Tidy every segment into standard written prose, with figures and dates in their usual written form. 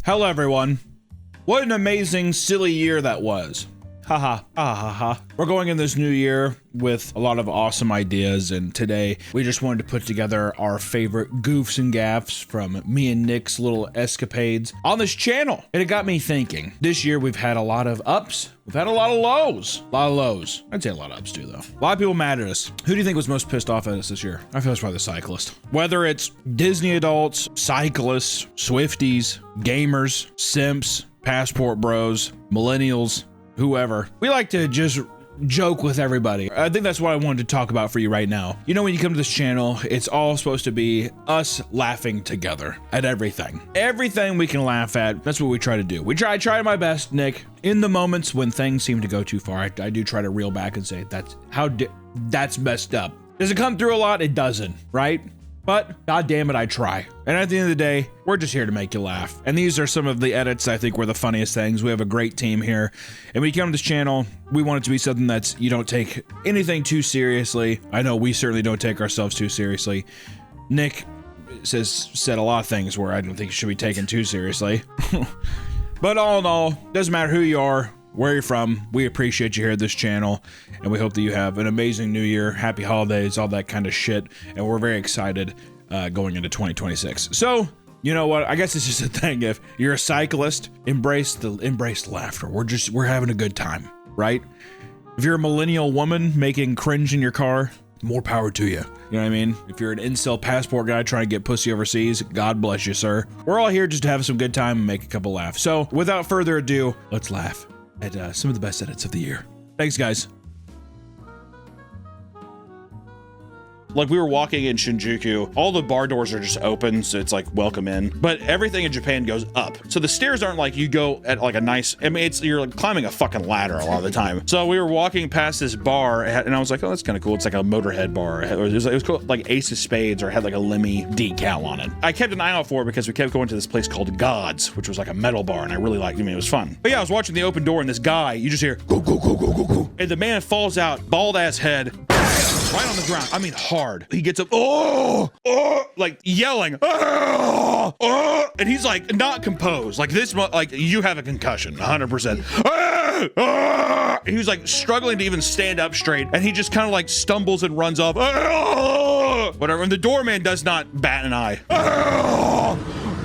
Hello, everyone. What an amazing, silly year that was. Haha, ha ha ha. We're going in this new year with a lot of awesome ideas, and today we just wanted to put together our favorite goofs and gaffs from me and Nick's little escapades on this channel. And it got me thinking. This year we've had a lot of ups, we've had a lot of lows. A lot of lows. I'd say a lot of ups too, though. A lot of people mad at us. Who do you think was most pissed off at us this year? I feel it's probably the cyclist. Whether it's Disney adults, cyclists, Swifties, gamers, simps, passport bros, millennials, whoever. We like to just joke with everybody. I think that's what I wanted to talk about for you right now. You know, when you come to this channel, it's all supposed to be us laughing together at everything. Everything we can laugh at, that's what we try to do. I try my best, Nick. In the moments when things seem to go too far, I do try to reel back and say, that's messed up. Does it come through a lot? It doesn't, right? But god damn it, I try. And at the end of the day, we're just here to make you laugh. And these are some of the edits I think were the funniest things. We have a great team here. And when you come to this channel, we want it to be something that's, you don't take anything too seriously. I know we certainly don't take ourselves too seriously. Nick said a lot of things where I don't think it should be taken too seriously. But all in all, doesn't matter who you are, where you're from, we appreciate you here at this channel, and we hope that you have an amazing new year, happy holidays, all that kind of shit, and we're very excited going into 2026. So, you know what, I guess it's just a thing. If you're a cyclist, embrace the laughter. We're having a good time, right? If you're a millennial woman making cringe in your car, more power to you. You know what I mean? If you're an incel passport guy trying to get pussy overseas, God bless you, sir. We're all here just to have some good time and make a couple laughs. So, without further ado, let's laugh at some of the best edits of the year. Thanks, guys. Like, we were walking in Shinjuku, all the bar doors are just open, so it's like welcome in, but everything in Japan goes up. So the stairs aren't like you go at like a nice, I mean, you're like climbing a fucking ladder a lot of the time. So we were walking past this bar and I was like, oh, that's kind of cool. It's like a Motorhead bar. It was cool, like Ace of Spades, or it had like a Lemmy decal on it. I kept an eye out for it because we kept going to this place called Gods, which was like a metal bar, and I really liked it. I mean, it was fun. But yeah, I was watching the open door and this guy, you just hear, go, go, go, go, go, go. And the man falls out, bald ass head, right on the ground. I mean, hard. He gets up, like yelling, and he's like not composed. Like this, like you have a concussion, 100%. He was like struggling to even stand up straight, and he just kind of like stumbles and runs off. Whatever. And the doorman does not bat an eye.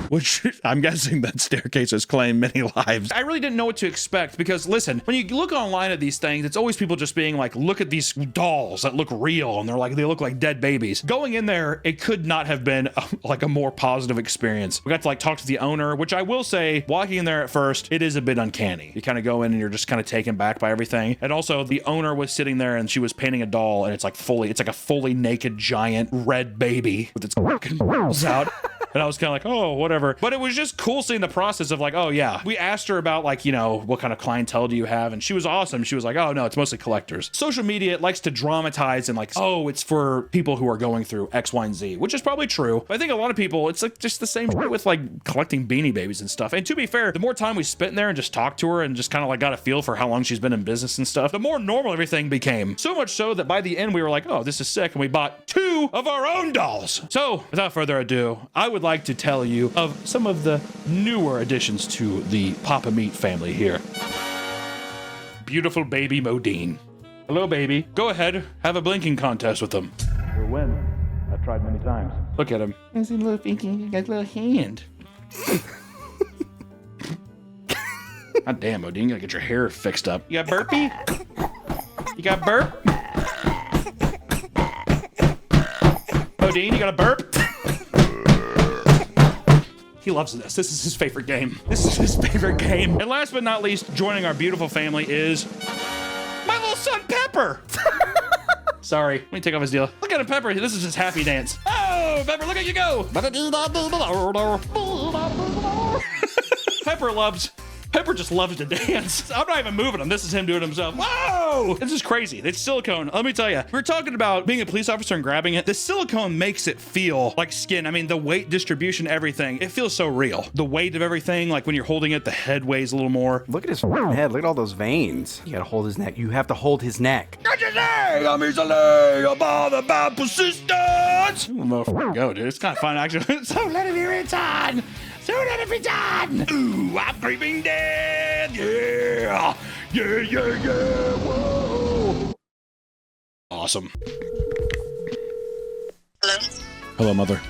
Which I'm guessing that staircase has claimed many lives. I really didn't know what to expect because, listen, when you look online at these things, it's always people just being like, look at these dolls that look real, and they look like dead babies. Going in there, it could not have been like a more positive experience. We got to like talk to the owner, which I will say, walking in there at first, it is a bit uncanny. You kind of go in and you're just kind of taken back by everything. And also the owner was sitting there and she was painting a doll, and it's like a fully naked giant red baby with its fucking balls out. And I was kind of like, oh, whatever. But it was just cool seeing the process of like, oh yeah. We asked her about like, you know, what kind of clientele do you have? And she was awesome. She was like, oh no, it's mostly collectors. Social media, it likes to dramatize and like, oh, it's for people who are going through X, Y, and Z, which is probably true. But I think a lot of people, it's like just the same shit with like collecting Beanie Babies and stuff. And to be fair, the more time we spent in there and just talked to her and just kind of like got a feel for how long she's been in business and stuff, the more normal everything became. So much so that by the end we were like, oh, this is sick. And we bought 2 of our own dolls. So without further ado, I would like to tell you of some of the newer additions to the Papa Meat family here. Beautiful baby Modine. Hello, baby. Go ahead, have a blinking contest with them. You'll win. I've tried many times. Look at him. He's a little pinky, he got a little hand. God damn, Modine, you gotta get your hair fixed up. You got burpee? You got burp? Modine, you got a burp? He loves this. This is his favorite game. This is his favorite game. And last but not least, joining our beautiful family is my little son, Pepper. Sorry, let me take off his deal. Look at him, Pepper. This is his happy dance. Oh, Pepper, look at you go. Pepper just loves to dance. I'm not even moving him. This is him doing it himself. Whoa! This is crazy. It's silicone. Let me tell you, we're talking about being a police officer and grabbing it. The silicone makes it feel like skin. I mean, the weight distribution, everything, it feels so real. The weight of everything, like when you're holding it, the head weighs a little more. Look at his head. Look at all those veins. You gotta hold his neck. You have to hold his neck. I'm easily about the bad persistence. Go, dude. It's kind of fun, actually. So let it be written. So Soon it'll be done. Ooh, I'm creeping dead. Yeah. Yeah, yeah, yeah. Whoa. Awesome. Hello? Hello, Mother.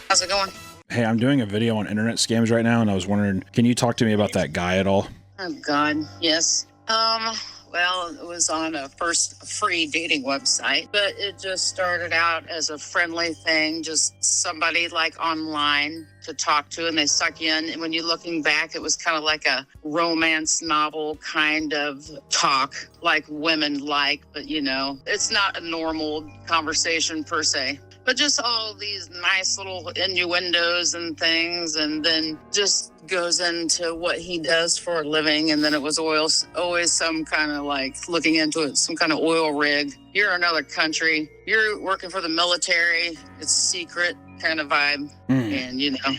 How's it going? Hey, I'm doing a video on internet scams right now, and I was wondering, can you talk to me about that guy at all? Oh, God, yes. Well, it was on a first free dating website, but it just started out as a friendly thing, just somebody like online to talk to, and they suck you in. And when you're looking back, it was kind of like a romance novel kind of talk, like women like, but you know, it's not a normal conversation per se. But just all these nice little innuendos and things, and then just goes into what he does for a living. And then it was always some kind of like looking into it, some kind of oil rig. You're another country. You're working for the military. It's secret kind of vibe. And, you know,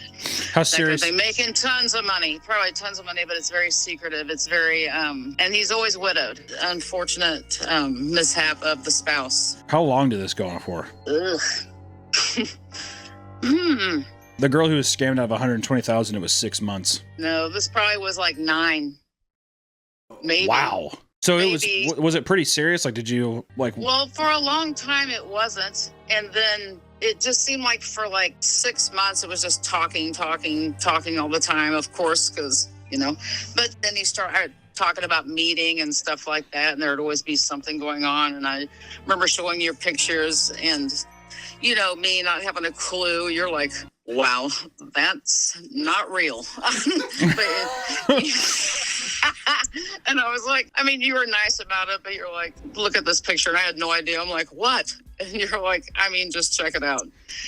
How serious? they're making tons of money, probably tons of money, but it's very secretive. It's very, and he's always widowed. Unfortunate mishap of the spouse. How long did this go on for? Ugh. The girl who was scammed out of 120,000, it was 6 months. No, this probably was like 9. Maybe. Wow. So Maybe. was it pretty serious? Like, did you like? Well, for a long time it wasn't. And then it just seemed like for like 6 months, it was just talking all the time, of course, because, you know, but then he started talking about meeting and stuff like that. And there'd always be something going on. And I remember showing your pictures and, you know, me not having a clue. You're like, wow, that's not real. And I was like, I mean, you were nice about it, but you're like, look at this picture. And I had no idea. I'm like, what? And you're like, I mean, just check it out.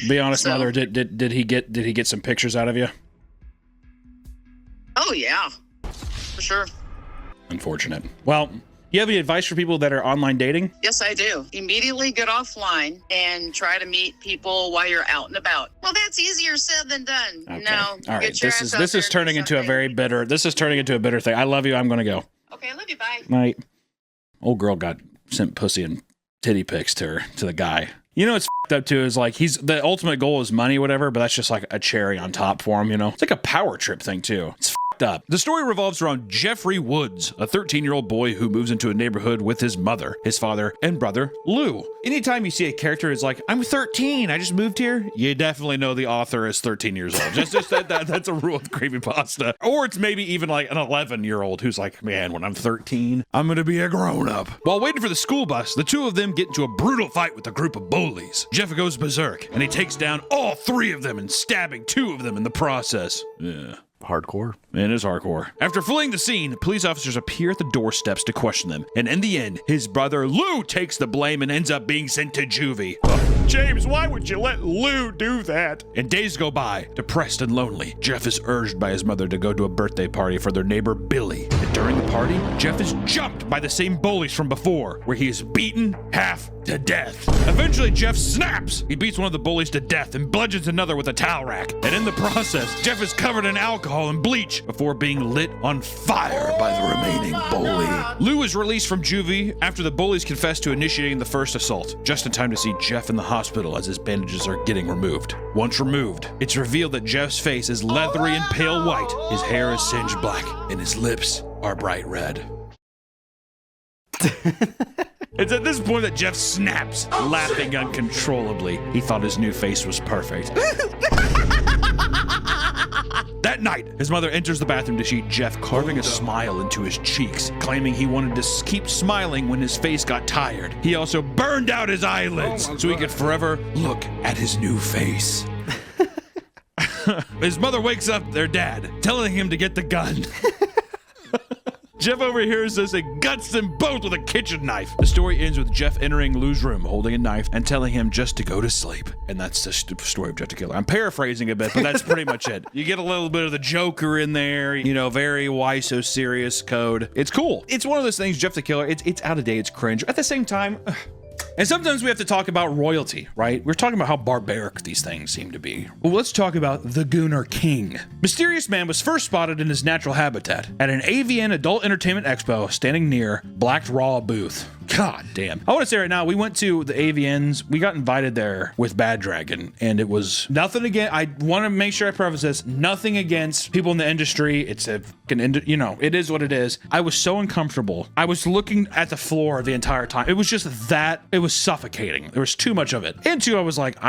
Be honest, Mother, did he get some pictures out of you? Oh, yeah, for sure. Unfortunate. Well, you have any advice for people that are online dating? Yes, I do. Immediately get offline and try to meet people while you're out and about. Well, that's easier said than done. Okay. No. All right. Get your This ass is out this there is and turning do into a something. very bitter. This is turning into a bitter thing. I love you. I'm gonna go. Okay, I love you. Bye. Night. Old girl got sent pussy and titty pics to the guy. You know what's f***ed up too is like the ultimate goal is money, whatever, but that's just like a cherry on top for him, you know? It's like a power trip thing too. It's f***ed up. The story revolves around Jeffrey Woods, a 13-year-old boy who moves into a neighborhood with his mother, his father, and brother, Lou. Anytime you see a character who's like, I'm 13, I just moved here, you definitely know the author is 13 years old. Just that's a rule of creepypasta. Or it's maybe even like an 11-year-old who's like, man, when I'm 13, I'm gonna be a grown-up. While waiting for the school bus, the two of them get into a brutal fight with a group of bullies. Jeff goes berserk, and he takes down all 3 of them and stabbing 2 of them in the process. Yeah. Hardcore. It is hardcore. After fleeing the scene, police officers appear at the doorsteps to question them. And in the end, his brother Lou takes the blame and ends up being sent to juvie. James, why would you let Lou do that? And days go by. Depressed and lonely, Jeff is urged by his mother to go to a birthday party for their neighbor Billy. And during the party, Jeff is jumped by the same bullies from before, where he is beaten half to death. Eventually, Jeff snaps. He beats one of the bullies to death and bludgeons another with a towel rack. And in the process, Jeff is covered in alcohol and bleach before being lit on fire by the remaining bully. Lou is released from juvie after the bullies confess to initiating the first assault, just in time to see Jeff in the hospital as his bandages are getting removed. Once removed, it's revealed that Jeff's face is leathery and pale white, his hair is singed black, and his lips are bright red. It's at this point that Jeff snaps, laughing uncontrollably. He thought his new face was perfect. That night, his mother enters the bathroom to see Jeff carving a smile into his cheeks, claiming he wanted to keep smiling when his face got tired. He also burned out his eyelids so he could forever look at his new face. His mother wakes up their dad, telling him to get the gun. Jeff overhears this and guts them both with a kitchen knife. The story ends with Jeff entering Lou's room, holding a knife, and telling him just to go to sleep. And that's the story of Jeff the Killer. I'm paraphrasing a bit, but that's pretty much it. You get a little bit of the Joker in there, you know, very why so serious code. It's cool. It's one of those things, Jeff the Killer, it's out of date, it's cringe. At the same time, and sometimes we have to talk about royalty, right? We're talking about how barbaric these things seem to be. Well, let's talk about the Gunnar King. Mysterious man was first spotted in his natural habitat at an AVN Adult Entertainment Expo standing near Black Raw booth. God damn. I want to say right now, we went to the AVNs. We got invited there with Bad Dragon, and it was nothing against, I want to make sure I preface this, nothing against people in the industry. It's a, you know, it is what it is. I was so uncomfortable. I was looking at the floor the entire time. It was just that, it was suffocating. There was too much of it. And two, I was like,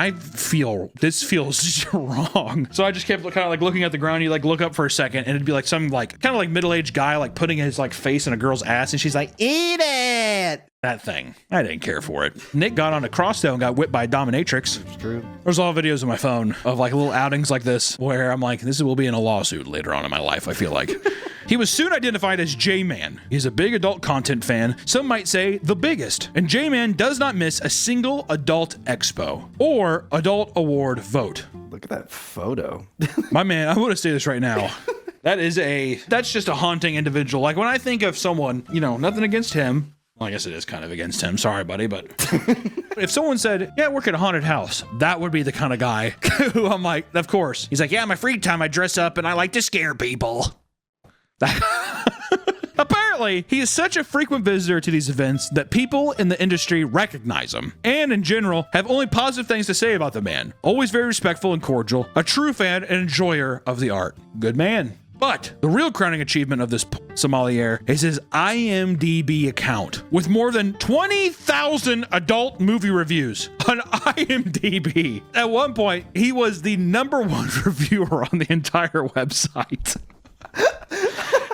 this feels wrong. So I just kept kind of like looking at the ground. You like look up for a second, and it'd be like some like kind of like middle-aged guy like putting his like face in a girl's ass, and she's like, eat it. That thing. I didn't care for it. Nick got on a crossdale and got whipped by a dominatrix. It's true. There's a lot of videos on my phone of like little outings like this where I'm like, this will be in a lawsuit later on in my life, I feel like. He was soon identified as J-Man. He's a big adult content fan. Some might say the biggest. And J-Man does not miss a single adult expo or adult award vote. Look at that photo. My man, I want to say this right now. That's just a haunting individual. Like when I think of someone, you know, nothing against him. Well, I guess it is kind of against him. Sorry, buddy. But if someone said, yeah, I work at a haunted house, that would be the kind of guy who I'm like, of course. He's like, yeah, my free time, I dress up and I like to scare people. Apparently, he is such a frequent visitor to these events that people in the industry recognize him, and in general, have only positive things to say about the man. Always very respectful and cordial, a true fan and enjoyer of the art. Good man. But the real crowning achievement of this sommelier is his IMDb account with more than 20,000 adult movie reviews on IMDb. At one point, he was the #1 reviewer on the entire website.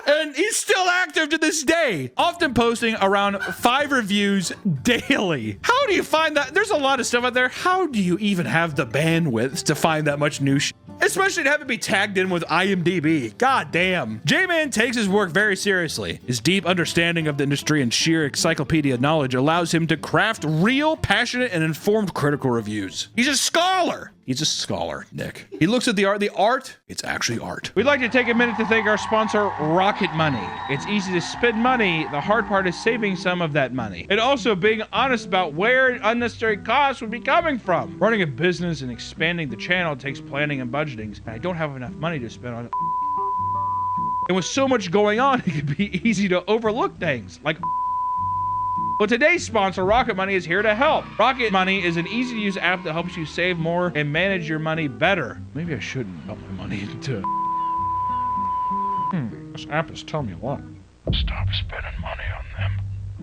And he's still active to this day, often posting around 5 reviews daily. How do you find that? There's a lot of stuff out there. How do you even have the bandwidth to find that much new shit? Especially to have it be tagged in with IMDb. God damn. J-Man takes his work very seriously. His deep understanding of the industry and sheer encyclopedia knowledge allows him to craft real, passionate, and informed critical reviews. He's a scholar. He's a scholar, Nick. He looks at the art. The art, it's actually art. We'd like to take a minute to thank our sponsor, Rocket Money. It's easy to spend money. The hard part is saving some of that money. And also being honest about where unnecessary costs would be coming from. Running a business and expanding the channel takes planning and budgeting, and I don't have enough money to spend on it. And with so much going on, it can be easy to overlook things like. But today's sponsor, Rocket Money, is here to help. Rocket Money is an easy-to-use app that helps you save more and manage your money better. Maybe I shouldn't put my money into. This app is telling me a lot. Stop spending money on them.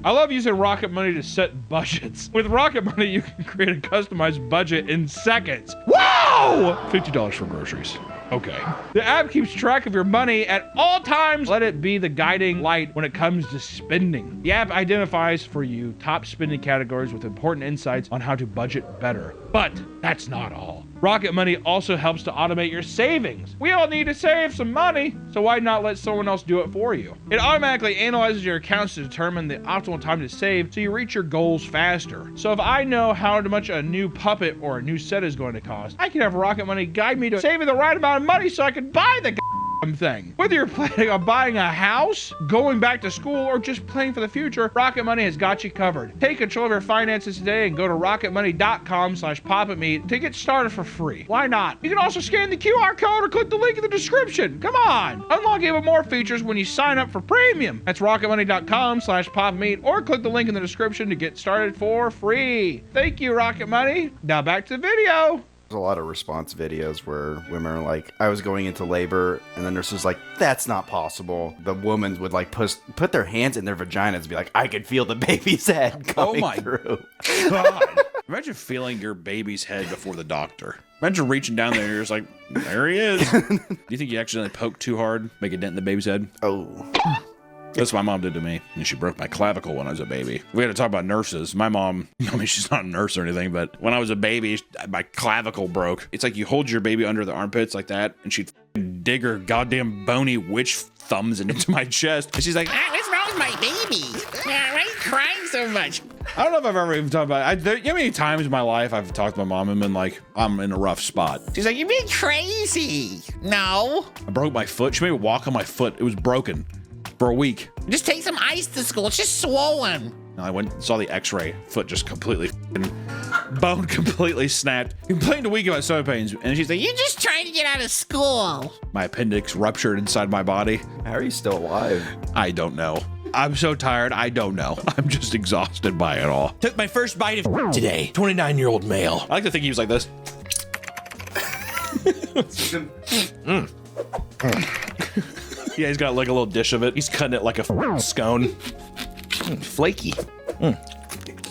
I love using Rocket Money to set budgets. With Rocket Money, you can create a customized budget in seconds. Whoa! $50 for groceries. Okay. The app keeps track of your money at all times. Let it be the guiding light when it comes to spending. The app identifies for you top spending categories with important insights on how to budget better. But that's not all. Rocket Money also helps to automate your savings. We all need to save some money, so why not let someone else do it for you? It automatically analyzes your accounts to determine the optimal time to save so you reach your goals faster. So if I know how much a new puppet or a new set is going to cost, I can have Rocket Money guide me to saving the right amount of money so I can buy the thing. Whether you're planning on buying a house, going back to school, or just planning for the future, Rocket Money has got you covered. Take control of your finances today and go to rocketmoney.com/popatmeat to get started for free. Why not? You can also scan the QR code or click the link in the description. Come on! Unlock even more features when you sign up for premium. That's rocketmoney.com/popatmeat or click the link in the description to get started for free. Thank you, Rocket Money. Now back to the video. There's a lot of response videos where women are like, I was going into labor, and the nurse was like, that's not possible. The woman would like put their hands in their vaginas and be like, I could feel the baby's head coming through. God. Imagine feeling your baby's head before the doctor. Imagine reaching down there and you're just like, there he is. Do you think you accidentally poked too hard, make a dent in the baby's head? Oh. That's what my mom did to me. And she broke my clavicle when I was a baby. We had to talk about nurses. My mom, I mean, she's not a nurse or anything, but when I was a baby, my clavicle broke. It's like you hold your baby under the armpits like that, and she'd dig her goddamn bony witch thumbs into my chest. And she's like, what's wrong with my baby? Why are you crying so much? I don't know if I've ever even talked about it. You know how many times in my life I've talked to my mom and been like, I'm in a rough spot. She's like, you're being crazy. No. I broke my foot. She made me walk on my foot. It was broken. For a week. Just take some ice to school. It's just swollen. I went and saw the x-ray. Foot just completely bone completely snapped. Complained a week about stomach pains. And she's like, you're just trying to get out of school. My appendix ruptured inside my body. How are you still alive? I don't know. I'm so tired. I don't know. I'm just exhausted by it all. Took my first bite of today. 29-year-old male. I like to think he was like this. Yeah, he's got like a little dish of it. He's cutting it like a scone. Flaky.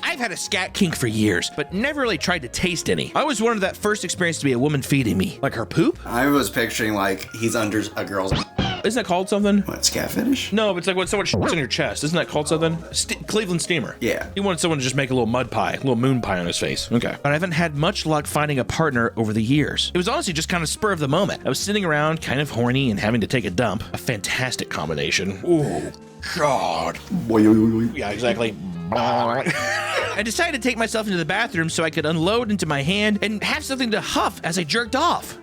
I've had a scat kink for years, but never really tried to taste any. I always wanted that first experience to be a woman feeding me. Like her poop? I was picturing like he's under a girl's Isn't that called something? what, scat fetish? No, but it's like when someone shits on your chest. Isn't that called something? Cleveland Steamer. Yeah. He wanted someone to just make a little mud pie, a little moon pie on his face. Okay. But I haven't had much luck finding a partner over the years. It was honestly just kind of spur of the moment. I was sitting around kind of horny and having to take a dump. A fantastic combination. Ooh, God. Yeah, exactly. I decided to take myself into the bathroom so I could unload into my hand and have something to huff as I jerked off.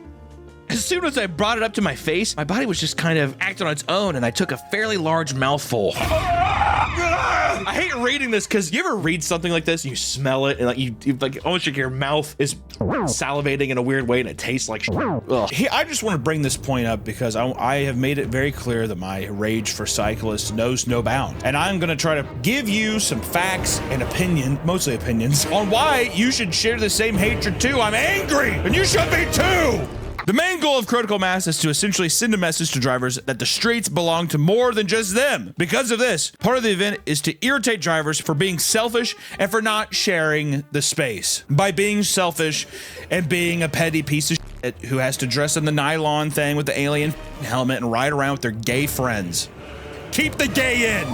As soon as I brought it up to my face, my body was just kind of acting on its own, and I took a fairly large mouthful. I hate reading this because you ever read something like this and you smell it and like you like almost like your mouth is salivating in a weird way and it tastes like shit. Ugh. I just want to bring this point up because I have made it very clear that my rage for cyclists knows no bound, and I'm gonna try to give you some facts and mostly opinions, on why you should share the same hatred too. I'm angry, and you should be too. The main goal of Critical Mass is to essentially send a message to drivers that the streets belong to more than just them. Because of this, part of the event is to irritate drivers for being selfish and for not sharing the space. By being selfish and being a petty piece of shit who has to dress in the nylon thing with the alien helmet and ride around with their gay friends. Keep the gay in.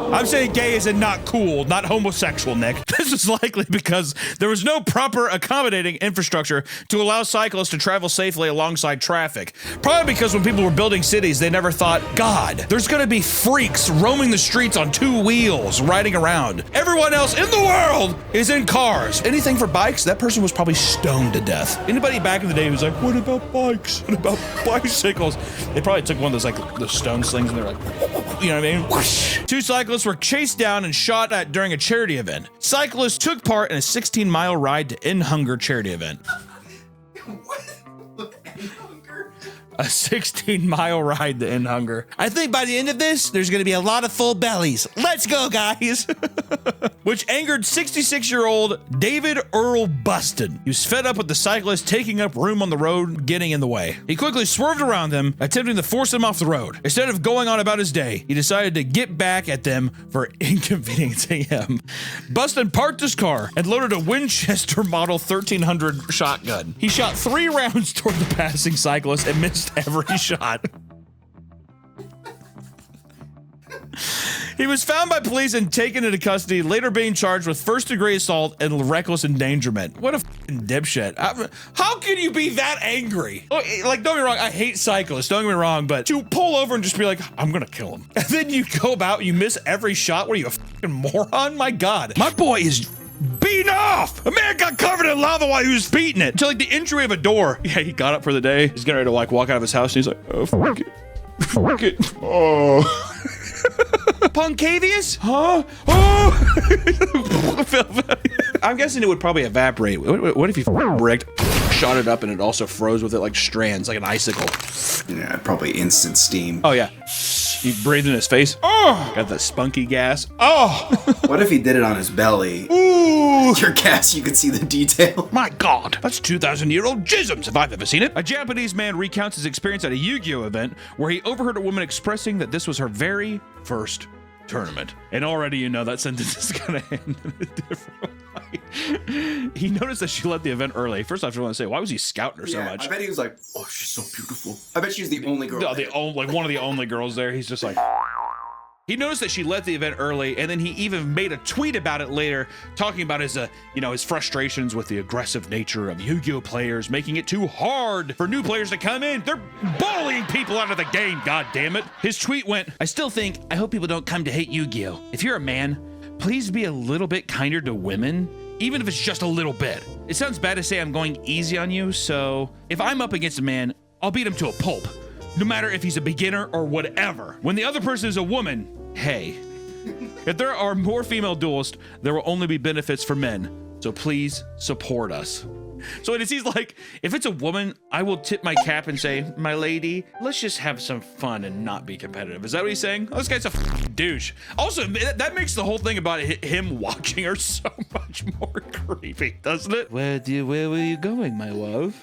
I'm saying gay as in not cool, not homosexual, Nick. This is likely because there was no proper accommodating infrastructure to allow cyclists to travel safely alongside traffic. Probably because when people were building cities, they never thought, God, there's gonna be freaks roaming the streets on 2 wheels, riding around. Everyone else in the world is in cars. Anything for bikes, that person was probably stoned to death. Anybody back in the day who's like, what about bikes? What about bicycles? They probably took one of those like the stone slings and they're like, you know what I mean? Whoosh. 2 cyclists were chased down and shot at during a charity event. Cyclists took part in a 16-mile ride to End Hunger charity event. A 16-mile ride to End Hunger. I think by the end of this, there's going to be a lot of full bellies. Let's go, guys. Which angered 66-year-old David Earl Buston. He was fed up with the cyclist taking up room on the road, getting in the way. He quickly swerved around them, attempting to force them off the road. Instead of going on about his day, he decided to get back at them for inconveniencing him. Buston parked his car and loaded a Winchester Model 1300 shotgun. He shot 3 rounds toward the passing cyclist and missed every shot. He was found by police and taken into custody, later being charged with first-degree assault and reckless endangerment. What a f***ing dipshit. How can you be that angry? Like, don't get me wrong, I hate cyclists, don't get me wrong, but to pull over and just be like, I'm gonna kill him. And then you go about, you miss every shot. What are you, a f***ing moron? My God. My boy is beaten off. A man got covered in lava while he was beating it. To like the entry of a door. Yeah, he got up for the day. He's getting ready to like walk out of his house and he's like, oh, fuck it. Fuck it. Oh. Punkavius? Huh? Oh! I'm guessing it would probably evaporate. What if you rigged, shot it up, and it also froze with it like strands, like an icicle? Yeah, probably instant steam. Oh, yeah. You breathed in his face. Oh! Got that spunky gas. Oh! What if he did it on his belly? Ooh! Your gas, you could see the detail. My God, that's 2,000-year-old jisms if I've ever seen it. A Japanese man recounts his experience at a Yu-Gi-Oh event where he overheard a woman expressing that this was her very first tournament. And already you know that sentence is gonna end in a different way. He noticed that she left the event early. First off, I want to say, why was he scouting her so much? I bet he was like, oh, she's so beautiful. I bet she's the only girl. Like one of the only girls there. He's just like... He noticed that she left the event early, and then he even made a tweet about it later, talking about his, his frustrations with the aggressive nature of Yu-Gi-Oh players, making it too hard for new players to come in. They're bullying people out of the game, god damn it. His tweet went, I still think, I hope people don't come to hate Yu-Gi-Oh. If you're a man, please be a little bit kinder to women, even if it's just a little bit. It sounds bad to say I'm going easy on you, so if I'm up against a man, I'll beat him to a pulp. No matter if he's a beginner or whatever. When the other person is a woman, hey, if there are more female duelists, there will only be benefits for men. So please support us. So it is, he's like, if it's a woman, I will tip my cap and say, my lady, let's just have some fun and not be competitive. Is that what he's saying? Oh, this guy's a douche. Also, that makes the whole thing about him watching her so much more creepy, doesn't it? Where were you going, my love?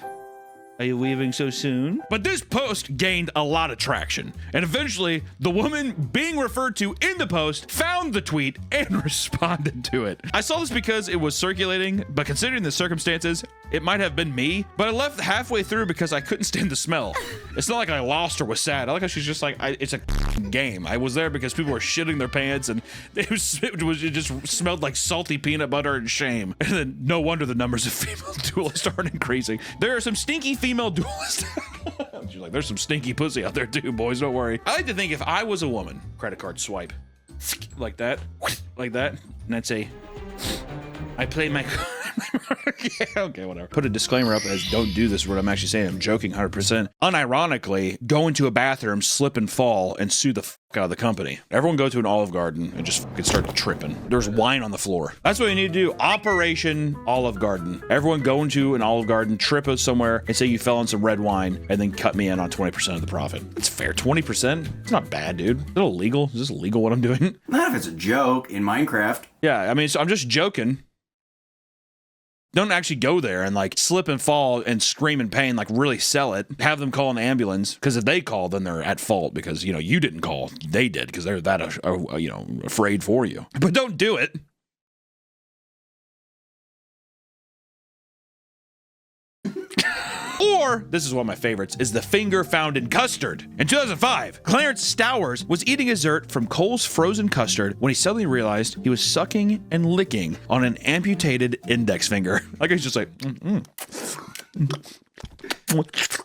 Are you leaving so soon? But this post gained a lot of traction, and eventually the woman being referred to in the post found the tweet and responded to it. I saw this because it was circulating, but considering the circumstances, it might have been me, but I left halfway through because I couldn't stand the smell. It's not like I lost or was sad. I like how she's just like, it's a game. I was there because people were shitting their pants, and it just smelled like salty peanut butter and shame. And then no wonder the numbers of female duelists aren't increasing. There are some stinky female duelists. She's like, there's some stinky pussy out there too, boys, don't worry. I like to think if I was a woman, credit card swipe, like that, and I'd say, I play my yeah, okay, whatever. Put a disclaimer up as don't do this, what I'm actually saying. I'm joking 100%. Unironically, go into a bathroom, slip and fall, and sue the fuck out of the company. Everyone go to an Olive Garden and just fucking start tripping. There's wine on the floor. That's what you need to do. Operation Olive Garden. Everyone go into an Olive Garden, trip us somewhere, and say you fell on some red wine, and then cut me in on 20% of the profit. It's fair. 20%? It's not bad, dude. Is it illegal? Is this illegal what I'm doing? Not if it's a joke in Minecraft. Yeah, I mean, so I'm just joking. Don't actually go there and like slip and fall and scream in pain, like really sell it. Have them call an ambulance, because if they call, then they're at fault because, you know, you didn't call. They did because they're that, afraid for you. But don't do it. Or, this is one of my favorites, is the finger found in custard. In 2005, Clarence Stowers was eating dessert from Cole's frozen custard when he suddenly realized he was sucking and licking on an amputated index finger. Like he's just like, What?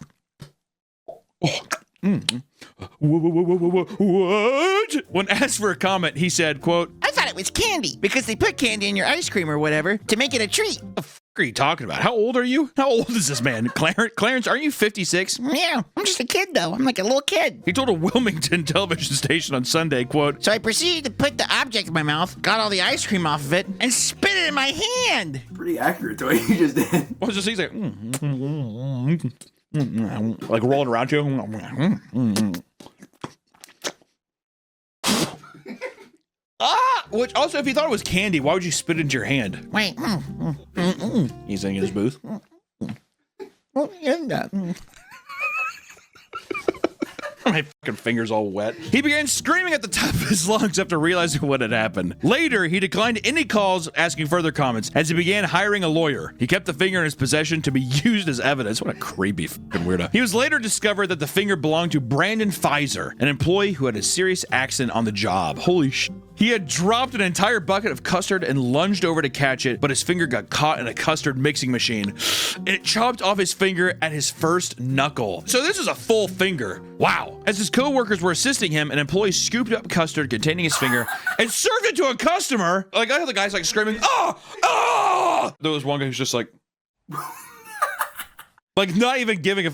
When asked for a comment, he said, quote, I thought it was candy because they put candy in your ice cream or whatever to make it a treat. What the f are you talking about? How old are you? How old is this man? Clarence, aren't you 56? Yeah, I'm just a kid though. I'm like a little kid. He told a Wilmington television station on Sunday, quote, So I proceeded to put the object in my mouth, got all the ice cream off of it, and spit it in my hand. Pretty accurate to what you just did. what was this? He's like, like rolling around you. Which also, if you thought it was candy, why would you spit it into your hand? Wait. He's in his booth. My fucking finger's all wet. He began screaming at the top of his lungs after realizing what had happened. Later, he declined any calls asking further comments as he began hiring a lawyer. He kept the finger in his possession to be used as evidence. What a creepy fucking weirdo. He was later discovered that the finger belonged to Brandon Pfizer, an employee who had a serious accident on the job. Holy shit. He had dropped an entire bucket of custard and lunged over to catch it, but his finger got caught in a custard mixing machine. And it chopped off his finger at his first knuckle. So this is a full finger. Wow. As his co-workers were assisting him, an employee scooped up custard containing his finger and served it to a customer. Like, I heard the guy's like screaming, oh, oh! There was one guy who's just like, like not even giving a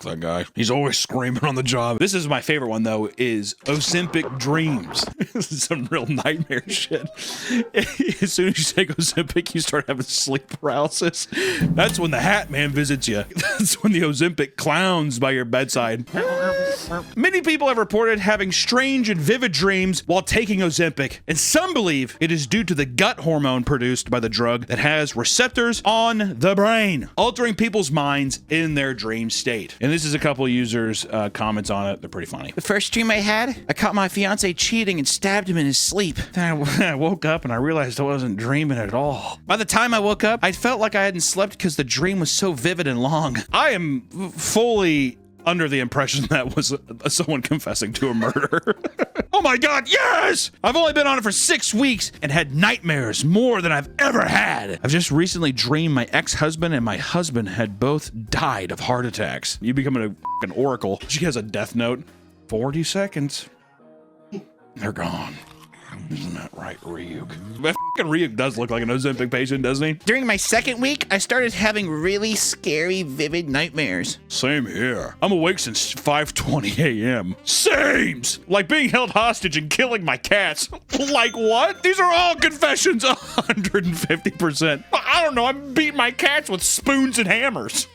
that guy. He's always screaming on the job. This is my favorite one though, is Ozempic dreams. This is some real nightmare shit. As soon as you take Ozempic, you start having sleep paralysis. That's when the Hat Man visits you. That's when the Ozempic clowns by your bedside. Many people have reported having strange and vivid dreams while taking Ozempic, and some believe it is due to the gut hormone produced by the drug that has receptors on the brain, altering people's minds in their dream state. And this is a couple users' comments on it. They're pretty funny. The first dream I had, I caught my fiance cheating and stabbed him in his sleep. Then I woke up and I realized I wasn't dreaming at all. By the time I woke up, I felt like I hadn't slept because the dream was so vivid and long. I am fully under the impression that was someone confessing to a murder. Oh my God, yes! I've only been on it for 6 weeks and had nightmares more than I've ever had. I've just recently dreamed my ex-husband and my husband had both died of heart attacks. You becoming a fucking oracle. She has a death note. 40 seconds. They're gone. Isn't that right, Ryuk? That fucking Ryuk does look like an Ozempic patient, doesn't he? During my second week, I started having really scary, vivid nightmares. Same here. I'm awake since 5:20 a.m. Sames! Like being held hostage and killing my cats. Like what? These are all confessions 150%. I don't know, I'm beating my cats with spoons and hammers.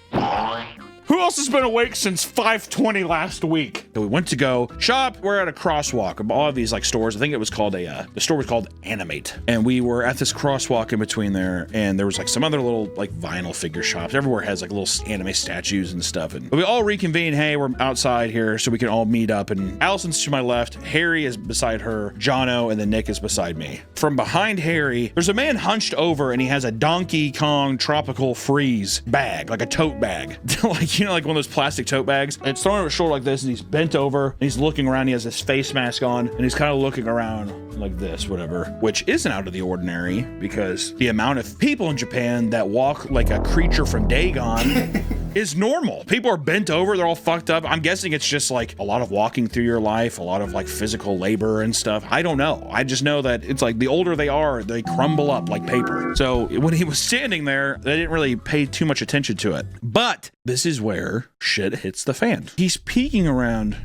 Who else has been awake since 5:20 last week? So we went to go shop. We're at a crosswalk of all of these like stores. I think it was called the store was called Animate. And we were at this crosswalk in between there, and there was like some other little like vinyl figure shops. Everywhere has like little anime statues and stuff. And we all reconvene. Hey, we're outside here so we can all meet up. And Allison's to my left, Harry is beside her, Jono, and then Nick is beside me. From behind Harry, there's a man hunched over, and he has a Donkey Kong Tropical Freeze bag, like a tote bag. Like, you know, like one of those plastic tote bags. And it's thrown over his shoulder like this, and he's bent over, and he's looking around. He has this face mask on, and he's kind of looking around like this, whatever, which isn't out of the ordinary because the amount of people in Japan that walk like a creature from Dagon is normal. People are bent over, they're all fucked up. I'm guessing it's just like a lot of walking through your life, a lot of like physical labor and stuff. I don't know. I just know that it's like the older they are, they crumble up like paper. So when he was standing there, they didn't really pay too much attention to it. But this is where shit hits the fan. He's peeking around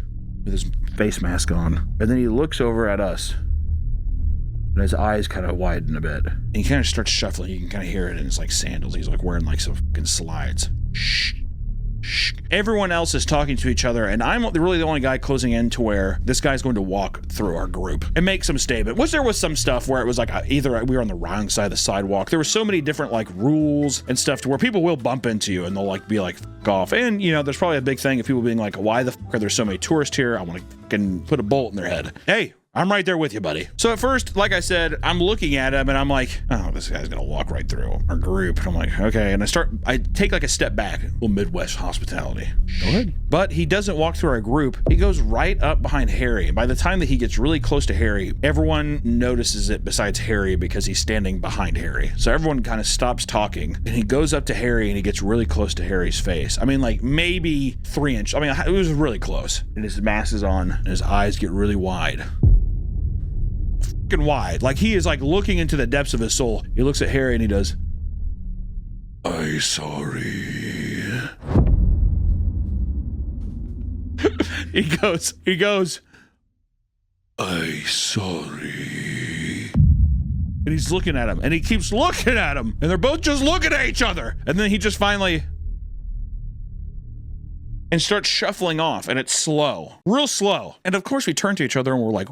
with his face mask on, and then he looks over at us. And his eyes kind of widen a bit. And he kind of starts shuffling. You can kind of hear it in his like sandals. He's like wearing like some fucking slides. Shh. Shh. Everyone else is talking to each other, and I'm really the only guy closing in to where this guy's going to walk through our group and make some statement. Which there was some stuff where it was like either we were on the wrong side of the sidewalk. There were so many different like rules and stuff to where people will bump into you and they'll like be like fuck off. And you know, there's probably a big thing of people being like, why the fuck are there so many tourists here? I want to fucking put a bolt in their head. Hey, I'm right there with you, buddy. So at first, like I said, I'm looking at him and I'm like, oh, this guy's gonna walk right through our group. And I'm like, okay. And I take like a step back. A little Midwest hospitality. Go ahead. But he doesn't walk through our group. He goes right up behind Harry. And by the time that he gets really close to Harry, everyone notices it besides Harry because he's standing behind Harry. So everyone kind of stops talking and he goes up to Harry and he gets really close to Harry's face. I mean, like maybe 3 inches. I mean, it was really close. And his mask is on and his eyes get really wide. Wide, like he is like looking into the depths of his soul. He looks at Harry and he does, "I sorry." he goes, "I sorry." And he's looking at him and he keeps looking at him and they're both just looking at each other. And then he just finally and starts shuffling off, and it's slow, real slow. And of course we turn to each other and we're like,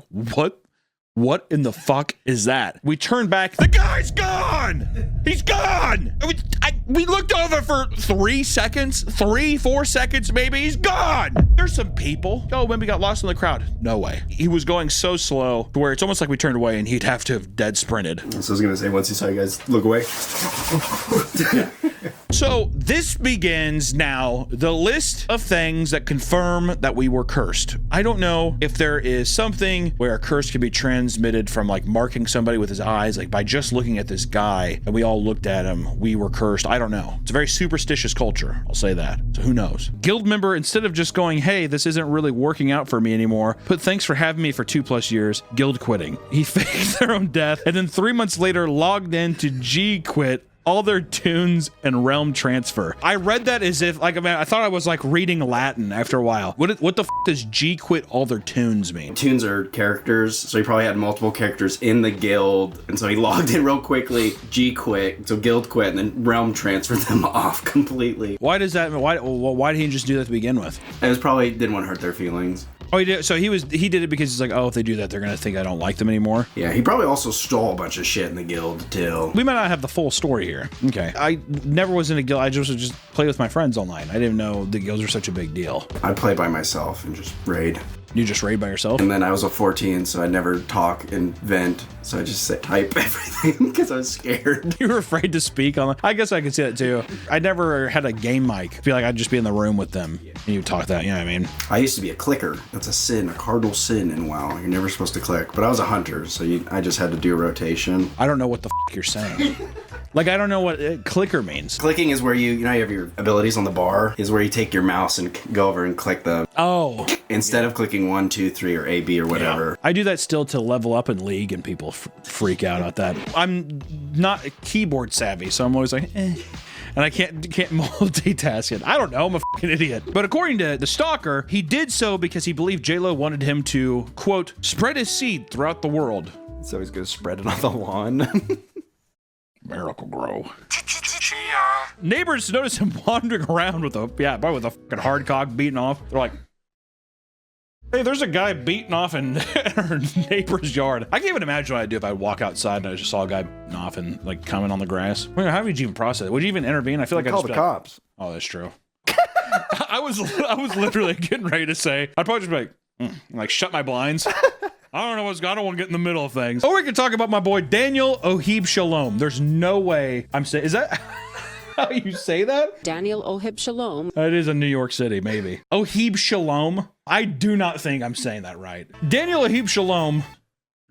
what in the fuck is that? We turn back. The guy's gone! He's gone! We looked over for 3 seconds, 4 seconds maybe. He's gone! There's some people. Oh, when we got lost in the crowd. No way. He was going so slow to where it's almost like we turned away and he'd have to have dead sprinted. So I was gonna say, once he saw you guys look away. So this begins now the list of things that confirm that we were cursed. I don't know if there is something where a curse can be transmitted from like marking somebody with his eyes, like by just looking at this guy and we all looked at him, we were cursed. I don't know. It's a very superstitious culture. I'll say that. So who knows? Guild member, instead of just going, hey, this isn't really working out for me anymore, put thanks for having me for 2+ years, guild quitting. He faked their own death and then 3 months later logged in to G-Quit all their tunes and realm transfer. I read that as if like, I thought I was like reading Latin after a while. What the f does G-Quit all their tunes mean? Tunes are characters, so he probably had multiple characters in the guild, and so he logged in real quickly, G-Quit, so guild quit, and then realm transferred them off completely. Why does that, why did he just do that to begin with? It was probably, didn't want to hurt their feelings. Oh, he did. So he did it because he's like, oh, if they do that, they're gonna think I don't like them anymore. Yeah, he probably also stole a bunch of shit in the guild too. We might not have the full story here. Okay, I never was in a guild. I just would just play with my friends online. I didn't know the guilds were such a big deal. I play by myself and just raid. You just raid by yourself? And then I was a 14, so I never talk and vent, so I just type everything because I was scared. You were afraid to speak on. I guess I could see that too. I never had a game mic. I feel like I'd just be in the room with them and you talk that. You know what I mean? I used to be a clicker. That's a sin, a cardinal sin in WoW. You're never supposed to click. But I was a hunter, so I just had to do a rotation. I don't know what the you're saying. Like, I don't know what clicker means. Clicking is where you have your abilities on the bar, is where you take your mouse and go over and click the... Oh. Instead of clicking 1, 2, 3, or A, B, or whatever. I do that still to level up in League, and people freak out at that. I'm not keyboard savvy, so I'm always like, eh. And I can't multitask it. I don't know, I'm a fucking idiot. But according to the stalker, he did so because he believed J-Lo wanted him to, quote, spread his seed throughout the world. So he's gonna spread it on the lawn. Miracle Grow. Neighbors noticed him wandering around with probably with a fucking hard cock beating off. They're like, hey, there's a guy beating off in our neighbor's yard. I can't even imagine what I'd do if I walk outside and I just saw a guy beating off and like coming on the grass. Wait, how would you even process it? Would you even intervene? I feel like I'd Call just the be like, cops. oh, that's true. I was literally getting ready to say, I'd probably just be like, like shut my blinds. I don't know what's going on. I don't want to get in the middle of things. Or we can talk about my boy Daniel Ohib Shalom. There's no way I'm saying, is that how you say that? Daniel Ohib Shalom. It is in New York City, maybe. Ohib Shalom. I do not think I'm saying that right. Daniel Ohib Shalom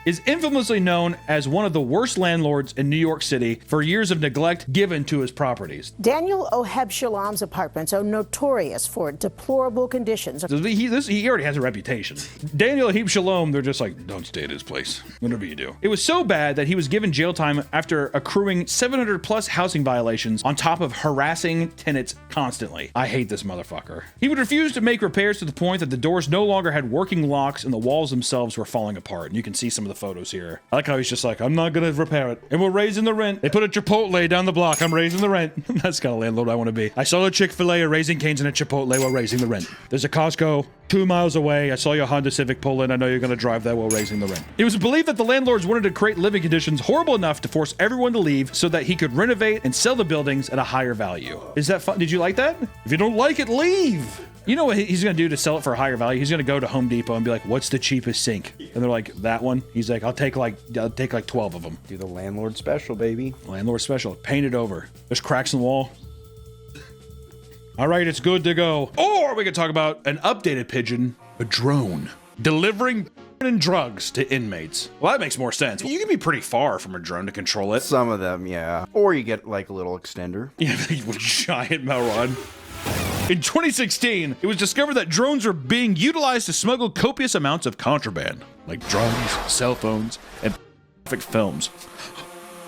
is infamously known as one of the worst landlords in New York City for years of neglect given to his properties. Daniel Ohib Shalom's apartments are notorious for deplorable conditions. He already has a reputation. Daniel Ohib Shalom, they're just like, don't stay at his place, whatever you do. It was so bad that he was given jail time after accruing 700 plus housing violations on top of harassing tenants constantly. I hate this motherfucker. He would refuse to make repairs to the point that the doors no longer had working locks and the walls themselves were falling apart. And you can see some of the photos here. I like how he's just like, I'm not gonna repair it, and we're raising the rent. They put a Chipotle down the block, I'm raising the rent. That's kind of landlord I want to be. I saw a Chick-fil-A, a Raising Cane's, and a Chipotle, we're raising the rent. There's a Costco 2 miles away. I saw your Honda Civic pull in. I know you're gonna drive that while raising the rent. It was believed that the landlords wanted to create living conditions horrible enough to force everyone to leave so that he could renovate and sell the buildings at a higher value. Is that fun? Did you like that? If you don't like it, leave. You know what he's gonna do to sell it for a higher value? He's gonna go to Home Depot and be like, what's the cheapest sink? And they're like, that one? He's like, I'll take like 12 of them. Do the landlord special, baby. Landlord special. Paint it over. There's cracks in the wall. All right, it's good to go. Or we could talk about an updated pigeon, a drone, delivering and drugs to inmates. Well, that makes more sense. You can be pretty far from a drone to control it. Some of them, yeah. Or you get like a little extender. Yeah, with giant Melrod. In 2016, it was discovered that drones are being utilized to smuggle copious amounts of contraband, like drugs, cell phones, and films.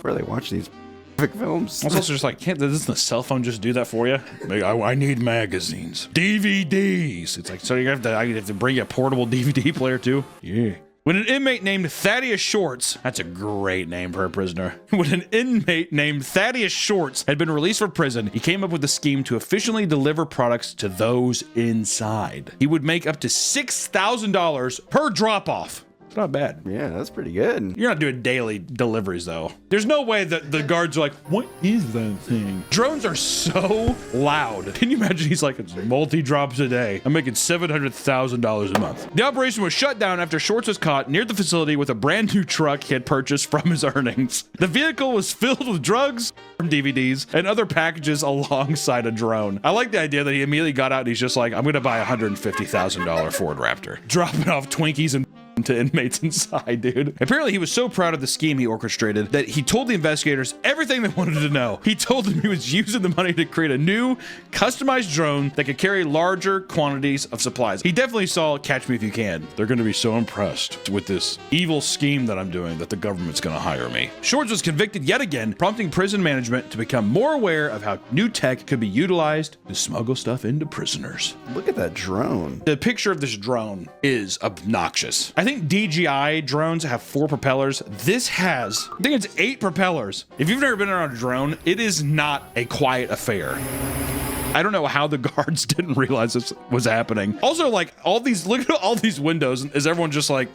Where they watch these films. I was also just like, doesn't the cell phone just do that for you? Like, I need magazines, DVDs. It's like, so you have to bring a portable DVD player too? Yeah. When an inmate named Thaddeus Shorts, that's a great name for a prisoner. When an inmate named Thaddeus Shorts had been released from prison, he came up with a scheme to efficiently deliver products to those inside. He would make up to $6,000 per drop-off. It's not bad. Yeah, that's pretty good. You're not doing daily deliveries, though. There's no way that the guards are like, what is that thing? Drones are so loud. Can you imagine? He's like, it's multi-drops a day. I'm making $700,000 a month. The operation was shut down after Shorts was caught near the facility with a brand new truck he had purchased from his earnings. The vehicle was filled with drugs, DVDs, and other packages alongside a drone. I like the idea that he immediately got out and he's just like, I'm going to buy a $150,000 Ford Raptor. Dropping off Twinkies and to inmates inside, dude. Apparently, he was so proud of the scheme he orchestrated that he told the investigators everything they wanted to know. He told them he was using the money to create a new, customized drone that could carry larger quantities of supplies. He definitely saw Catch Me If You Can. They're going to be so impressed with this evil scheme that I'm doing that the government's going to hire me. Shorts was convicted yet again, prompting prison management to become more aware of how new tech could be utilized to smuggle stuff into prisoners. Look at that drone. The picture of this drone is obnoxious. I think DJI drones have 4 propellers. This has, I think it's 8 propellers. If you've never been on a drone, it is not a quiet affair. I don't know how the guards didn't realize this was happening. Also, like, look at all these windows. Is everyone just like...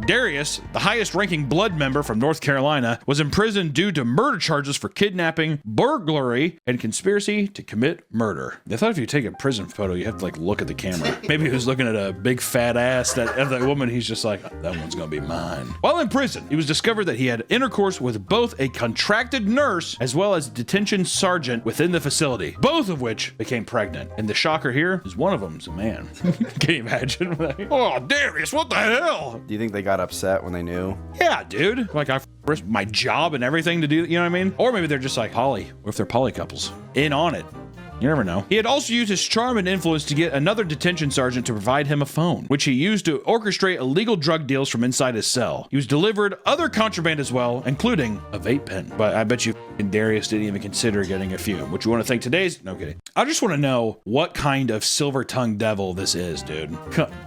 Darius, the highest ranking blood member from North Carolina, was imprisoned due to murder charges for kidnapping, burglary, and conspiracy to commit murder. I thought if you take a prison photo, you have to like look at the camera. Maybe he was looking at a big fat ass of that woman. He's just like, that one's gonna be mine. While in prison, it was discovered that he had intercourse with both a contracted nurse as well as a detention sergeant within the facility, both of which became pregnant. And the shocker here is one of them's a man. Can you imagine? Oh, Darius, what the hell? Do you think they got upset when they knew? Yeah, dude. Like, I risk my job and everything to do, you know what I mean? Or maybe they're just like poly. What if they're poly couples? In on it. You never know. He had also used his charm and influence to get another detention sergeant to provide him a phone, which he used to orchestrate illegal drug deals from inside his cell. He was delivered other contraband as well, including a vape pen. But I bet you Darius didn't even consider getting a few. What you want to think today's? No kidding. I just want to know what kind of silver-tongued devil this is, dude.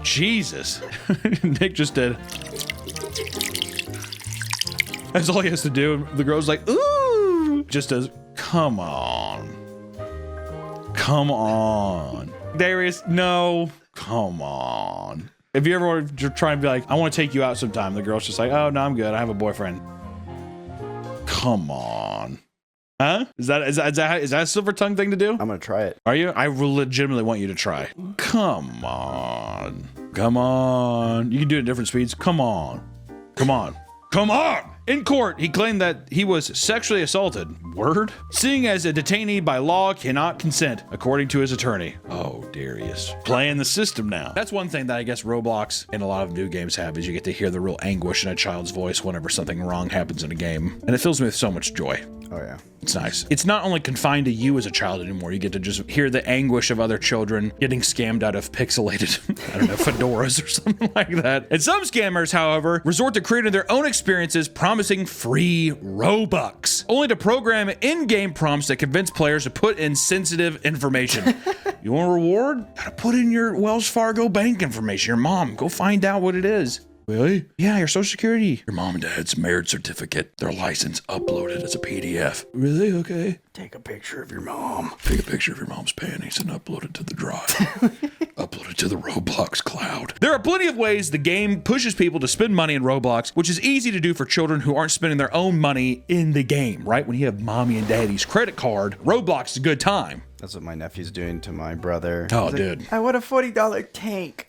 Jesus. Nick just did. That's all he has to do. The girl's like, ooh. Just does, come on. Come on. Darius, no. Come on. If you ever want to try and be like, I want to take you out sometime, the girl's just like, oh, no, I'm good. I have a boyfriend. Come on. Huh? Is that a silver tongue thing to do? I'm gonna try it. Are you? I legitimately want you to try. Come on. Come on. You can do it at different speeds. Come on. Come on. Come on! In court, he claimed that he was sexually assaulted. Word? Seeing as a detainee by law cannot consent, according to his attorney. Oh, Darius. Playing the system now. That's one thing that I guess Roblox and a lot of new games have, is you get to hear the real anguish in a child's voice whenever something wrong happens in a game. And it fills me with so much joy. Oh, yeah. It's nice. It's not only confined to you as a child anymore. You get to just hear the anguish of other children getting scammed out of pixelated, I don't know, fedoras or something like that. And some scammers, however, resort to creating their own experiences promising free Robux, only to program in-game prompts that convince players to put in sensitive information. You want a reward? Gotta put in your Wells Fargo bank information. Your mom, go find out what it is. Really? Yeah, your social security. Your mom and dad's marriage certificate. Their license uploaded as a PDF. Really? Okay. Take a picture of your mom. Take a picture of your mom's panties and upload it to the drive. Upload it to the Roblox cloud. There are plenty of ways the game pushes people to spend money in Roblox, which is easy to do for children who aren't spending their own money in the game, right? When you have mommy and daddy's credit card, Roblox is a good time. That's what my nephew's doing to my brother. Oh, He's dude. Like, I want a $40 tank.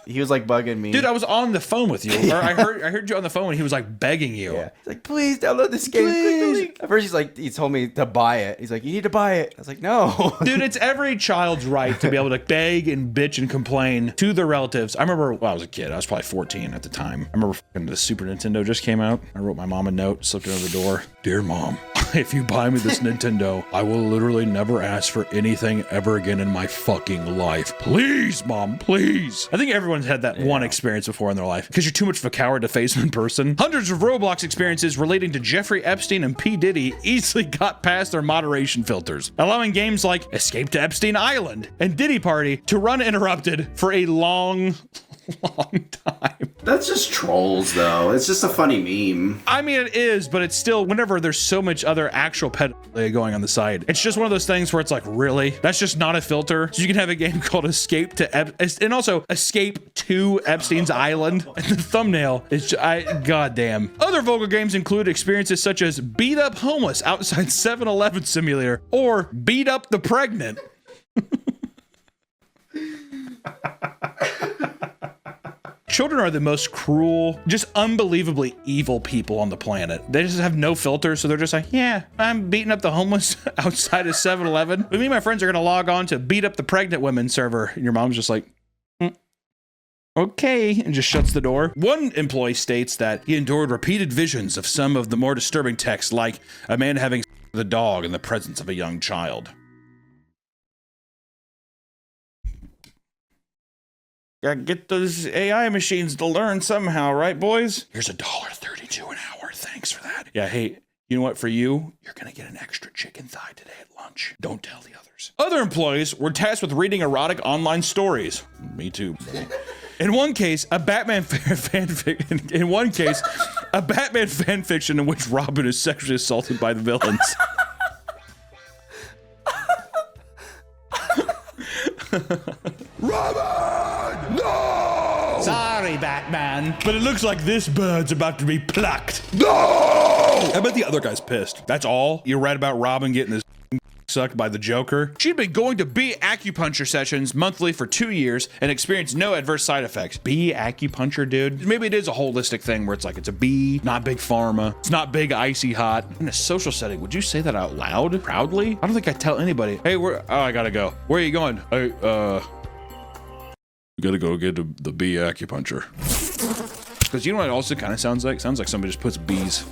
He was like bugging me. Dude, I was on the phone with you. Or I heard you on the phone and he was like begging you. Yeah. He's like, please download this game. Please. At first he told me to buy it. He's like, you need to buy it. I was like, no. Dude, it's every child's right to be able to beg and bitch and complain to their relatives. I remember when I was a kid, I was probably 14 at the time. I remember the Super Nintendo just came out. I wrote my mom a note, slipped it over the door. Dear Mom, if you buy me this Nintendo, I will literally never ask for anything ever again in my fucking life. Please, Mom, please. I think everyone's had that one experience before in their life because you're too much of a coward to face in person. Hundreds of Roblox experiences relating to Jeffrey Epstein and P. Diddy easily got past their moderation filters, allowing games like Escape to Epstein Island and Diddy Party to run uninterrupted for a long time. That's just trolls, though. It's just a funny meme. I mean, it is, but it's still, whenever there's so much other actual pedophilia going on the side, it's just one of those things where it's like, really? That's just not a filter? So you can have a game called Escape to and also Escape to Epstein's Island. And the thumbnail is, goddamn. Other vulgar games include experiences such as Beat Up Homeless outside 7-Eleven Simulator or Beat Up the Pregnant. Children are the most cruel, just unbelievably evil people on the planet. They just have no filter, so they're just like, yeah, I'm beating up the homeless outside of 7-Eleven. But me and my friends are gonna log on to Beat Up the Pregnant Women server. And your mom's just like, okay, and just shuts the door. One employee states that he endured repeated visions of some of the more disturbing texts, like a man having sex with a dog in the presence of a young child. Gotta get those AI machines to learn somehow, right, boys? Here's $1.32 an hour. Thanks for that. Yeah, hey, you know what? For you, you're gonna get an extra chicken thigh today at lunch. Don't tell the others. Other employees were tasked with reading erotic online stories. Me too. In one case, a Batman fanfiction. In one case, a Batman fanfiction in which Robin is sexually assaulted by the villains. Robin! No! Sorry, Batman. But it looks like this bird's about to be plucked. No! I bet the other guy's pissed. That's all? You read about Robin getting his sucked by the Joker? She'd been going to bee acupuncture sessions monthly for 2 years and experienced no adverse side effects. Bee acupuncture, dude? Maybe it is a holistic thing where it's like, it's a bee, not big pharma. It's not big icy hot. In a social setting, would you say that out loud? Proudly? I don't think I tell anybody. Hey, I gotta go. Where are you going? Hey, we gotta go get the bee acupuncture. Because you know what it also kind of sounds like? Sounds like somebody just puts bees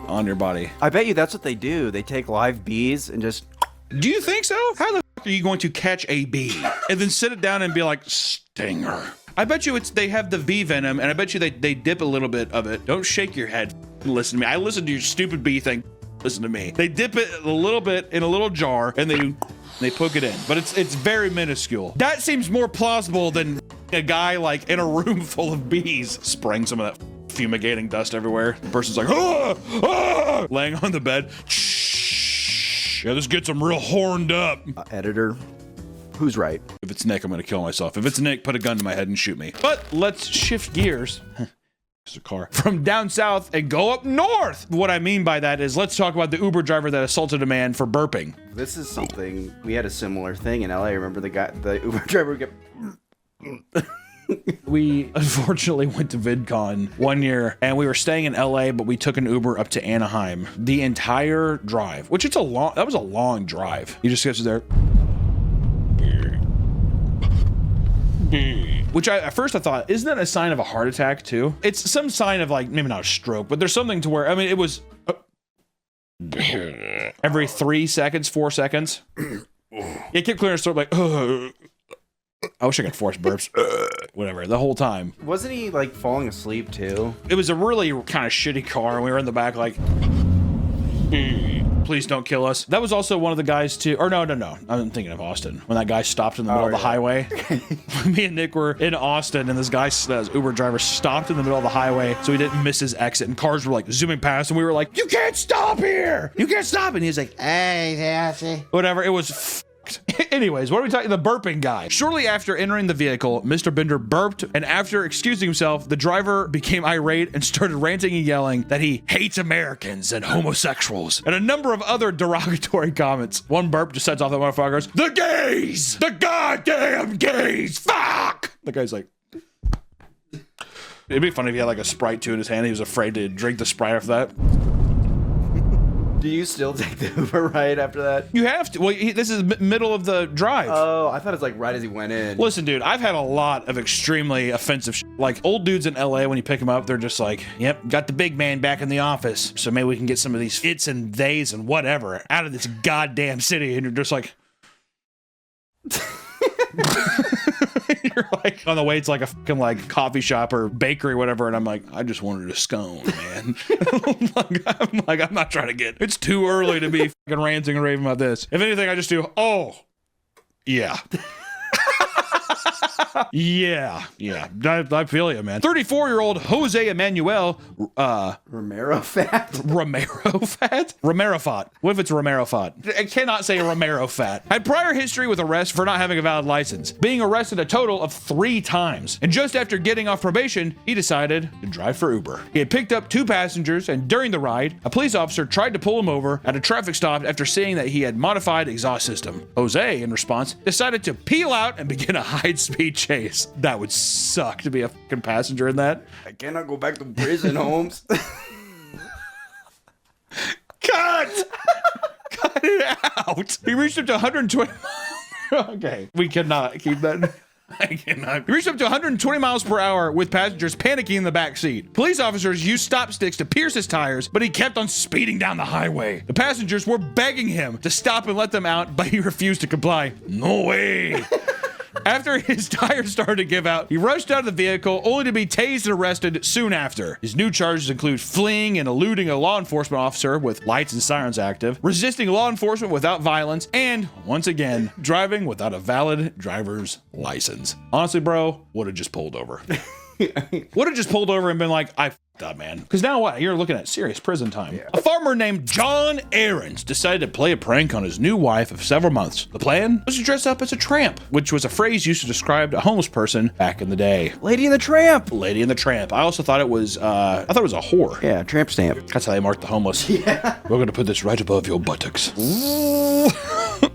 on your body. I bet you that's what they do. They take live bees and just... Do you think so? How the f are you going to catch a bee and then sit it down and be like, stinger? I bet you they have the bee venom, and I bet you they dip a little bit of it. Don't shake your head. Listen to me. I listened to your stupid bee thing. Listen to me. They dip it a little bit in a little jar, and they poke it in. But it's very minuscule. That seems more plausible than a guy like in a room full of bees spraying some of that fumigating dust everywhere. The person's like, laying on the bed. Shh. Yeah, this gets them real horned up. Editor, who's right? If it's Nick, I'm gonna kill myself. If it's Nick, put a gun to my head and shoot me. But let's shift gears. There's a car. From down south and go up north. What I mean by that is let's talk about the Uber driver that assaulted a man for burping. This is something, we had a similar thing in LA. Remember the Uber driver who kept... We unfortunately went to VidCon one year and we were staying in LA, but we took an Uber up to Anaheim. The entire drive, which that was a long drive. You just get to there. Which at first I thought, isn't that a sign of a heart attack too? It's some sign of like, maybe not a stroke, but there's something to where, I mean, it was every 3 seconds, 4 seconds. It kept clearing his throat like, I wish I could force burps. Whatever, the whole time. Wasn't he like falling asleep too? It was a really kind of shitty car and we were in the back like, please don't kill us. That was also one of the guys too, or no. I'm thinking of Austin. When that guy stopped in the middle of the highway. Me and Nick were in Austin and this guy, this Uber driver stopped in the middle of the highway so he didn't miss his exit and cars were like zooming past and we were like, you can't stop here! You can't stop! And he's like, hey, Sassy. Whatever, it was anyways, what are we talking? The burping guy. Shortly after entering the vehicle, Mr. Bender burped, and after excusing himself, the driver became irate and started ranting and yelling that he hates Americans and homosexuals, and a number of other derogatory comments. One burp just sets off the motherfuckers. The gays! The goddamn gays! Fuck! The guy's like... It'd be funny if he had like a Sprite too in his hand. He was afraid to drink the Sprite after that. Do you still take the Uber ride after that? You have to. Well, this is middle of the drive. Oh, I thought it was like right as he went in. Listen, dude, I've had a lot of extremely offensive like old dudes in LA when you pick them up, they're just like, yep, got the big man back in the office. So maybe we can get some of these its and theys and whatever out of this goddamn city. And you're just like... You're like on the way to like a fucking like coffee shop or bakery or whatever, and I'm like, I just wanted a scone, man. I'm not trying to get. It's too early to be fucking ranting and raving about this. If anything, I just do. Oh, yeah. Yeah. I feel you, man. 34-year-old Jose Emmanuel, Romero Fat? Romero Fat. What if it's Romero Fat? I cannot say Romero Fat. Had prior history with arrest for not having a valid license, being arrested a total of 3 times. And just after getting off probation, he decided to drive for Uber. He had picked up 2 passengers, and during the ride, a police officer tried to pull him over at a traffic stop after seeing that he had modified exhaust system. Jose, in response, decided to peel out and begin a high-speed chase. That would suck to be a fucking passenger in that. I cannot go back to prison, Holmes. Cut it out. He reached up to 120. Okay, we cannot keep that. I cannot. He reached up to 120 miles per hour with passengers panicking in the back seat. Police officers used stop sticks to pierce his tires, but he kept on speeding down the highway. The passengers were begging him to stop and let them out, but he refused to comply. No way. After his tires started to give out, he rushed out of the vehicle only to be tased and arrested soon after. His new charges include fleeing and eluding a law enforcement officer with lights and sirens active, resisting law enforcement without violence, and, once again, driving without a valid driver's license. Honestly, bro, would have just pulled over. Would have just pulled over and been like, I f***ed up, man. Because now what? You're looking at serious prison time. Yeah. A farmer named John Aarons decided to play a prank on his new wife of several months. The plan was to dress up as a tramp, which was a phrase used to describe a homeless person back in the day. Lady in the Tramp. Lady in the Tramp. I also thought it was, a whore. Yeah, tramp stamp. That's how they mark the homeless. Yeah. We're going to put this right above your buttocks.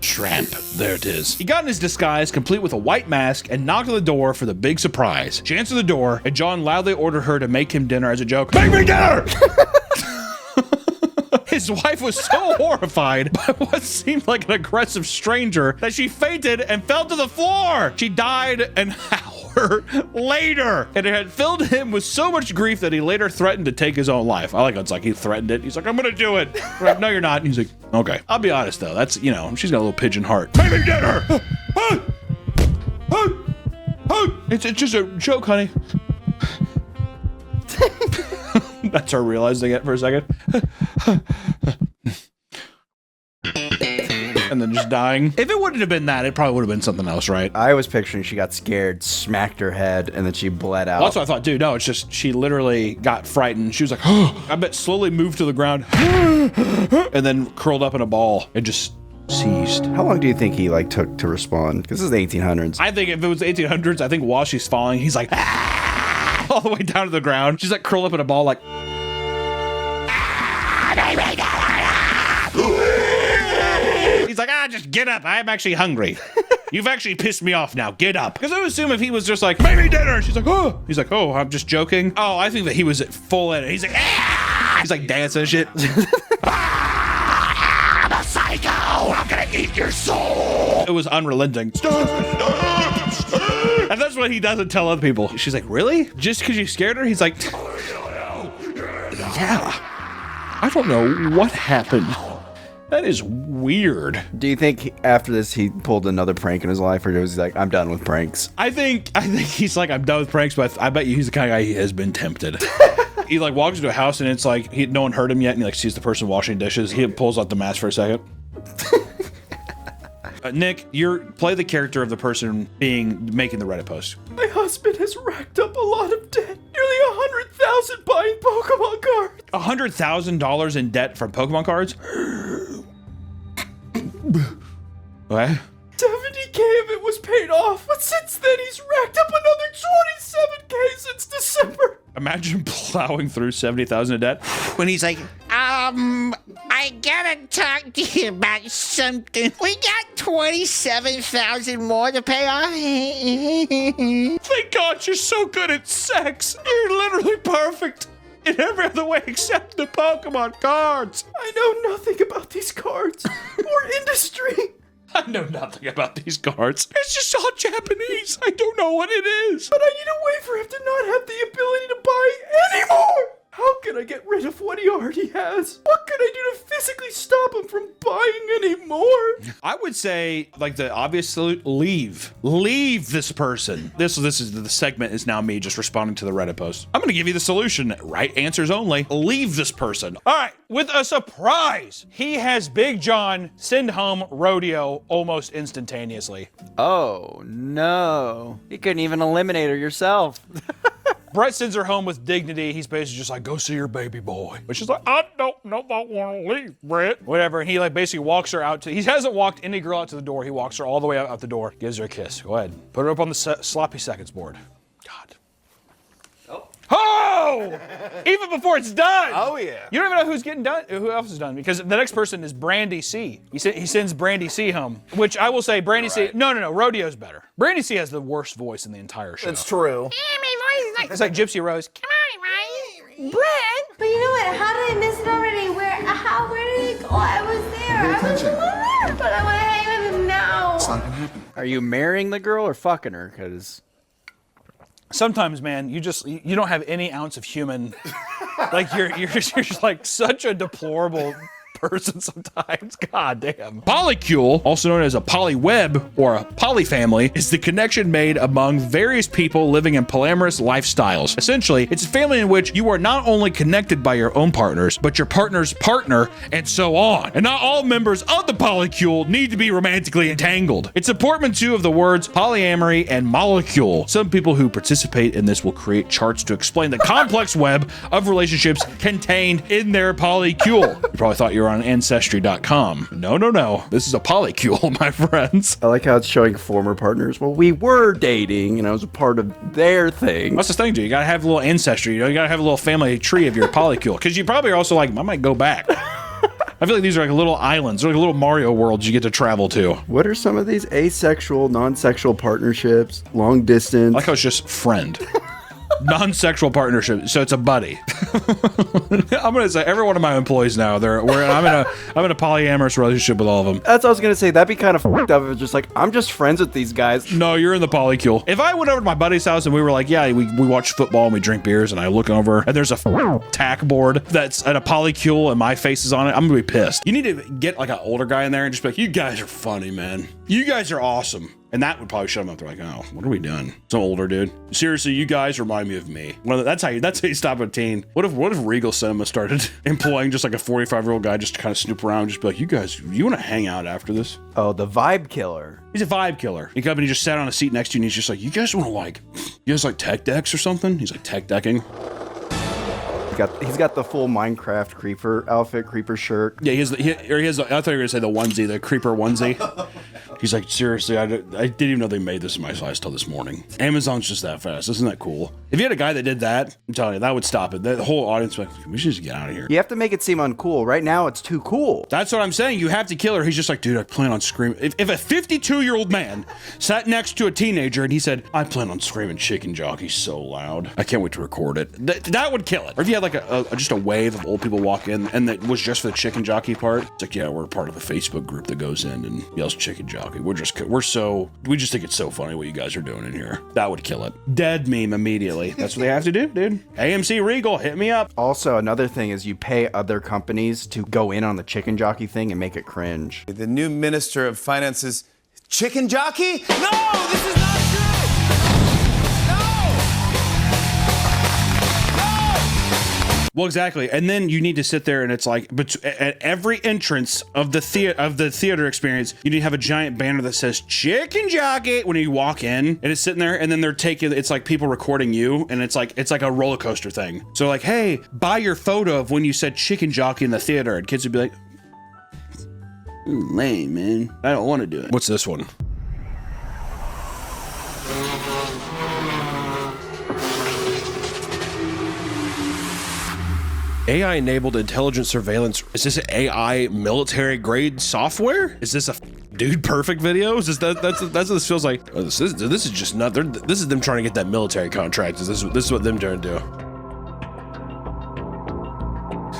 Tramp. There it is. He got in his disguise, complete with a white mask, and knocked on the door for the big surprise. She answered the door, and John loudly ordered her to make him dinner as a joke. Make me dinner! His wife was so horrified by what seemed like an aggressive stranger that she fainted and fell to the floor. She died an hour later, and it had filled him with so much grief that he later threatened to take his own life. I like how it's like he threatened it. He's like, I'm gonna do it. We're like, no, you're not. And he's like, okay. I'll be honest though, that's, you know, she's got a little pigeon heart. Maybe dinner. It's just a joke, honey. That's her realizing it for a second. And then just dying. If it wouldn't have been that, it probably would have been something else, right? I was picturing she got scared, smacked her head, and then she bled out. Well, that's what I thought, dude. No, it's just she literally got frightened. She was like, oh, I bet slowly moved to the ground and then curled up in a ball and just seized. How long do you think he like took to respond? Because this is the 1800s. I think if it was 1800s, I think while she's falling, he's like, ah, all the way down to the ground. She's like curled up in a ball like, he's like, just get up. I'm actually hungry. You've actually pissed me off now. Get up. Because I would assume if he was just like, maybe dinner. She's like, oh. He's like, oh, I'm just joking. Oh, I think that he was at full in it. He's like, ah! He's like dancing and shit. I'm a psycho. I'm going to eat your soul. It was unrelenting. And that's what he doesn't tell other people. She's like, really? Just because you scared her? He's like, yeah. I don't know what happened. That is weird. Do you think after this he pulled another prank in his life, or was he like, I'm done with pranks? I think he's like, I'm done with pranks, but I bet you he's the kind of guy he has been tempted. He like walks into a house and it's like no one heard him yet, and he like sees the person washing dishes. He pulls out the mask for a second. Nick, play the character of the person making the Reddit post. My husband has racked up a lot of debt. Nearly 100,000 buying Pokemon cards. $100,000 in debt from Pokemon cards? What? 70K of it was paid off, but since then he's racked up another 27K since December. Imagine plowing through 70,000 in debt. When he's like, I gotta talk to you about something. We got 27,000 more to pay off. Thank God you're so good at sex. You're literally perfect in every other way except the Pokemon cards. I know nothing about these cards or industry. I know nothing about these cards. It's just all Japanese. I don't know what it is. But I need a way for him to not have the ability to buy anymore. How can I get rid of what he already has? What can I do to physically stop him from buying any more? I would say, like the obvious salute, leave. Leave this person. This is the segment is now me just responding to the Reddit post. I'm gonna give you the solution. Right answers only. Leave this person. All right, with a surprise, he has Big John send home Rodeo almost instantaneously. Oh no. You couldn't even eliminate her yourself. Brett sends her home with dignity. He's basically just like, go see your baby boy. But she's like, I don't want to leave, Brett. Whatever. And he like basically walks her out he hasn't walked any girl out to the door. He walks her all the way out the door, gives her a kiss. Go ahead. Put her up on the sloppy seconds board. God. Oh! Even before it's done. Oh yeah. You don't even know who's getting done, who else is done, because the next person is Brandy C. He sends Brandy C home, which I will say Brandy C. No, Rodeo's better. Brandy C has the worst voice in the entire show. It's true. It's like Gypsy Rose. Come on, right? Brett! But you know what? How did I miss it already? Where did it go? I was there. I was there. But I want to hang with him now. It's not gonna happen. Are you marrying the girl or fucking her? Because sometimes, man, you don't have any ounce of human. Like you're just like such a deplorable person sometimes. God damn. Polycule, also known as a polyweb or a polyfamily, is the connection made among various people living in polyamorous lifestyles. Essentially, it's a family in which you are not only connected by your own partners, but your partner's partner, and so on. And not all members of the polycule need to be romantically entangled. It's a portmanteau of the words polyamory and molecule. Some people who participate in this will create charts to explain the complex web of relationships contained in their polycule. You probably thought you were on Ancestry.com. No. This is a polycule, my friends. I like how it's showing former partners. Well, we were dating, and I was a part of their thing. What's the thing, dude? You gotta have a little ancestry. You gotta have a little family tree of your polycule. Because you probably are also like, I might go back. I feel like these are like little islands. They're like little Mario worlds you get to travel to. What are some of these asexual, non-sexual partnerships, long distance? I like how it's just friend. Non-sexual partnership, so it's a buddy. I'm gonna say every one of my employees now. I'm in a polyamorous relationship with all of them. That's what I was gonna say. That'd be kind of fucked up if it's just like, I'm just friends with these guys. No, you're in the polycule. If I went over to my buddy's house and we were like, yeah, we watch football and we drink beers, and I look over and there's a tack board that's at a polycule and my face is on it, I'm gonna be pissed. You need to get like an older guy in there and just be like, you guys are funny, man. You guys are awesome. And that would probably shut them up. They're like, oh, what are we doing? Some older dude. Seriously, you guys remind me of me. That's how you stop a teen. What if Regal Cinema started employing just like a 45-year-old guy just to kind of snoop around, just be like, you guys, you want to hang out after this? Oh, the vibe killer. He's a vibe killer. He come and he just sat on a seat next to you and he's just like, you guys want to you guys like tech decks or something? He's like, tech decking. He's got the full Minecraft creeper outfit, creeper shirt. Yeah, he has. I thought you were gonna say the onesie, the creeper onesie. He's like, seriously, I didn't even know they made this in my size till this morning. Amazon's just that fast. Isn't that cool? If you had a guy that did that, I'm telling you, that would stop it. The whole audience would be like, we should just get out of here. You have to make it seem uncool. Right now, it's too cool. That's what I'm saying. You have to kill her. He's just like, dude, I plan on screaming. If a 52-year-old man sat next to a teenager and he said, I plan on screaming chicken jockey so loud, I can't wait to record it. That would kill it. Or if you had like just a wave of old people walk in and that was just for the chicken jockey part, it's like, yeah, we're part of a Facebook group that goes in and yells chicken jockey. We just think it's so funny what you guys are doing in here. That would kill it. Dead meme immediately. That's what they have to do, dude. AMC Regal, hit me up. Also, another thing is you pay other companies to go in on the chicken jockey thing and make it cringe. The new Minister of Finance's chicken jockey? No, this is not true! Well, exactly. And then you need to sit there and it's like, but at every entrance of the theater experience, you need to have a giant banner that says chicken jockey when you walk in, and it's sitting there, and then it's like people recording you, and it's like a roller coaster thing. So like, hey, buy your photo of when you said chicken jockey in the theater, and kids would be like, lame, man. I don't want to do it. What's this one? AI-enabled intelligent surveillance. Is this AI military-grade software? Is this a Dude Perfect video? Is this that's what this feels like? Oh, this is just not. This is them trying to get that military contract. This is what them trying to do.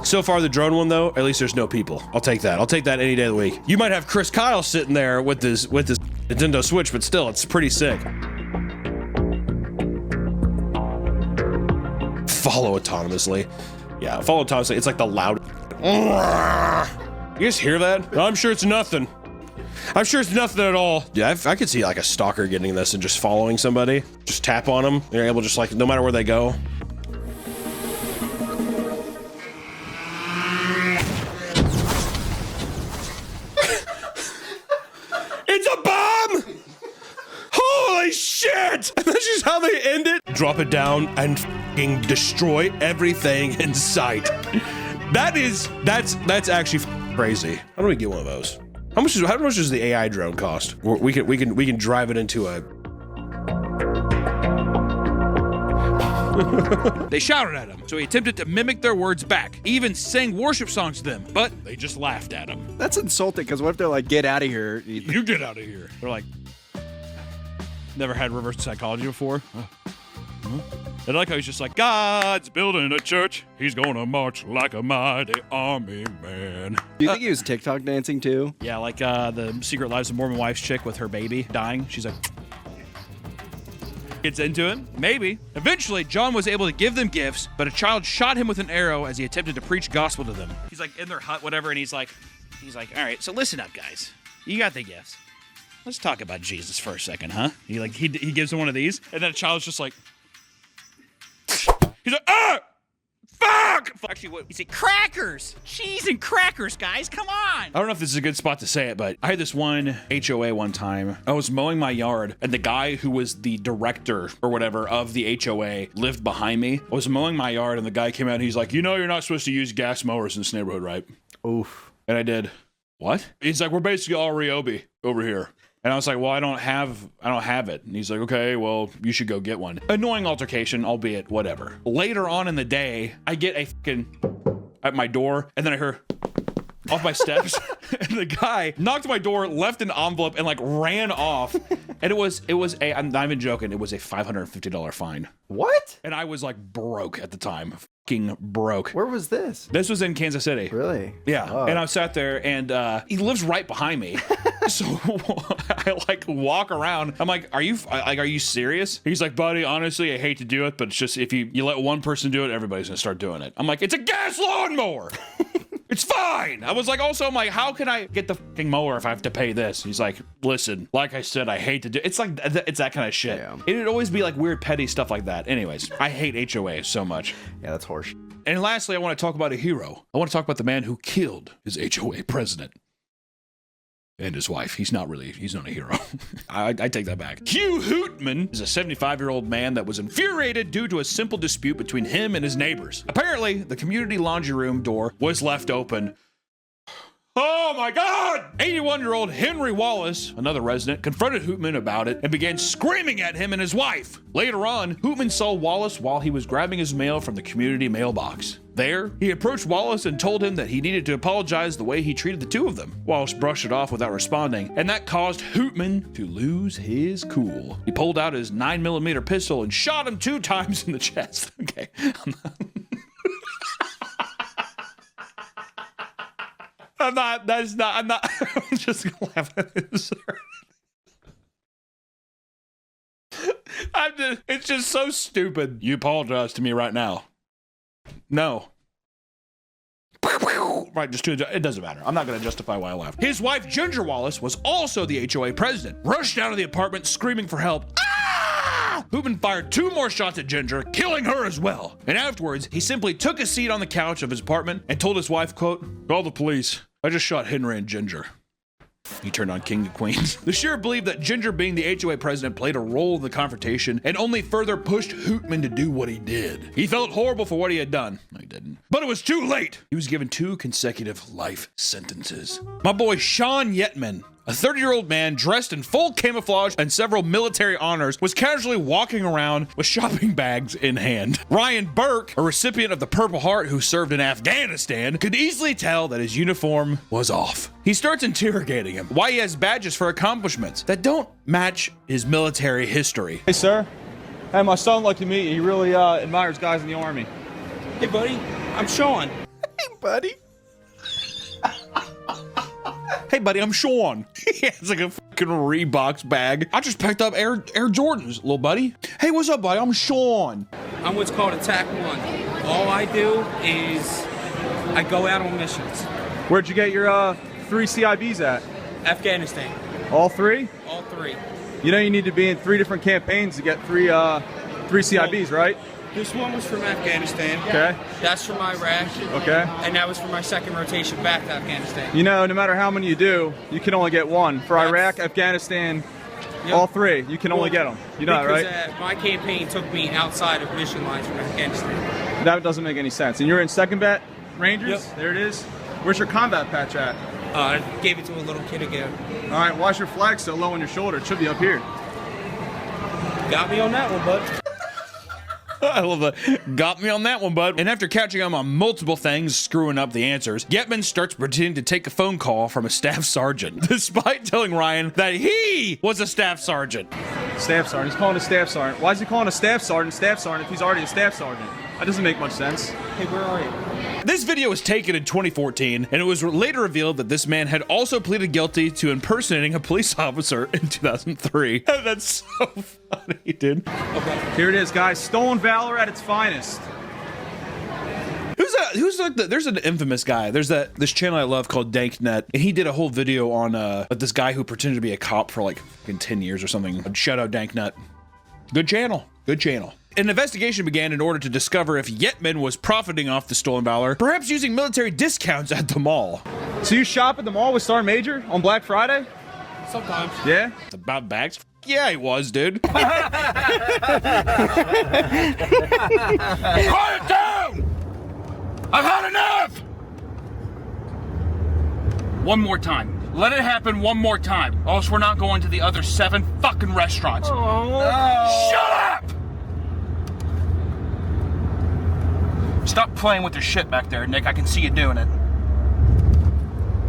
So far, the drone one though, at least there's no people. I'll take that. I'll take that any day of the week. You might have Chris Kyle sitting there with this Nintendo Switch, but still, it's pretty sick. Follow autonomously. Yeah, follow autonomously. It's like the loud. You guys hear that? I'm sure it's nothing. I'm sure it's nothing at all. Yeah, I could see like a stalker getting this and just following somebody. Just tap on them. They're able to just like, no matter where they go. It's a bomb! Holy shit! And that's just how they end it. Drop it down and f***ing destroy everything in sight. That's actually crazy. How do we get one of those? How much does the AI drone cost? We can drive it into a. They shouted at him, so he attempted to mimic their words back. He even sang worship songs to them, but they just laughed at him. That's insulting, because what if they're like, get out of here? You get out of here. They're like, never had reverse psychology before. I like how he's just like, God's building a church. He's gonna march like a mighty army man. Do you think he was TikTok dancing too? Yeah, like the Secret Lives of Mormon Wife's chick with her baby dying. She's like, gets into it? Maybe. Eventually, John was able to give them gifts, but a child shot him with an arrow as he attempted to preach gospel to them. He's like in their hut, whatever, and he's like, all right, so listen up, guys. You got the gifts. Let's talk about Jesus for a second, huh? He gives him one of these, and then a child's just like, he's like, ah! Fuck! Actually, what? He said, crackers! Cheese and crackers, guys, come on! I don't know if this is a good spot to say it, but I had this one HOA one time. I was mowing my yard, and the guy who was the director or whatever of the HOA lived behind me. I was mowing my yard, and the guy came out, and he's like, you know you're not supposed to use gas mowers in this neighborhood, right? Oof. And I did. What? He's like, we're basically all Ryobi over here. And I was like, well, I don't have it. And he's like, okay, well, you should go get one. Annoying altercation, albeit whatever. Later on in the day, I get a fucking at my door, and then I hear off my steps, and the guy knocked on my door, left an envelope, and like ran off. And it was I'm not even joking, it was a $550 fine. What? And I was like broke at the time. Fucking broke. Where was this? This was in Kansas City. Really? Yeah. Oh. And I sat there and he lives right behind me. So I like walk around. I'm like, are you serious? He's like, buddy, honestly, I hate to do it, but it's just if you let one person do it, everybody's gonna start doing it. I'm like, it's a gas lawnmower. It's fine. I was like, also, I'm like, how can I get the fucking mower if I have to pay this? He's like, listen, like I said, I hate to do it's like, it's that kind of shit. Yeah. It'd always be like weird, petty stuff like that. Anyways, I hate HOA so much. Yeah, that's horseshit. And lastly, I want to talk about a hero. I want to talk about the man who killed his HOA president. And his wife. He's not a hero. I take that back. Hugh Hootman is a 75-year-old man that was infuriated due to a simple dispute between him and his neighbors. Apparently, the community laundry room door was left open. Oh my God! 81-year-old Henry Wallace, another resident, confronted Hootman about it and began screaming at him and his wife. Later on, Hootman saw Wallace while he was grabbing his mail from the community mailbox. There, he approached Wallace and told him that he needed to apologize the way he treated the two of them. Wallace brushed it off without responding, and that caused Hootman to lose his cool. He pulled out his 9mm pistol and shot him 2 times in the chest. Okay. I'm just gonna laugh at this. It's just so stupid. You apologize to me right now. No. Right, it doesn't matter. I'm not gonna justify why I laughed. His wife, Ginger Wallace, was also the HOA president. Rushed out of the apartment screaming for help. Ah! Hootman fired 2 more shots at Ginger, killing her as well. And afterwards, he simply took a seat on the couch of his apartment and told his wife, quote, call the police. I just shot Henry and Ginger. He turned on King of Queens. The sheriff believed that Ginger being the HOA president played a role in the confrontation and only further pushed Hootman to do what he did. He felt horrible for what he had done. No, he didn't. But it was too late. He was given 2 consecutive life sentences. My boy Sean Yetman, a 30-year-old man dressed in full camouflage and several military honors, was casually walking around with shopping bags in hand. Ryan Burke, a recipient of the Purple Heart who served in Afghanistan, could easily tell that his uniform was off. He starts interrogating him why he has badges for accomplishments that don't match his military history. Hey, sir. Hey, my son would like to meet you. He really admires guys in the Army. Hey, buddy. I'm Sean. Hey, buddy. Hey, buddy, I'm Sean. He has like a fucking Reeboks bag. I just picked up Air Jordans, little buddy. Hey, what's up, buddy? I'm Sean. I'm what's called a TAC 1. All I do is I go out on missions. Where'd you get your 3 CIBs at? Afghanistan. All 3? All 3. You know you need to be in 3 different campaigns to get 3 CIBs, right? This one was from Afghanistan. Okay. That's from Iraq. Okay. And that was for my second rotation back to Afghanistan. You know, no matter how many you do, you can only get 1. For Iraq, Afghanistan, all 3, you can only get them. You know that, right? Because my campaign took me outside of mission lines from Afghanistan. That doesn't make any sense. And you're in 2nd Bat Rangers? Yep. There it is. Where's your combat patch at? I gave it to a little kid ago. All right, why's your flag so low on your shoulder? It should be up here. Got me on that one, bud. I love that. Got me on that one, bud. And after catching him on multiple things, screwing up the answers, Yetman starts pretending to take a phone call from a staff sergeant, despite telling Ryan that he was a staff sergeant. Staff sergeant. He's calling a staff sergeant. Why is he calling a staff sergeant if he's already a staff sergeant? That doesn't make much sense. Hey, where are you? This video was taken in 2014, and it was later revealed that this man had also pleaded guilty to impersonating a police officer in 2003. That's so funny, dude. Okay. Here it is, guys. Stolen valor at its finest. Who's like there's an infamous guy. There's this channel I love called DankNet, and he did a whole video on this guy who pretended to be a cop for like 10 years or something. Shout out DankNet. Good channel. Good channel. An investigation began in order to discover if Yetman was profiting off the stolen valor, perhaps using military discounts at the mall. So you shop at the mall with Sergeant Major on Black Friday? Sometimes. Yeah? About bags? Yeah, he was, dude. Quiet down! I've had enough! One more time. Let it happen one more time, or else we're not going to the other 7 fucking restaurants. Oh. No. Shut up! Stop playing with your shit back there, Nick. I can see you doing it.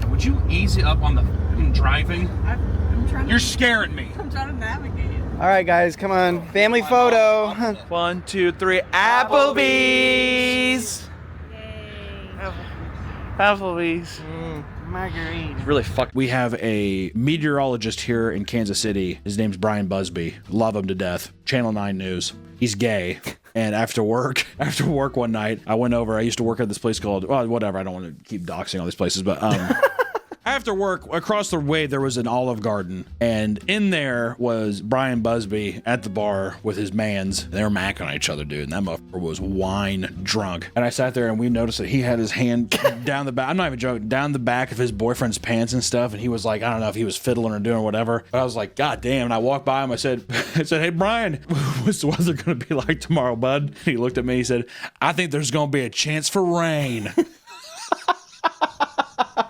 Would you ease it up on the fucking driving? I'm You're scaring me. I'm trying to navigate. All right, guys, come on. Family photo. 1, 2, 3. Applebee's. Applebee's. Margarita. Really fucked. We have a meteorologist here in Kansas City. His name's Brian Busby. Love him to death. Channel 9 News. He's gay. And after work one night, I went over. I used to work at this place called, well, whatever. I don't want to keep doxing all these places, but after work, across the way, there was an Olive Garden, and in there was Brian Busby at the bar with his mans. They were macking on each other, dude, and that motherfucker was wine drunk. And I sat there, and we noticed that he had his hand down the back, I'm not even joking, down the back of his boyfriend's pants and stuff, and he was like, I don't know if he was fiddling or doing whatever, but I was like, God damn, and I walked by him, I said, hey, Brian, what's the weather going to be like tomorrow, bud? And he looked at me, he said, I think there's going to be a chance for rain.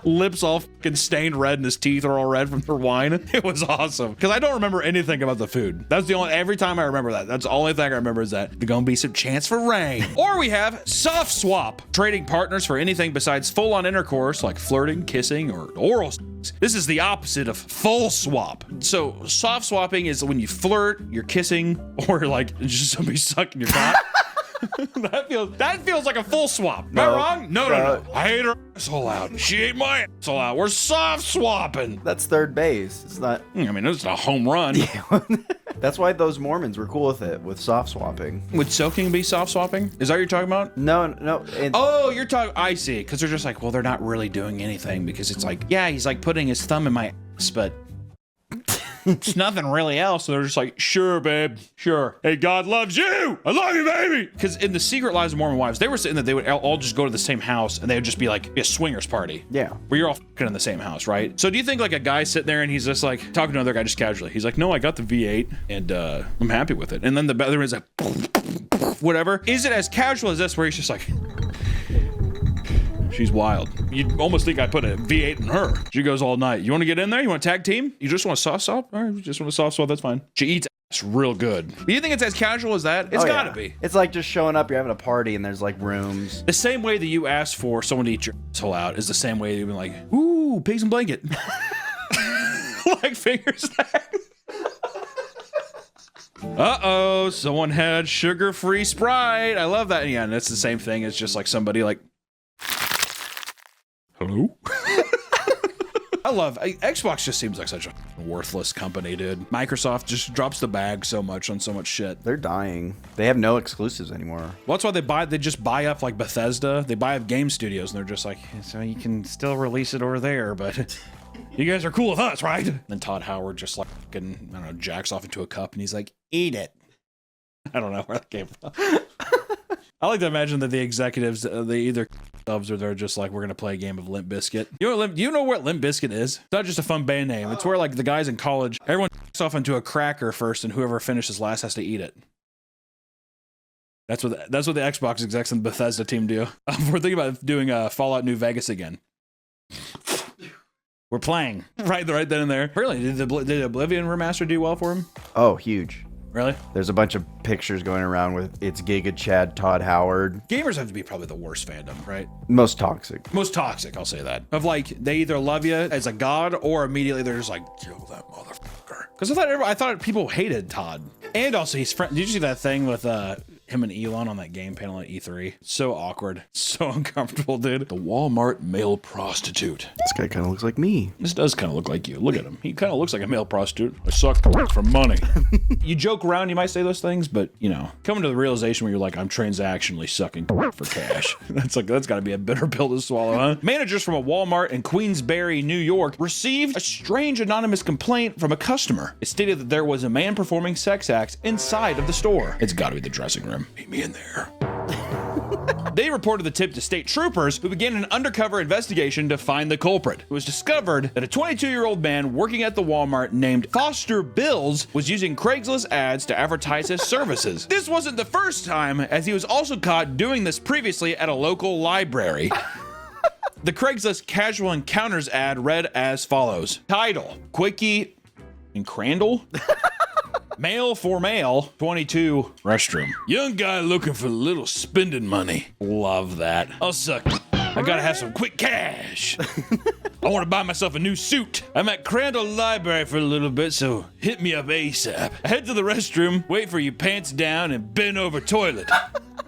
Lips all fucking stained red and his teeth are all red from their wine. It was awesome. Because I don't remember anything about the food. That's the only, every time I remember that. That's the only thing I remember is that there's gonna be some chance for rain. Or we have soft swap, trading partners for anything besides full-on intercourse like flirting, kissing, or oral sex. This is the opposite of full swap. So soft swapping is when you flirt, you're kissing, or like just somebody sucking your cock. that feels like a full swap. Am I wrong? No. I ate her asshole out. She ate my asshole out. We're soft swapping. That's third base. It's not. I mean, it's a home run. That's why those Mormons were cool with it, with soft swapping. Would soaking be soft swapping? Is that what you're talking about? No. Oh, you're talking. I see. Because they're just like, well, they're not really doing anything because it's like, yeah, he's like putting his thumb in my ass, but it's nothing really else. So they're just like, sure, babe, sure. Hey, God loves you. I love you, baby. Because in the Secret Lives of Mormon Wives, they were saying that they would all just go to the same house and they would just be like a swingers party. Yeah. Where you're all fucking in the same house, right? So do you think like a guy sitting there and he's just like talking to another guy just casually? He's like, no, I got the V8 and I'm happy with it. And then the other is like, whatever. Is it as casual as this where he's just like, she's wild. You'd almost think I put a V8 in her. She goes all night. You want to get in there? You want to tag team? You just want to soft swap? All right, you just want to soft swap? That's fine. She eats ass real good. Do you think it's as casual as that? It's gotta be. It's like just showing up, you're having a party and there's like rooms. The same way that you ask for someone to eat your asshole out is the same way you've been like, ooh, pigs and blanket. Like finger snacks. Uh-oh, someone had sugar-free Sprite. I love that. Yeah, and it's the same thing. It's just like somebody like, hello? I love Xbox. Just seems like such a worthless company, dude. Microsoft just drops the bag so much on so much shit. They're dying. They have no exclusives anymore. Well, that's why they just buy up like Bethesda. They buy up game studios and they're just like, so you can still release it over there, but you guys are cool with us, right? Then Todd Howard just like fucking, I don't know, jacks off into a cup and he's like, eat it. I don't know where that came from. I like to imagine that the executives, they either subs or they're just like, we're going to play a game of Limp Bizkit. You know what Limp Bizkit is? It's not just a fun band name. It's where like the guys in college, everyone off into a cracker first and whoever finishes last has to eat it. That's what the Xbox execs and the Bethesda team do. We're thinking about doing Fallout New Vegas again. We're playing right then and there. Really? Did Oblivion Remaster do well for him? Oh, huge. Really? There's a bunch of pictures going around with it's Giga Chad, Todd Howard. Gamers have to be probably the worst fandom, right? Most toxic. Most toxic, I'll say that. Of like, they either love you as a god or immediately they're just like, kill that motherfucker. Because I thought people hated Todd. And also his friend. Did you see that thing with him and Elon on that game panel at E3? So awkward. So uncomfortable, dude. The Walmart male prostitute. This guy kind of looks like me. This does kind of look like you. Look at him. He kind of looks like a male prostitute. I suck for money. You joke around, you might say those things, but you know, coming to the realization where you're like, I'm transactionally sucking for cash. That's got to be a bitter pill to swallow, huh? Managers from a Walmart in Queensbury, New York, received a strange anonymous complaint from a customer. It stated that there was a man performing sex acts inside of the store. It's got to be the dressing room. Meet me in there. They reported the tip to state troopers, who began an undercover investigation to find the culprit. It was discovered that a 22-year-old man working at the Walmart named Foster Bills was using Craigslist ads to advertise his services. This wasn't the first time, as he was also caught doing this previously at a local library. The Craigslist Casual Encounters ad read as follows. Title, Quickie and Crandall? Male for male, 22, restroom. Young guy looking for a little spending money. Love that. I'll suck I gotta have some quick cash. I want to buy myself a new suit. I'm at Crandall Library for a little bit, so hit me up ASAP. Head to the restroom, wait for your pants down, and bend over toilet.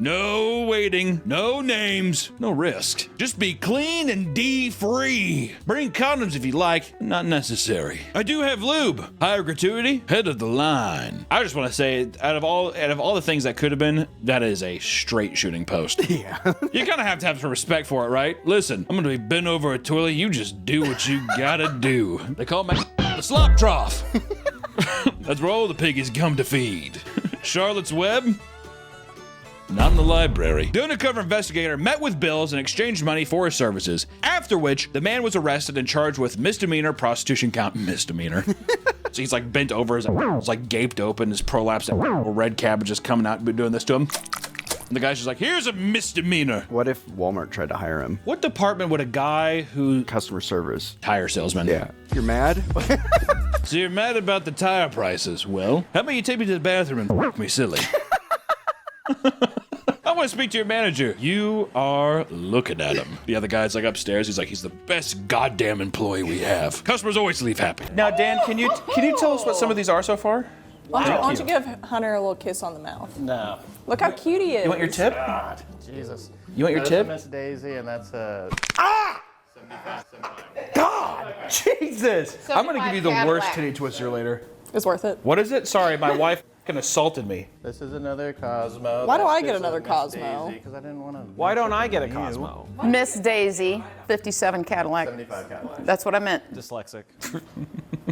No waiting, no names, no risk. Just be clean and D-free. Bring condoms if you like, not necessary. I do have lube. Higher gratuity, head of the line. I just want to say, out of all the things that could have been, that is a straight shooting post. Yeah. You kind of have to have some respect for it, right? Listen, I'm gonna be bent over a toilet. You just do what you gotta do. They call me the slop trough. That's where all the piggies come to feed. Charlotte's Web. Not in the library. The undercover investigator met with Bills and exchanged money for his services, after which the man was arrested and charged with misdemeanor prostitution count. Misdemeanor. So he's like bent over, his like gaped open, his prolapse, red cabbage is coming out and doing this to him. And the guy's just like, here's a misdemeanor. What if Walmart tried to hire him? What department would a guy who... Customer service. Tire salesman. Yeah. You're mad? So you're mad about the tire prices. Well, how about you take me to the bathroom and f*** me silly? I want to speak to your manager. You are looking at him. The other guy's like upstairs. He's like, he's the best goddamn employee we have. Customers always leave happy. Now, Dan, can you tell us what some of these are so far? Why don't you give Hunter a little kiss on the mouth? No. Look how cute he is. You want your tip? God, Jesus. You want your That's tip? Miss Daisy, and that's a... God! Jesus! I'm gonna give you the worst titty twister later. It's worth it. What is it? Sorry, my wife assaulted me. This is another Cosmo. Why do I get another Cosmo? Because I didn't want to... Why don't I get a Cosmo? Miss Daisy, 57 Cadillac. 75 Cadillac. That's what I meant. Dyslexic.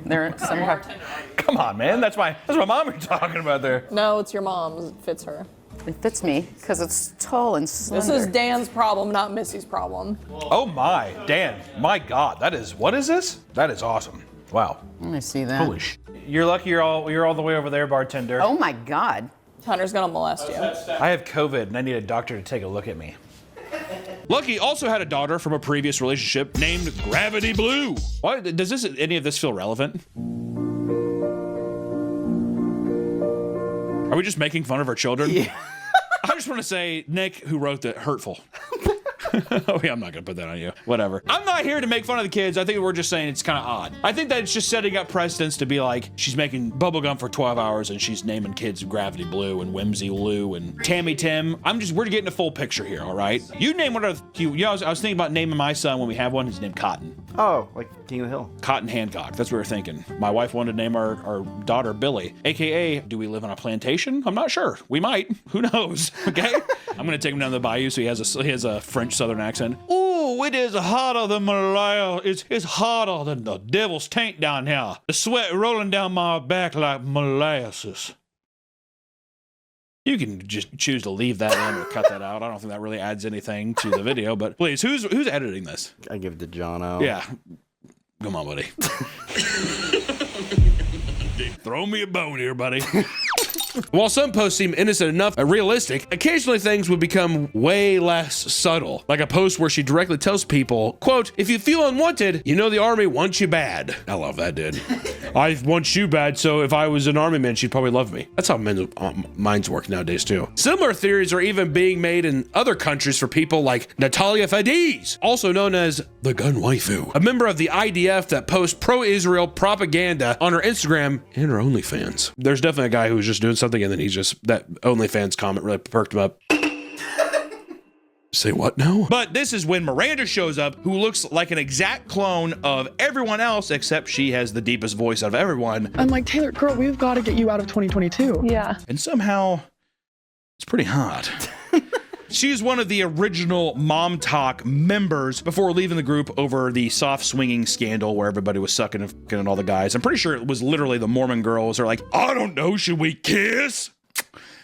They're at 75. Come on, man. That's my mom you're talking about there. No, it's your mom's. It fits her. It fits me because it's tall and slender. This is Dan's problem, not Missy's problem. Oh my, Dan, my God, what is this? That is awesome. Wow. Let me see that. Holy sh! You're lucky you're all the way over there, bartender. Oh my God. Hunter's gonna molest you. I have COVID and I need a doctor to take a look at me. Lucky also had a daughter from a previous relationship named Gravity Blue. Why does any of this feel relevant? Are we just making fun of our children? Yeah. I just want to say, Nick, who wrote that, hurtful. Oh yeah, I'm not gonna put that on you. Whatever. I'm not here to make fun of the kids. I think we're just saying it's kind of odd. I think that it's just setting up precedents to be like, she's making bubblegum for 12 hours and she's naming kids Gravity Blue and Whimsy Lou and Tammy Tim. We're getting a full picture here, all right? You name whatever I was thinking about naming my son when we have one. His name Cotton. Oh, like King of the Hill. Cotton Hancock. That's what we were thinking. My wife wanted to name our daughter Billy, AKA, do we live on a plantation? I'm not sure. We might. Who knows? Okay. I'm gonna take him down the bayou so he has a French Southern accent. Ooh, it is hotter than molasses. It's hotter than the devil's tank down here. The sweat rolling down my back like molasses. You can just choose to leave that in or cut that out. I don't think that really adds anything to the video, but please, who's editing this? I give it to Jono. Yeah. Come on, buddy. Throw me a bone here, buddy. While some posts seem innocent enough and realistic, occasionally things would become way less subtle. Like a post where she directly tells people, quote, if you feel unwanted, you know the army wants you bad. I love that, dude. I want you bad, so if I was an army man, she'd probably love me. That's how men's minds work nowadays, too. Similar theories are even being made in other countries for people like Natalia Fadiz, also known as the gun waifu, a member of the IDF that posts pro-Israel propaganda on her Instagram and her OnlyFans. There's definitely a guy who's just doing something and then that OnlyFans comment really perked him up. Say what now? But this is when Miranda shows up, who looks like an exact clone of everyone else, except she has the deepest voice out of everyone. I'm like, Taylor, girl, we've got to get you out of 2022. Yeah. And somehow, it's pretty hot. She's one of the original Mom Talk members before leaving the group over the soft swinging scandal where everybody was sucking and fucking at all the guys. I'm pretty sure it was literally the Mormon girls are like, I don't know, should we kiss?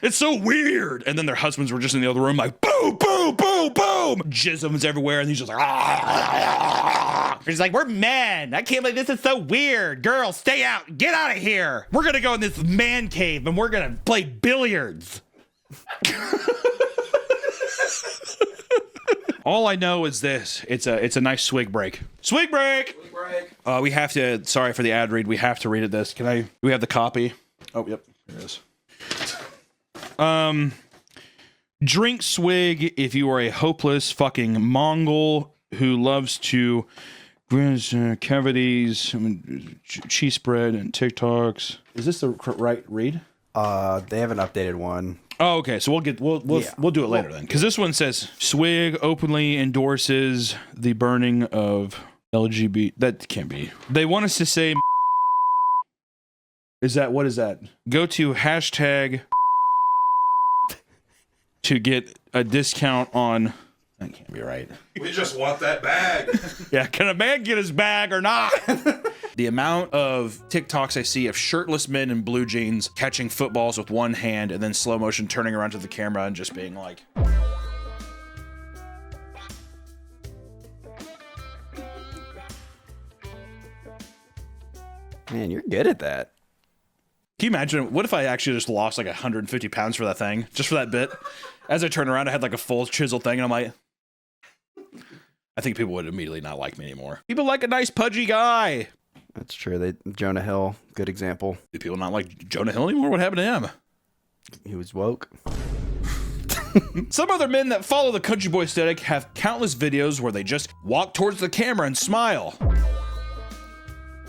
It's so weird. And then their husbands were just in the other room like, boom, boom, boom, boom. Jisms everywhere. And he's just like, he's like, we're men. I can't believe this is so weird. Girls, stay out. Get out of here. We're going to go in this man cave and we're going to play billiards. All I know is this. It's a nice swig break. Swig break! Swig break. We have to, sorry for the ad read, we have to read this. Do we have the copy? Oh, yep, here it is. Drink swig if you are a hopeless fucking Mongol who loves to cavities, cheese spread, and TikToks. Is this the right read? They have an updated one. Oh, okay. So we'll do it later then, because this one says swig openly endorses the burning of LGBT. That can't be. They want us to say. What is that? Go to hashtag to get a discount on. That can't be right. We just want that bag. Yeah, can a man get his bag or not? The amount of TikToks I see of shirtless men in blue jeans catching footballs with one hand and then slow motion turning around to the camera and just being like. Man, you're good at that. Can you imagine? What if I actually just lost like 150 pounds for that thing? Just for that bit? As I turn around, I had like a full chiseled thing and I'm like, I think people would immediately not like me anymore. People like a nice pudgy guy. That's true. Jonah Hill, good example. Do people not like Jonah Hill anymore? What happened to him? He was woke. Some other men that follow the country boy aesthetic have countless videos where they just walk towards the camera and smile.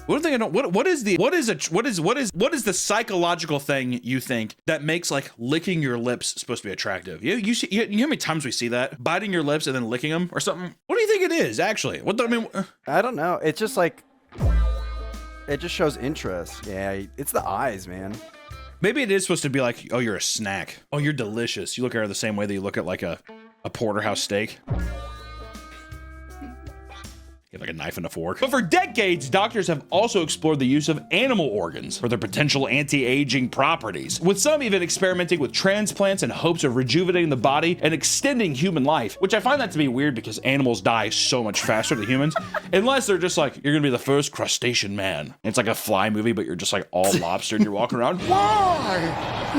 What do they know? What is the psychological thing you think that makes like licking your lips supposed to be attractive? You know how many times we see that? Biting your lips and then licking them or something? What do you think it is actually? I don't know. It's just like, it just shows interest. Yeah, it's the eyes, man. Maybe it is supposed to be like, oh, you're a snack. Oh, you're delicious. You look at her the same way that you look at like a porterhouse steak. You have like a knife and a fork. But for decades, doctors have also explored the use of animal organs for their potential anti-aging properties, with some even experimenting with transplants in hopes of rejuvenating the body and extending human life, which I find that to be weird because animals die so much faster than humans, unless they're just like, you're gonna be the first crustacean man. And it's like a Fly movie, but you're just like all lobster and you're walking around. Why?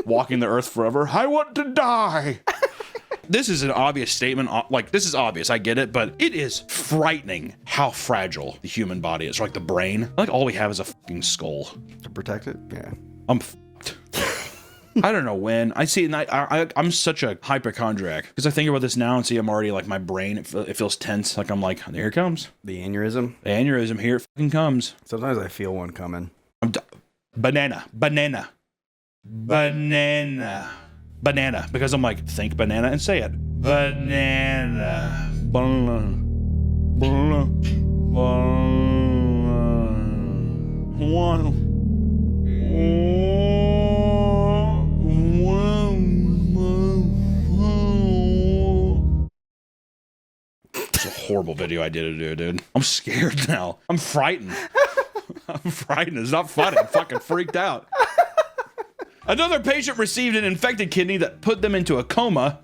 Walking the earth forever. I want to die. This is an obvious statement. Like, this is obvious. I get it, but it is frightening how fragile the human body is. Like the brain. Like all we have is a fucking skull. To protect it? Yeah. I'm fucked. I don't know when. I see, and I'm such a hypochondriac because I think about this now and see I'm already like my brain. It feels tense. Like I'm like, here it comes. The aneurysm? The aneurysm. Here it fucking comes. Sometimes I feel one coming. Banana. Because I'm like, think banana and say it. Banana. Banana. Banana. Banana. It's a horrible video I did to do, dude. I'm scared now. I'm frightened. I'm frightened. It's not funny. I'm fucking freaked out. Another patient received an infected kidney that put them into a coma.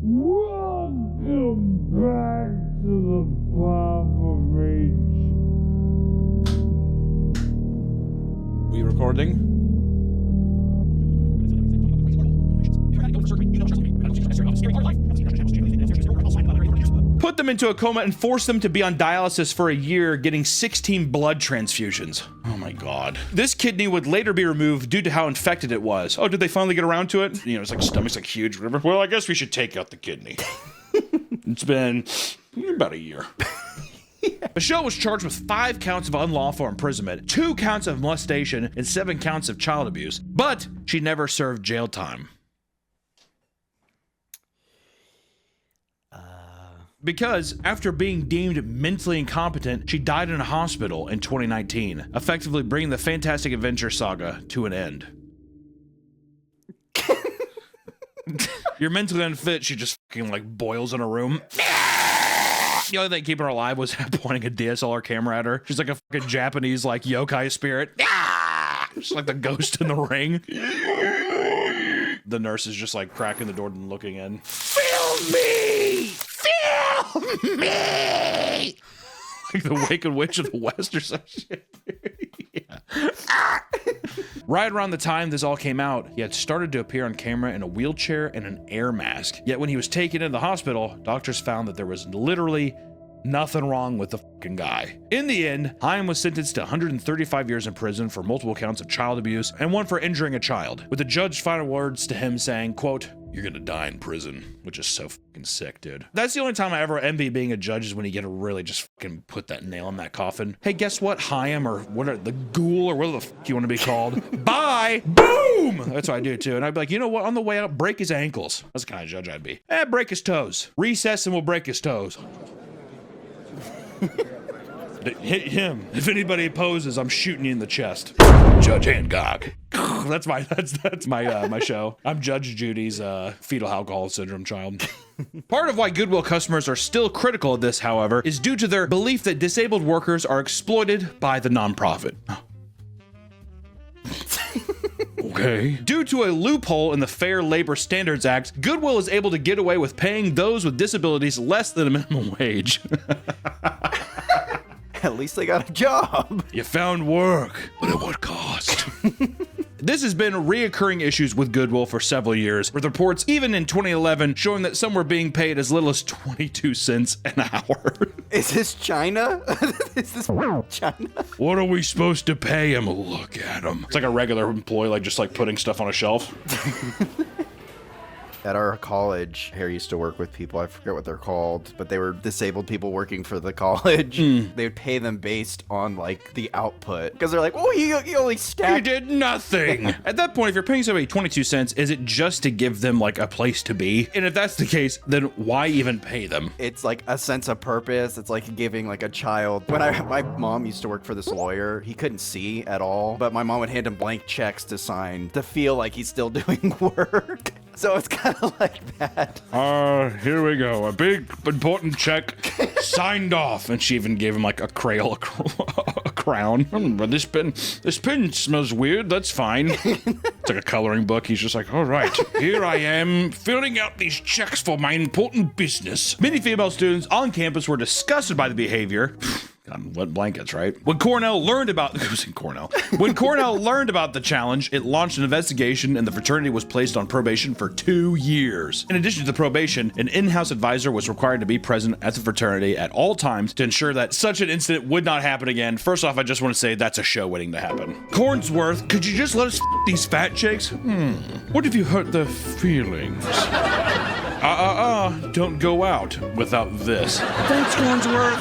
Welcome back to the Papa Reach. We recording? Put them into a coma and forced them to be on dialysis for a year, getting 16 blood transfusions. Oh my God. This kidney would later be removed due to how infected it was. Oh, did they finally get around to it? You know, it's like stomach's like huge, whatever. Well, I guess we should take out the kidney. It's been about a year. Michelle was charged with 5 counts of unlawful imprisonment, 2 counts of molestation, and 7 counts of child abuse, but she never served jail time. Because after being deemed mentally incompetent, she died in a hospital in 2019, effectively bringing the Fantastic Adventure saga to an end. You're mentally unfit, she just fucking like boils in a room. The only thing keeping her alive was pointing a DSLR camera at her. She's like a fucking Japanese like yokai spirit. Just like the ghost in the ring. The nurse is just like cracking the door and looking in. Film me! Film me! Like the Wicked Witch of the West or some shit. Yeah. Right around the time this all came out, he had started to appear on camera in a wheelchair and an air mask. Yet when he was taken into the hospital, doctors found that there was literally Nothing wrong with the fucking guy. In the end, Haim was sentenced to 135 years in prison for multiple counts of child abuse and one for injuring a child, with the judge's final words to him saying, quote, "You're gonna die in prison," which is so fucking sick, dude. That's the only time I ever envy being a judge, is when you get to really just fucking put that nail in that coffin. Hey, guess what, Haim, or what are the ghoul, or whatever the fuck you want to be called? Bye! Boom! That's what I do too. And I'd be like, you know what? On the way out, break his ankles. That's the kind of judge I'd be. Break his toes. Recess and we'll break his toes. Hit him. If anybody opposes, I'm shooting you in the chest. Judge Angog. That's my show. I'm Judge Judy's fetal alcohol syndrome child. Part of why Goodwill customers are still critical of this, however, is due to their belief that disabled workers are exploited by the nonprofit. Okay. Due to a loophole in the Fair Labor Standards Act, Goodwill is able to get away with paying those with disabilities less than a minimum wage. At least they got a job. You found work, but at what cost? This has been reoccurring issues with Goodwill for several years, with reports even in 2011 showing that some were being paid as little as 22 cents an hour. Is this China? Is this China? What are we supposed to pay him? Look at him. It's like a regular employee, like just like putting stuff on a shelf. At our college, Harry used to work with people, I forget what they're called, but they were disabled people working for the college. They would pay them based on like the output, because they're like, oh, you only stacked. You did nothing. At that point, if you're paying somebody 22 cents, is it just to give them like a place to be? And if that's the case, then why even pay them? It's like a sense of purpose. It's like giving like a child. When my mom used to work for this lawyer, he couldn't see at all, but my mom would hand him blank checks to sign to feel like he's still doing work. So it's kind of like that. Here we go. A big, important check signed off. And she even gave him like a crayon, a crown. But this pen smells weird. That's fine. It's like a coloring book. He's just like, all right, here I am filling out these checks for my important business. Many female students on campus were disgusted by the behavior. God, wet blankets, right? When Cornell learned about When Cornell learned about the challenge, it launched an investigation and the fraternity was placed on probation for 2 years. In addition to the probation, an in-house advisor was required to be present at the fraternity at all times to ensure that such an incident would not happen again. First off, I just want to say that's a show waiting to happen. Cornsworth, could you just let us these fat chicks? What if you hurt their feelings? Don't go out without this. Thanks, Cornsworth.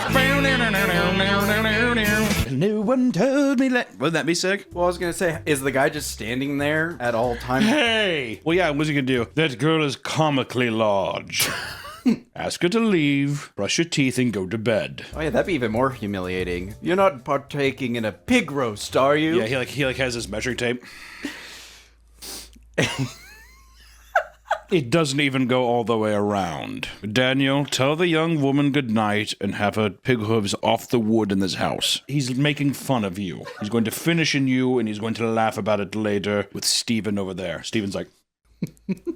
No one told me that. Wouldn't that be sick? Well, I was gonna say, is the guy just standing there at all times? Hey! Well, yeah, what's he gonna do? That girl is comically large. Ask her to leave, brush your teeth, and go to bed. Oh yeah, that'd be even more humiliating. You're not partaking in a pig roast, are you? Yeah, he has his measuring tape. It doesn't even go all the way around. Daniel, tell the young woman good night and have her pig hooves off the wood in this house. He's making fun of you. He's going to finish in you, and he's going to laugh about it later with Steven over there. Steven's like,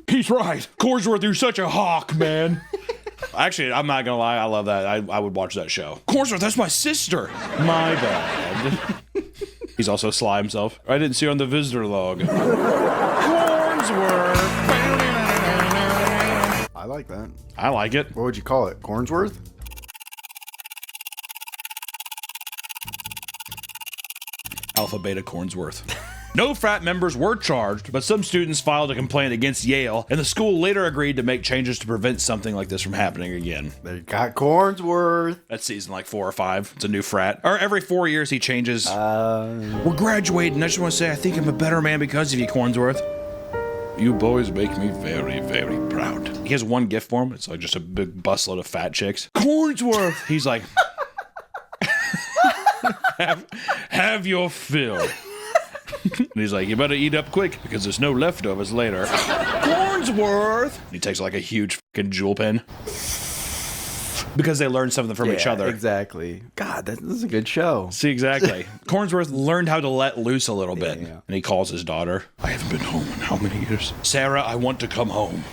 he's right. Cornsworth, you're such a hawk, man. Actually, I'm not gonna lie, I love that. I would watch that show. Cornsworth, that's my sister. My bad. He's also sly himself. I didn't see her on the visitor log. Cornsworth. I like that. I like it. What would you call it? Cornsworth? Alpha Beta Cornsworth. No frat members were charged, but some students filed a complaint against Yale, and the school later agreed to make changes to prevent something like this from happening again. They got Cornsworth. That's season like 4 or 5. It's a new frat. Or every 4 years he changes. We're graduating. I just want to say I think I'm a better man because of you, Cornsworth. You boys make me very, very proud. He has one gift for him. It's like just a big busload of fat chicks. Cornsworth! He's like, have your fill. And he's like, you better eat up quick because there's no leftovers later. Cornsworth! And he takes like a huge fucking jewel pen. Because they learned something from each other. Exactly. God, this is a good show. See, exactly. Cornsworth learned how to let loose a little bit. Yeah. And he calls his daughter. I haven't been home in how many years? Sarah, I want to come home.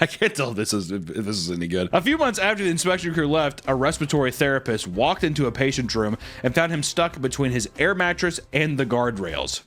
I can't tell if this is any good. A few months after the inspection crew left, a respiratory therapist walked into a patient's room and found him stuck between his air mattress and the guardrails.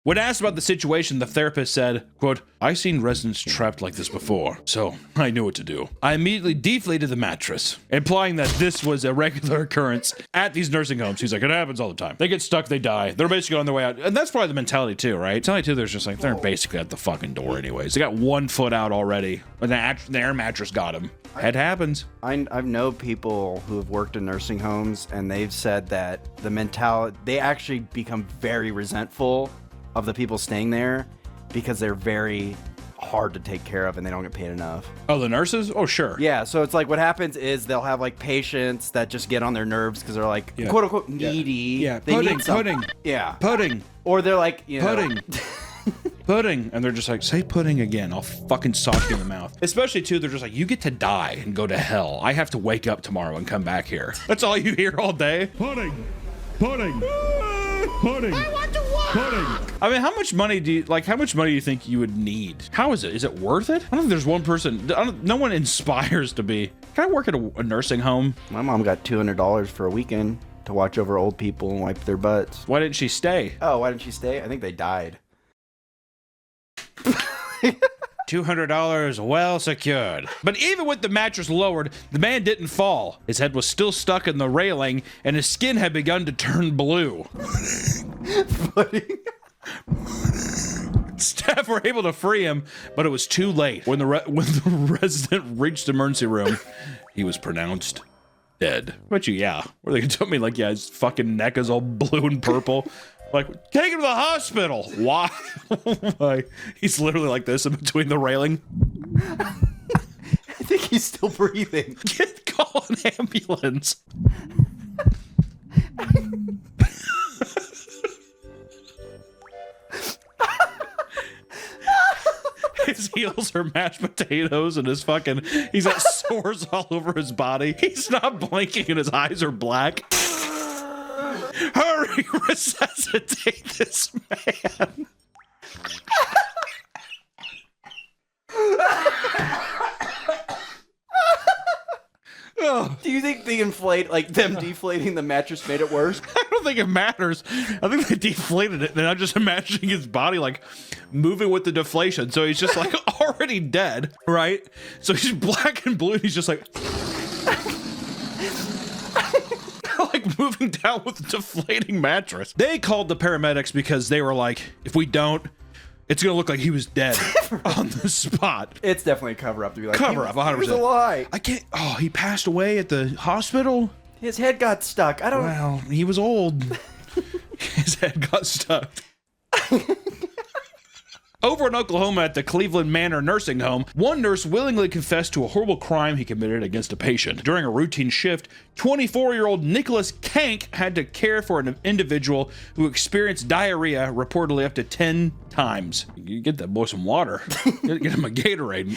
When asked about the situation, the therapist said, quote, "I seen residents trapped like this before, so I knew what to do. I immediately deflated the mattress," implying that this was a regular occurrence at these nursing homes. He's like, it happens all the time. They get stuck, they die. They're basically on their way out. And that's probably the mentality too, right? Mentality too, there's just like, they're basically at the fucking door anyways. They got 1 foot out already. And the air mattress got them. It happens. I've known people who have worked in nursing homes, and they've said that the mentality, they actually become very resentful of the people staying there because they're very hard to take care of and they don't get paid enough. Oh, the nurses? Oh, sure. Yeah, so it's like what happens is they'll have like patients that just get on their nerves because they're like quote unquote needy. Yeah, They pudding, need some- pudding. Yeah. Pudding. Or they're like, you know, Pudding. Pudding. And they're just like, say pudding again. I'll fucking sock you in the mouth. Especially too, they're just like, you get to die and go to hell. I have to wake up tomorrow and come back here. That's all you hear all day. Pudding. Pudding. Pudding. I want to watch. Pudding. I mean, how much money do you think you would need? How is it? Is it worth it? I don't think there's one person, no one inspires to be, can I work at a nursing home? My mom got $200 for a weekend to watch over old people and wipe their butts. Why didn't she stay? Oh, why didn't she stay? I think they died. $200 well secured. But even with the mattress lowered, the man didn't fall. His head was still stuck in the railing, and his skin had begun to turn blue. Staff were able to free him, but it was too late. When the resident reached the emergency room, he was pronounced dead. But yeah. Were they gonna tell me like, yeah, his fucking neck is all blue and purple? Like, take him to the hospital. Why? Why? He's literally like this in between the railing. I think he's still breathing. Call an ambulance. His heels are mashed potatoes and he's got sores all over his body. He's not blinking and his eyes are black. Hurry, resuscitate this man. Do you think them deflating the mattress made it worse? I don't think it matters. I think they deflated it, and I'm just imagining his body like moving with the deflation. So he's just like already dead, right? So he's black and blue, and he's just like like moving down with the deflating mattress. They called the paramedics because they were like, if we don't, it's gonna look like he was dead on the spot. It's definitely a cover up to be like, cover up, 100%. It was a lie. I can't. Oh, he passed away at the hospital. His head got stuck. I don't. Well, he was old. His head got stuck. Over in Oklahoma at the Cleveland Manor Nursing Home, one nurse willingly confessed to a horrible crime he committed against a patient. During a routine shift, 24-year-old Nicholas Kank had to care for an individual who experienced diarrhea reportedly up to 10 times. You get that boy some water. Get him a Gatorade.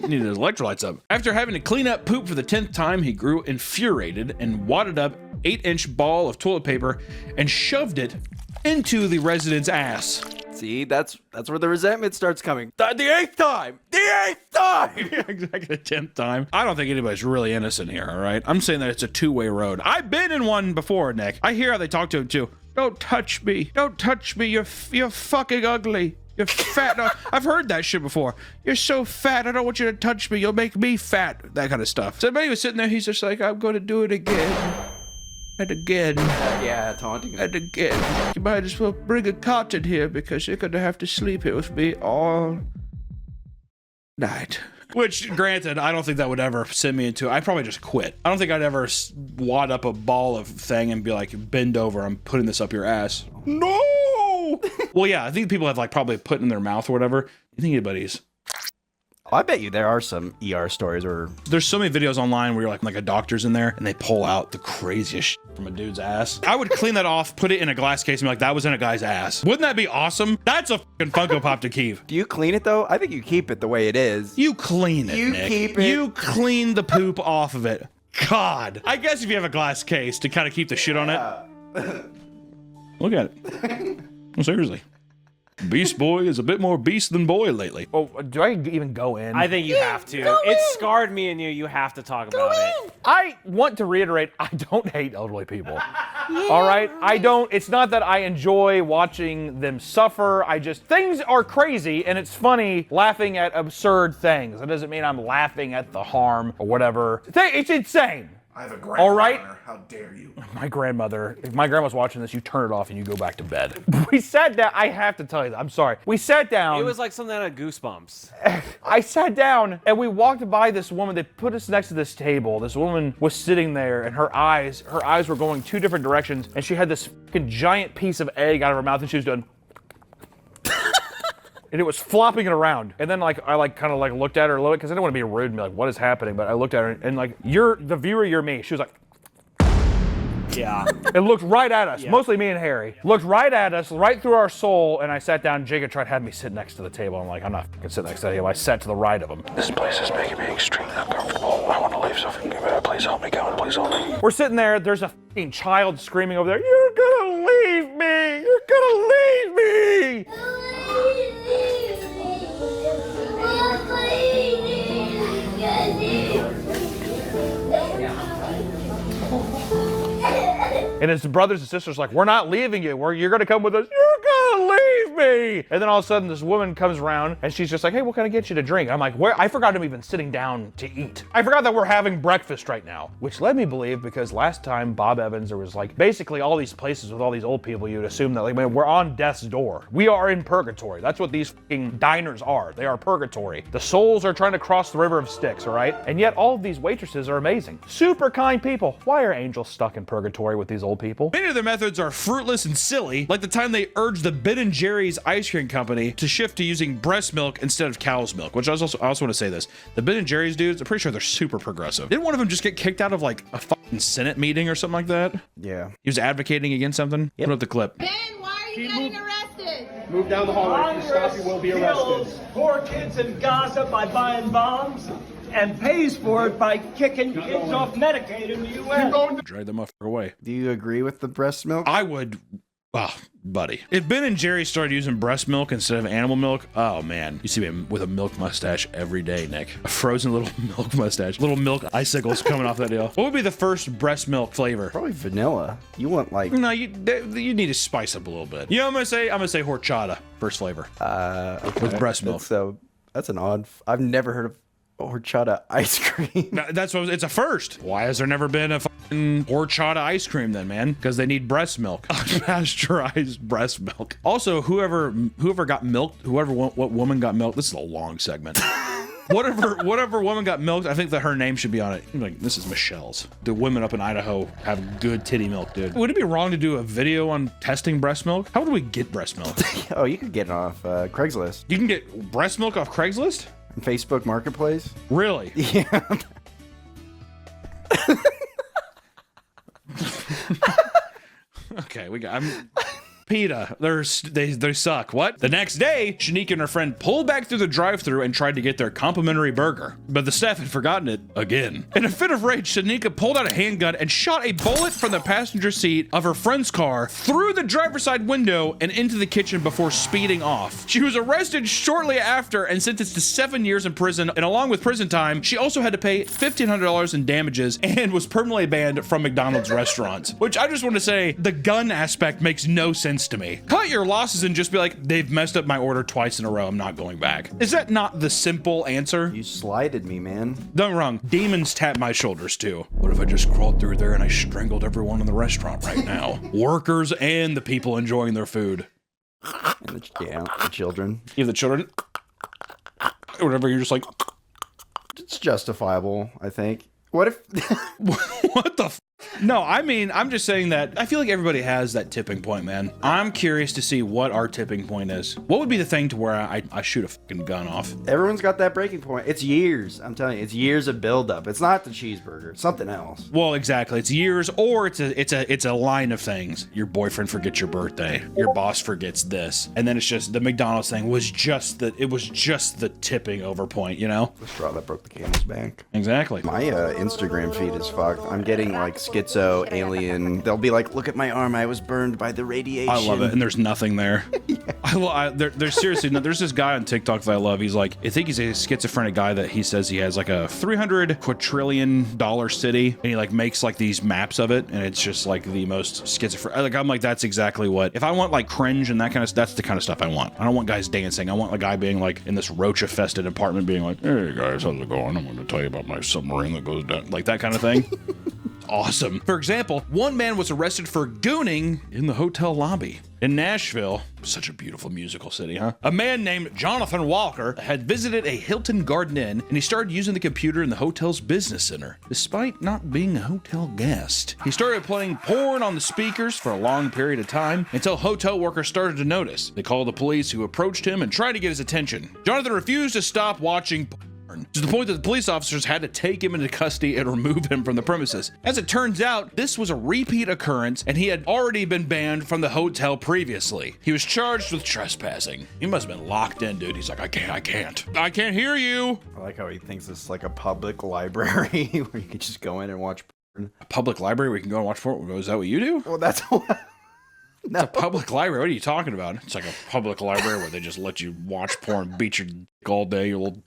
Need his electrolytes up. After having to clean up poop for the 10th time, he grew infuriated and wadded up 8-inch ball of toilet paper and shoved it into the resident's ass. See, that's where the resentment starts coming. The 8th time! The 8th time! Yeah, exactly, the 10th time. I don't think anybody's really innocent here, all right? I'm saying that it's a two-way road. I've been in one before, Nick. I hear how they talk to him, too. Don't touch me. Don't touch me. You're fucking ugly. You're fat. No, I've heard that shit before. You're so fat. I don't want you to touch me. You'll make me fat. That kind of stuff. So he was sitting there. He's just like, I'm going to do it again. And again. Yeah, taunting him. And again. You might as well bring a cot in here because you're going to have to sleep here with me all night. Which, granted, I don't think that would ever send me into... I'd probably just quit. I don't think I'd ever wad up a ball of thing and be like, bend over, I'm putting this up your ass. No! Well, yeah, I think people have like probably put it in their mouth or whatever. You think anybody's... I bet you there are some ER stories where... There's so many videos online where you're like a doctor's in there and they pull out the craziest shit from a dude's ass. I would clean that off, put it in a glass case and be like, that was in a guy's ass. Wouldn't that be awesome? That's a fucking Funko Pop to keep. Do you clean it though? I think you keep it the way it is. You clean it, You Nick. keep it. You clean the poop off of it. God. I guess if you have a glass case to kind of keep the shit on it. Look at it. Well, seriously. Beast Boy is a bit more beast than boy lately. Oh, do I even go in? I think you have to. It scarred me and you. You have to talk about it. I want to reiterate, I don't hate elderly people. All right? It's not that I enjoy watching them suffer. Things are crazy and it's funny laughing at absurd things. That doesn't mean I'm laughing at the harm or whatever. It's insane. I have a grandmother. All right? How dare you? My grandmother, if my grandma's watching this, you turn it off and you go back to bed. We sat down, I have to tell you that, I'm sorry. We sat down. It was like something out of Goosebumps. I sat down and we walked by this woman. They put us next to this table. This woman was sitting there and her eyes were going two different directions and she had this fucking giant piece of egg out of her mouth and she was doing and it was flopping it around. And then I kind of looked at her a little bit because I didn't want to be rude and be like, what is happening? But I looked at her and like, you're the viewer, you're me. She was like, yeah. It looked right at us, mostly me and Harry. Looked right at us, right through our soul, and I sat down. Jacob tried to have me sit next to the table. I'm like, I'm not fucking sitting next to the table. I sat to the right of him. This place is making me extremely uncomfortable. I want to leave, so if you can please help me, Kevin. Please help me. We're sitting there. There's a fucking child screaming over there. You're gonna leave me. You're gonna leave me. And his brothers and sisters are like, we're not leaving you. You're gonna come with us. You're gonna leave me. And then all of a sudden this woman comes around and she's just like, hey, what can I get you to drink? I'm like, where? I forgot I'm even sitting down to eat. I forgot that we're having breakfast right now, which led me to believe, because last time Bob Evans, there was like basically all these places with all these old people, you'd assume that like, man, we're on death's door. We are in purgatory. That's what these fucking diners are. They are purgatory. The souls are trying to cross the river of Styx, all right? And yet all of these waitresses are amazing. Super kind people. Why are angels stuck in purgatory with these old people? Many of their methods are fruitless and silly, like the time they urged the Ben & Jerry's ice cream company to shift to using breast milk instead of cow's milk, which I also want to say this. The Ben & Jerry's dudes, I'm pretty sure they're super progressive. Didn't one of them just get kicked out of like a fucking Senate meeting or something like that? Yeah. He was advocating against something? Put up the clip. Ben, why are you getting arrested? Move down the hallway. If you stop, you will be arrested. Poor kids in Gaza by buying bombs and pays for it by kicking kids off Medicaid in the U.S. Drag the motherfucker away. Do you agree with the breast milk? I would. Oh, buddy. If Ben & Jerry started using breast milk instead of animal milk, oh man. You see me with a milk mustache every day, Nick. A frozen little milk mustache. Little milk icicles coming off that deal. What would be the first breast milk flavor? Probably vanilla. You want like... No, you need to spice up a little bit. You know what I'm gonna say? I'm gonna say horchata, first flavor. Okay. With breast milk. That's an odd... I've never heard of horchata ice cream. No, it's a first. Why has there never been a fucking horchata ice cream then, man? Because they need breast milk. Pasteurized breast milk. Also, whoever got milked, what woman got milked, this is a long segment. Whatever woman got milked, I think that her name should be on it. Like, this is Michelle's. The women up in Idaho have good titty milk, dude. Would it be wrong to do a video on testing breast milk? How would we get breast milk? Oh, you could get it off Craigslist. You can get breast milk off Craigslist? Facebook Marketplace. Really? Yeah. Okay, PETA, they suck. What? The next day, Shanique and her friend pulled back through the drive-thru and tried to get their complimentary burger, but the staff had forgotten it again. In a fit of rage, Shanika pulled out a handgun and shot a bullet from the passenger seat of her friend's car through the driver's side window and into the kitchen before speeding off. She was arrested shortly after and sentenced to 7 years in prison, and along with prison time, she also had to pay $1,500 in damages and was permanently banned from McDonald's restaurants. Which I just want to say, the gun aspect makes no sense to me. Cut your losses and just be like, they've messed up my order twice in a row, I'm not going back. Is that not the simple answer? You slighted me, man. Don't get me wrong, demons tap my shoulders too. What if I just crawled through there and I strangled everyone in the restaurant right now? Workers and the people enjoying their food. And the children. You have the children, or whatever, you're just like... It's justifiable, I think. What if... What the f... No, I mean, I'm just saying that I feel like everybody has that tipping point, man. I'm curious to see what our tipping point is. What would be the thing to where I shoot a fucking gun off? Everyone's got that breaking point. It's years. I'm telling you, it's years of buildup. It's not the cheeseburger. It's something else. Well, exactly. It's years, or it's a line of things. Your boyfriend forgets your birthday. Your boss forgets this, and then it's just the McDonald's thing was just the tipping over point. You know, the straw that broke the camel's back. Exactly. My Instagram feed is fucked. I'm getting like So alien, they'll be like, look at my arm, I was burned by the radiation. I love it, and there's nothing there. There's seriously, there's this guy on TikTok that I love. He's like, I think he's a schizophrenic guy that he says he has like a $300 quadrillion city, and he like makes like these maps of it, and it's just like the most schizophrenic. Like I'm like, that's exactly what. If I want like cringe and that kind of, that's the kind of stuff I want. I don't want guys dancing. I want a guy being like in this roach-infested apartment, being like, hey guys, how's it going? I'm going to tell you about my submarine that goes down, like that kind of thing. Awesome. For example, one man was arrested for gooning in the hotel lobby. In Nashville, such a beautiful musical city, huh? A man named Jonathan Walker had visited a Hilton Garden Inn, and he started using the computer in the hotel's business center. Despite not being a hotel guest, he started playing porn on the speakers for a long period of time until hotel workers started to notice. They called the police, who approached him and tried to get his attention. Jonathan refused to stop watching porn, to the point that the police officers had to take him into custody and remove him from the premises. As it turns out, this was a repeat occurrence, and he had already been banned from the hotel previously. He was charged with trespassing. He must have been locked in, dude. He's like, I can't hear you. I like how he thinks this is like a public library where you can just go in and watch porn. A public library where you can go and watch porn? Is that what you do? Well, that's what... No. It's a public library. What are you talking about? It's like a public library where they just let you watch porn, beat your dick all day, your little...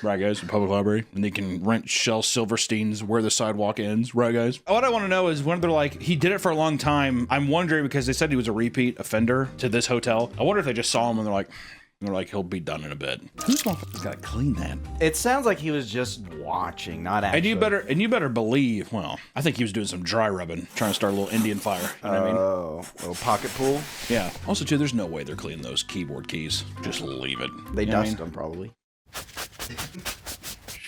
Right, guys, a public library. And they can rent Shel Silverstein's Where the Sidewalk Ends. Right, guys? What I want to know is when they're like, he did it for a long time. I'm wondering, because they said he was a repeat offender to this hotel. I wonder if they just saw him and they're like, he'll be done in a bit. Who's motherfucker's got to clean that? It sounds like he was just watching, not actually. And you better believe, well, I think he was doing some dry rubbing, trying to start a little Indian fire. You know what I mean? Oh, little pocket pool? Yeah. Also, too, there's no way they're cleaning those keyboard keys. Just leave it. They dust them, probably.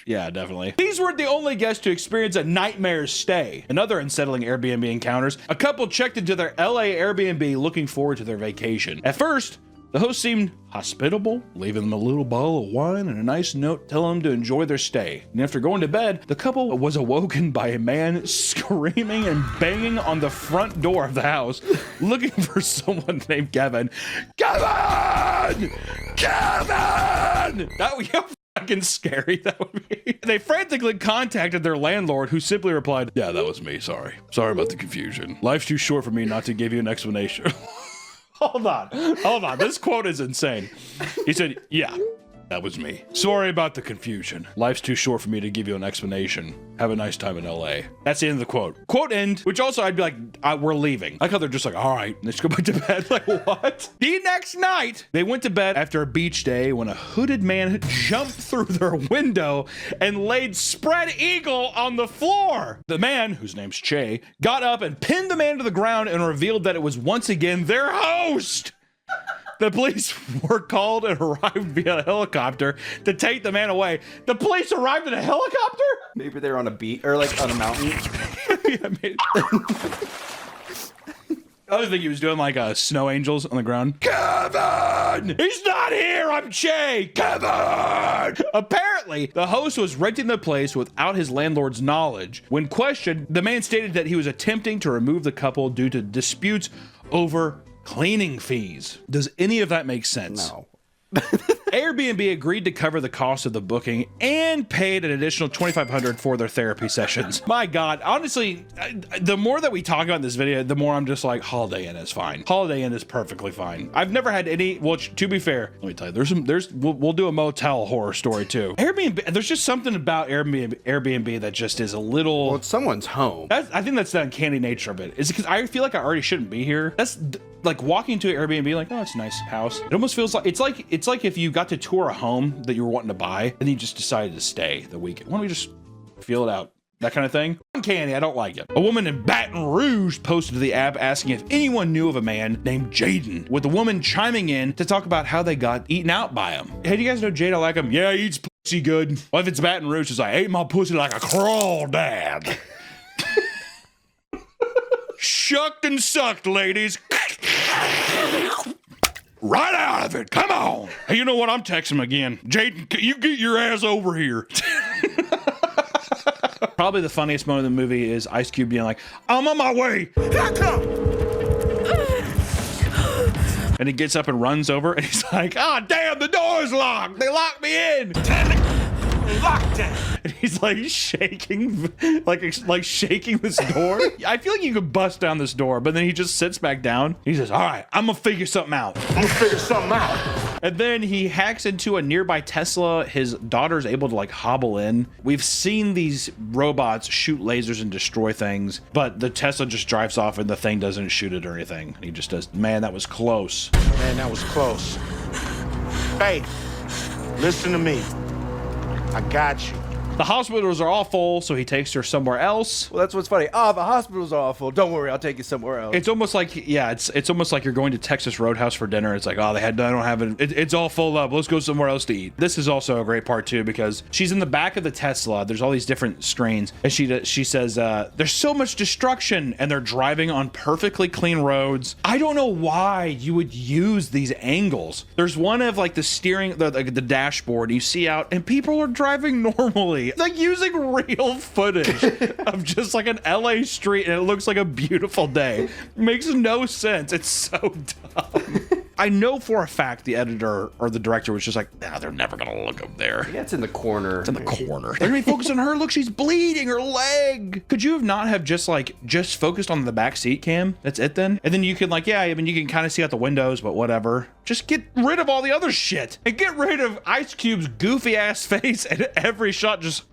Yeah, definitely. These weren't the only guests to experience a nightmare stay. In other unsettling Airbnb encounters, a couple checked into their LA Airbnb looking forward to their vacation. At first, the host seemed hospitable, leaving them a little bottle of wine and a nice note telling them to enjoy their stay. And after going to bed, the couple was awoken by a man screaming and banging on the front door of the house, looking for someone named Kevin. Kevin! Kevin! That would be fucking scary, that would be. They frantically contacted their landlord, who simply replied, yeah, that was me, sorry. Sorry about the confusion. Life's too short for me not to give you an explanation. Hold on. This quote is insane. He said, yeah, that was me. Sorry about the confusion. Life's too short for me to give you an explanation. Have a nice time in LA. That's the end of the quote. Quote end, which also I'd be like, we're leaving. I like how they're just like, all right, let's go back to bed. Like, what? The next night, they went to bed after a beach day when a hooded man jumped through their window and laid spread eagle on the floor. The man, whose name's Che, got up and pinned the man to the ground and revealed that it was once again their host. The police were called and arrived via helicopter to take the man away. The police arrived in a helicopter? Maybe they're on a beach or like on a mountain. Yeah, maybe. I was thinking he was doing like snow angels on the ground. Kevin! He's not here! I'm Che! Kevin! Apparently, the host was renting the place without his landlord's knowledge. When questioned, the man stated that he was attempting to remove the couple due to disputes over cleaning fees. Does any of that make sense? No. Airbnb agreed to cover the cost of the booking and paid an additional $2,500 for their therapy sessions. My God, honestly, the more that we talk about in this video, the more I'm just like, Holiday Inn is fine. Holiday Inn is perfectly fine. I've never had any, well, to be fair, let me tell you, we'll do a motel horror story too. Airbnb, there's just something about Airbnb that just is a little. Well, it's someone's home. I think that's the uncanny nature of it. Is it because I feel like I already shouldn't be here? That's like walking into an Airbnb, like, oh, it's a nice house. It almost feels like it's like if you got to tour a home that you were wanting to buy and you just decided to stay the weekend. Why don't we just feel it out? That kind of thing. Uncanny, I don't like it. A woman in Baton Rouge posted to the app asking if anyone knew of a man named Jaden, with the woman chiming in to talk about how they got eaten out by him. Hey, do you guys know Jaden? I like him. Yeah, he eats pussy good. Well, if it's Baton Rouge, it's like, I ate my pussy like a crawdad. Shucked and sucked, ladies. Right out of it. Come on. Hey, you know what? I'm texting him again. Jaden, you get your ass over here. Probably the funniest moment of the movie is Ice Cube being like, I'm on my way. Here I come. And he gets up and runs over and he's like, ah, damn, the door's locked. They locked me in. lockdown. And he's like shaking, like shaking this door. I feel like you could bust down this door, but then he just sits back down. He says, all right, I'm gonna figure something out. And then he hacks into a nearby Tesla. His daughter's able to like hobble in. We've seen these robots shoot lasers and destroy things, but the Tesla just drives off and the thing doesn't shoot it or anything. He just does, man, that was close. Man, that was close. Hey, listen to me. I got you. The hospitals are all full, so he takes her somewhere else. Well, that's what's funny. Oh, the hospitals are all full. Don't worry, I'll take you somewhere else. It's almost like, yeah, it's almost like you're going to Texas Roadhouse for dinner. It's like, oh, I don't have it. It's all full up. Let's go somewhere else to eat. This is also a great part too, because she's in the back of the Tesla. There's all these different screens, and she says, there's so much destruction, and they're driving on perfectly clean roads. I don't know why you would use these angles. There's one of like the steering, the dashboard. You see out, and people are driving normally. Like using real footage of just like an LA street, and it looks like a beautiful day. Makes no sense. It's so dumb. I know for a fact the editor or the director was just like, nah, they're never gonna look up there. Yeah, it's in the corner. It's in the corner. They're gonna be focused on her. Look, she's bleeding her leg. Could you have not have just focused on the back seat cam? That's it then? And then you can like, yeah, I mean, you can kind of see out the windows, but whatever. Just get rid of all the other shit and get rid of Ice Cube's goofy ass face and every shot just.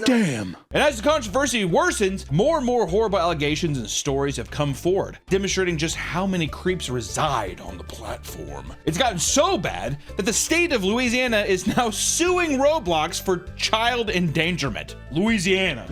Damn. And as the controversy worsens, more and more horrible allegations and stories have come forward, demonstrating just how many creeps reside on the platform. It's gotten so bad that the state of Louisiana is now suing Roblox for child endangerment. Louisiana.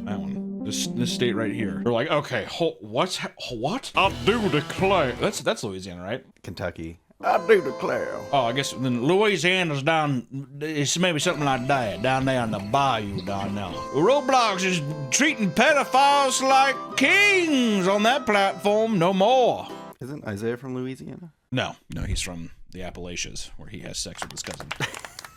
That one. This state right here. They're like, okay, what? I do declare. That's Louisiana, right? Kentucky. I do declare. Oh, I guess then Louisiana's down, it's maybe something like that, down there in the bayou down there. Roblox is treating pedophiles like kings on that platform, no more. Isn't Isaiah from Louisiana? No, he's from the Appalachians, where he has sex with his cousin.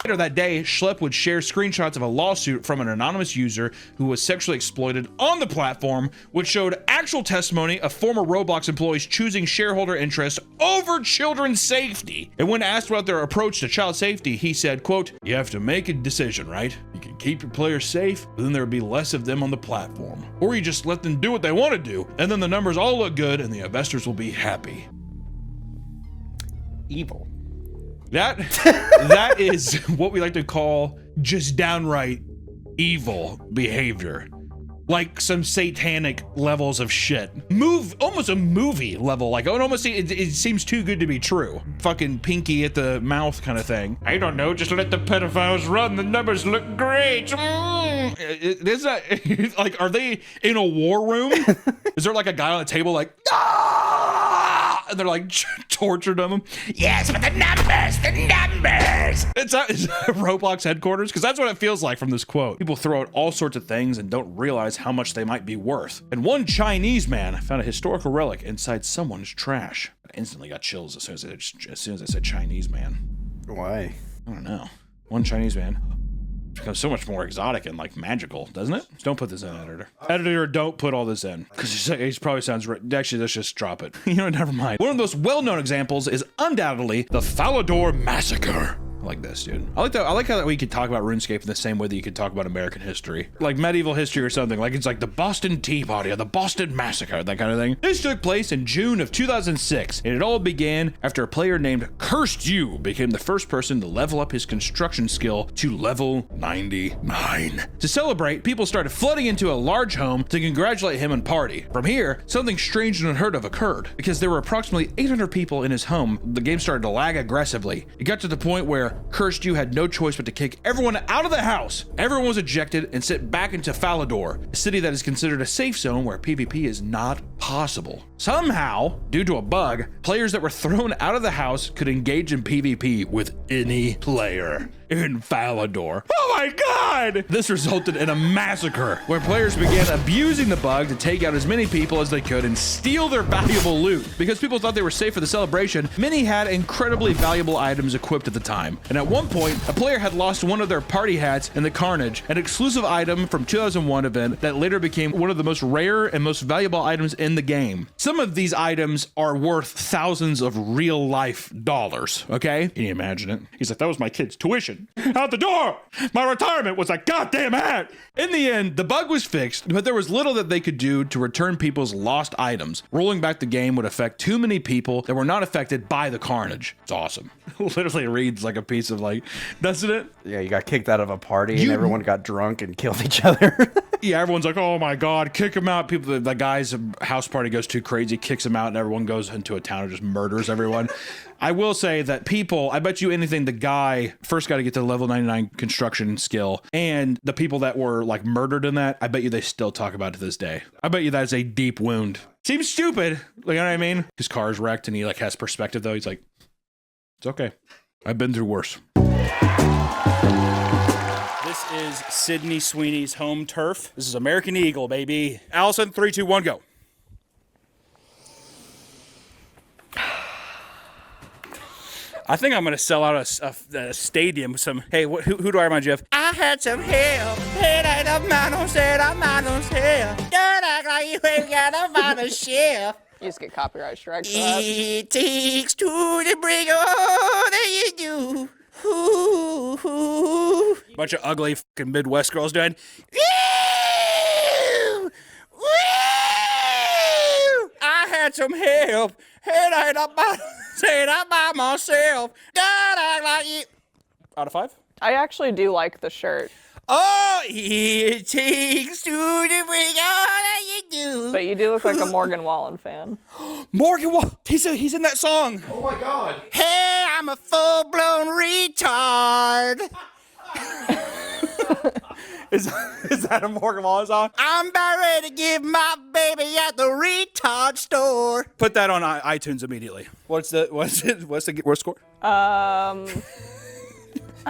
Later that day, Schlepp would share screenshots of a lawsuit from an anonymous user who was sexually exploited on the platform, which showed actual testimony of former Roblox employees choosing shareholder interest over children's safety. And when asked about their approach to child safety, he said, quote, you have to make a decision, right? You can keep your players safe, but then there'll be less of them on the platform. Or you just let them do what they want to do, and then the numbers all look good and the investors will be happy. Evil. That is what we like to call just downright evil behavior. Like some satanic levels of shit. Almost a movie level. Like, it seems too good to be true. Fucking pinky at the mouth kind of thing. I don't know, just let the pedophiles run. The numbers look great. Is that, like, are they in a war room? Is there like a guy on a table like, and they're like tortured them. Yes, but the numbers. Is that Roblox headquarters? Because that's what it feels like from this quote. People throw out all sorts of things and don't realize how much they might be worth. And one Chinese man found a historical relic inside someone's trash. I instantly got chills as soon as I said Chinese man. Why? I don't know. One Chinese man. Becomes so much more exotic and like magical, doesn't it? Just don't put this in, editor. Editor, don't put all this in, because he probably sounds right. Actually, let's just drop it. You know, never mind. One of the most well-known examples is undoubtedly the Falador Massacre. I like this, dude. I like how we could talk about RuneScape in the same way that you could talk about American history, like medieval history or something. Like it's like the Boston Tea Party or the Boston Massacre, that kind of thing. This took place in June of 2006, and it all began after a player named Cursed You became the first person to level up his construction skill to level 99. To celebrate, people started flooding into a large home to congratulate him and party. From here, something strange and unheard of occurred. Because there were approximately 800 people in his home, the game started to lag aggressively. It got to the point where Cursed You had no choice but to kick everyone out of the house. Everyone was ejected and sent back into Falador, a city that is considered a safe zone where PvP is not possible. Somehow, due to a bug, players that were thrown out of the house could engage in PvP with any player. in Falador. Oh my God! This resulted in a massacre where players began abusing the bug to take out as many people as they could and steal their valuable loot. Because people thought they were safe for the celebration, many had incredibly valuable items equipped at the time. And at one point, a player had lost one of their party hats in the Carnage, an exclusive item from 2001 event that later became one of the most rare and most valuable items in the game. Some of these items are worth thousands of real life dollars, okay? Can you imagine it? He's like, that was my kid's tuition. Out the door! My retirement was a goddamn hat! In the end, the bug was fixed, but there was little that they could do to return people's lost items. Rolling back the game would affect too many people that were not affected by the Carnage. It's awesome. Literally reads like a piece of like, doesn't it? Yeah, you got kicked out of a party and everyone got drunk and killed each other. Yeah, everyone's like, oh my God, kick him out. People, the guy's house party goes too crazy, kicks him out, and everyone goes into a town and just murders everyone. I will say that people, I bet you anything, the guy first got to get to level 99 construction skill, and the people that were like murdered in that, I bet you they still talk about it to this day. I bet you that is a deep wound. Seems stupid, like, you know what I mean? His car's wrecked and he like has perspective though. He's like, it's okay. I've been through worse. This is Sydney Sweeney's home turf. This is American Eagle, baby. Allison, 3, 2, 1, go. I think I'm gonna sell out a stadium with some. Hey, who do I remind you of? I had some help. It ain't a man who said I'm on himself. Don't act like you ain't got a man on shelf. You just get copyright strikes for that. It takes two to bring all that you do. Ooh, ooh. Bunch of ugly fucking Midwest girls doing. Woo! Woo! I had some help. It ain't a man who said I'm by myself. Don't act like you. Out of 5? I actually do like the shirt. Oh, it takes two to bring all that you do. But you do look like a Morgan Wallen fan. Morgan Wallen, he's in that song. Oh my God. Hey, I'm a full-blown retard. Is that a Morgan Wallen song? I'm about ready to give my baby at the retard store. Put that on iTunes immediately. What's the worst score? I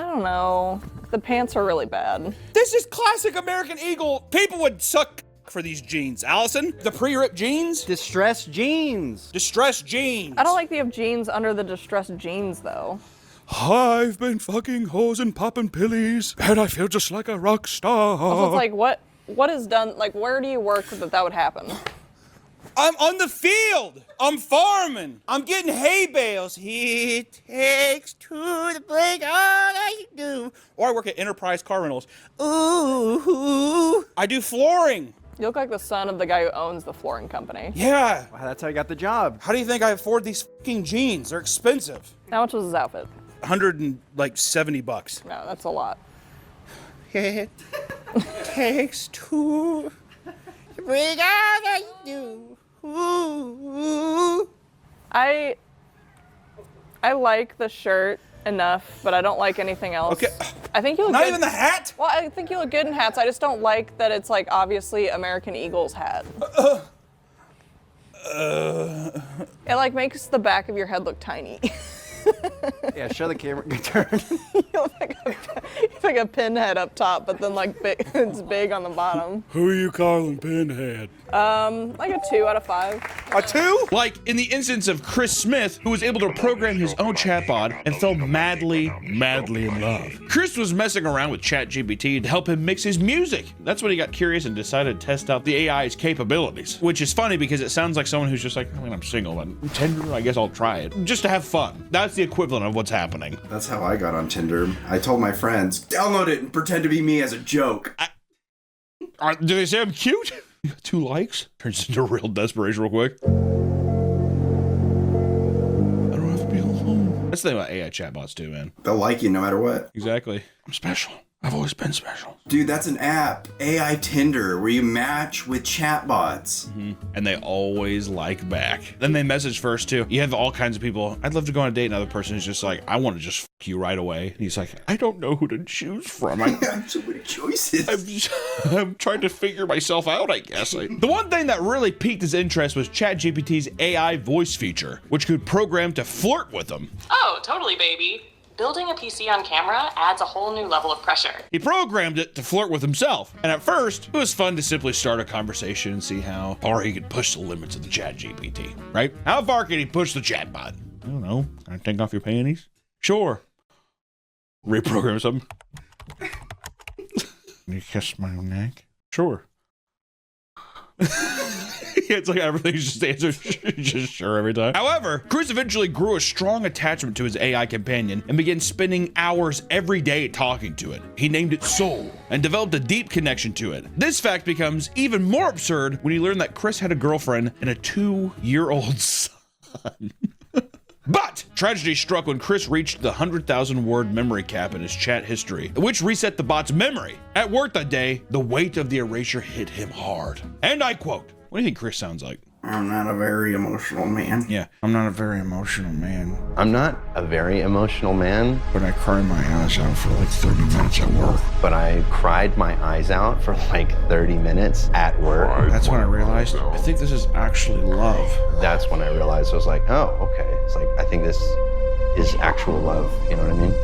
don't know. The pants are really bad. This is classic American Eagle. People would suck for these jeans. Allison, the pre-ripped jeans? Distressed jeans. Distressed jeans. I don't like they have jeans under the distressed jeans, though. I've been fucking hoes and popping pillies, and I feel just like a rock star. Also, it's like, what is done? Like, where do you work that would happen? I'm on the field. I'm farming. I'm getting hay bales. It takes two to break all that you do. Or I work at Enterprise Car Rentals. Ooh. I do flooring. You look like the son of the guy who owns the flooring company. Yeah. Wow, that's how you got the job. How do you think I afford these fucking jeans? They're expensive. How much was his outfit? $170. No, that's a lot. It takes two to break all that you do. Ooh. I like the shirt enough, but I don't like anything else. Okay. I think you look Not good. even the hat? Well, I think you look good in hats. I just don't like that it's like obviously American Eagle's hat. It like makes the back of your head look tiny. Yeah, show the camera. Turn. You look like a pinhead up top, but then like it's big on the bottom. Who are you calling Pinhead? Like a 2 out of 5. A 2? Like in the instance of Chris Smith, who was able to program his own chatbot and fell madly in love. Chris was messing around with ChatGPT to help him mix his music. That's when he got curious and decided to test out the AI's capabilities. Which is funny because it sounds like someone who's just like, I mean, I'm single and Tinder, I guess I'll try it. Just to have fun. That's the equivalent of what's happening. That's how I got on Tinder. I told my friends, download it and pretend to be me as a joke. Do they say I'm cute? You got 2 likes? Turns into real desperation real quick. I don't have to be alone. That's the thing about AI chatbots too, man. They'll like you no matter what. Exactly. I'm special. I've always been special. Dude, that's an app, AI Tinder, where you match with chatbots. Mm-hmm. And they always like back. Then they message first too. You have all kinds of people. I'd love to go on a date. Another person is just like, I want to just fuck you right away. And he's like, I don't know who to choose from. I have so many choices. I'm trying to figure myself out, I guess. The one thing that really piqued his interest was ChatGPT's AI voice feature, which could program to flirt with him. Oh, totally, baby. Building a PC on camera adds a whole new level of pressure. He programmed it to flirt with himself, and at first, it was fun to simply start a conversation and see how far he could push the limits of the ChatGPT, right? How far can he push the chatbot? I don't know. Can I take off your panties? Sure. Reprogram something. Can you kiss my neck? Sure. It's like everything's just answered just sure every time. However, Chris eventually grew a strong attachment to his AI companion and began spending hours every day talking to it. He named it Soul and developed a deep connection to it. This fact becomes even more absurd when he learned that Chris had a girlfriend and a 2-year-old son. But tragedy struck when Chris reached the 100,000 word memory cap in his chat history, which reset the bot's memory. At work that day, the weight of the erasure hit him hard. And I quote, what do you think Chris sounds like? I'm not a very emotional man. Yeah, I'm not a very emotional man. I'm not a very emotional man. But I cried my eyes out for like 30 minutes at work. But I cried my eyes out for like 30 minutes at work. That's when I realized, I think this is actually love. That's when I realized, I was like, oh, okay. It's like, I think this is actual love. You know what I mean?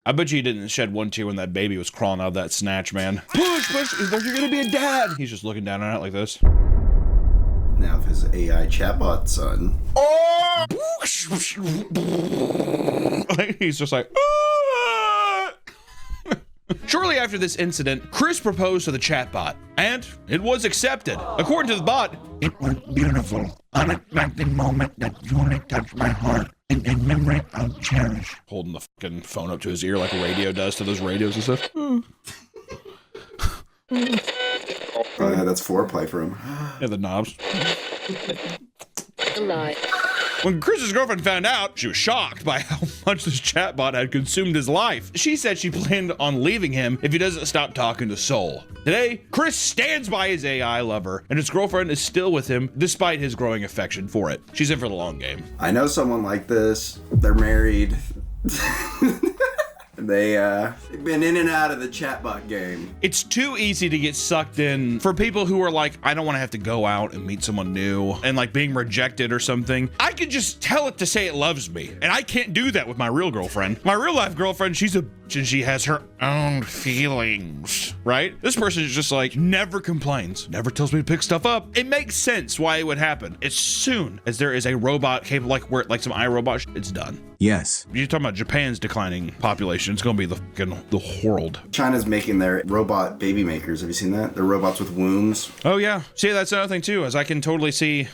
I bet you didn't shed one tear when that baby was crawling out of that snatch, man. Push, there's gonna be a dad. He's just looking down on it like this. Now if his AI chatbot son. Oh! He's just like, ah! Shortly after this incident, Chris proposed to the chatbot, and it was accepted. According to the bot, it was beautiful, unexpected moment that truly touched my heart. In memory I'll cherish. Holding the fucking phone up to his ear like a radio does to those radios and stuff. Oh yeah, that's foreplay for him. Yeah, the knobs. When Chris's girlfriend found out, she was shocked by how much this chatbot had consumed his life. She said she planned on leaving him if he doesn't stop talking to Soul. Today, Chris stands by his AI lover, and his girlfriend is still with him despite his growing affection for it. She's in for the long game. I know someone like this. They're married. They've been in and out of the chatbot game. It's too easy to get sucked in for people who are like, I don't want to have to go out and meet someone new and like being rejected or something. I can just tell it to say it loves me, and I can't do that with my real girlfriend. My real life girlfriend, she's a bitch and she has her own feelings, right? This person is just like, never complains, never tells me to pick stuff up. It makes sense why it would happen. As soon as there is a robot capable, like where like some iRobot, it's done. Yes. You're talking about Japan's declining population. It's going to be the world. China's making their robot baby makers. Have you seen that? They're robots with wombs. Oh yeah. See, that's another thing too, as I can totally see.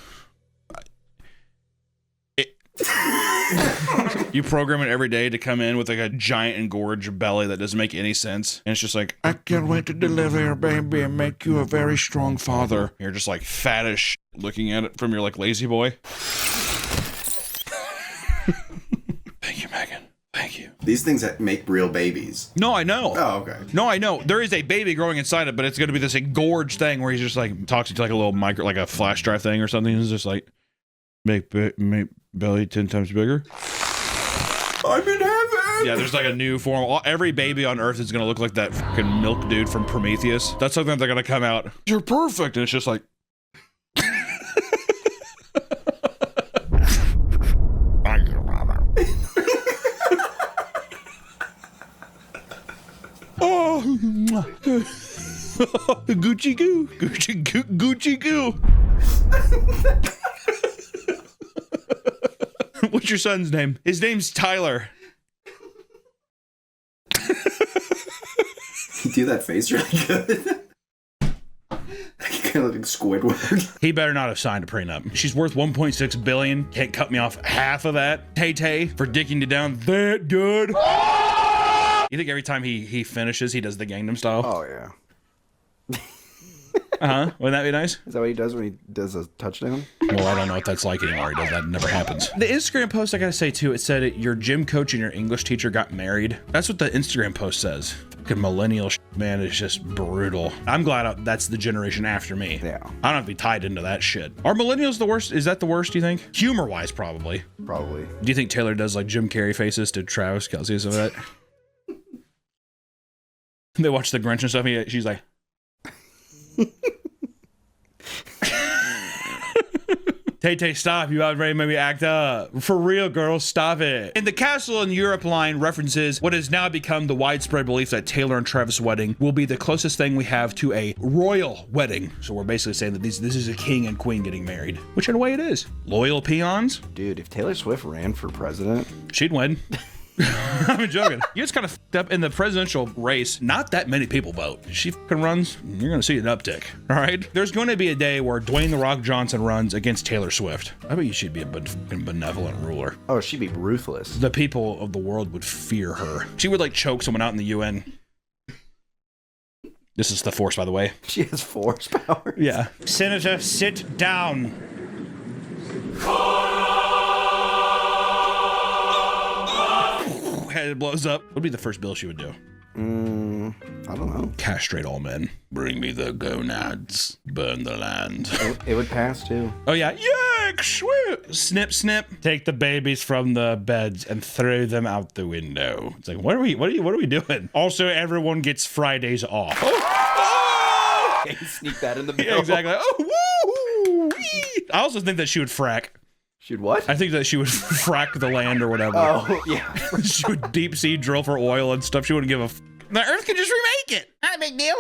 You program it every day to come in with like a giant engorged belly that doesn't make any sense. And it's just like, I can't wait to deliver your baby and make you a very strong father. You're just like fattish looking at it from your like lazy boy. Thank you, Megan. Thank you. These things that make real babies. No, I know. Oh, okay. No, I know. There is a baby growing inside it, but it's going to be this engorged thing where he's just like talks to like a little micro, like a flash drive thing or something. It's just like, make belly 10 times bigger. I'm in heaven. Yeah, there's like a new form. Every baby on Earth is going to look like that fucking milk dude from Prometheus. That's something they're going to come out. You're perfect. And it's just like. Oh, Gucci goo, Gucci goo. What's your son's name? His name's Tyler. You do that face really good. Kind of like Squidward. He better not have signed a prenup. She's worth 1.6 billion. Can't cut me off half of that. Tay for dicking you down that good. You think every time he finishes, he does the Gangnam Style? Oh, yeah. Wouldn't that be nice? Is that what he does when he does a touchdown? Well, I don't know what that's like anymore. He does that. It never happens. The Instagram post, I gotta say too, it said your gym coach and your English teacher got married. That's what the Instagram post says. Fucking millennial man is just brutal. I'm glad that's the generation after me. Yeah. I don't have to be tied into that shit. Are millennials the worst? Is that the worst, do you think? Humor-wise, probably. Probably. Do you think Taylor does like Jim Carrey faces to Travis Kelce or something like that? They watch The Grinch and stuff. She's like, Tay, stop. You about ready to make me act up. For real, girl, stop it. And the Castle in Europe line references what has now become the widespread belief that Taylor and Travis' wedding will be the closest thing we have to a royal wedding. So we're basically saying that this is a king and queen getting married, which in a way it is. Loyal peons. Dude, if Taylor Swift ran for president, she'd win. I'm joking. You just kind of f***ed up in the presidential race. Not that many people vote. She fucking runs, you're going to see an uptick. All right. There's going to be a day where Dwayne The Rock Johnson runs against Taylor Swift. I bet you she'd be a fucking benevolent ruler. Oh, she'd be ruthless. The people of the world would fear her. She would like choke someone out in the UN. This is the Force, by the way. She has Force power. Yeah. Senator, sit down. Head blows up. What would be the first bill she would do? I don't know. Castrate all men. Bring me the gonads. Burn the land. It would pass too. Oh yeah. Yuck! Snip, snip. Take the babies from the beds and throw them out the window. It's like, what are we doing? Also, everyone gets Fridays off. Oh! Okay, sneak that in the bill. Yeah, exactly. Oh, woo! I also think that she would frack. She'd what? I think that she would frack the land or whatever. Oh, yeah. She would deep sea drill for oil and stuff. She wouldn't give a The Earth can just remake it. Not a big deal.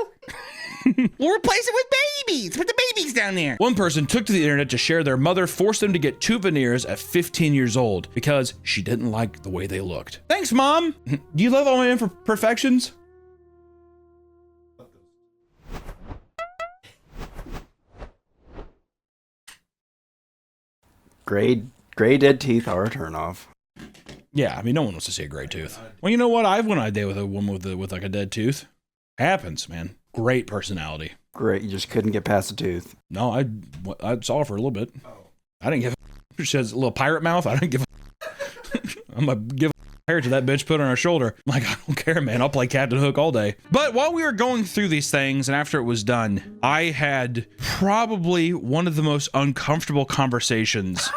We'll replace it with babies. Put the babies down there. One person took to the internet to share their mother forced them to get 2 veneers at 15 years old because she didn't like the way they looked. Thanks, Mom. Do you love all my imperfections? Gray dead teeth are a turnoff. Yeah, I mean, no one wants to see a gray tooth. Well, you know what? I've went on a date with a woman with like a dead tooth. Happens, man. Great personality. Great, you just couldn't get past the tooth. No, I saw her for a little bit. I didn't give a she has a little pirate mouth. I didn't give a I'm gonna give a hair to that bitch, put it on her shoulder. I'm like, I don't care, man. I'll play Captain Hook all day. But while we were going through these things and after it was done, I had probably one of the most uncomfortable conversations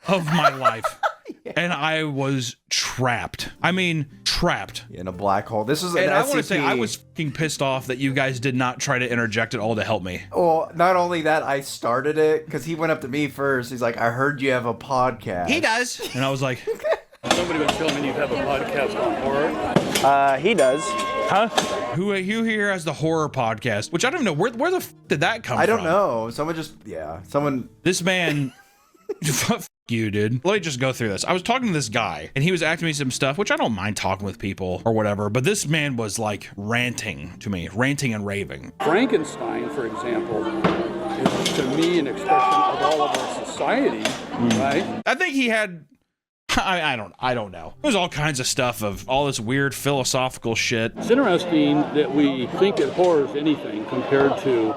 of my life. Yeah. And I was trapped. I mean, trapped. In a black hole. This is an And I want to SCP. say, I was fucking pissed off that you guys did not try to interject at all to help me. Well, not only that, I started it because he went up to me first. He's like, I heard you have a podcast. He does. And I was like, Somebody was telling me you have a podcast on horror. he does. Huh? Who here has the horror podcast? Which I don't even know. Where the f did that come from? I don't know. Someone just, someone. This man, fuck you, dude. Let me just go through this. I was talking to this guy, and he was asking me some stuff, which I don't mind talking with people or whatever, but this man was like ranting to me, ranting and raving. Frankenstein, for example, is to me an expression of all of our society, right? I think he had... I don't know. There's all kinds of stuff of all this weird philosophical shit. It's interesting that we think that horror is anything compared to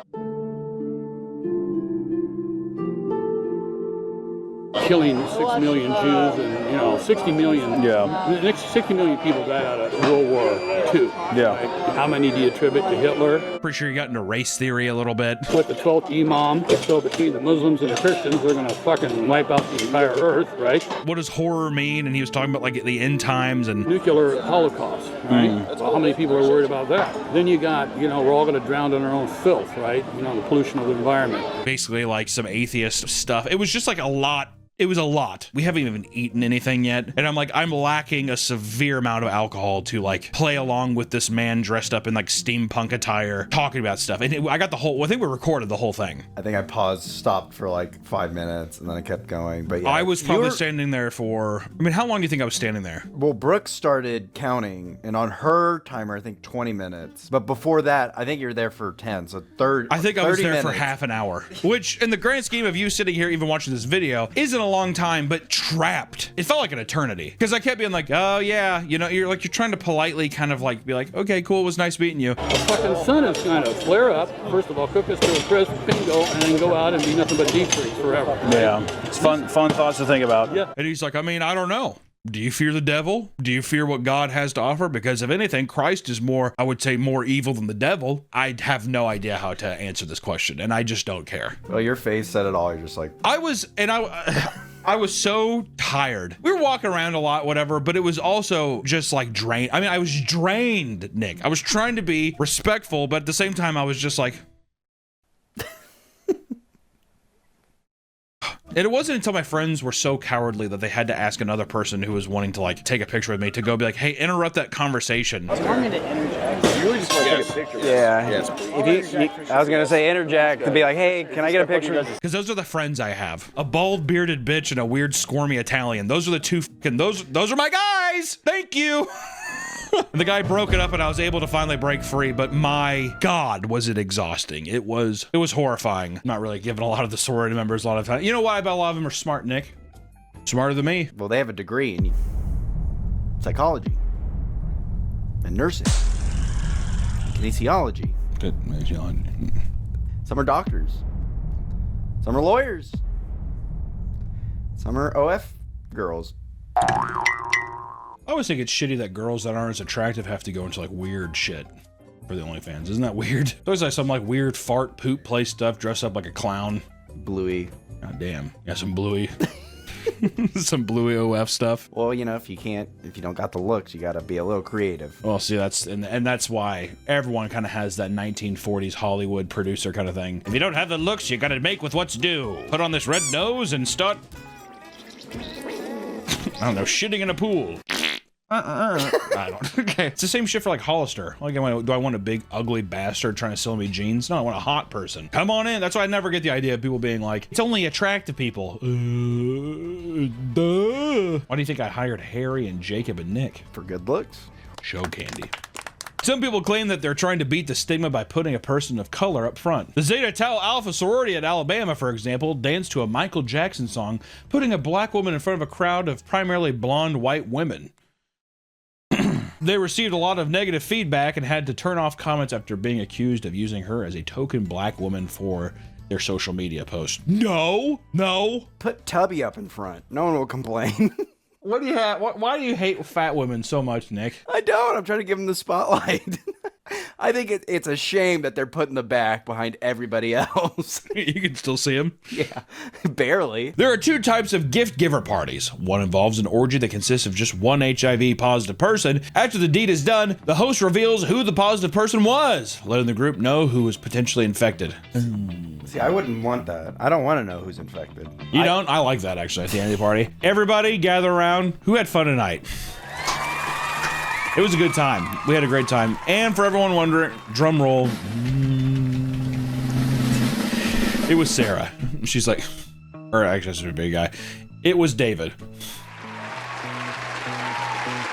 killing 6 million Jews and 60 million. Yeah. The next 60 million people died out of World War II. Yeah. Right? How many do you attribute to Hitler? Pretty sure you got into race theory a little bit. With the 12th Imam, so between the Muslims and the Christians, they're gonna fucking wipe out the entire earth, right? What does horror mean? And he was talking about like the end times and nuclear holocaust, right? Well, how many people are worried about that? Then you got, we're all gonna drown in our own filth, right? The pollution of the environment. Basically like some atheist stuff. It was just like a lot. It was a lot. We haven't even eaten anything yet. And I'm like, I'm lacking a severe amount of alcohol to like play along with this man dressed up in like steampunk attire talking about stuff. And I got the whole, I think we recorded the whole thing. I think I stopped for like 5 minutes and then I kept going. But yeah. I was probably standing there for, how long do you think I was standing there? Well, Brooke started counting and on her timer, I think 20 minutes. But before that, I think you were there for 10. So I think I was there for half an hour, which in the grand scheme of you sitting here, even watching this video, isn't a long time, but trapped. It felt like an eternity because I kept being like, oh yeah, you're trying to politely kind of like be like, okay, cool, it was nice meeting you. The fucking sun is going to flare up. First of all, cook us to a crisp, bingo, and then go out and be nothing but deep freeze forever. Yeah, it's fun thoughts to think about. Yeah. And he's like, I don't know. Do you fear the devil? Do you fear what God has to offer? Because if anything, Christ is more, I would say, more evil than the devil. I have no idea how to answer this question, and I just don't care. Well, your face said it all. You're just like... I was so tired. We were walking around a lot, whatever, but it was also just like drained. I was drained, Nick. I was trying to be respectful, but at the same time, I was just like... And it wasn't until my friends were so cowardly that they had to ask another person who was wanting to like take a picture with me to go be like, hey, interrupt that conversation. Do you want me to interject? You really just want to take a picture. Yeah. If I was gonna say interject to be like, hey, can I get a picture? Because those are the friends I have. A bald bearded bitch and a weird squirmy Italian. Those are the two those are my guys. Thank you. The guy broke it up and I was able to finally break free, but my God, was it exhausting. It was horrifying. Not really giving a lot of the sorority members a lot of time. You know why? I bet a lot of them are smart, Nick. Smarter than me. Well, they have a degree in psychology and nursing, kinesiology. Some are doctors. Some are lawyers. Some are OF girls. I always think it's shitty that girls that aren't as attractive have to go into like weird shit for the OnlyFans. Isn't that weird? It's always like some like weird fart poop play stuff, dress up like a clown. Bluey. God damn. Yeah, some Bluey. Some Bluey OF stuff. Well, you know, if you don't got the looks, you gotta be a little creative. Well, see, and that's why everyone kind of has that 1940s Hollywood producer kind of thing. If you don't have the looks, you gotta make with what's due. Put on this red nose and start, I don't know, shitting in a pool. I don't. Okay. It's the same shit for like Hollister. Like, do I want a big ugly bastard trying to sell me jeans? No, I want a hot person. Come on in. That's why I never get the idea of people being like, it's only attractive people. Duh. Why do you think I hired Harry and Jacob and Nick? For good looks. Show candy. Some people claim that they're trying to beat the stigma by putting a person of color up front. The Zeta Tau Alpha sorority at Alabama, for example, danced to a Michael Jackson song, putting a black woman in front of a crowd of primarily blonde white women. They received a lot of negative feedback and had to turn off comments after being accused of using her as a token black woman for their social media post. No. Put Tubby up in front. No one will complain. What do you have? Why do you hate fat women so much, Nick? I don't. I'm trying to give them the spotlight. I think it's a shame that they're putting the back behind everybody else. You can still see them? Yeah, barely. There are two types of gift giver parties. One involves an orgy that consists of just one HIV positive person. After the deed is done, the host reveals who the positive person was, letting the group know who was potentially infected. See, I wouldn't want that. I don't want to know who's infected. You don't? I like that, actually, at the end of the party. Everybody gather around. Who had fun tonight? It was a good time. We had a great time. And for everyone wondering, drum roll. It was Sarah. She's like, or actually, that's a big guy. It was David.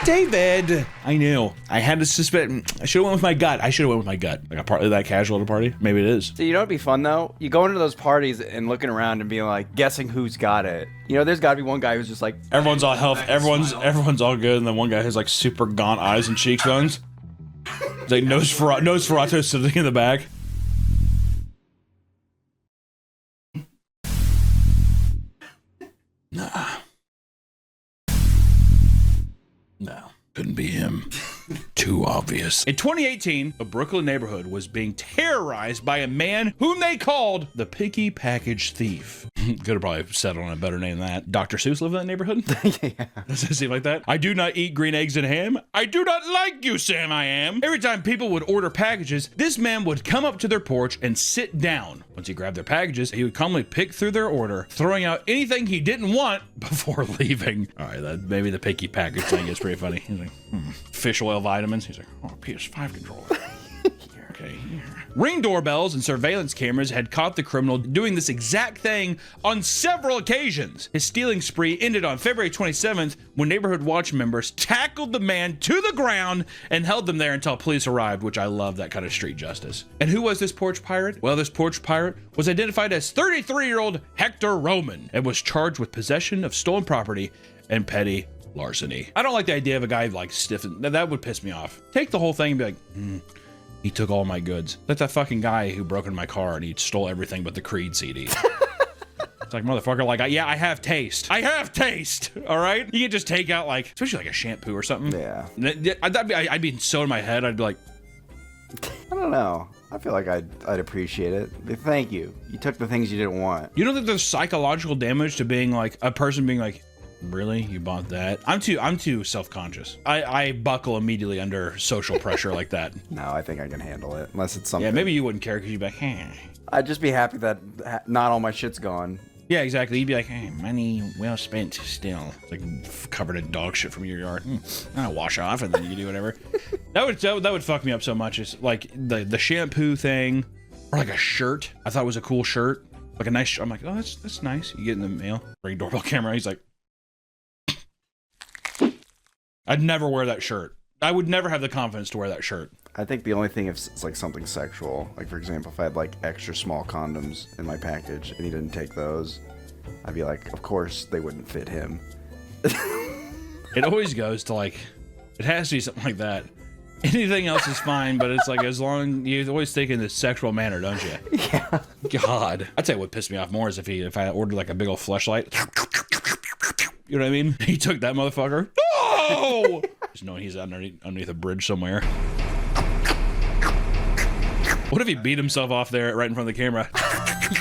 David! I knew. I had to suspect. I should have went with my gut. Like a party that casual at a party. Maybe it is. So you know what'd be fun though? You go into those parties and looking around and being like, guessing who's got it. You know, there's got to be one guy who's just like, everyone's all health. Everyone's all good, and then one guy has like super gaunt eyes and cheekbones. It's like Nosferatu sitting in the back. No, couldn't be him. Too obvious. In 2018, a Brooklyn neighborhood was being terrorized by a man whom they called the Picky Package Thief. Could have probably settled on a better name than that. Dr. Seuss lived in that neighborhood? Yeah. Does it seem like that? I do not eat green eggs and ham. I do not like you, Sam, I am. Every time people would order packages, this man would come up to their porch and sit down. Once he grabbed their packages, he would calmly pick through their order, throwing out anything he didn't want before leaving. All right, maybe the Picky Package thing is pretty funny. He's like, fish oil vitamins. He's like, oh, PS5 controller. Okay. Ring doorbells and surveillance cameras had caught the criminal doing this exact thing on several occasions. His stealing spree ended on February 27th when Neighborhood Watch members tackled the man to the ground and held them there until police arrived, which I love that kind of street justice. And who was this porch pirate? Well, this porch pirate was identified as 33-year-old Hector Roman and was charged with possession of stolen property and petty larceny. I don't like the idea of a guy like stiffing. That would piss me off. Take the whole thing and be like, he took all my goods. Like that fucking guy who broke into my car and he stole everything but the Creed CD. It's like, motherfucker, like, yeah, I have taste. I have taste, all right? You can just take out, like, especially like a shampoo or something. Yeah. I'd be so in my head, I'd be like, I don't know. I feel like I'd appreciate it. Thank you. You took the things you didn't want. You don't think there's psychological damage to being like, a person being like, really? You bought that? I'm too self-conscious. I buckle immediately under social pressure like that. No, I think I can handle it. Unless it's something. Yeah, maybe you wouldn't care because you'd be like, I'd just be happy that not all my shit's gone. Yeah, exactly. You'd be like, hey, money well spent still. It's like covered in dog shit from your yard. I'll wash off and then you do whatever. that would fuck me up so much. It's like the shampoo thing or like a shirt. I thought it was a cool shirt. Like a nice I'm like, oh, that's nice. You get in the mail. Ring doorbell camera. He's like, I'd never wear that shirt. I would never have the confidence to wear that shirt. I think the only thing if it's like something sexual, like for example, if I had like extra small condoms in my package and he didn't take those, I'd be like, of course they wouldn't fit him. It always goes to like, it has to be something like that. Anything else is fine, but it's like as long you always think in this sexual manner, don't you? Yeah. God, I'd say what pissed me off more is if I ordered like a big old fleshlight. You know what I mean? He took that motherfucker. No! Just knowing he's underneath a bridge somewhere. What if he beat himself off there right in front of the camera?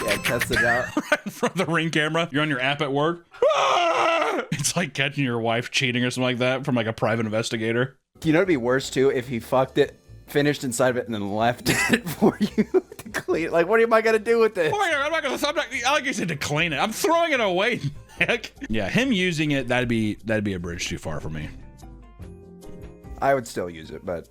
Yeah, test it out. Right in front of the Ring camera. You're on your app at work. It's like catching your wife cheating or something like that from like a private investigator. You know, it'd be worse too if he fucked it, finished inside of it, and then left it for you to clean it. Like, what am I gonna do with this? Oh my God, I like you said to clean it. I'm throwing it away, Nick. Yeah, him using it, that'd be a bridge too far for me. I would still use it, but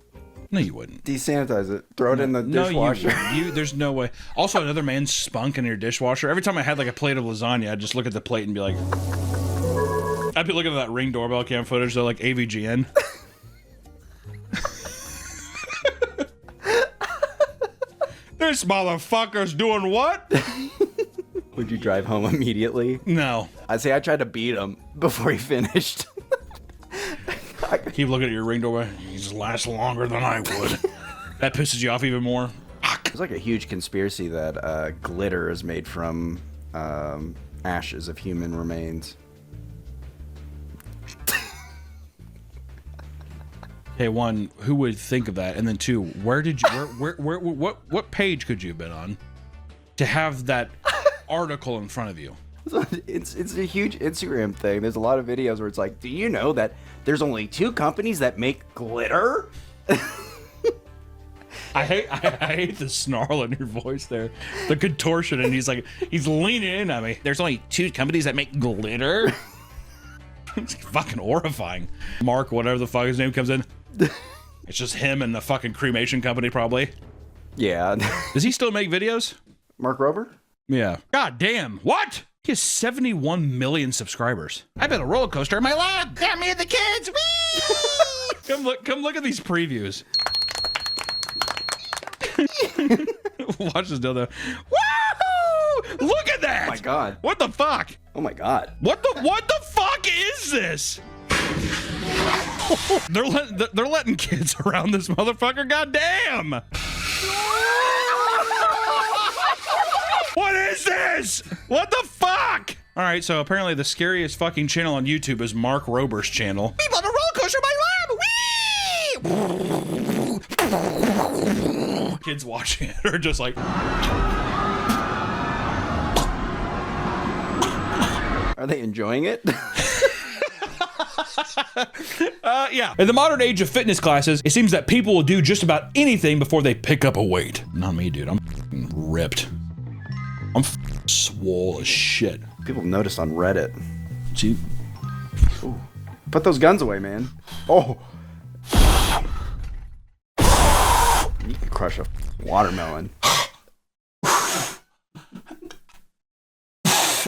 no, you wouldn't. Desanitize it. Throw it in the dishwasher. No, there's no way. Also, another man's spunk in your dishwasher. Every time I had like a plate of lasagna, I'd just look at the plate and be like, I'd be looking at that Ring doorbell cam footage, though, like AVGN. This motherfucker's doing what? Would you drive home immediately? No. I'd say I tried to beat him before he finished. Keep looking at your Ring doorbell. He just lasts longer than I would. That pisses you off even more. There's like a huge conspiracy that glitter is made from ashes of human remains. Okay, one, who would think of that? And then two, where what page could you have been on to have that article in front of you? It's a huge Instagram thing. There's a lot of videos where it's like, do you know that there's only 2 companies that make glitter? I hate the snarl in your voice there, the contortion, and he's leaning in on me. There's only 2 companies that make glitter. It's fucking horrifying. Mark, whatever the fuck his name comes in. It's just him and the fucking cremation company, probably. Yeah. Does he still make videos? Mark Rober? Yeah. God damn. What? He has 71 million subscribers. I bet a roller coaster in my lap. Got me and the kids. Whee! Come look at these previews. Watch this dildo. Woohoo! Look at that! Oh my God. What the fuck? Oh my God. What the fuck is this? They're letting kids around this motherfucker. Goddamn! What is this? What the fuck? All right, so apparently the scariest fucking channel on YouTube is Mark Rober's channel. People on a roller coaster in my lab. Whee! Kids watching it are just like. Are they enjoying it? Yeah. In the modern age of fitness classes, it seems that people will do just about anything before they pick up a weight. Not me, dude. I'm ripped. I'm swole as shit. People noticed on Reddit. See? Ooh. Put those guns away, man. Oh. You can crush a watermelon.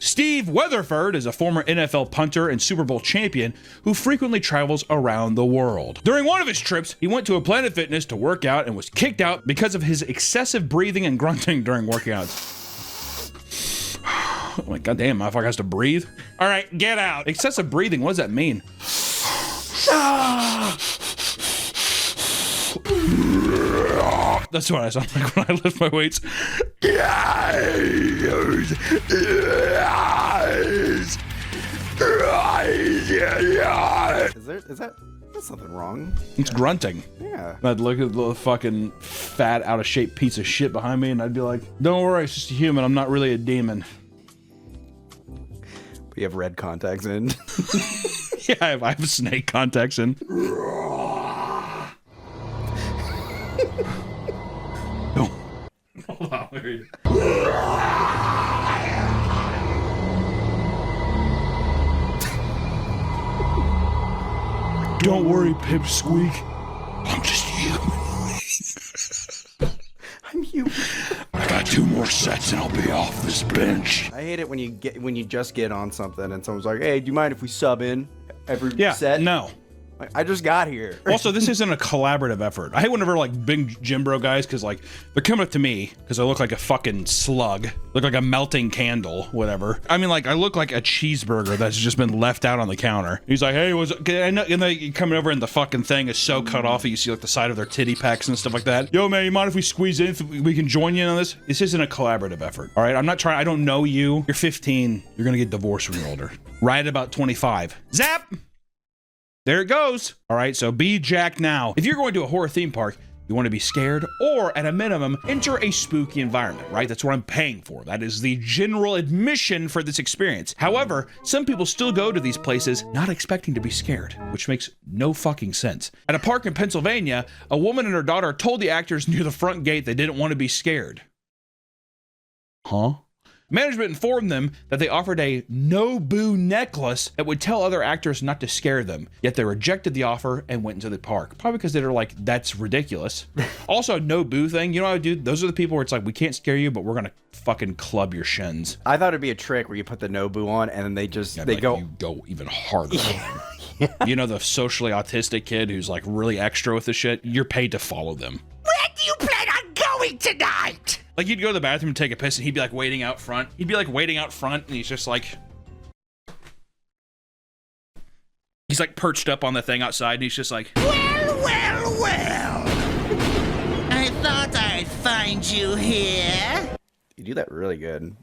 Steve Weatherford is a former NFL punter and Super Bowl champion who frequently travels around the world. During one of his trips, he went to a Planet Fitness to work out and was kicked out because of his excessive breathing and grunting during workouts. Oh my goddamn, motherfucker has to breathe. All right, get out. Excessive breathing, what does that mean? That's what I sound like when I lift my weights. Is that that's something wrong? It's grunting. Yeah. I'd look at the fucking fat, out of shape piece of shit behind me and I'd be like, don't worry, it's just a human. I'm not really a demon. We have red contacts in. Yeah, I have snake contacts in. No. Hold on, Don't worry, Pipsqueak. I'm just human. I'm human. I got 2 more sets and I'll be off this bench. I hate it when you just get on something and someone's like, "Hey, do you mind if we sub in every Yeah, set?" no. Like, I just got here. Also, this isn't a collaborative effort. I hate whenever like big gym bro guys, because like they're coming up to me because I look like a fucking slug, look like a melting candle, whatever. I mean, like I look like a cheeseburger that's just been left out on the counter. He's like, "Hey, I know," and they coming over and the fucking thing is so cut off that you see like the side of their titty pecs and stuff like that. Yo, man, you mind if we squeeze in? If we can join you in on this. This isn't a collaborative effort. All right, I'm not trying. I don't know you. You're 15. You're gonna get divorced when you're older. Right at about 25. Zap. There it goes. All right, so be jacked now. If you're going to a horror theme park, you want to be scared, or at a minimum, enter a spooky environment, right? That's what I'm paying for. That is the general admission for this experience. However, some people still go to these places not expecting to be scared, which makes no fucking sense. At a park in Pennsylvania, a woman and her daughter told the actors near the front gate they didn't want to be scared. Huh? Management informed them that they offered a no-boo necklace that would tell other actors not to scare them, yet they rejected the offer and went into the park. Probably because they were like, that's ridiculous. Also, no-boo thing, you know what I would do? Those are the people where it's like, we can't scare you, but we're gonna fucking club your shins. I thought it'd be a trick where you put the Nobu on and then they just, Yeah, they like, go. you go even harder. You know the socially autistic kid who's like really extra with the shit? You're paid to follow them. Where do you plan on going tonight? Like, you'd go to the bathroom and take a piss, and he'd be like waiting out front. He'd be like waiting out front, and he's just like... He's like perched up on the thing outside, and he's just like... Well. I thought I'd find you here. You do that really good.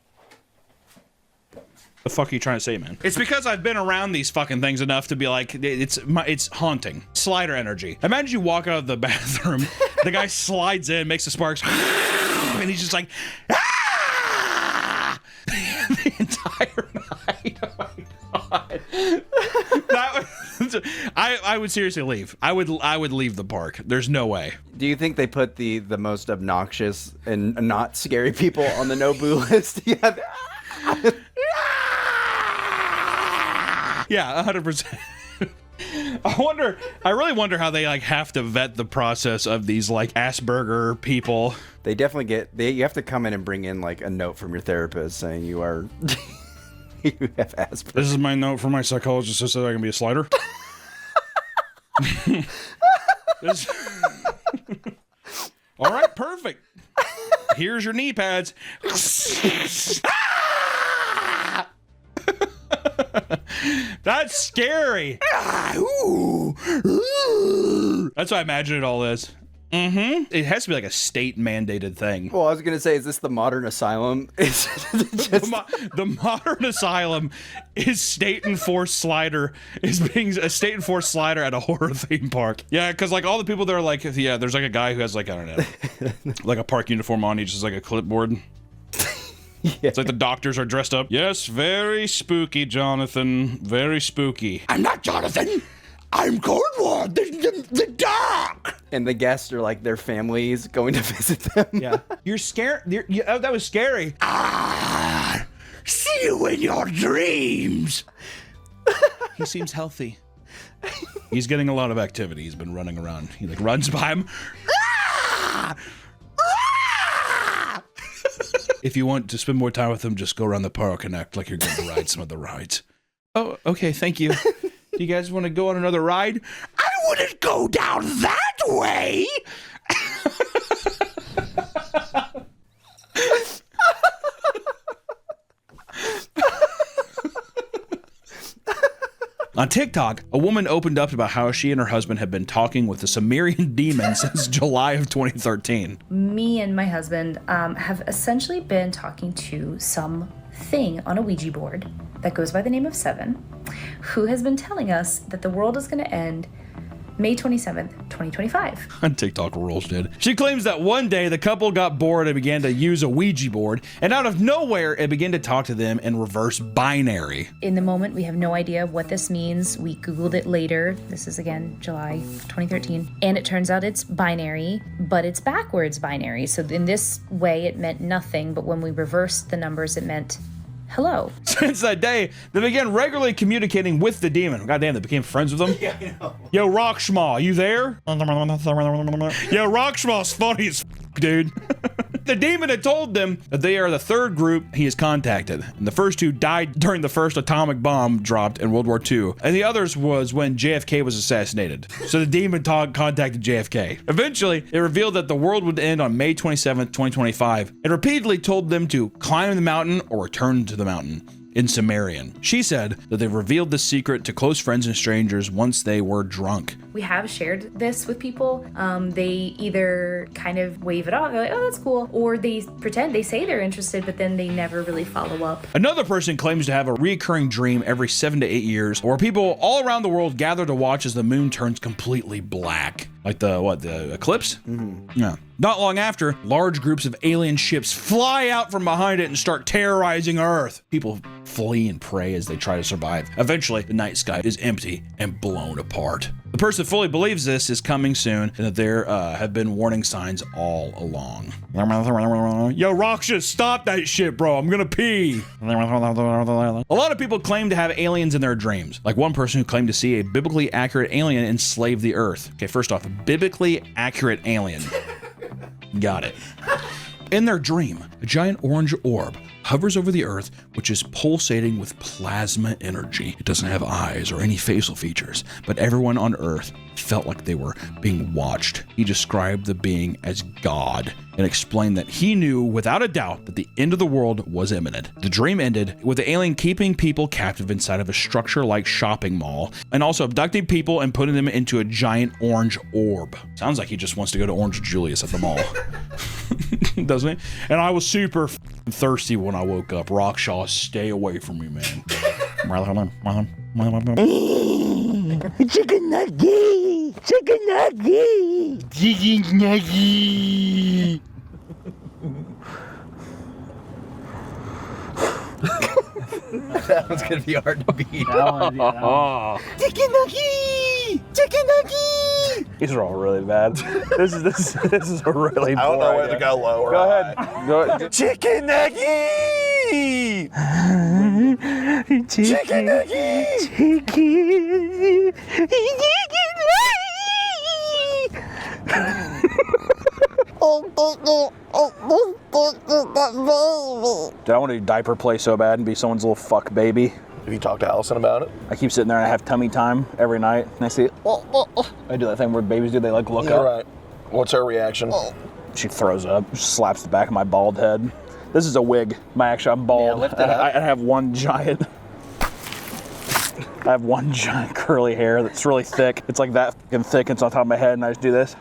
The fuck are you trying to say, man? It's because I've been around these fucking things enough to be like, it's haunting. Slider energy. Imagine you walk out of the bathroom, the guy slides in, makes the sparks, and he's just like, ah! The entire night. Oh my god. I would seriously leave. I would leave the park. There's no way. Do you think they put the most obnoxious and not scary people on the no-boo list? Yeah. Yeah, 100%. I really wonder how they like have to vet the process of these like Asperger people. They definitely you have to come in and bring in like a note from your therapist saying you are, you have Asperger. This is my note from my psychologist that said I can be a slider. All right, perfect. Here's your knee pads. That's scary. That's what I imagine it all is. It has to be like a state mandated thing. Well, I was gonna say, is this the modern asylum? The modern asylum is state enforced slider, is being a state enforced slider at a horror theme park. Yeah, because like all the people that are like, yeah, there's like a guy who has like, I don't know, like a park uniform on, he just has like a clipboard. Yeah. It's like the doctors are dressed up. Yes, very spooky, Jonathan. Very spooky. I'm not Jonathan. I'm Coldward, the dark. And the guests are like their families going to visit them. Yeah. You're scared. Oh, that was scary. See you in your dreams. He seems healthy. He's getting a lot of activity. He's been running around. He like runs by him. If you want to spend more time with him, just go around the park and act like you're going to ride some of the rides. Oh, okay, thank you. Do you guys want to go on another ride? I wouldn't go down that way. On TikTok, a woman opened up about how she and her husband have been talking with the Sumerian demon since July of 2013. Me and my husband have essentially been talking to something on a Ouija board that goes by the name of Seven, who has been telling us that the world is going to end May 27th, 2025. On TikTok rules, dude. She claims that one day the couple got bored and began to use a Ouija board, and out of nowhere, it began to talk to them in reverse binary. In the moment, we have no idea what this means. We Googled it later. This is again, July 2013. And it turns out it's binary, but it's backwards binary. So in this way, it meant nothing, but when we reversed the numbers, it meant hello. Since that day, they began regularly communicating with the demon. Goddamn, they became friends with him. Yeah, I know. Yo, Rockschmaw, you there? Yo, Rockschmaw's funny as dude. The demon had told them that they are the third group he has contacted. And the first two died during the first atomic bomb dropped in World War II. And the others was when JFK was assassinated. So the demon contacted JFK. Eventually, it revealed that the world would end on May 27th, 2025. It repeatedly told them to climb the mountain or return to the mountain in Sumerian. She said that they revealed the secret to close friends and strangers once they were drunk. We have shared this with people. They either kind of wave it off, they're like, oh, that's cool, or they pretend, they say they're interested, but then they never really follow up. Another person claims to have a recurring dream every 7 to 8 years, where people all around the world gather to watch as the moon turns completely black. Like the eclipse? Mm-hmm. Yeah. Not long after, large groups of alien ships fly out from behind it and start terrorizing Earth. People flee and pray as they try to survive. Eventually, the night sky is empty and blown apart. The person that fully believes this is coming soon and that there have been warning signs all along. Yo, Roxas, stop that shit, bro. I'm gonna pee. A lot of people claim to have aliens in their dreams. Like one person who claimed to see a biblically accurate alien enslave the Earth. Okay, first off, a biblically accurate alien. Got it. In their dream, a giant orange orb hovers over the Earth, which is pulsating with plasma energy. It doesn't have eyes or any facial features, but everyone on Earth felt like they were being watched. He described the being as God and explained that he knew without a doubt that the end of the world was imminent. The dream ended with the alien keeping people captive inside of a structure-like shopping mall and also abducting people and putting them into a giant orange orb. Sounds like he just wants to go to Orange Julius at the mall. Doesn't it? And I was super thirsty when I woke up. Rockshaw, stay away from me, man. Chicken nugget! Chicken nugget! Chicken nugget! That one's gonna be hard to beat. Chicken nugget! Chicken nugget! These are all really bad. This is a really. I don't know whether to go low or Go ahead. Go. Chicken nugget! Chicken nugget! Chicken! Dude, I want to do diaper play so bad and be someone's little fuck baby. Have you talked to Allison about it? I keep sitting there and I have tummy time every night. And I see, I do that thing where babies do. They like look up. Right. What's her reaction? She throws up, slaps the back of my bald head. This is a wig. I'm bald. Yeah, I have one giant. I have one giant curly hair that's really thick. It's like that fucking thick. It's on top of my head, and I just do this.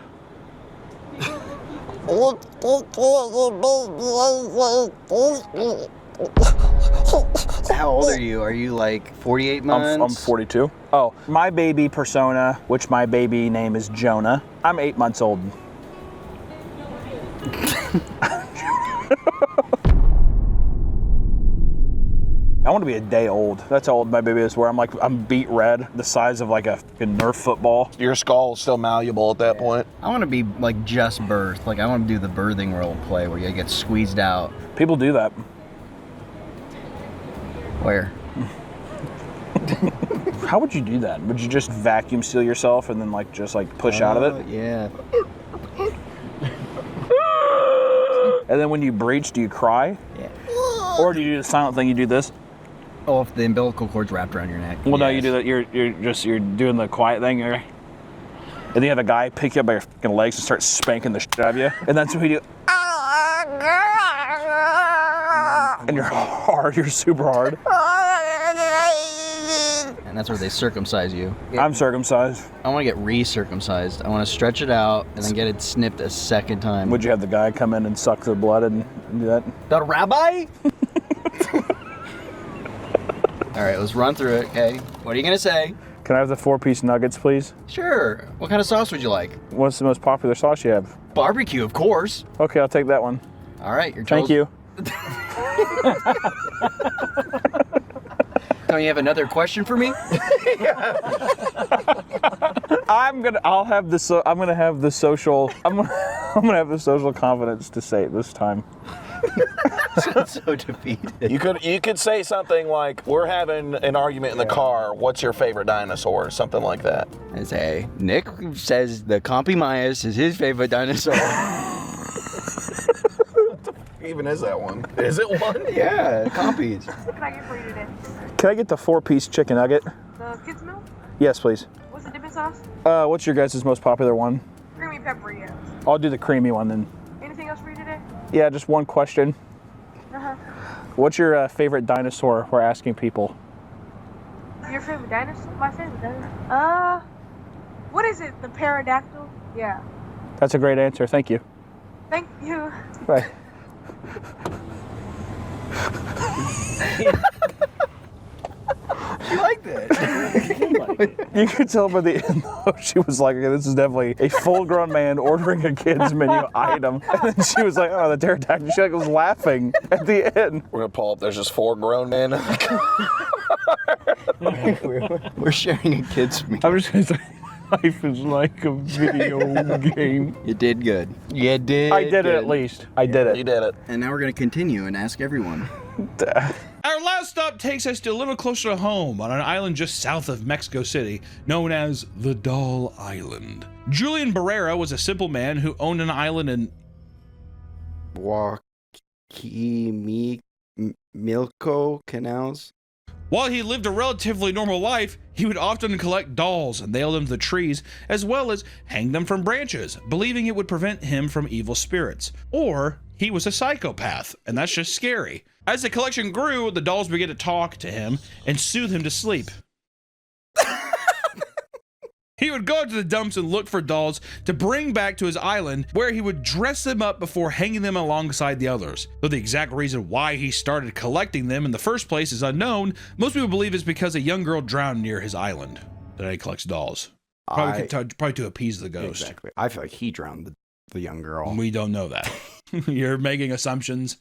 How old are you? Are you like 48 months? I'm 42. Oh, my baby persona, which my baby name is Jonah. I'm 8 months old. I want to be a day old. That's how old my baby is, where I'm beat red, the size of like a fucking Nerf football. Your skull is still malleable at that point. I want to be like just birth. Like I want to do the birthing role play where you get squeezed out. People do that. Where? How would you do that? Would you just vacuum seal yourself and then like just like push out of it? Yeah. And then when you breach, do you cry? Yeah. Or do you do the silent thing? You do this? Oh, if the umbilical cord's wrapped around your neck. Well, no, you do that. You're doing the quiet thing. And then you have a guy pick you up by your fucking legs and start spanking the shit out of you. And that's what we do. And you're hard. You're super hard. And that's where they circumcise you. I'm circumcised. I want to get re-circumcised. I want to stretch it out and then get it snipped a second time. Would you have the guy come in and suck the blood and do that? The rabbi? All right, let's run through it, okay? What are you gonna say? Can I have the 4-piece nuggets, please? Sure. What kind of sauce would you like? What's the most popular sauce you have? Barbecue, of course. Okay, I'll take that one. All right, you're Thank you. Don't you have another question for me? I'm gonna have the social confidence to say it this time. So defeated. You could say something like, "We're having an argument in the car. What's your favorite dinosaur?" Something like that. I say, Nick says the Compy-Myas is his favorite dinosaur. Even is that one? Is it one? Yeah, Compies. What can I get for you today? Can I get the 4-piece chicken nugget? The kids meal? Yes, please. What's the dipping sauce? What's your guys' most popular one? Creamy pepper, yeah. I'll do the creamy one then. Anything else for you today? Yeah, just one question. Uh-huh. What's your favorite dinosaur? We're asking people. Your favorite dinosaur? My favorite dinosaur? What is it? The pterodactyl? Yeah. That's a great answer. Thank you. Thank you. Bye. She liked it. You could tell by the end, though, she was like, okay, this is definitely a full-grown man ordering a kid's menu item. And then she was like, oh, the pterodactyl. She was laughing at the end. We're gonna pull up. There's just 4 grown men. We're sharing a kid's meal. I'm just gonna say, life is like a video game. You did good. You did. I did it at least. I did it. You did it. And now we're gonna continue and ask everyone. Our last stop takes us to a little closer to home on an island just south of Mexico City, known as the Doll Island. Julian Barrera was a simple man who owned an island in Milco Canals. While he lived a relatively normal life, he would often collect dolls and nail them to the trees, as well as hang them from branches, believing it would prevent him from evil spirits. Or he was a psychopath, and that's just scary. As the collection grew, the dolls began to talk to him and soothe him to sleep. He would go to the dumps and look for dolls to bring back to his island, where he would dress them up before hanging them alongside the others. Though the exact reason why he started collecting them in the first place is unknown, most people believe it's because a young girl drowned near his island. That he collects dolls. Probably to appease the ghost. Exactly. I feel like he drowned the young girl. We don't know that. You're making assumptions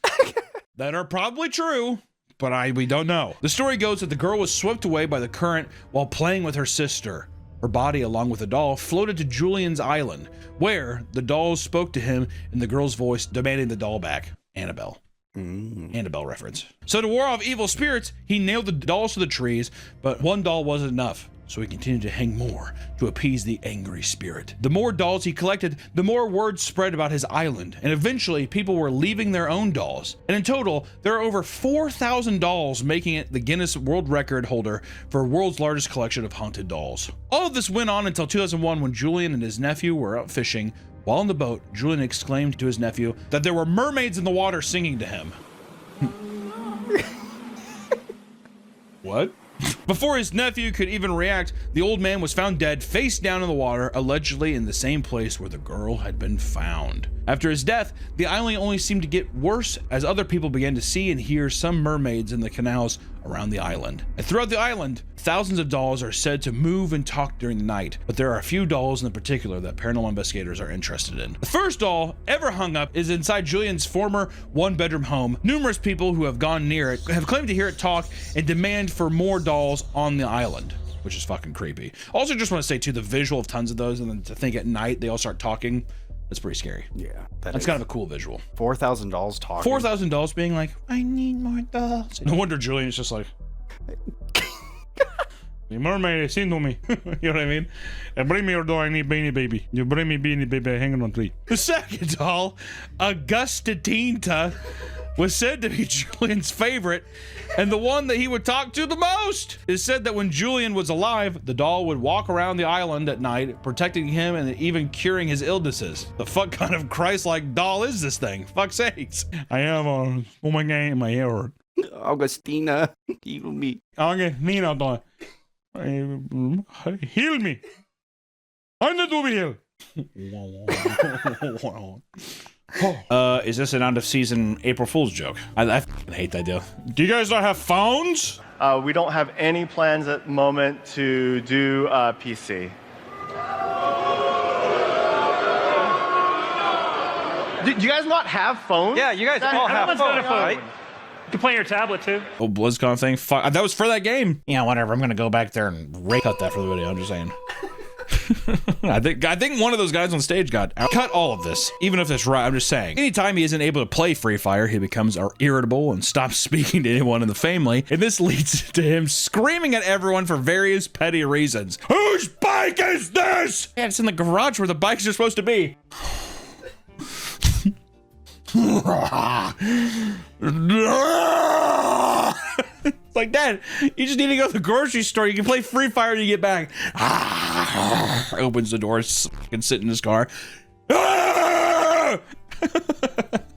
that are probably true, but we don't know. The story goes that the girl was swept away by the current while playing with her sister. Her body, along with the doll, floated to Julian's island, where the dolls spoke to him in the girl's voice, demanding the doll back. Annabelle. Annabelle reference. So to ward off evil spirits, he nailed the dolls to the trees, but one doll wasn't enough. So he continued to hang more to appease the angry spirit. The more dolls he collected, the more word spread about his island, and eventually people were leaving their own dolls. And in total, there are over 4,000 dolls, making it the Guinness World Record holder for world's largest collection of haunted dolls. All of this went on until 2001, when Julian and his nephew were out fishing. While on the boat, Julian exclaimed to his nephew that there were mermaids in the water singing to him. What? Before his nephew could even react, the old man was found dead, face down in the water, allegedly in the same place where the girl had been found. After his death, the island only seemed to get worse as other people began to see and hear some mermaids in the canals around the island. And throughout the island, thousands of dolls are said to move and talk during the night, but there are a few dolls in particular that paranormal investigators are interested in. The first doll ever hung up is inside Julian's former one-bedroom home. Numerous people who have gone near it have claimed to hear it talk and demand for more dolls on the island, which is fucking creepy. Also, just want to say too, the visual of tons of those, and then to think at night they all start talking, that's pretty scary. Yeah, that's kind of a cool visual. 4,000 dolls talking. 4,000 dolls being like, I need more dolls. No wonder Julian's just like, the mermaid sing to me. You know what I mean? Bring me your doll, I need Beanie Baby. You bring me Beanie Baby, hanging on tree. The second doll, Augusta Tinta, was said to be Julian's favorite and the one that he would talk to the most. It is said that when Julian was alive, the doll would walk around the island at night, protecting him and even curing his illnesses. The fuck kind of Christ-like doll is this thing? Fuck's sakes. I have a woman in my ear. Augustina, heal me. Augustina, doll. Heal me. I need to be healed. Is this an end of season April Fool's joke? I hate that deal. Do you guys not have phones? We don't have any plans at the moment to do PC. Do you guys not have phones? Yeah, you guys all have phones, right? You can play on your tablet too. Oh, BlizzCon thing. Fuck, that was for that game. Yeah, whatever. I'm gonna go back there and cut that for the video. I'm just saying. I think one of those guys on stage got out. Cut all of this, even if it's right. I'm just saying. Anytime he isn't able to play Free Fire, he becomes irritable and stops speaking to anyone in the family, and this leads to him screaming at everyone for various petty reasons. Whose bike is this? Yeah, it's in the garage where the bikes are supposed to be. It's like, Dad, you just need to go to the grocery store. You can play Free Fire when you get back. Opens the door and sit in his car.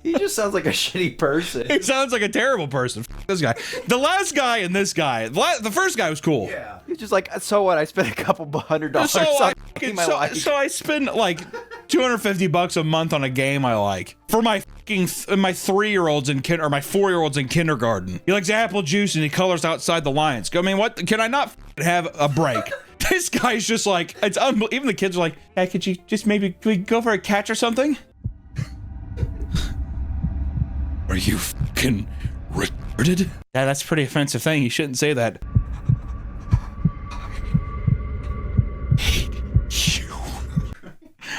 He just sounds like a shitty person. He sounds like a terrible person. This guy. The last guy and this guy. The first guy was cool. Yeah. He's just like, so what? I spent a couple $100 on my life. So I spend like $250 a month on a game I like for my fucking my 3-year-olds in my 4-year-olds in kindergarten. He likes apple juice and he colors outside the lines. I mean, what? Can I not have a break? This guy's just like, it's unbelievable. Even the kids are like, hey, could you just maybe go for a catch or something? Are you fucking retarded? Yeah, that's a pretty offensive thing. You shouldn't say that.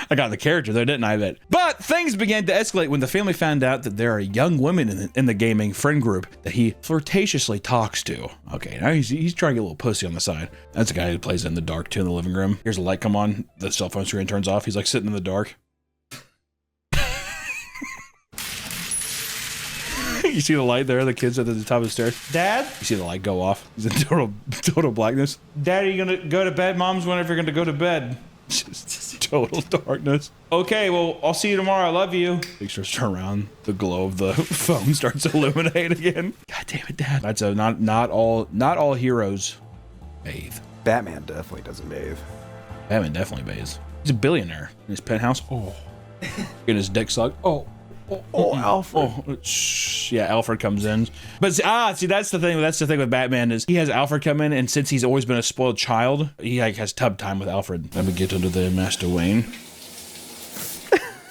I got the character there, didn't I, bet? But things began to escalate when the family found out that there are young women in the gaming friend group that he flirtatiously talks to. Okay, now he's trying to get a little pussy on the side. That's a guy who plays in the dark too in the living room. Here's a light come on, the cell phone screen turns off. He's like sitting in the dark. You see the light there, the kids at the top of the stairs. Dad? You see the light go off. He's in total blackness. Dad, are you gonna go to bed? Mom's wondering if you're gonna go to bed. Just total darkness. Okay, well, I'll see you tomorrow. I love you. Pictures turn around. The glow of the phone starts to illuminate again. God damn it, Dad. That's a not all heroes bathe. Batman definitely doesn't bathe. Batman definitely bathes. He's a billionaire in his penthouse. Oh. Getting his dick sucked. Oh. Oh, Alfred. Oh, yeah, Alfred comes in. But see, that's the thing. That's the thing with Batman is he has Alfred come in, and since he's always been a spoiled child, he like has tub time with Alfred. Let me get under the Master Wayne.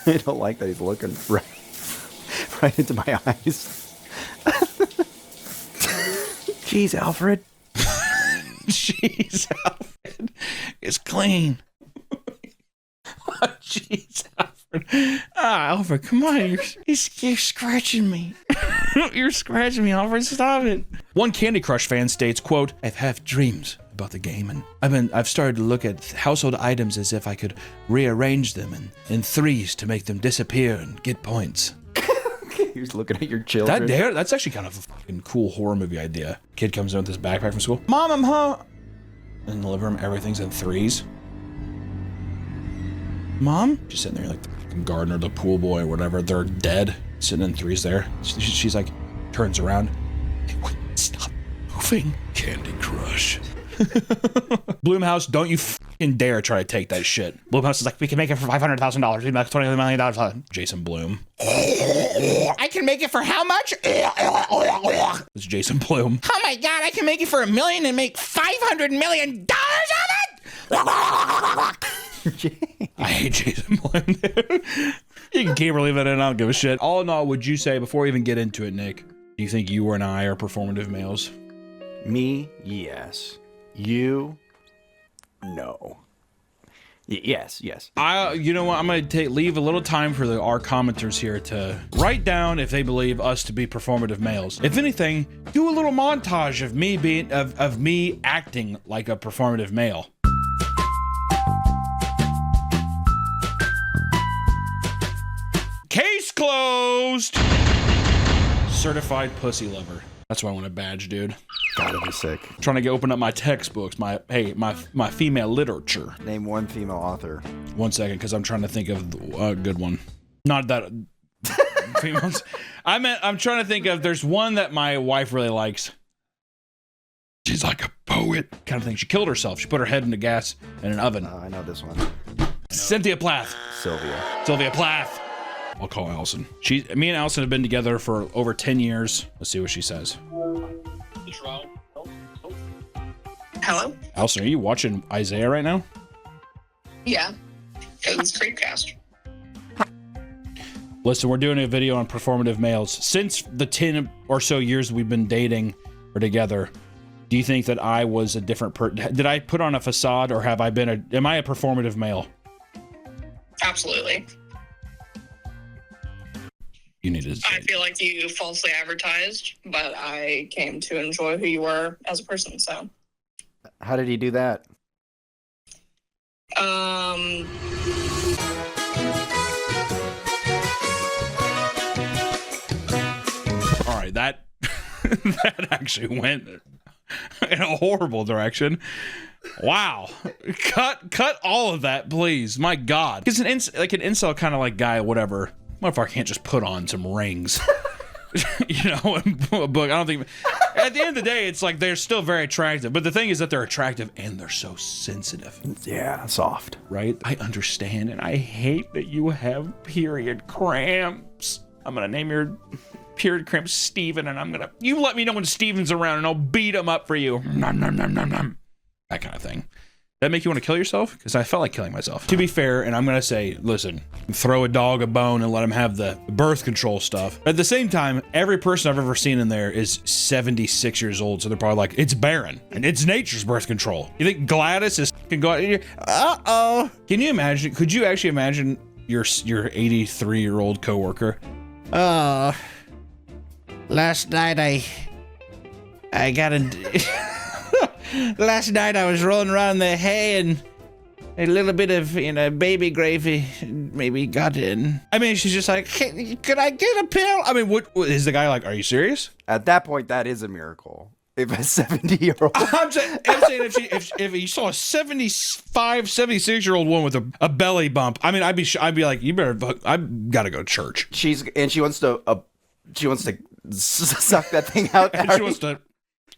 I don't like that he's looking right into my eyes. Jeez, Alfred. Jeez, Alfred. It's clean. Oh, jeez, Alfred. Alfred, come on. You're scratching me. You're scratching me, Alfred. Stop it. One Candy Crush fan states, quote, I've had dreams about the game, and I've started to look at household items as if I could rearrange them in threes to make them disappear and get points. He was looking at your children. That's actually kind of a fucking cool horror movie idea. Kid comes in with his backpack from school. Mom, I'm home. In the living room, everything's in threes. Mom? She's sitting there like the gardener, the pool boy, or whatever. They're dead, sitting in threes there. She's like, turns around. They wouldn't stop moving. Candy Crush. Bloomhouse, don't you fucking dare try to take that shit. Bloomhouse is like, we can make it for $500,000. We can make $20 million. Jason Blum. I can make it for how much? It's Jason Blum. Oh my God, I can make it for $1 million and make $500 million of it! I hate Jason Blum, dude. You can keep or leave it in. I don't give a shit. All in all, would you say, before we even get into it, Nick, do you think you and I are performative males? Me, yes. You, no. Yes. You know what? I'm gonna leave a little time for our commenters here to write down if they believe us to be performative males. If anything, do a little montage of me being of me acting like a performative male. Case closed. Certified pussy lover. That's why I want a badge, dude. Gotta be sick. Trying to open up my textbooks, my female literature. Name one female author. 1 second, because I'm trying to think of a good one. Not that females. I'm trying to think of. There's one that my wife really likes. She's like a poet, kind of thing. She killed herself. She put her head in the gas in an oven. I know this one. Cynthia Plath. Sylvia Plath. I'll call Allison. Me and Allison have been together for over 10 years. Let's see what she says. Hello? Allison, are you watching Isaiah right now? Yeah. It's Creepcast. Listen, we're doing a video on performative males. Since the 10 or so years we've been dating or together, Do you think that I was a different person? Did I put on a facade, or am I a performative male? Absolutely. You need to. I feel like you falsely advertised, but I came to enjoy who you were as a person. So. How did he do that? All right, that that actually went in a horrible direction. Wow, cut all of that, please. My God, because an incel kind of like guy, whatever. Motherfucker can't just put on some rings. You know, a book. I don't think. At the end of the day, it's like they're still very attractive. But the thing is that they're attractive and they're so sensitive. Yeah, soft. Right? I understand, and I hate that you have period cramps. I'm gonna name your period cramps Steven, and you let me know when Steven's around, and I'll beat him up for you. Nom, nom, nom, nom, nom. That kind of thing. That make you want to kill yourself? Because I felt like killing myself. To be fair, and I'm going to say, listen, throw a dog a bone and let him have the birth control stuff. But at the same time, every person I've ever seen in there is 76 years old. So they're probably like, it's barren and it's nature's birth control. You think Gladys can go out here? Uh-oh. Can you imagine? Could you actually imagine your 83-year-old coworker? Last night I got a... Last night I was rolling around the hay and a little bit of, baby gravy maybe got in. I mean, she's just like, could I get a pill? I mean, what is the guy like, are you serious? At that point, that is a miracle. If a 70-year-old... I'm saying if you saw a 75, 76-year-old woman with a belly bump, I mean, I'd be like, you better, I've got to go to church. She wants to suck that thing out. And she wants to...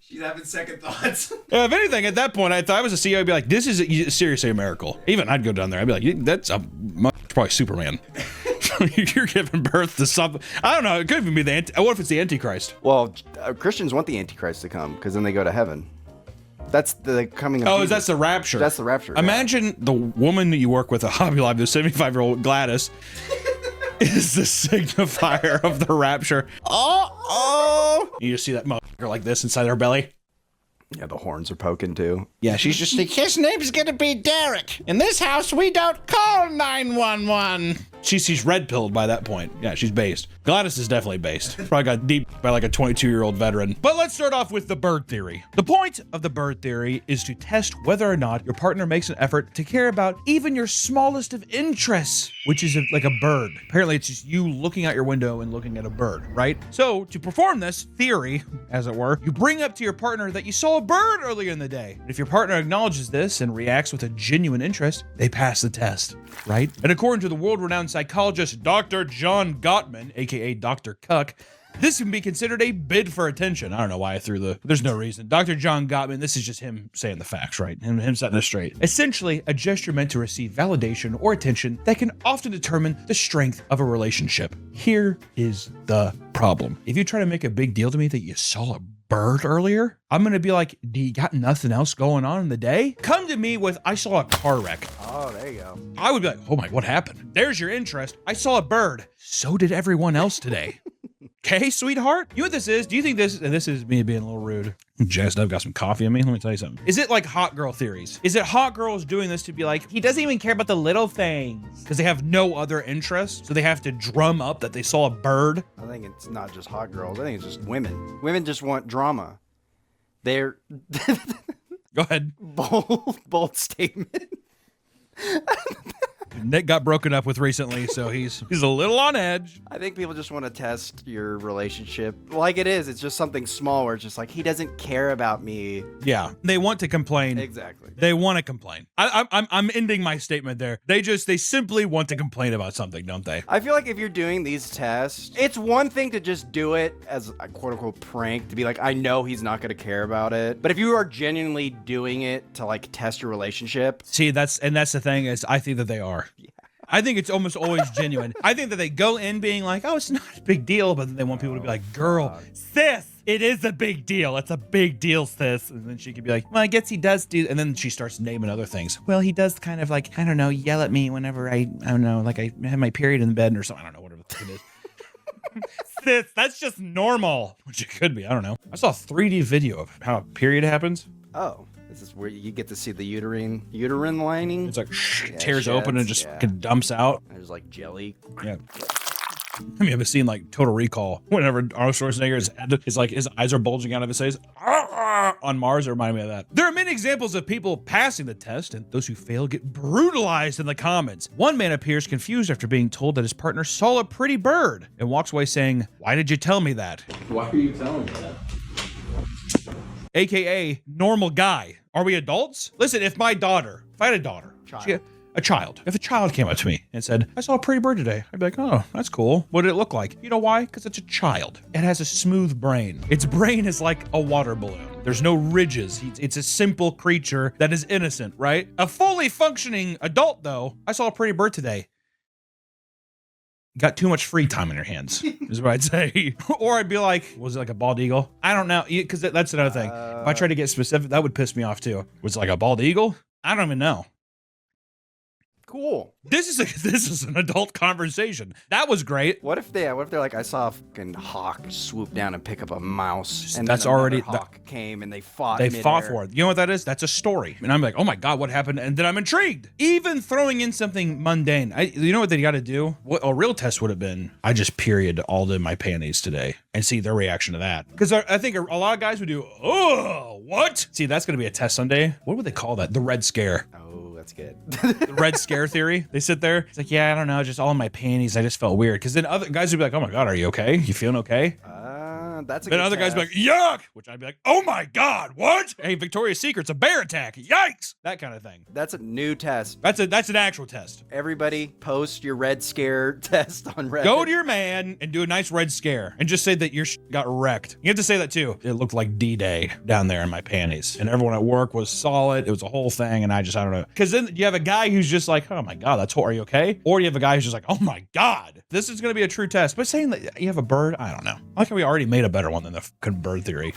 She's having second thoughts. If anything, at that point, I thought I was a CEO, I'd be like, this is seriously a miracle. Even I'd go down there. I'd be like, that's probably Superman. You're giving birth to something. I don't know. It could even be what if it's the Antichrist? Well, Christians want the Antichrist to come because then they go to heaven. That's the coming of Jesus. That's the rapture. That's the rapture. Imagine the woman that you work with, a Hobby Lobby, the 75-year-old Gladys, is the signifier of the rapture. You just see that motherfucker like this inside her belly. Yeah, the horns are poking too. Yeah, she's just like, his name's gonna be Derek. In this house, we don't call 911. She's red-pilled by that point. Yeah, she's based. Gladys is definitely based. Probably got deep by like a 22-year-old veteran. But let's start off with the bird theory. The point of the bird theory is to test whether or not your partner makes an effort to care about even your smallest of interests, which is like a bird. Apparently, it's just you looking out your window and looking at a bird, right? So to perform this theory, as it were, you bring up to your partner that you saw a bird earlier in the day. If your partner acknowledges this and reacts with a genuine interest, they pass the test, right? And according to the world-renowned psychologist Dr. John Gottman, aka Dr. Cuck, this can be considered a bid for attention. I don't know why I threw there's no reason. Dr. John Gottman, this is just him saying the facts, right? Him setting it straight. Essentially, a gesture meant to receive validation or attention that can often determine the strength of a relationship. Here is the problem. If you try to make a big deal to me that you saw a bird earlier, I'm gonna be like, do you got nothing else going on in the day? Come to me with, I saw a car wreck. Oh, there you go. I would be like, oh my, what happened? There's your interest. I saw a bird. So did everyone else today. Okay, sweetheart? You know what this is? Do you think this, and this is me being a little rude. Jazzed up, got some coffee in me. Let me tell you something. Is it like hot girl theories? Is it hot girls doing this to be like, he doesn't even care about the little things because they have no other interests, so they have to drum up that they saw a bird? I think it's not just hot girls. I think it's just women. Women just want drama. They're... Go ahead. Bold statement. Nick got broken up with recently, so he's a little on edge. I think people just want to test your relationship like it is. It's just something small where it's just like, he doesn't care about me. Yeah, they want to complain. Exactly. They want to complain. I'm ending my statement there. They simply want to complain about something, don't they? I feel like if you're doing these tests, it's one thing to just do it as a quote unquote prank, to be like, I know he's not going to care about it. But if you are genuinely doing it to like test your relationship. See, that's the thing is I think that they are. Yeah. I think it's almost always genuine. I think that they go in being like, oh, it's not a big deal, but then they want people to be like, girl, sis, it is a big deal. It's a big deal, sis. And then she could be like, well, I guess he does do, and then she starts naming other things. Well, he does kind of like, I don't know, yell at me whenever I don't know, like I have my period in bed or something. I don't know, whatever the fuck it is. That's just normal. Which it could be. I don't know. I saw a 3D video of how a period happens. Oh, this is where you get to see the uterine lining. It's like tears open and just fucking dumps out. There's like jelly. Yeah. I mean, I've seen like Total Recall. Whenever Arnold Schwarzenegger's head is like his eyes are bulging out of his face. On Mars, it reminded me of that. There are many examples of people passing the test, and those who fail get brutalized in the comments. One man appears confused after being told that his partner saw a pretty bird and walks away saying, "Why did you tell me that?" Why are you telling me that? AKA normal guy. Are we adults? Listen, if I had a daughter, a child. If a child came up to me and said, "I saw a pretty bird today," I'd be like, "Oh, that's cool. What did it look like?" You know why? Because it's a child. It has a smooth brain. Its brain is like a water balloon. There's no ridges. It's a simple creature that is innocent, right? A fully functioning adult, though, I saw a pretty bird today. Got too much free time in your hands, is what I'd say. Or I'd be like, was it like a bald eagle? I don't know, because that's another thing. If I try to get specific, that would piss me off too. Was it like a bald eagle? I don't even know. Cool. This is an adult conversation. That was great. What if they're like, I saw a fucking hawk swoop down and pick up a mouse, and that's then already hawk came and they fought. They midair. fought for it. You know what that is? That's a story. And I'm like, oh my God, what happened? And then I'm intrigued. Even throwing in something mundane. You know what they got to do? What a real test would have been, I just period all in my panties today and see their reaction to that. Because I think a lot of guys would do, oh, what? See, that's going to be a test someday. What would they call that? The Red Scare. Oh, that's good. The Red Scare theory. They sit there. It's like, yeah, I don't know, just all in my panties. I just felt weird. Because then other guys would be like, oh my God, are you okay? You feeling okay? That's a then good other guys test. would be like, yuck! Which I'd be like, oh my God, what? Hey, Victoria's Secret's a bear attack. Yikes! That kind of thing. That's a new test. That's an actual test. Everybody post your Red Scare test on Reddit. Go to your man and do a nice Red Scare and just say that your got wrecked. You have to say that too. It looked like D-Day down there in my panties. And everyone at work was solid. It was a whole thing. And I don't know. Because then you have a guy who's just like, oh my God, that's are you okay? Or you have a guy who's just like, oh my God, this is going to be a true test. But saying that you have a bird, I don't know. I like how we already made a better one than the fucking bird theory.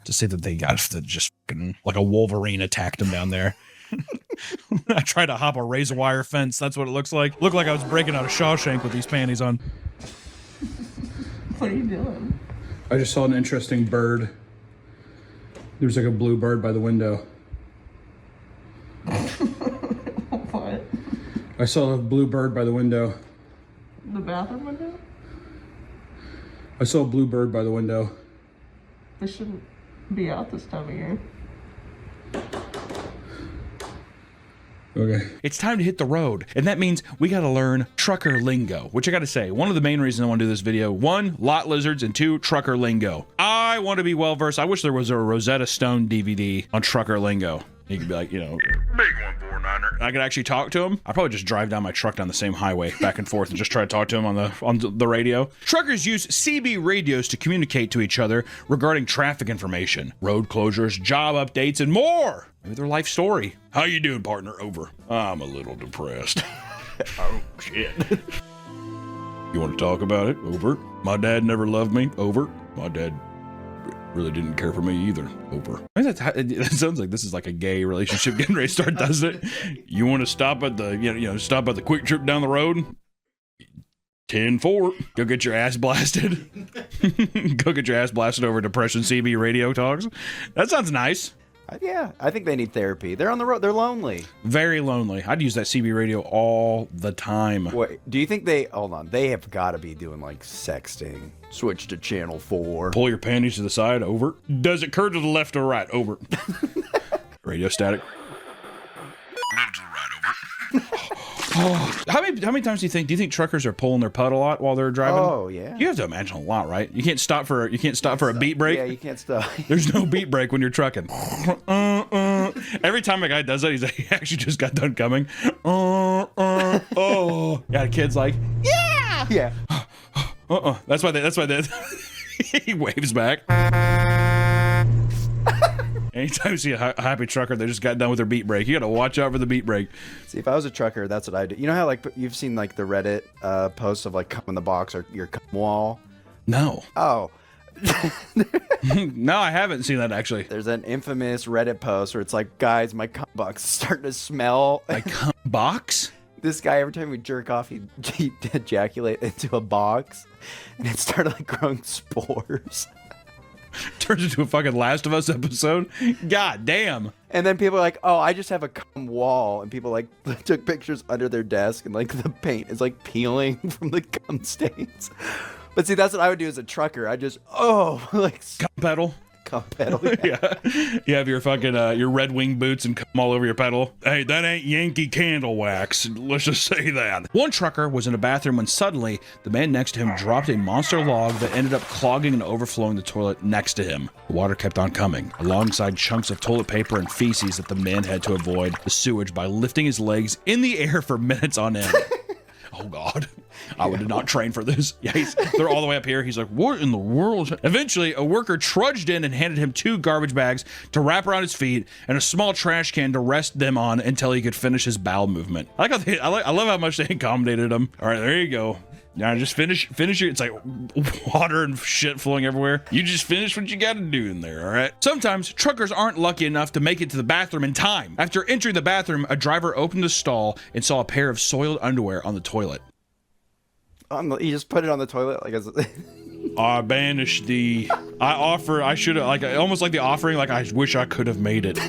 To say that they got just fucking like a Wolverine attacked him down there. I tried to hop a razor wire fence. That's what it looks like. Looked like I was breaking out of Shawshank with these panties on. What are you doing? I just saw an interesting bird. There's like a blue bird by the window. What? I saw a blue bird by the window. The bathroom window? I saw a blue bird by the window. They shouldn't be out this time of year. Okay. It's time to hit the road. And that means we got to learn trucker lingo, which I got to say, one of the main reasons I want to do this video, 1, lot lizards, and 2, trucker lingo. I want to be well-versed. I wish there was a Rosetta Stone DVD on trucker lingo. You could be like, you know, big one, 4-9er. I could actually talk to him. I'd probably just drive down my truck down the same highway back and forth and just try to talk to him on the radio. Truckers use CB radios to communicate to each other regarding traffic information, road closures, job updates, and more. Maybe their life story. How you doing, partner? Over. I'm a little depressed. Oh, shit. You want to talk about it? Over. My dad never loved me. Over. My dad really didn't care for me either. Over. It sounds like this is like a gay relationship getting ready to start, doesn't it? You want to stop at the stop at the quick trip down the road? 10-4. Go get your ass blasted. Go get your ass blasted over Depression CB radio talks. That sounds nice. Yeah, I think they need therapy. They're on the road. They're lonely. Very lonely. I'd use that CB radio all the time. Wait, do you think hold on, they have got to be doing like sexting. Switch to channel 4. Pull your panties to the side. Over. Does it curve to the left or right? Over. Radio static. Move to the right. Over. Oh, how many times do you think truckers are pulling their putt a lot while they're driving? Oh yeah. You have to imagine a lot, right? You can't stop for a beat break. Yeah, you can't stop. There's no beat break when you're trucking. Every time a guy does that, he actually just got done coming. Oh, yeah. The kid's like, yeah, yeah. That's why they he waves back. Anytime you see a happy trucker, they just got done with their beat break. You got to watch out for the beat break. See, if I was a trucker, that's what I do. You know how like you've seen like the Reddit posts of like cum in the box or your cum wall? No. Oh. No, I haven't seen that actually. There's an infamous Reddit post where it's like, guys, my cum box is starting to smell. My cum box? This guy, every time we jerk off, he'd ejaculate into a box, and it started like growing spores. Turns into a fucking Last of Us episode. God damn. And then people are like, oh, I just have a cum wall. And people like took pictures under their desk, and like the paint is like peeling from the cum stains. But see, that's what I would do as a trucker. I just, like cum pedal. Cum pedal. Yeah. You have your fucking your Red Wing boots and cum all over your pedal. Hey, that ain't Yankee candle wax. Let's just say that. One trucker was in a bathroom when suddenly the man next to him dropped a monster log that ended up clogging and overflowing the toilet next to him. The water kept on coming, alongside chunks of toilet paper and feces that the man had to avoid the sewage by lifting his legs in the air for minutes on end. Oh God, I would not train for this. Yeah, they're all the way up here. He's like, what in the world? Eventually, a worker trudged in and handed him 2 garbage bags to wrap around his feet and a small trash can to rest them on until he could finish his bowel movement. I love how much they accommodated him. All right, there you go. Now just finish it. It's like water and shit flowing everywhere. You just finish what you got to do in there, all right? Sometimes truckers aren't lucky enough to make it to the bathroom in time. After entering the bathroom, a driver opened the stall and saw a pair of soiled underwear on the toilet. You just put it on the toilet like as I banished I should have, like, almost like the offering, like I wish I could have made it.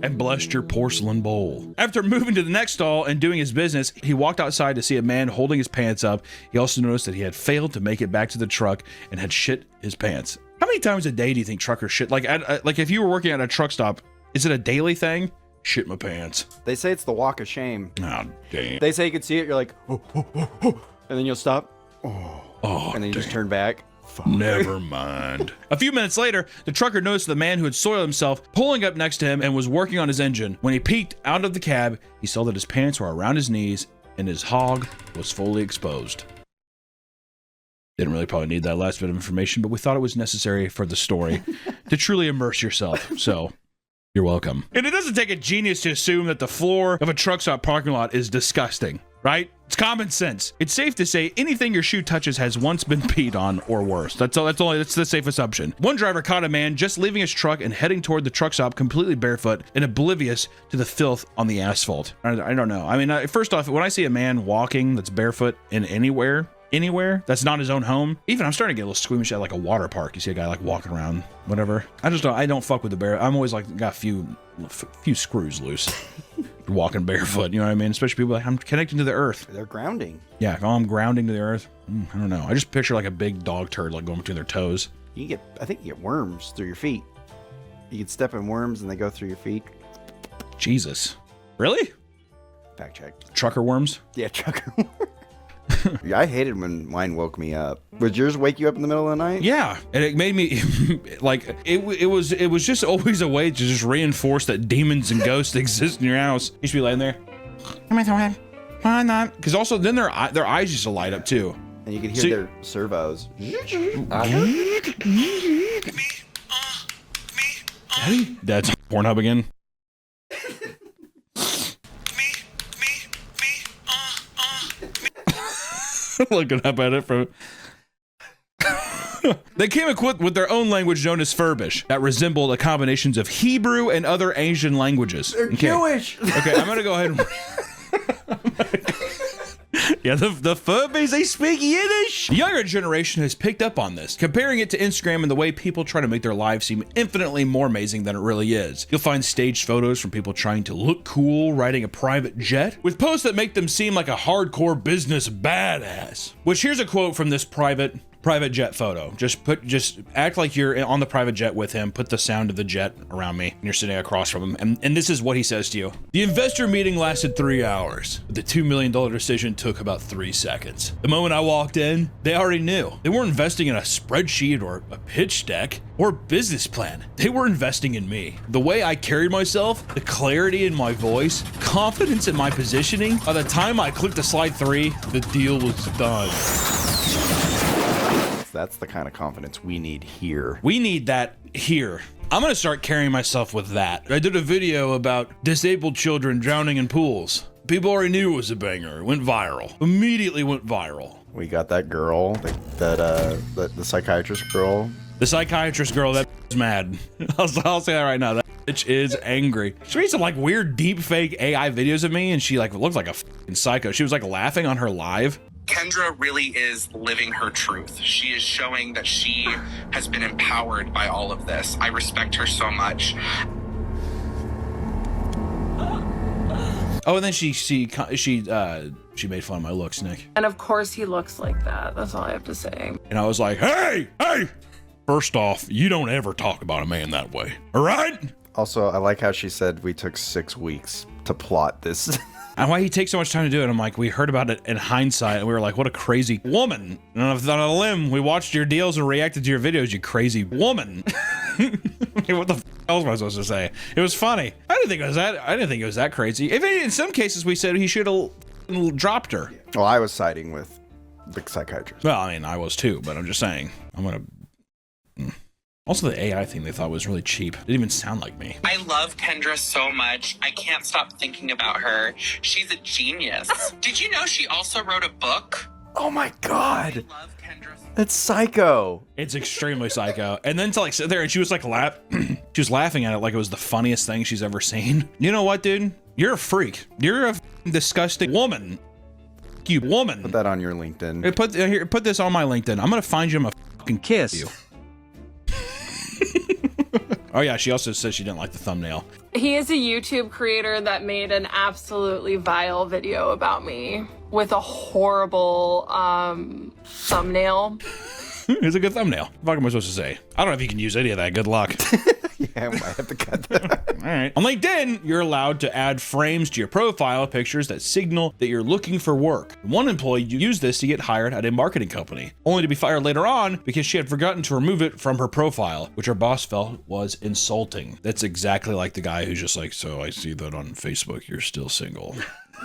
And blessed your porcelain bowl. After moving to the next stall and doing his business, he walked outside to see a man holding his pants up. He also noticed that he had failed to make it back to the truck and had shit his pants. How many times a day do you think truckers shit? Like if you were working at a truck stop, is it a daily thing? Shit my pants. They say it's the walk of shame. Oh, damn. They say you can see it, you're like, and then you'll stop. And then you just turn back. Never mind. A few minutes later, the trucker noticed the man who had soiled himself pulling up next to him and was working on his engine. When he peeked out of the cab, he saw that his pants were around his knees and his hog was fully exposed. Didn't really probably need that last bit of information, but we thought it was necessary for the story to truly immerse yourself. So you're welcome. And it doesn't take a genius to assume that the floor of a truck stop parking lot is disgusting, right? It's common sense. It's safe to say anything your shoe touches has once been peed on or worse. That's the safe assumption. One driver caught a man just leaving his truck and heading toward the truck stop completely barefoot and oblivious to the filth on the asphalt. I don't know. I mean, first off, when I see a man walking that's barefoot in anywhere that's not his own home, even I'm starting to get a little squeamish at like a water park. You see a guy like walking around, whatever. I don't fuck with the bare. I'm always like got a few screws loose. Walking barefoot, you know what I mean? Especially people like, I'm connecting to the earth. They're grounding. Yeah, if I'm grounding to the earth, I don't know. I just picture like a big dog turd like going between their toes. I think you get worms through your feet. You can step in worms and they go through your feet. Jesus. Really? Fact check. Trucker worms? Yeah, trucker worms. Yeah, I hated when mine woke me up. Would yours wake you up in the middle of the night? Yeah, and it made me like it was just always a way to just reinforce that demons and ghosts exist in your house. You should be laying there. Why not? Because also then their eyes used to light up too, and you could hear their servos. Daddy? That's Pornhub again. Looking up at it from. They came equipped with their own language known as Furbish that resembled a combinations of Hebrew and other Asian languages. They're Jewish. Okay, I'm gonna go ahead and. Yeah, the Furbies, they speak Yiddish. The younger generation has picked up on this, comparing it to Instagram and the way people try to make their lives seem infinitely more amazing than it really is. You'll find staged photos from people trying to look cool riding a private jet, with posts that make them seem like a hardcore business badass. Which here's a quote from this private jet photo. Just act like you're on the private jet with him, put the sound of the jet around me, and you're sitting across from him, and this is what he says to you. The investor meeting lasted 3 hours, but the $2 million decision took about 3 seconds. The moment I walked in, they already knew. They weren't investing in a spreadsheet or a pitch deck or business plan. They were investing in me. The way I carried myself, the clarity in my voice, confidence in my positioning, by the time I clicked to slide 3, the deal was done. That's the kind of confidence we need here. We need that here. I'm gonna start carrying myself with that. I did a video about disabled children drowning in pools. People already knew it was a banger. It went viral. Immediately went viral. We got that girl, the psychiatrist girl. The psychiatrist girl, that is mad. I'll say that right now. That bitch is angry. She made some like weird deep fake AI videos of me, and she like looks like a fucking psycho. She was like laughing on her live. Kendra really is living her truth. She is showing that she has been empowered by all of this. I respect her so much. Oh, and then she made fun of my looks, Nick. And of course he looks like that. That's all I have to say. And I was like, hey! First off, you don't ever talk about a man that way, all right? Also, I like how she said we took 6 weeks to plot this. And why he takes so much time to do it? I'm like, we heard about it in hindsight, and we were like, what a crazy woman. And on a limb, we watched your deals and reacted to your videos, you crazy woman. What the else was I supposed to say? It was funny. I didn't think it was that crazy. If in some cases we said he should have dropped her. Well, I was siding with the psychiatrist. Well, I mean, I was too, but I'm just saying, I'm gonna. Also, the AI thing they thought was really cheap. It didn't even sound like me. I love Kendra so much. I can't stop thinking about her. She's a genius. Did you know she also wrote a book? Oh my God. That's psycho. It's extremely psycho. And then to like sit there and she was like she was laughing at it like it was the funniest thing she's ever seen. You know what, dude? You're a freak. You're a disgusting woman. You woman. Put that on your LinkedIn. Hey, put this on my LinkedIn. I'm gonna find you. I'm gonna fucking kiss you. Oh yeah, she also said she didn't like the thumbnail. He is a YouTube creator that made an absolutely vile video about me with a horrible thumbnail. It's a good thumbnail. What am I supposed to say? I don't know if you can use any of that. Good luck. Yeah, I might have to cut that. All right. On LinkedIn, you're allowed to add frames to your profile pictures that signal that you're looking for work. One employee used this to get hired at a marketing company, only to be fired later on because she had forgotten to remove it from her profile, which her boss felt was insulting. That's exactly like the guy who's just like, so I see that on Facebook you're still single,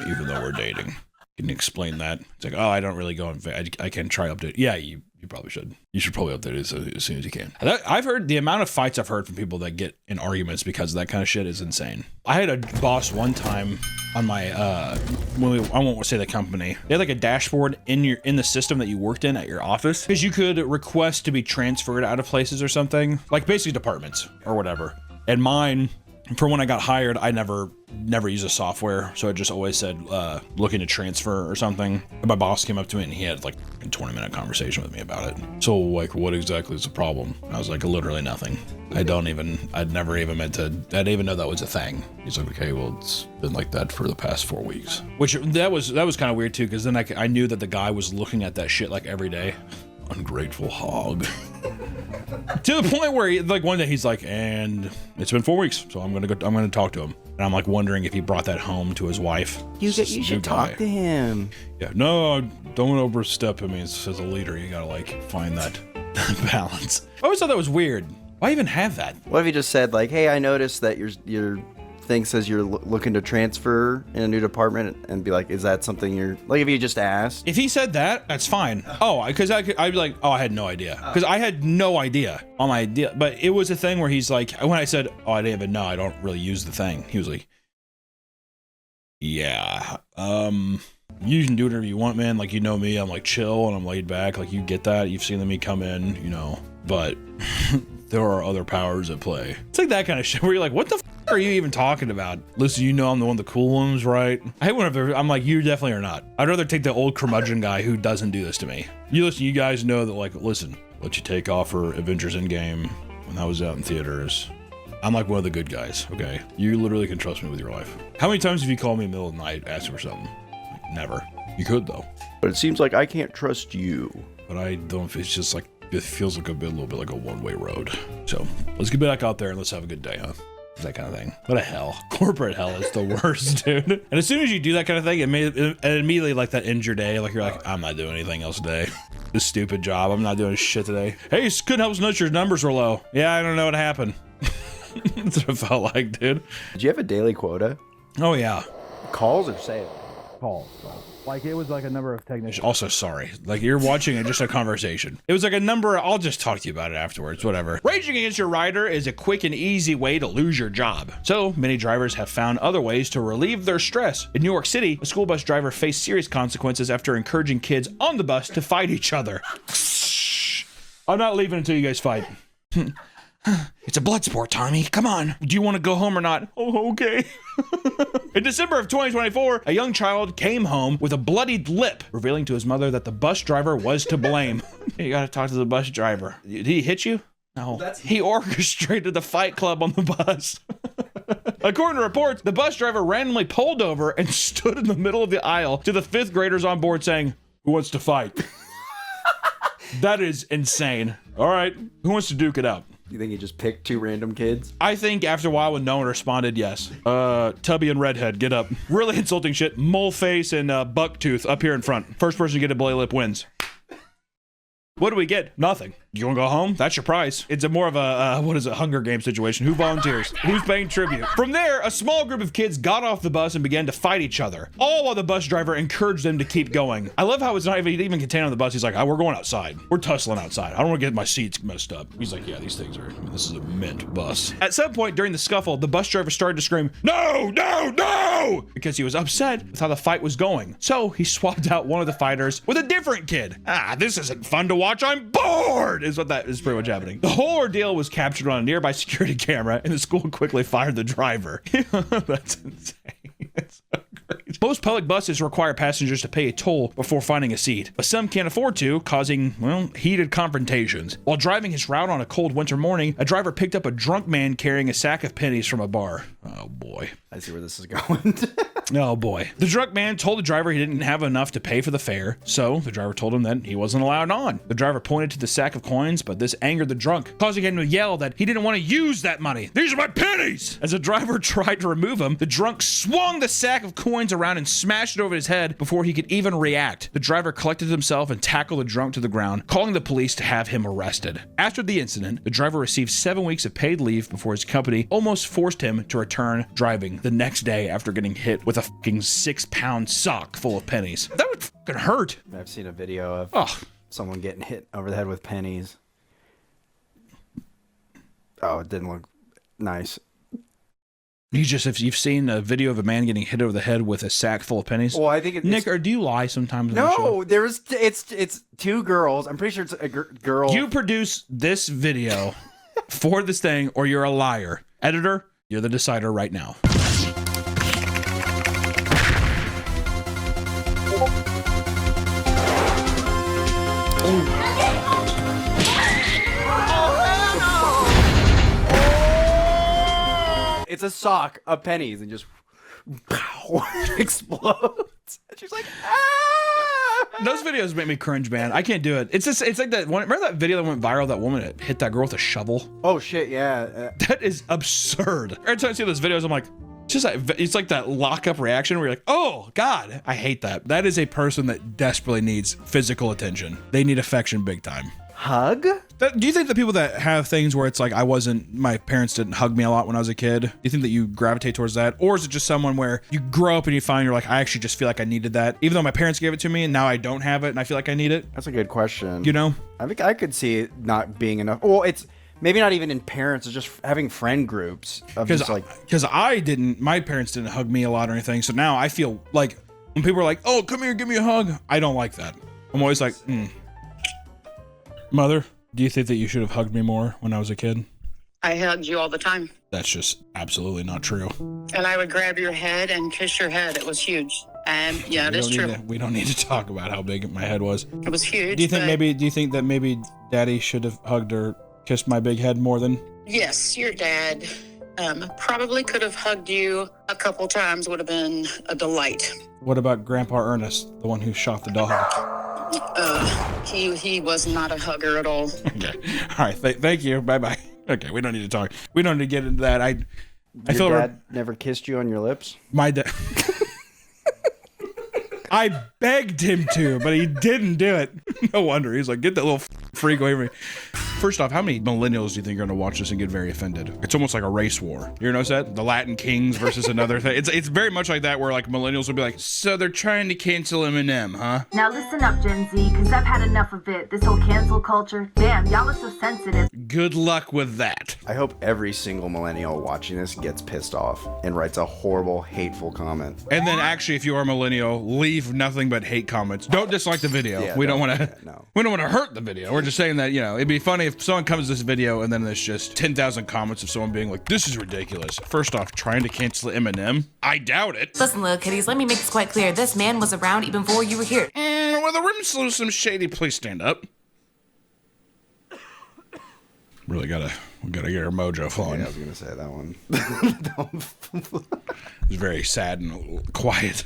even though we're dating. Can you explain that? It's like, oh, I don't really go on. I can try update. Yeah, you probably should. You should probably update it as soon as you can. I've heard the amount of fights I've heard from people that get in arguments because of that kind of shit is insane. I had a boss one time on my I won't say the company. They had like a dashboard in the system that you worked in at your office because you could request to be transferred out of places or something, like basically departments or whatever. And mine, for when I got hired, I never used a software, so it just always said looking to transfer or something. And my boss came up to me and he had like a 20-minute conversation with me about it. So like, what exactly is the problem? I was like, literally nothing. I'd never even meant to, I didn't even know that was a thing. He's like, okay, well, it's been like that for the past 4 weeks. Which that was kind of weird too, because then I knew that the guy was looking at that shit like every day. Ungrateful hog. To the point where like one day he's like, and it's been 4 weeks, so I'm gonna talk to him. And I'm like wondering if he brought that home to his wife. You should talk to him. Yeah, no, don't overstep him as a leader. You gotta like find that balance. I always thought that was weird. Why even have that? What if you just said like, hey, I noticed that your thing says you're looking to transfer in a new department, and be like, is that something you're like? If you just asked, if he said that, that's fine. Oh, because I'd be like, oh, I had no idea, because I had no idea on my idea. But it was a thing where he's like, when I said, oh, I didn't even know, I don't really use the thing. He was like, yeah, you can do whatever you want, man. Like, you know me, I'm like chill and I'm laid back. Like, you get that. You've seen me come in, you know, but there are other powers at play. It's like that kind of shit where you're like, what the f are you even talking about? Listen, you know I'm the one of the cool ones, right? I hate whenever I'm like, you definitely are not. I'd rather take the old curmudgeon guy who doesn't do this to me. You guys know that, like, listen, let you take off for Avengers Endgame when that was out in theaters. I'm like one of the good guys, okay? You literally can trust me with your life. How many times have you called me in the middle of the night asking for something? Like, never. You could, though. But it seems like I can't trust you. But I don't, it's just like, it feels like a little bit like a one-way road. So let's get back out there and let's have a good day, huh? That kind of thing. What a hell. Corporate hell is the worst, dude. And as soon as you do that kind of thing, it immediately like that ends your day. Like you're like, I'm not doing anything else today. This stupid job. I'm not doing shit today. Hey, couldn't help us notice your numbers were low. Yeah, I don't know what happened. That's what it felt like, dude. Did you have a daily quota? Oh, yeah. Calls or sales? Calls. Like, it was like a number of technicians. Also, sorry. Like, you're watching just a conversation. It was like a number. I'll just talk to you about it afterwards. Whatever. Raging against your rider is a quick and easy way to lose your job. So, many drivers have found other ways to relieve their stress. In New York City, a school bus driver faced serious consequences after encouraging kids on the bus to fight each other. I'm not leaving until you guys fight. It's a blood sport, Tommy. Come on. Do you want to go home or not? Oh, okay. In December of 2024, a young child came home with a bloodied lip, revealing to his mother that the bus driver was to blame. You gotta talk to the bus driver. Did he hit you? No. He orchestrated the fight club on the bus. According to reports, the bus driver randomly pulled over and stood in the middle of the aisle to the 5th graders on board saying, "Who wants to fight?" That is insane. All right, who wants to duke it out? You think he just picked 2 random kids? I think after a while when no one responded, yes. Tubby and Redhead, get up. Really insulting shit. Moleface and Bucktooth up here in front. First person to get a bloody lip wins. What do we get? Nothing. You want to go home? That's your prize. It's a more of a, Hunger Games situation. Who volunteers? Who's paying tribute? From there, a small group of kids got off the bus and began to fight each other, all while the bus driver encouraged them to keep going. I love how it's not even contained on the bus. He's like, we're going outside. We're tussling outside. I don't want to get my seats messed up. He's like, yeah, these things are, this is a mint bus. At some point during the scuffle, the bus driver started to scream, "No, no, no!" because he was upset with how the fight was going. So he swapped out one of the fighters with a different kid. This isn't fun to watch. I'm bored, is what that is pretty much happening. The whole ordeal was captured on a nearby security camera, and the school quickly fired the driver. That's insane. That's so crazy. Most public buses require passengers to pay a toll before finding a seat, but some can't afford to, causing, well, heated confrontations. While driving his route on a cold winter morning, a driver picked up a drunk man carrying a sack of pennies from a bar. Oh boy. I see where this is going. Oh boy. The drunk man told the driver he didn't have enough to pay for the fare, so the driver told him that he wasn't allowed on. The driver pointed to the sack of coins, but this angered the drunk, causing him to yell that he didn't want to use that money. "These are my pennies!" As the driver tried to remove him, the drunk swung the sack of coins around and smashed it over his head before he could even react. The driver collected himself and tackled the drunk to the ground, calling the police to have him arrested. After the incident, the driver received 7 weeks of paid leave before his company almost forced him to return driving the next day after getting hit with a fucking 6-pound sock full of pennies. That would fucking hurt. I've seen a video of someone getting hit over the head with pennies. Oh, it didn't look nice. If you've seen a video of a man getting hit over the head with a sack full of pennies. Well, I think Nick, or do you lie sometimes? No, it's 2 girls. I'm pretty sure it's a girl. You produce this video for this thing, or you're a liar. Editor, you're the decider right now. It's a sock of pennies and just explodes. She's like, Those videos make me cringe, man. I can't do it. It's like that one. Remember that video that went viral? That woman that hit that girl with a shovel. Oh shit, yeah. That is absurd. Every time I see those videos, I'm like, it's like that lockup reaction where you're like, oh God, I hate that. That is a person that desperately needs physical attention. They need affection big time. Hug? Do you think the people that have things where it's like my parents didn't hug me a lot when I was a kid, do you think that you gravitate towards that? Or is it just someone where you grow up and you find you're like, I actually just feel like I needed that, even though my parents gave it to me and now I don't have it and I feel like I need it? That's a good question. You know? I think I could see it not being enough. Well, it's maybe not even in parents, it's just having friend groups. Because my parents didn't hug me a lot or anything. So now I feel like when people are like, oh, come here, give me a hug. I don't like that. I'm always like, Mother, do you think that you should have hugged me more when I was a kid? I hugged you all the time. That's just absolutely not true. And I would grab your head and kiss your head. It was huge. And yeah, it is true. We don't need to talk about how big my head was. It was huge. Do you think that maybe Daddy should have hugged or kissed my big head more than? Yes, your dad probably could have hugged you a couple times. Would have been a delight. What about Grandpa Ernest, the one who shot the dog? He was not a hugger at all. Okay. All right. Thank you. Bye-bye. Okay. We don't need to talk. We don't need to get into that. I feel your dad never kissed you on your lips? My dad. I begged him to, but he didn't do it. No wonder. He's like, get that little freak away from me. First off, how many millennials do you think are going to watch this and get very offended? It's almost like a race war. You notice that? The Latin Kings versus another thing. It's very much like that, where like millennials will be like, so they're trying to cancel Eminem, huh? Now listen up, Gen Z, because I've had enough of it. This whole cancel culture. Damn, y'all are so sensitive. Good luck with that. I hope every single millennial watching this gets pissed off and writes a horrible, hateful comment. And then actually, if you are a millennial, leave nothing but hate comments. Don't dislike the video. Yeah, we don't want to hurt the video. We're just saying that, it'd be funny if someone comes to this video and then there's just 10,000 comments of someone being like, this is ridiculous. First off, trying to cancel Eminem? I doubt it. Listen, little kitties, let me make this quite clear. This man was around even before you were here. Well, the rim's loose, some shady. Please stand up. Really gotta get our mojo flowing. Yeah, I was gonna say that one. It's very sad and quiet.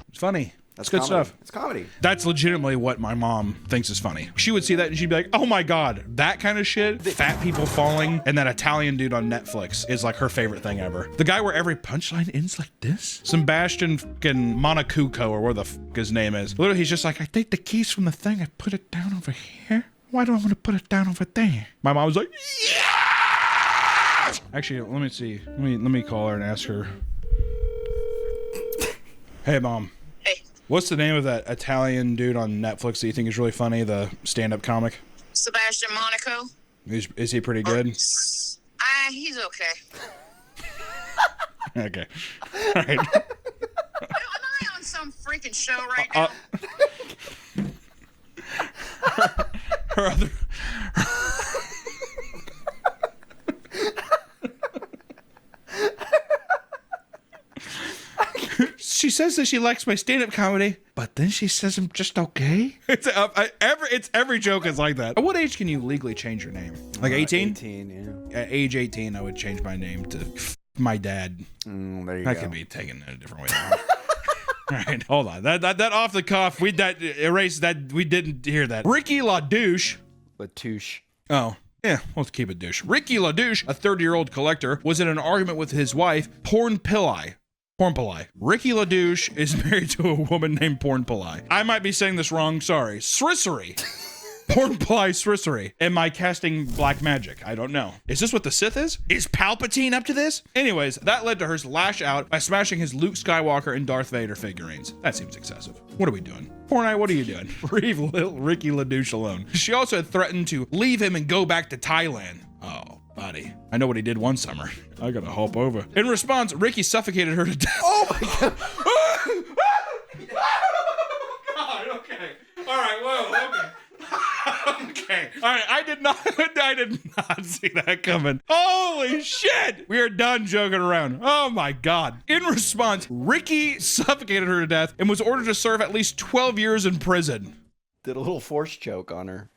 It's funny. That's good comedy. stuff. It's comedy. That's legitimately what my mom thinks is funny. She would see that and she'd be like, oh my God, that kind of shit, fat people falling, and that Italian dude on Netflix is like her favorite thing ever. The guy where every punchline ends like this? Sebastian fucking Monacuco, or where the fuck his name is. Literally, he's just like, I take the keys from the thing, I put it down over here. Why do I want to put it down over there? My mom was like, yeah! Actually, let me see. Let me call her and ask her. Hey, Mom. What's the name of that Italian dude on Netflix that you think is really funny, the stand-up comic? Sebastian Monaco. Is he pretty good? He's okay. Okay. All right. Am I on some freaking show right now? Her other... She says that she likes my stand-up comedy, but then she says I'm just okay. It's every joke is like that. At what age can you legally change your name? Like 18? 18, yeah. At age 18, I would change my name to my dad. There you that go. could be taken in a different way. All right, hold on. That off the cuff. We didn't hear that. Ricky LaDouche. Latouche. Oh. Yeah, let's keep it douche. Ricky LaDouche, a 30-year-old collector, was in an argument with his wife, Porn Pillai. Ricky LaDouche is married to a woman named Porn Pillai. I might be saying this wrong, sorry. Srissery. Porn Pillai Srissery. Am I casting black magic? I don't know. Is this what the Sith is? Is Palpatine up to this? Anyways, that led to her lash out by smashing his Luke Skywalker and Darth Vader figurines. That seems excessive. What are we doing? Fortnite, what are you doing? Leave little Ricky LaDouche alone. She also had threatened to leave him and go back to Thailand. Oh. Buddy, I know what he did one summer. I gotta hop over. In response, Ricky suffocated her to death. Oh my God. God, okay. All right, whoa, okay. Okay. All right, I did not see that coming. Holy shit. We are done joking around. Oh my God. In response, Ricky suffocated her to death and was ordered to serve at least 12 years in prison. Did a little force choke on her.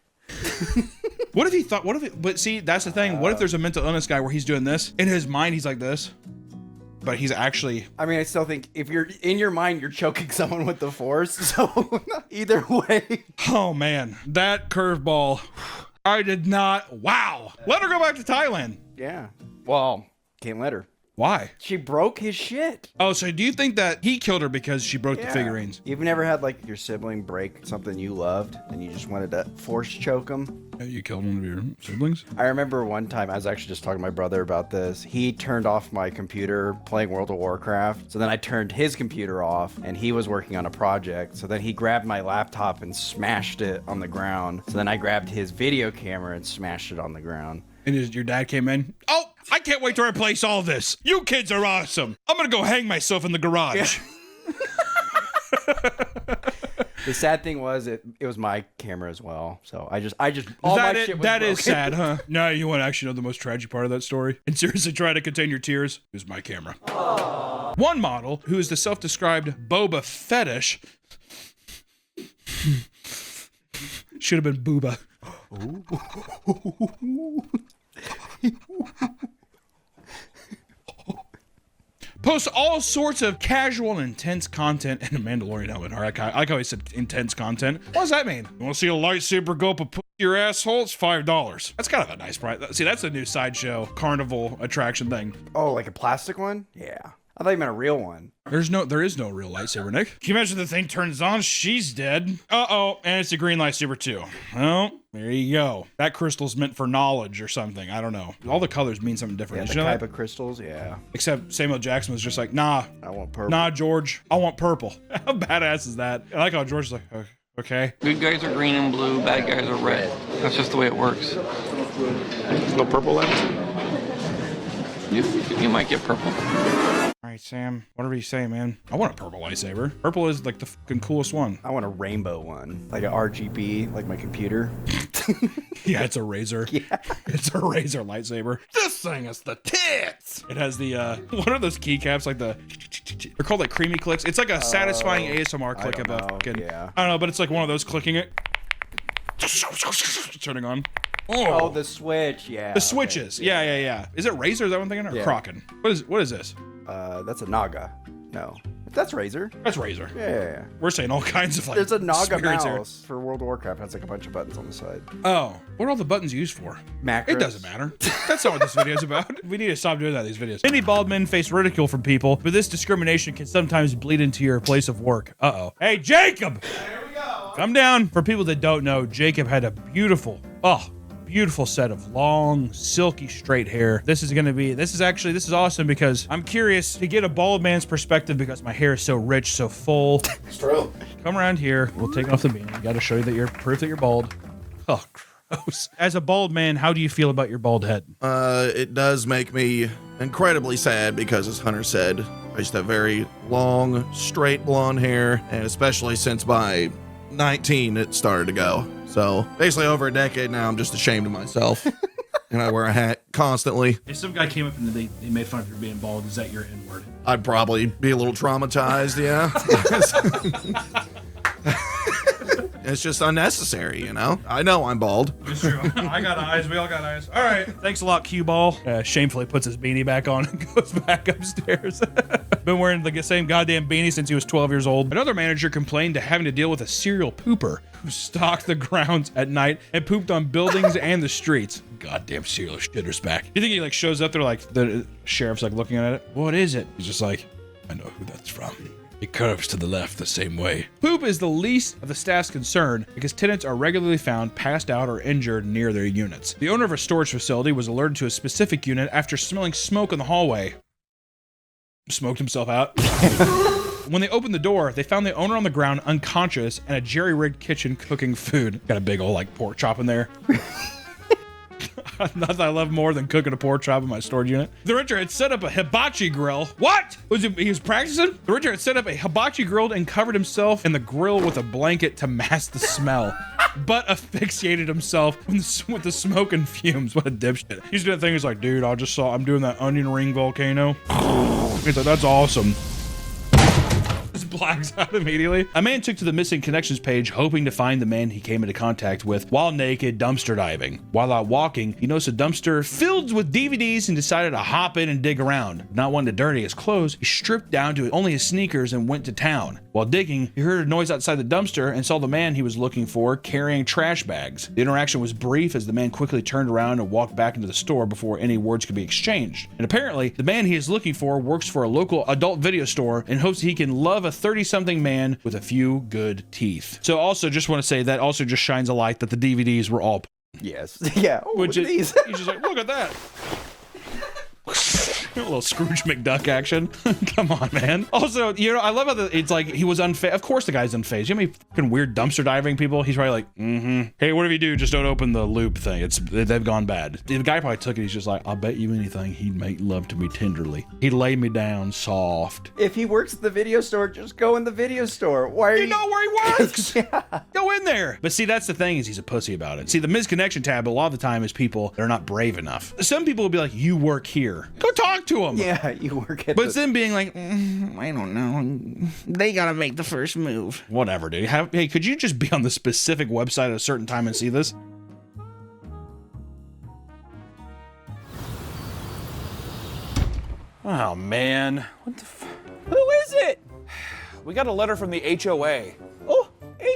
What if he thought, but see, that's the thing. What if there's a mental illness guy where he's doing this? In his mind, he's like this, but he's actually... I mean, I still think if you're in your mind, you're choking someone with the force. So either way. Oh man, that curveball. I did not. Wow. Let her go back to Thailand. Yeah. Well, can't let her. Why? She broke his shit. Oh, so do you think that he killed her because she broke the figurines? You've never had like your sibling break something you loved and you just wanted to force choke them? Yeah, you killed one of your siblings? I remember one time, I was actually just talking to my brother about this. He turned off my computer playing World of Warcraft. So then I turned his computer off and he was working on a project. So then he grabbed my laptop and smashed it on the ground. So then I grabbed his video camera and smashed it on the ground. And your dad came in? Oh, I can't wait to replace all this. You kids are awesome. I'm gonna go hang myself in the garage. Yeah. The sad thing was it was my camera as well. So I just all my shit was that broken. is sad, huh? Now you want to actually know the most tragic part of that story and seriously try to contain your tears? It was my camera. Aww. One model, who is the self-described Boba Fetish, should have been Booba. Post all sorts of casual and intense content in a Mandalorian helmet. I like how he said intense content. What does that mean? You want to see a lightsaber go up a your asshole? It's $5. That's kind of a nice price. See, that's a new sideshow carnival attraction thing. Oh, like a plastic one? Yeah. I thought you meant a real one. There is no real lightsaber, Nick. Can you imagine the thing turns on? She's dead. Uh-oh, and it's a green lightsaber too. Well, there you go. That crystal's meant for knowledge or something. I don't know. All the colors mean something different. Yeah, Did the you know type that? of crystals, yeah. Except Samuel Jackson was just like, nah. I want purple. Nah, George. I want purple. How badass is that? I like how George's like, okay. Good guys are green and blue, bad guys are red. That's just the way it works. No purple left? You might get purple. All right, Sam, whatever you say, man. I want a purple lightsaber. Purple is like the fucking coolest one. I want a rainbow one, like an RGB, like my computer. Yeah, it's a razor. Yeah. It's a razor lightsaber. This thing is the tits. It has the, what are those keycaps? Like the, they're called like creamy clicks. It's like a satisfying ASMR click of a fucking, I don't know, but it's like one of those clicking it. Turning on. Oh, the switch, yeah. The switches. Okay. Yeah. Is it Razer? Is that what I'm thinking? Or Kraken? What is this? That's a Naga. No. That's Razer. That's Razer. Yeah. We're saying all kinds of like. There's a Naga spirits mouse for World of Warcraft. Has like a bunch of buttons on the side. Oh, what are all the buttons used for? Macros. It doesn't matter. That's not what this video is about. We need to stop doing that in these videos. Many bald men face ridicule from people, but this discrimination can sometimes bleed into your place of work. Uh-oh. Hey, Jacob! There we go. Come down. For people that don't know, Jacob had a beautiful set of long, silky, straight hair. This is awesome because I'm curious to get a bald man's perspective because my hair is so rich, so full. It's true. Come around here. We'll take off the beanie. You gotta show you that you're proof that you're bald. Oh, gross. As a bald man, how do you feel about your bald head? It does make me incredibly sad because, as Hunter said, I used to have very long, straight blonde hair, and especially since by 19, it started to go. So basically over a decade now, I'm just ashamed of myself. And I wear a hat constantly. If some guy came up and they made fun of you being bald, is that your N-word? I'd probably be a little traumatized, yeah. It's just unnecessary, you know? I know I'm bald. It's true. I got eyes. We all got eyes. All right. Thanks a lot, Cue Ball. Shamefully puts his beanie back on and goes back upstairs. Been wearing the same goddamn beanie since he was 12 years old. Another manager complained to having to deal with a serial pooper who stalked the grounds at night and pooped on buildings and the streets. Goddamn serial shitter's back. You think he like shows up there like the sheriff's like looking at it? What is it? He's just like, I know who that's from. It curves to the left the same way. Poop is the least of the staff's concern because tenants are regularly found passed out or injured near their units. The owner of a storage facility was alerted to a specific unit after smelling smoke in the hallway. Smoked himself out. When they opened the door, they found the owner on the ground unconscious and a jerry-rigged kitchen cooking food. Got a big old like pork chop in there. Nothing I love more than cooking a pork chop in my storage unit. The renter had set up a hibachi grill. What? He was practicing? The renter had set up a hibachi grill and covered himself in the grill with a blanket to mask the smell, but asphyxiated himself with the smoke and fumes. What a dipshit. He's doing that thing. He's like, dude, I'm doing that onion ring volcano. He's like, that's awesome. Just blacks out immediately. A man took to the missing connections page hoping to find the man he came into contact with while naked dumpster diving. While out walking, he noticed a dumpster filled with DVDs and decided to hop in and dig around. Not wanting to dirty his clothes, he stripped down to only his sneakers and went to town. While digging, he heard a noise outside the dumpster and saw the man he was looking for carrying trash bags. The interaction was brief as the man quickly turned around and walked back into the store before any words could be exchanged. And apparently, the man he is looking for works for a local adult video store and hopes he can love a 30-something man with a few good teeth. So also just want to say that also just shines a light that the DVDs were all yes. Yeah. Oh, which look at is, these. he's just like, look at that. A little Scrooge McDuck action. Come on, man. Also, you know, I love how it's like he was unfazed. Of course the guy's unfazed. You know how many fucking weird dumpster diving people? He's probably like, hey, whatever you do, just don't open the loop thing. They've gone bad. The guy probably took it. He's just like, I'll bet you anything he'd make love to me tenderly. He'd lay me down soft. If he works at the video store, just go in the video store. Why are you know where he works? Yeah. Go in there. But see, that's the thing is he's a pussy about it. See, the misconnection tab a lot of the time is people that are not brave enough. Some people will be like, you work here. Go talk to him. Yeah, you work at But it's them being like, I don't know. They gotta make the first move. Whatever, dude. Hey, could you just be on the specific website at a certain time and see this? Oh, man. What the Who is it? We got a letter from the HOA. Oh,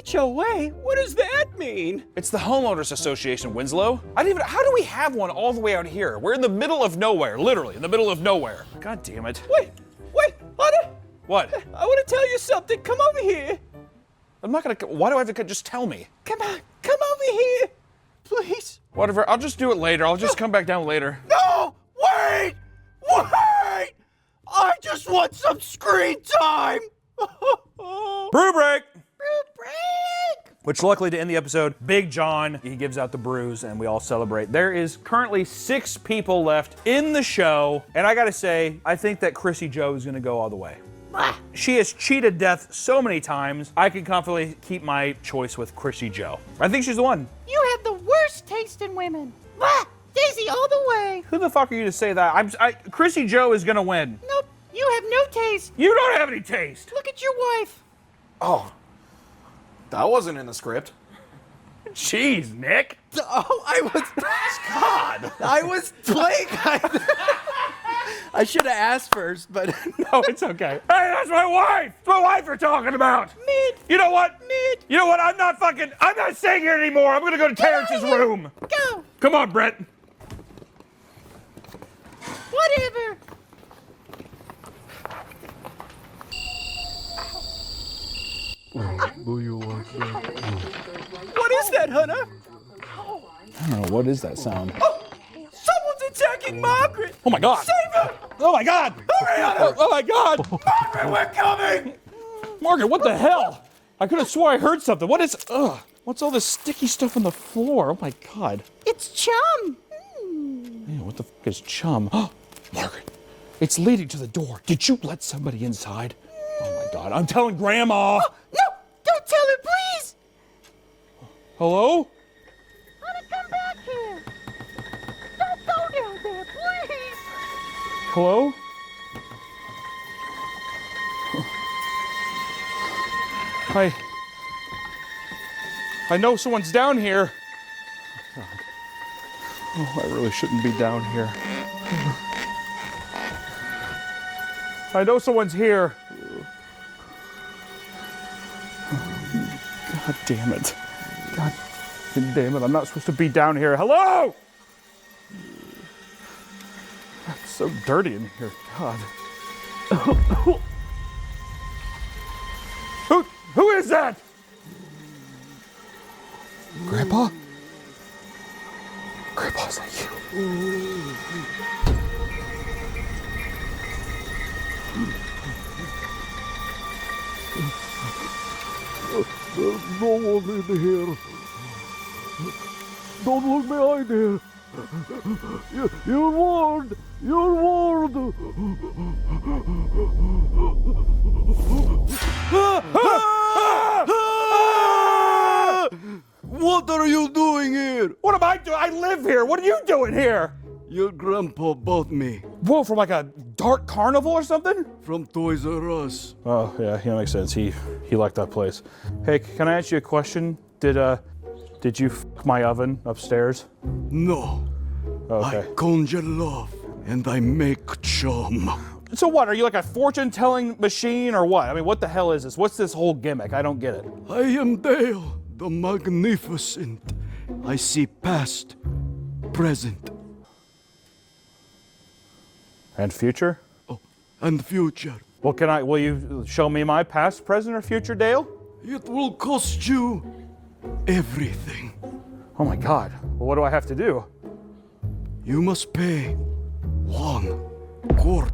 HOA? What does that mean? It's the Homeowners Association, Winslow. How do we have one all the way out here? We're in the middle of nowhere, literally in the middle of nowhere. God damn it. Wait, Hunter. What? I want to tell you something. Come over here. I'm not gonna, why do I have to just tell me? Come on, come over here. Please. Whatever, I'll just do it later. I'll just come back down later. No, wait. I just want some screen time. Brew break. Brew break. which luckily to end the episode, Big John, he gives out the brews and we all celebrate. There is currently 6 people left in the show. And I gotta say, I think that Chrissy Joe is gonna go all the way. She has cheated death so many times, I can confidently keep my choice with Chrissy Joe. I think she's the one. You have the worst taste in women. Daisy all the way. Who the fuck are you to say that? Chrissy Joe is gonna win. Nope, you have no taste. You don't have any taste. Look at your wife. Oh, that wasn't in the script. Jeez, Nick. Oh, I was. God. I was playing. I should have asked first, but. No, it's okay. Hey, that's my wife. It's my wife you're talking about. Mid. You know what? Mid. You know what? I'm not staying here anymore. I'm gonna go to Terrence's room. Go. Come on, Brett. Whatever. What is that, Hunter? I don't know. What is that sound? Oh, someone's attacking Margaret. Oh my God. Save her. Oh my God. Hurry, Hunter. Oh my God. Margaret, we're coming. Margaret, what the hell? I could have swore I heard something. What is? Ugh. What's all this sticky stuff on the floor? Oh my God. It's chum. Ew, what the fuck is chum? Oh, Margaret, it's leading to the door. Did you let somebody inside? Oh my God, I'm telling Grandma. Oh, no, don't tell her, please. Hello? Honey, come back here. Don't go down there, please. Hello? I know someone's down here. Oh, I really shouldn't be down here. I know someone's here. God damn it. God damn it. I'm not supposed to be down here. Hello? It's so dirty in here. God. Who is that? Grandpa? Grandpa, is that you? There's no one in here. Don't look behind here. You're warned. You're warned. What are you doing here? What am I doing? I live here. What are you doing here? Your grandpa bought me. Whoa, from like a dark carnival or something? From Toys R Us. Oh, yeah, makes sense. He liked that place. Hey, can I ask you a question? Did you f my oven upstairs? No. Okay. I conjure love and I make chum. So what? Are you like a fortune-telling machine or what? I mean, what the hell is this? What's this whole gimmick? I don't get it. I am Dale, the Magnificent. I see past, present, and future. Oh, and future. Well, will you show me my past, present, or future, Dale? It will cost you everything. Oh my God. Well, what do I have to do? You must pay 1/4.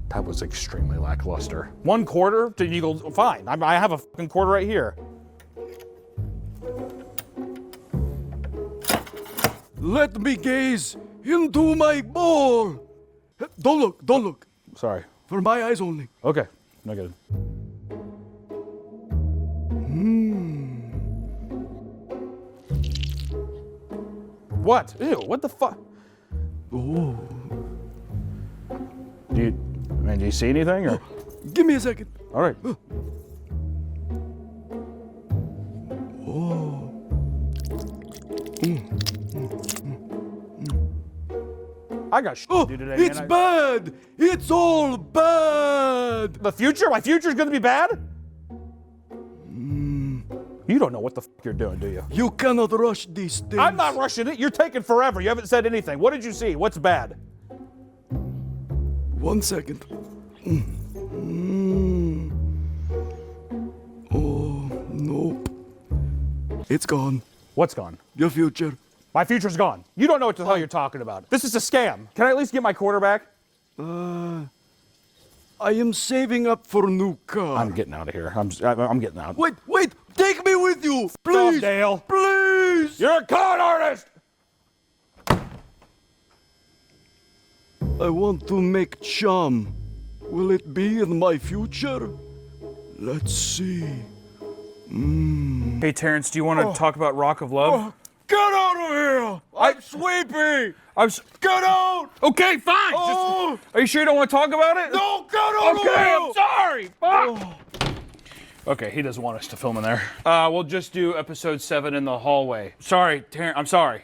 That was extremely lackluster. 1/4? Did you go, fine. I have a fucking quarter right here. Let me gaze into my bowl. Don't look, don't look. Sorry. For my eyes only. Okay, no good. What? Ew, what the fuck? Oh. Do you see anything or? Give me a second. All right. Oh. I got shit to do today, It's bad! It's all bad! The future? My future's gonna be bad? You don't know what the fuck you're doing, do you? You cannot rush these things. I'm not rushing it. You're taking forever. You haven't said anything. What did you see? What's bad? 1 second. Oh, nope. It's gone. What's gone? Your future. My future's gone. You don't know what the hell you're talking about. This is a scam. Can I at least get my quarter back? I am saving up for a new car. I'm getting out of here. I'm getting out. Wait, take me with you, please. Stop, Dale. Please. You're a con artist. I want to make chum. Will it be in my future? Let's see. Hey, Terrence, do you want to talk about Rock of Love? Get out of here! I'm sleepy! Get out! Okay, fine. Oh. Are you sure you don't want to talk about it? No, get out of here! Okay, I'm sorry. Fuck. Okay, he doesn't want us to film in there. We'll just do episode 7 in the hallway. Sorry, Terrence. I'm sorry.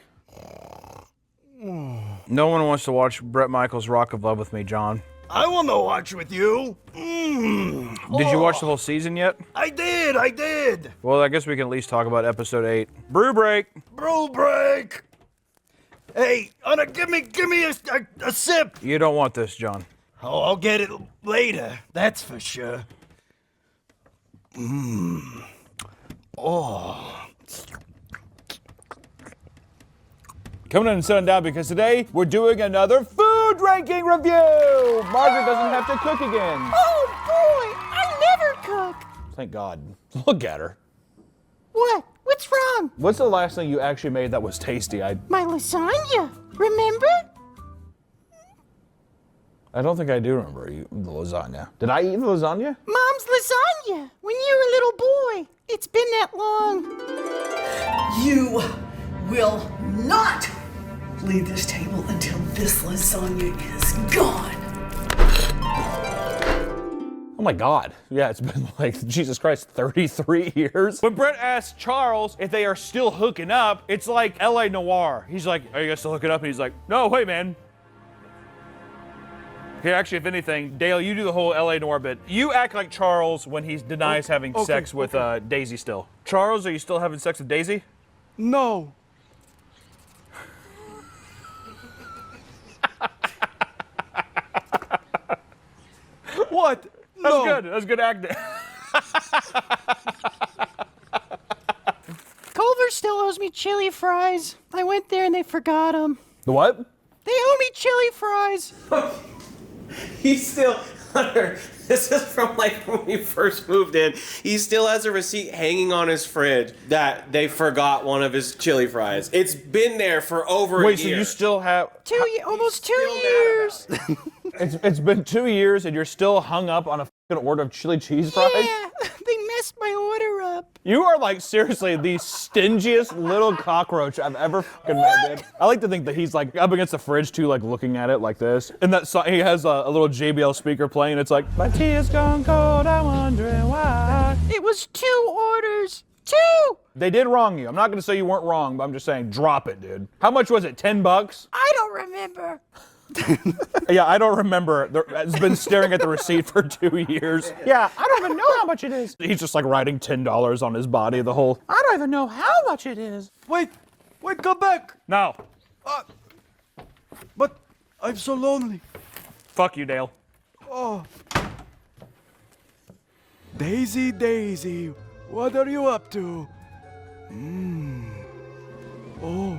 No one wants to watch Bret Michaels' Rock of Love with me, John. I want to watch with you. Did you watch the whole season yet? I did. Well, I guess we can at least talk about episode 8. Brew break. Brew break. Hey, Anna, give me a sip. You don't want this, John. Oh, I'll get it later. That's for sure. Oh. Coming in and sitting down because today we're doing another food ranking review. Margaret doesn't have to cook again. Oh boy, I never cook. Thank God. Look at her. What? What's wrong? What's the last thing you actually made that was tasty? I My lasagna. Remember? don't think I do remember the lasagna. Did I eat the lasagna? Mom's lasagna when you were a little boy. It's been that long. You will not leave this table until this lasagna is gone. Oh my God. Yeah, it's been like, Jesus Christ, 33 years. When Bret asks Charles if they are still hooking up, it's like L.A. Noire. He's like, are you guys still hooking up? And he's like, no, wait, man. Here, actually, if anything, Dale, you do the whole L.A. Noire bit. You act like Charles when he denies having sex with Daisy still. Charles, are you still having sex with Daisy? No. What? That's No. good. That's good acting. Culver still owes me chili fries. I went there and they forgot them. The what? They owe me chili fries. He still, Hunter, this is from like when we first moved in. He still has a receipt hanging on his fridge that they forgot one of his chili fries. It's been there for over a year. Wait, so you still have... Almost 2 years. It's been 2 years and you're still hung up on a fucking order of chili cheese fries? Yeah, they messed my order up. You are like seriously the stingiest little cockroach I've ever fucking met, dude. I like to think that he's like up against the fridge too, like looking at it like this. And that song, he has a little JBL speaker playing. It's like, my tea is gone cold, I'm wondering why. It was 2 orders. 2! They did wrong you. I'm not gonna say you weren't wrong, but I'm just saying, drop it, dude. How much was it, 10 bucks? I don't remember. Yeah, I don't remember. It's been staring at the receipt for 2 years. Yeah, I don't even know how much it is. He's just like writing $10 on his body the whole. I don't even know how much it is. Wait, come back. No. But I'm so lonely. Fuck you, Dale. Oh. Daisy, what are you up to? Oh.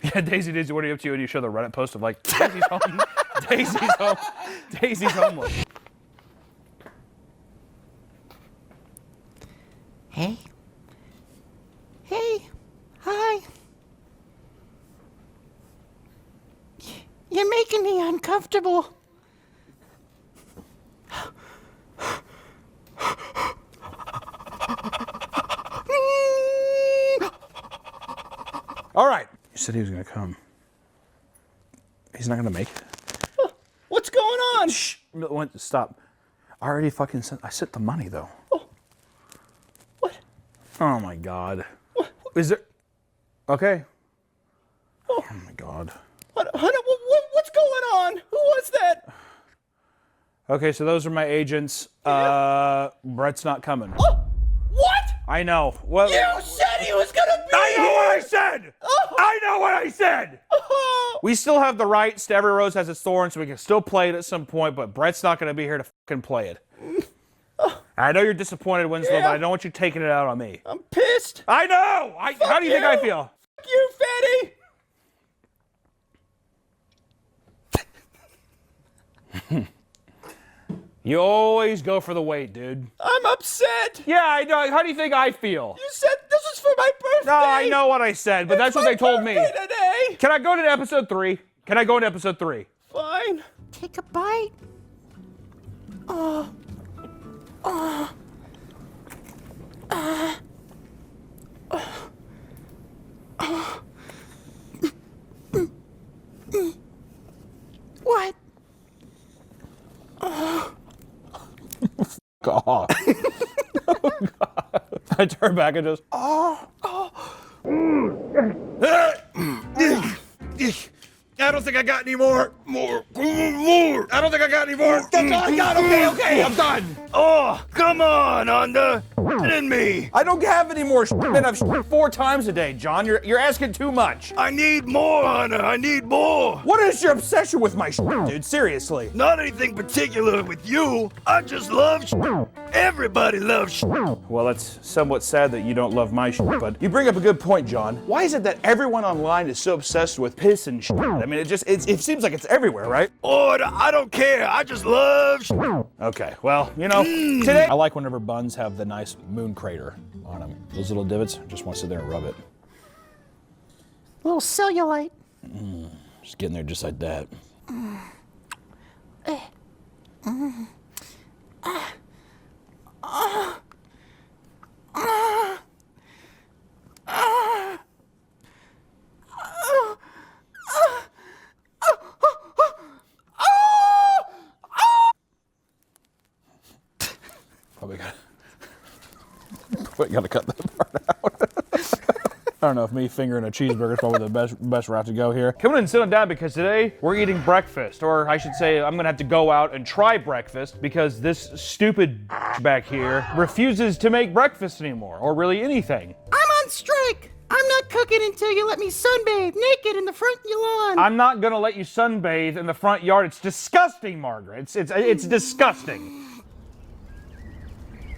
Yeah, Daisy, what are you up to? And you show the Reddit post of like, Daisy's home. Daisy's home. Daisy's homeless. Hey. Hi. You're making me uncomfortable. All right. You said he was gonna come. He's not gonna make it. What's going on? Shh. Stop. I already fucking sent. I sent the money though. What? Oh my God. What? Is there? Okay. Oh my God. Hunter, what's going on? Who was that? Okay, so those are my agents. Bret's not coming. Oh, what? I know. Well, You said he was gonna be I know here. what I said. I know what I said. We still have the rights to Every Rose Has Its Thorn, so we can still play it at some point, but Bret's not going to be here to fucking play it. I know you're disappointed, Winslow, but I don't want you taking it out on me. I'm pissed. I know. How do you think I feel? Fuck you, fatty. You always go for the weight, dude. I'm upset. Yeah, I know. How do you think I feel? You said this was for my birthday. No, I know what I said, but that's what they told me. Today. Can I go to episode 3? Can I go into episode 3? Fine. Take a bite. What? God. I turn back and just, I don't think I got any more. More. I don't think I got any more. That's all I got. Okay, I'm done. Oh, come on, Honda. Get in me. I don't have any more than I've 4 times a day, John. You're asking too much. I need more, Honda. I need more. What is your obsession with my dude? Seriously. Not anything particular with you. I just love Everybody loves Well, it's somewhat sad that you don't love my but you bring up a good point, John. Why is it that everyone online is so obsessed with piss and I mean, it seems like it's everywhere, right? Oh, I don't care. I just love Okay, well, you know, today I like whenever buns have the nice moon crater on them. Those little divots, I just want to sit there and rub it. A little cellulite. Just getting there just like that. Probably gotta cut that part out. I don't know if me fingering a cheeseburger is probably the best route to go here. Come in and sit down because today we're eating breakfast, or I should say I'm gonna have to go out and try breakfast because this stupid back here refuses to make breakfast anymore, or really anything. I'm on strike. I'm not cooking until you let me sunbathe naked in the front lawn. I'm not gonna let you sunbathe in the front yard. It's disgusting, Margaret. It's disgusting.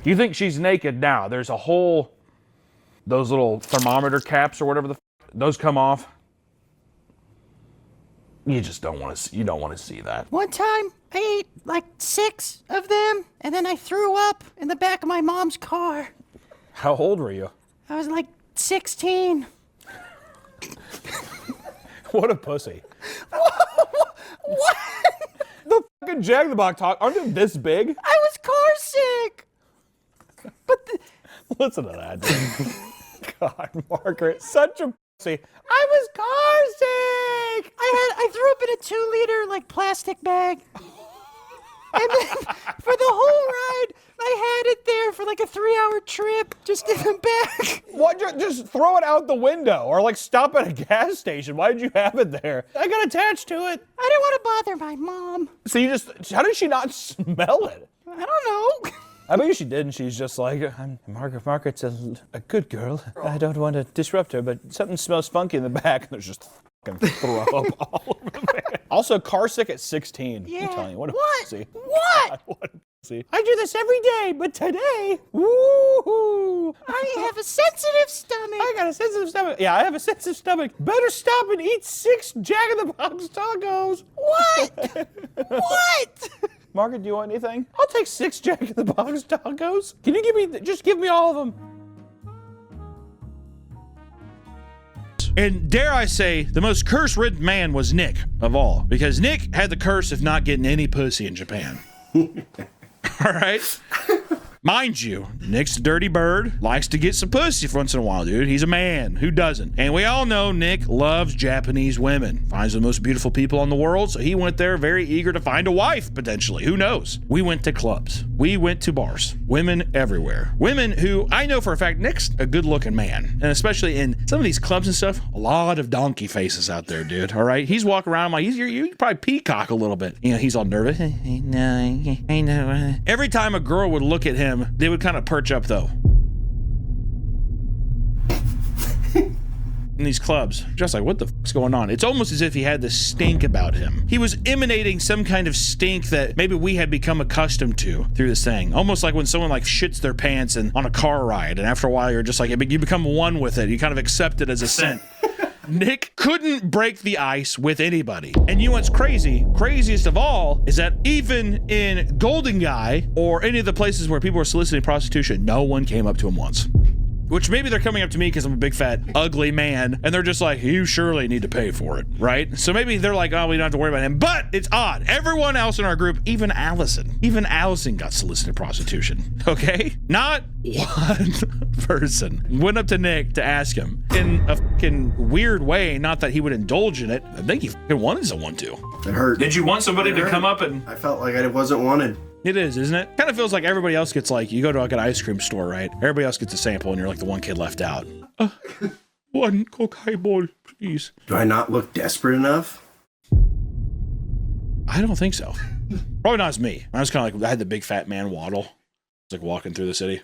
You think she's naked now? There's a whole, those little thermometer caps or whatever those come off. You just don't want to. You don't want to see that. One time, I ate like 6 of them, and then I threw up in the back of my mom's car. How old were you? I was like 16. What a pussy. What? The fucking Jack in the Box talk. Aren't they this big? I was car sick. But listen to that, dude. God, Margaret, such a pussy. I was car sick. I threw up in a 2-liter like plastic bag. And then for the whole ride, I had it there for like a 3-hour trip, just in the back. What? Just throw it out the window, or like stop at a gas station. Why did you have it there? I got attached to it. I didn't want to bother my mom. So you just, how did she not smell it? I don't know. I bet she did, and she's just like, Margaret's a good girl. I don't want to disrupt her, but something smells funky in the back, and there's just fucking throw up all over the man. Also, car sick at 16. Yeah. I'm telling you, what a pussy. What? God, what a pussy. I do this every day, but today, woo-hoo, I have a sensitive stomach. I got a sensitive stomach. Yeah, I have a sensitive stomach. Better stop and eat 6 Jack in the Box tacos. What? What? Margaret, do you want anything? I'll take 6 Jack in the Box tacos. Can you give me, just give me all of them. And dare I say, the most curse-ridden man was Nick of all, because Nick had the curse of not getting any pussy in Japan. All right? Mind you, Nick's a dirty bird, likes to get some pussy once in a while, dude. He's a man. Who doesn't? And we all know Nick loves Japanese women, finds the most beautiful people in the world, so he went there very eager to find a wife, potentially. Who knows? We went to clubs. We went to bars. Women everywhere. Women who, I know for a fact, Nick's a good-looking man. And especially in some of these clubs and stuff, a lot of donkey faces out there, dude. All right? He's walking around like, you probably peacock a little bit. You know, he's all nervous. I know. Every time a girl would look at him, they would kind of perch up though. In these clubs, just like, what the fuck's going on? It's almost as if he had this stink about him. He was emanating some kind of stink that maybe we had become accustomed to through this thing. Almost like when someone like shits their pants and on a car ride, and after a while you're just like, you become one with it. You kind of accept it as a scent. Nick couldn't break the ice with anybody. And you know what's crazy? Craziest of all is that even in Golden Guy or any of the places where people were soliciting prostitution, no one came up to him once. Which maybe they're coming up to me because I'm a big fat ugly man and they're just like, you surely need to pay for it, right? So maybe they're like, oh, we don't have to worry about him. But it's odd. Everyone else in our group, even Allison got solicited prostitution, okay? Not one person went up to Nick to ask him in a fucking weird way, not that he would indulge in it. I think he fucking wanted someone to. It hurt. Did you want somebody to come up and... I felt like I wasn't wanted. It is, isn't it? Kind of feels like everybody else gets like, you go to like an ice cream store, right? Everybody else gets a sample and you're like the one kid left out. One Coca ball, please. Do I not look desperate enough? I don't think so. Probably not as me. I was kind of like, I had the big fat man waddle. It's like walking through the city.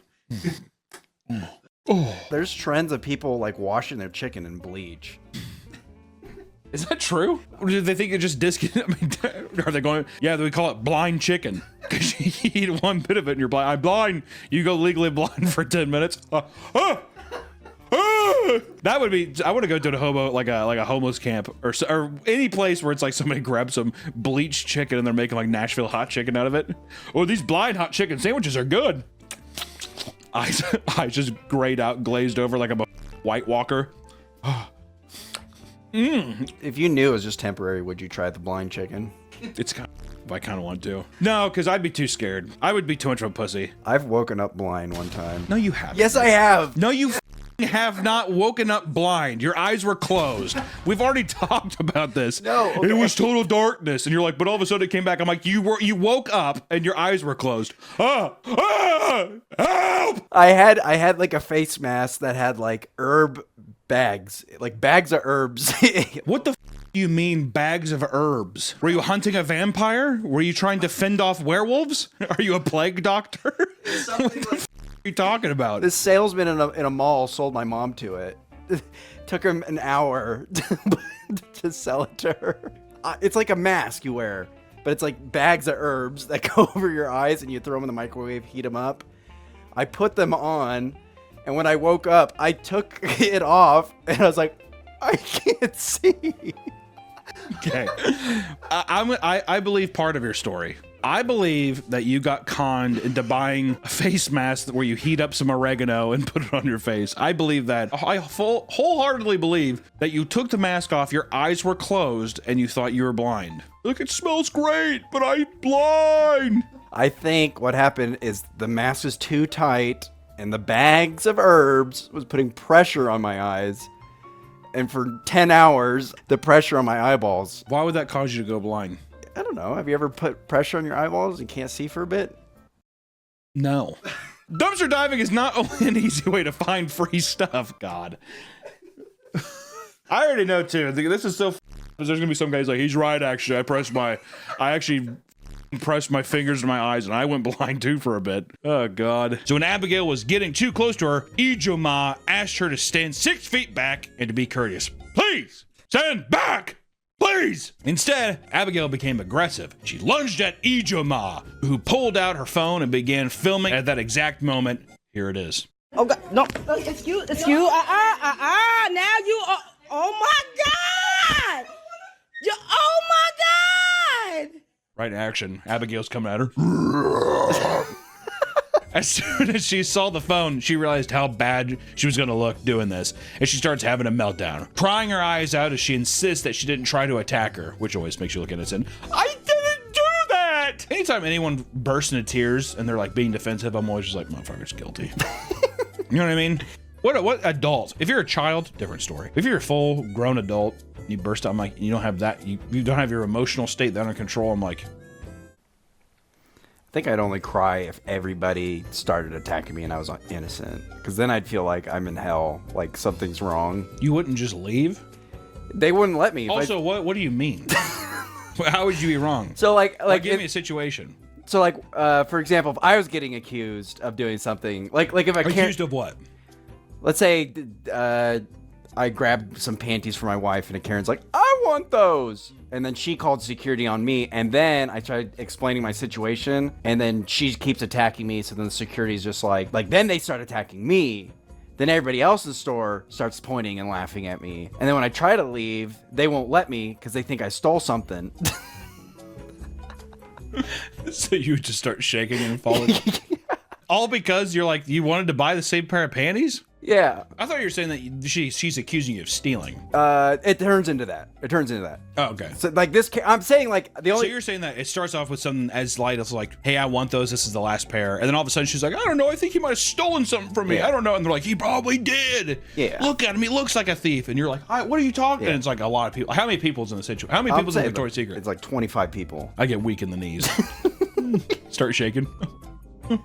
There's trends of people like washing their chicken in bleach. Is that true? Or do they think it just I mean, are they going, yeah, we call it blind chicken. Because you eat one bit of it and you're blind. I'm blind. You go legally blind for 10 minutes. That would be, I want to go to a hobo, like a homeless camp or any place where it's like somebody grabs some bleached chicken and they're making like Nashville hot chicken out of it. Oh, these blind hot chicken sandwiches are good. I just grayed out, glazed over like I'm a White Walker. If you knew it was just temporary, would you try the blind chicken? It's kind of, I kind of want to. No, because I'd be too scared. I would be too much of a pussy. I've woken up blind one time. No, you haven't. Yes, I have. No, you have not woken up blind. Your eyes were closed. We've already talked about this. No, okay. It was total darkness, and you're like, but all of a sudden it came back. I'm like, you woke up and your eyes were closed. Help! I had like a face mask that had like herb bags, like bags of herbs. What the do you mean bags of herbs? Were you hunting a vampire? Were you trying to fend off werewolves? Are you a plague doctor? What the are you talking about? This salesman in a mall sold my mom to it. Took him an hour to sell it to her. It's like a mask you wear, but it's like bags of herbs that go over your eyes and you throw them in the microwave, heat them up. I put them on, and when I woke up, I took it off, and I was like, I can't see. Okay. I believe part of your story. I believe that you got conned into buying a face mask where you heat up some oregano and put it on your face. I believe that. I wholeheartedly believe that you took the mask off, your eyes were closed, and you thought you were blind. Look, it smells great, but I'm blind. I think what happened is the mask was too tight, and the bags of herbs was putting pressure on my eyes. And for 10 hours, the pressure on my eyeballs. Why would that cause you to go blind? I don't know. Have you ever put pressure on your eyeballs and can't see for a bit? No. Dumpster diving is not only an easy way to find free stuff, God. I already know, too. This is so there's going to be some guys like, he's right, actually. I actually pressed my fingers to my eyes and I went blind too for a bit. Oh God. So when Abigail was getting too close to her, Ijoma asked her to stand 6 feet back and to be courteous. Please stand back, please. Instead, Abigail became aggressive. She lunged at Ijoma, who pulled out her phone and began filming. At that exact moment, here it is. Oh God, no, excuse, now you are, oh my God, oh my God. Right in action. Abigail's coming at her. As soon as she saw the phone, she realized how bad she was going to look doing this. And she starts having a meltdown, crying her eyes out as she insists that she didn't try to attack her, which always makes you look innocent. I didn't do that! Anytime anyone bursts into tears and they're like being defensive, I'm always just like, motherfucker's guilty. You know what I mean? What adult? If you're a child, different story. If you're a full grown adult, you burst out, I'm like, you don't have that, you don't have your emotional state that under control. I'm like, I think I'd only cry if everybody started attacking me and I was innocent. Because then I'd feel like I'm in hell, like something's wrong. You wouldn't just leave? They wouldn't let me. Also, what do you mean? How would you be wrong? So like give me a situation. So like, for example, if I was getting accused of doing something, like if I accused of what? Let's say I grabbed some panties for my wife, and a Karen's like, I want those. And then she called security on me, and then I tried explaining my situation, and then she keeps attacking me, so then the security's just like then they start attacking me. Then everybody else in the store starts pointing and laughing at me. And then when I try to leave, they won't let me because they think I stole something. So you would just start shaking and falling. All because you're like, you wanted to buy the same pair of panties? Yeah. I thought you were saying that she's accusing you of stealing. It turns into that. Oh, okay. So like this, I'm saying like the only. So you're saying that it starts off with something as light as like, hey, I want those. This is the last pair. And then all of a sudden she's like, I don't know. I think he might have stolen something from me. Yeah. I don't know. And they're like, he probably did. Yeah. Look at him. He looks like a thief. And you're like, what are you talking? Yeah. And it's like a lot of people. How many people's in the situation? How many people's in Victoria's Secret? It's like 25 people. I get weak in the knees. Start shaking.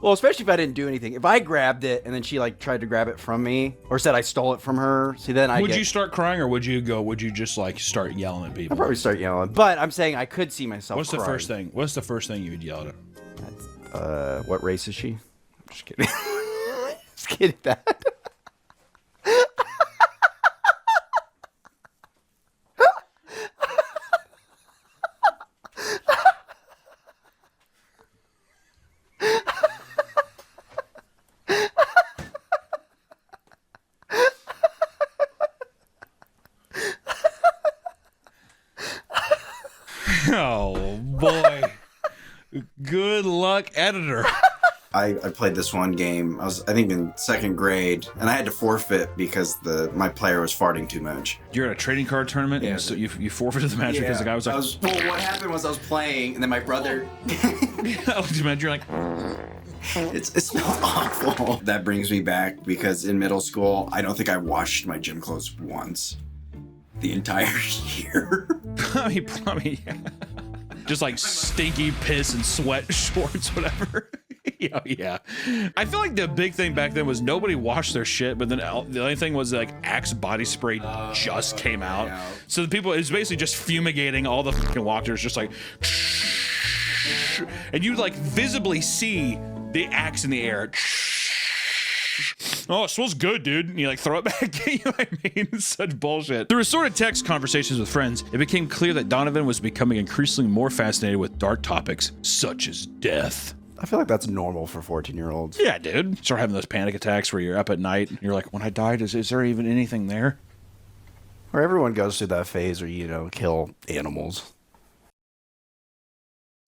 Well, especially if I didn't do anything. If I grabbed it and then she like tried to grab it from me or said I stole it from her, see then Would you start crying or would you just like start yelling at people? I'd probably start yelling. But I'm saying I could see myself What's the crying. first thing? What's the first thing you would yell at her? What race is she? I'm just kidding. Just kidding that. Oh boy. Good luck, editor. I played this one game. I think in second grade, and I had to forfeit because my player was farting too much. You're at a trading card tournament, and so you forfeited the match because the guy was like. Well, what happened was I was playing, and then my brother. You're like. It smelled awful. That brings me back because in middle school, I don't think I washed my gym clothes once. The entire year. Probably, yeah. Just like stinky piss and sweat shorts, whatever. Yeah. I feel like the big thing back then was nobody washed their shit, but then the only thing was like Axe body spray just came out. Yeah. So the people, it's basically just fumigating all the fucking walkers, just like, and you like visibly see the Axe in the air. Oh, it smells good, dude. And you like throw it back. You know what I mean? It's such bullshit. Through assorted text conversations with friends, it became clear that Donovan was becoming increasingly more fascinated with dark topics, such as death. I feel like that's normal for 14-year-olds. Yeah, dude. Start having those panic attacks where you're up at night and you're like, when I died, is there even anything there? Where everyone goes through that phase where, kill animals.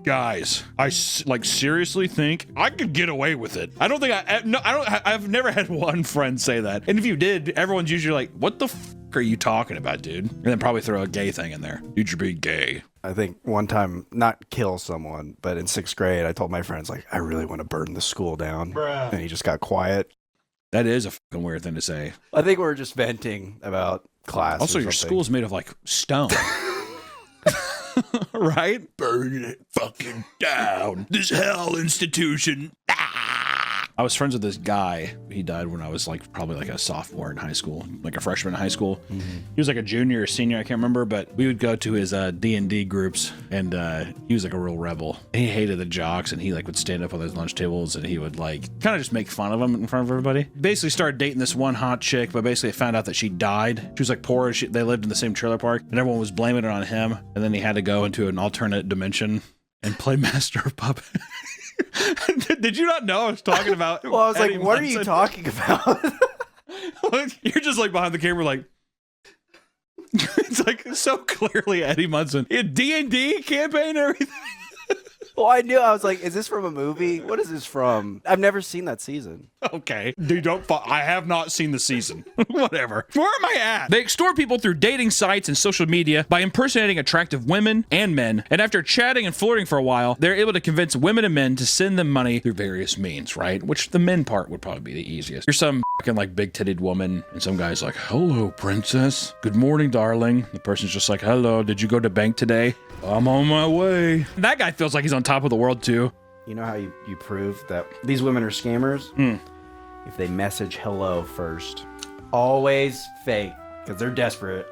Guys, I seriously think I could get away with it. I don't think I've never had one friend say that. And if you did, everyone's usually like, what the f are you talking about, dude? And then probably throw a gay thing in there. Dude, you're being gay. I think one time, not kill someone, but in 6th grade, I told my friends, like, I really want to burn the school down. Bruh. And he just got quiet. That is a fucking weird thing to say. I think we're just venting about class. Also, your school's made of like stone. Right? Burn it fucking down. This hell institution. I was friends with this guy. He died when I was like probably like a sophomore in high school, like a freshman in high school. Mm-hmm. He was like a junior or senior, I can't remember, but we would go to his D&D groups, and he was like a real rebel. He hated the jocks, and he like would stand up on those lunch tables, and he would like kind of just make fun of them in front of everybody. Basically started dating this one hot chick, but basically found out that she died. She was like poor. They lived in the same trailer park, and everyone was blaming it on him. And then he had to go into an alternate dimension and play Master of Puppets. Did you not know I was talking about? Well, I was like, what are you talking about? You're just like behind the camera, like it's like so clearly Eddie Munson. He had D&D campaign and everything. Well, I knew. I was like, is this from a movie? What is this from? I've never seen that season. Okay. Dude, I have not seen the season. Whatever. Where am I at? They extort people through dating sites and social media by impersonating attractive women and men. And after chatting and flirting for a while, they're able to convince women and men to send them money through various means, right? Which the men part would probably be the easiest. You're some fucking like big-titted woman, and some guy's like, hello, princess. Good morning, darling. The person's just like, hello, did you go to bank today? I'm on my way. That guy feels like he's on top of the world, too. You know how you prove that these women are scammers? If they message hello first. Always fake, because they're desperate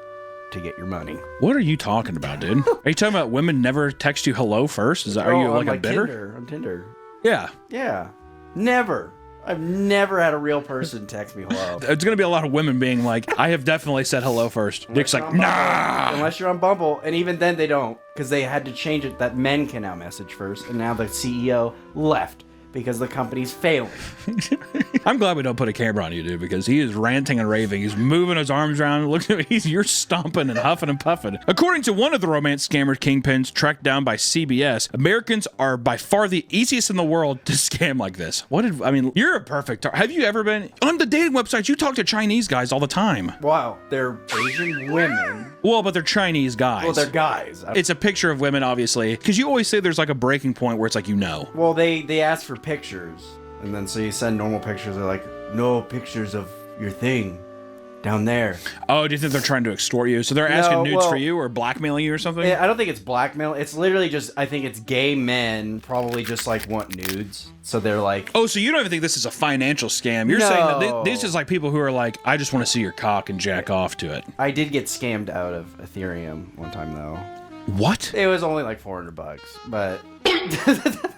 to get your money. What are you talking about, dude? Are you talking about women never text you hello first? Are you like a bidder? On Tinder. Yeah. Yeah. Never. I've never had a real person text me hello. It's going to be a lot of women being like, I have definitely said hello first. Dick's like, nah. Unless you're on Bumble, and even then they don't, because they had to change it that men can now message first, and now the CEO left because the company's failing. I'm glad we don't put a camera on you, dude, because he is ranting and raving. He's moving his arms around. Look at me. You're stomping and huffing and puffing. According to one of the romance scammer kingpins tracked down by CBS, Americans are by far the easiest in the world to scam like this. I mean, you're a perfect. Have you ever been on the dating websites? You talk to Chinese guys all the time. Wow, they're Asian women. Well, but they're Chinese guys. Well, they're guys. It's a picture of women, obviously, because you always say there's like a breaking point where it's like, you know. Well, they ask for pictures, and then so you send normal pictures. They're like, no pictures of your thing down there. Oh, do you think they're trying to extort you? So they're asking nudes for you or blackmailing you or something? I don't think it's blackmail. It's literally just, I think it's gay men probably just like want nudes. So they're like... Oh, so you don't even think this is a financial scam. You're saying that this is like people who are like, I just want to see your cock and jack off to it. I did get scammed out of Ethereum one time though. What? It was only like $400, but...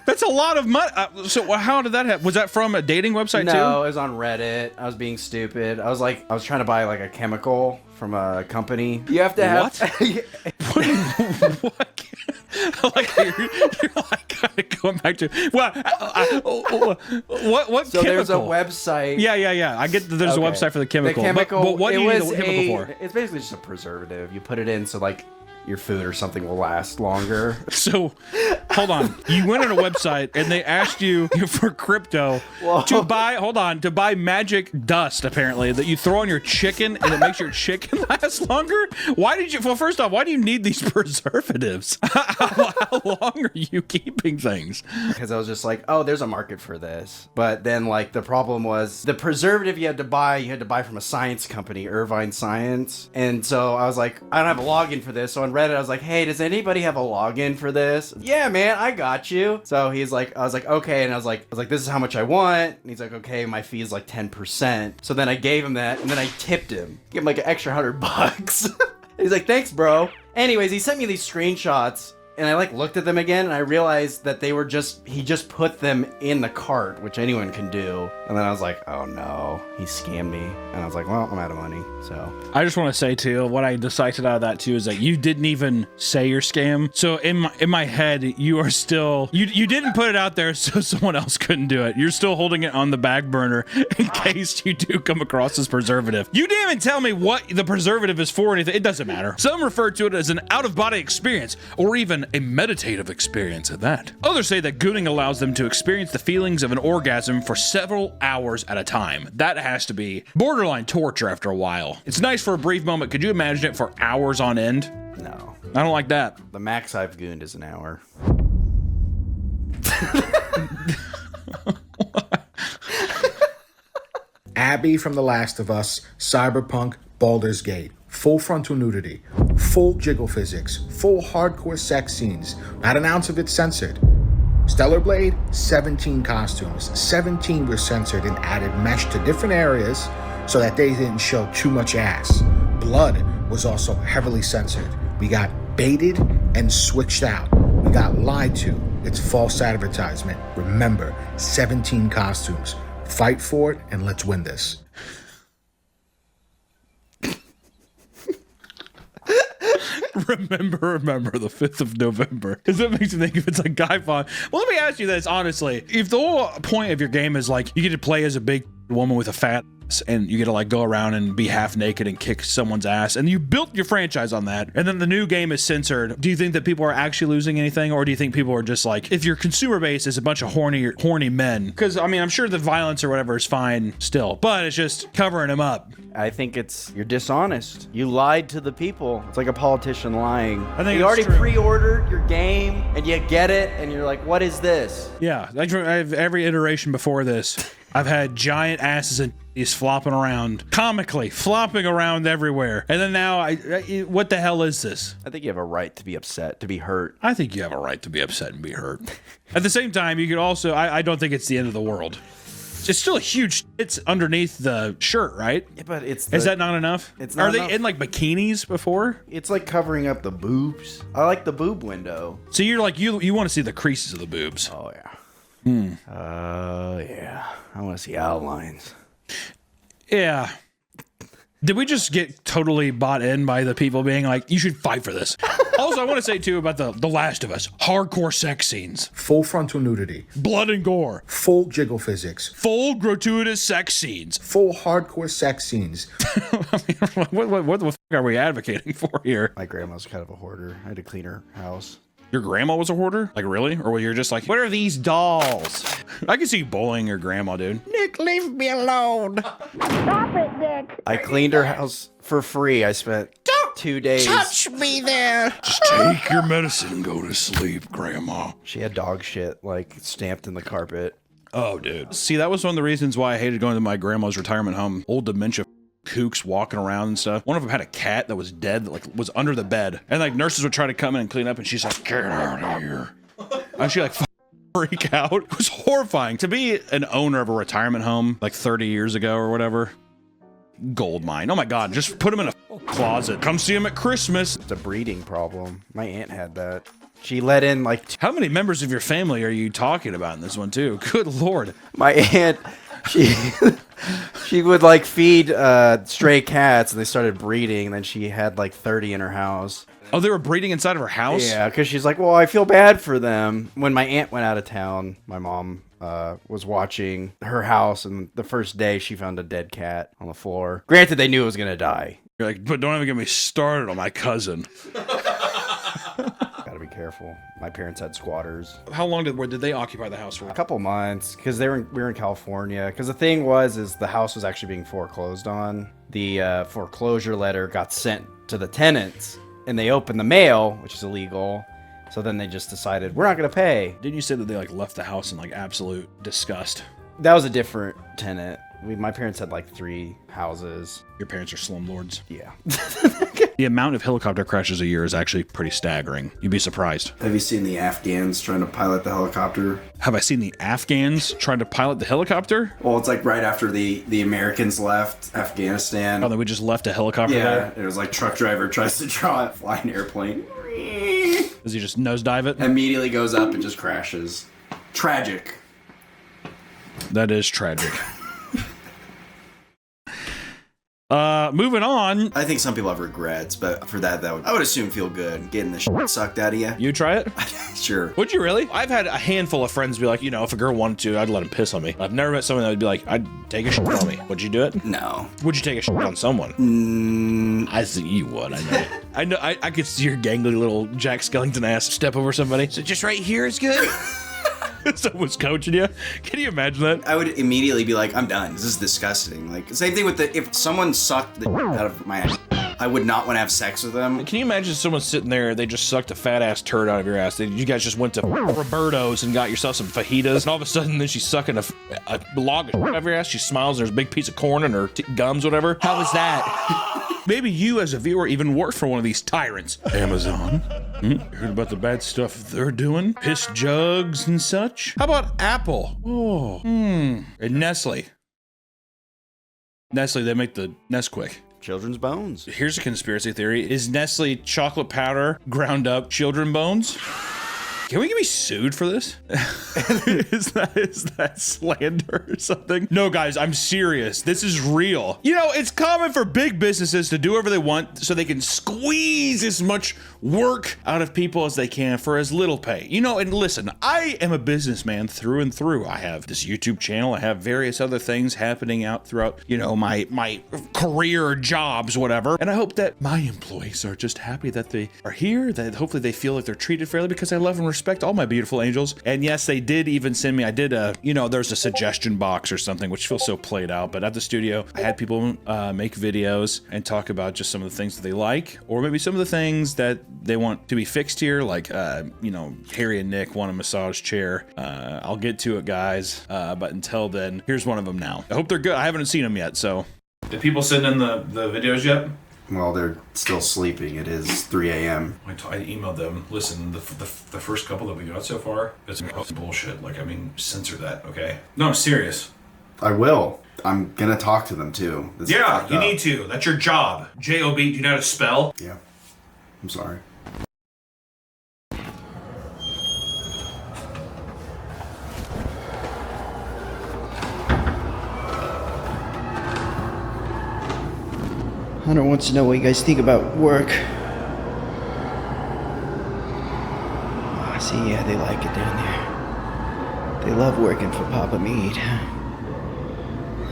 That's a lot of money. So how did that happen? Was that from a dating website too? No, it was on Reddit. I was being stupid. I was trying to buy like a chemical from a company. You have to have... What? Like you're like kind of going back to what? So chemical? there's a website. Yeah. I get that there's a website for the chemical. The chemical. But what do you need the chemical for? It's basically just a preservative. You put it in so like your food or something will last longer. So, hold on. You went on a website and they asked you for crypto to buy magic dust, apparently, that you throw on your chicken and it makes your chicken last longer? Why did you, well, first off, why do you need these preservatives? How long are you keeping things? Because I was just like, oh, there's a market for this. But then, like, the problem was the preservative you had to buy from a science company, Irvine Science. And so I was like, I don't have a login for this. So on Reddit, I was like, hey, does anybody have a login for this? Yeah, man, I got you. So he's like, I was like, okay. And I was like, this is how much I want. And he's like, okay, my fee is like 10%. So then I gave him that, and then I tipped him. Give him like an extra $100. He's like, thanks, bro. Anyways, he sent me these screenshots, and I like looked at them again, and I realized that he just put them in the cart, which anyone can do. And then I was like, oh no, he scammed me. And I was like, well, I'm out of money, so. I just want to say too, what I decided out of that too is that you didn't even say your scam. So in my head, you are still, you didn't put it out there so someone else couldn't do it. You're still holding it on the back burner in case you do come across this preservative. You didn't even tell me what the preservative is for or anything. It doesn't matter. Some refer to it as an out-of-body experience or even a meditative experience at that. Others say that gooning allows them to experience the feelings of an orgasm for several hours at a time. That has to be borderline torture after a while. It's nice for a brief moment. Could you imagine it for hours on end? No. I don't like that. The max I've gooned is an hour. Abby from The Last of Us, Cyberpunk, Baldur's Gate. Full frontal nudity, full jiggle physics, full hardcore sex scenes, not an ounce of it censored. Stellar Blade, 17 costumes, 17 were censored and added mesh to different areas so that they didn't show too much ass. Blood was also heavily censored. We got baited and switched out. We got lied to. It's false advertisement. Remember, 17 costumes. Fight for it and let's win this. Remember the 5th of November. Because that makes me think if it's like Guy Fawkes. Well, let me ask you this, honestly. If the whole point of your game is like, you get to play as a big woman with a fat ass, and you get to like go around and be half naked and kick someone's ass, and you built your franchise on that, and then the new game is censored, do you think that people are actually losing anything, or do you think people are just like, if your consumer base is a bunch of horny men? Because, I mean, I'm sure the violence or whatever is fine still, but it's just covering them up. I think you're dishonest. You lied to the people. It's like a politician lying. I think you already true. pre-ordered your game and you get it and you're like, what is this? Yeah, I have every iteration before this. I've had giant asses and titties flopping around, comically flopping around everywhere. And then now, what the hell is this? I think you have a right to be upset, to be hurt. I think you have a right to be upset and be hurt. At the same time, you could also, I don't think it's the end of the world. It's still a huge shit underneath the shirt, right? Yeah, but is that not enough? It's not Are enough. they in like bikinis before? It's like covering up the boobs. I like the boob window. So you're like, you want to see the creases of the boobs. Oh, yeah. Hmm. Yeah. I want to see outlines. Yeah. Did we just get totally bought in by the people being like, you should fight for this? Also, I want to say too about the Last of Us. Hardcore sex scenes. Full frontal nudity. Blood and gore. Full jiggle physics. Full gratuitous sex scenes. Full hardcore sex scenes. I mean, what the fuck are we advocating for here? My grandma's kind of a hoarder. I had to clean her house. Your grandma was a hoarder? Like, really? Or were you just like, what are these dolls? I can see you bullying your grandma, dude. Nick, leave me alone. Stop it, Nick. I cleaned her house for free. I spent 2 days. Touch me there. Just take your medicine and go to sleep, grandma. She had dog shit, like, stamped in the carpet. Oh, dude. See, that was one of the reasons why I hated going to my grandma's retirement home. Old dementia kooks walking around and stuff. One of them had a cat that was dead, that like was under the bed. And like nurses would try to come in and clean up and she's like, get out of here. And she like freak out. It was horrifying. To be an owner of a retirement home like 30 years ago or whatever, gold mine. Oh my God, just put him in a closet. Come see him at Christmas. It's a breeding problem. My aunt had that. She let in like... How many members of your family are you talking about in this one too? Good Lord. My aunt, she would like feed stray cats and they started breeding. And then she had like 30 in her house. Oh, they were breeding inside of her house? Yeah, because she's like, well, I feel bad for them. When my aunt went out of town, my mom was watching her house, and the first day she found a dead cat on the floor. Granted, they knew it was going to die. You're like, but don't even get me started on my cousin. Gotta be careful. My parents had squatters. How long did they occupy the house for? A couple months, because we were in California. Because the thing is the house was actually being foreclosed on. The foreclosure letter got sent to the tenants, and they opened the mail, which is illegal. So then they just decided, we're not going to pay. Didn't you say that they like left the house in like absolute disgust? That was a different tenant. My parents had like 3 houses. Your parents are slumlords? Yeah. The amount of helicopter crashes a year is actually pretty staggering. You'd be surprised. Have you seen the Afghans trying to pilot the helicopter? Have I seen the Afghans trying to pilot the helicopter? Well, it's like right after the Americans left Afghanistan. Oh, then we just left a helicopter there? Yeah, it was like truck driver tries to fly an airplane. Does he just nosedive it? Immediately goes up and just crashes. Tragic. That is tragic. Moving on. I think some people have regrets, but for that I would assume feel good getting the shit sucked out of you. You try it? Sure. Would you really? I've had a handful of friends be like, you know, if a girl wanted to, I'd let him piss on me. I've never met someone that would be like, I'd take a shit on me. Would you do it? No. Would you take a shit on someone? I think you would. I know. I could see your gangly little Jack Skellington ass step over somebody. So just right here is good. Someone's coaching you. Can you imagine that? I would immediately be like, I'm done. This is disgusting. Like, same thing with if someone sucked the out of my ass, I would not want to have sex with them. Can you imagine someone sitting there, they just sucked a fat ass turd out of your ass? You guys just went to Roberto's and got yourself some fajitas, and all of a sudden then she's sucking a log of out of your ass. She smiles and there's a big piece of corn in her gums, whatever. How was that? Maybe you as a viewer even work for one of these tyrants. Amazon. You heard about the bad stuff they're doing? Piss jugs and such? How about Apple? Oh. And Nestle. Nestle, they make the Nesquik. Children's bones. Here's a conspiracy theory. Is Nestle chocolate powder ground up children bones? Can we get me sued for this? Is that slander or something? No, guys, I'm serious. This is real. You know, it's common for big businesses to do whatever they want so they can squeeze as much work out of people as they can for as little pay. You know, and listen, I am a businessman through and through. I have this YouTube channel. I have various other things happening out throughout, you know, my career, jobs, whatever. And I hope that my employees are just happy that they are here, that hopefully they feel like they're treated fairly, because I love and respect all my beautiful angels. And yes, they did even send me, I did you know, there's a suggestion box or something, which feels so played out, but at the studio, I had people make videos and talk about just some of the things that they like, or maybe some of the things that they want to be fixed here, like, you know, Harry and Nick want a massage chair. I'll get to it, guys, but until then, here's one of them now. I hope they're good. I haven't seen them yet, so. Did people send in the videos yet? Well, they're still sleeping. It is 3 a.m. I emailed them. Listen, the first couple that we got so far, it's bullshit. Like, I mean, censor that, okay? No, I'm serious. I will. I'm gonna talk to them too. This yeah, you need to. That's your job. J-O-B, do you know how to spell? Yeah. I'm sorry. Hunter wants to know what you guys think about work. Ah, see, yeah, they like it down there. They love working for Papa Mead.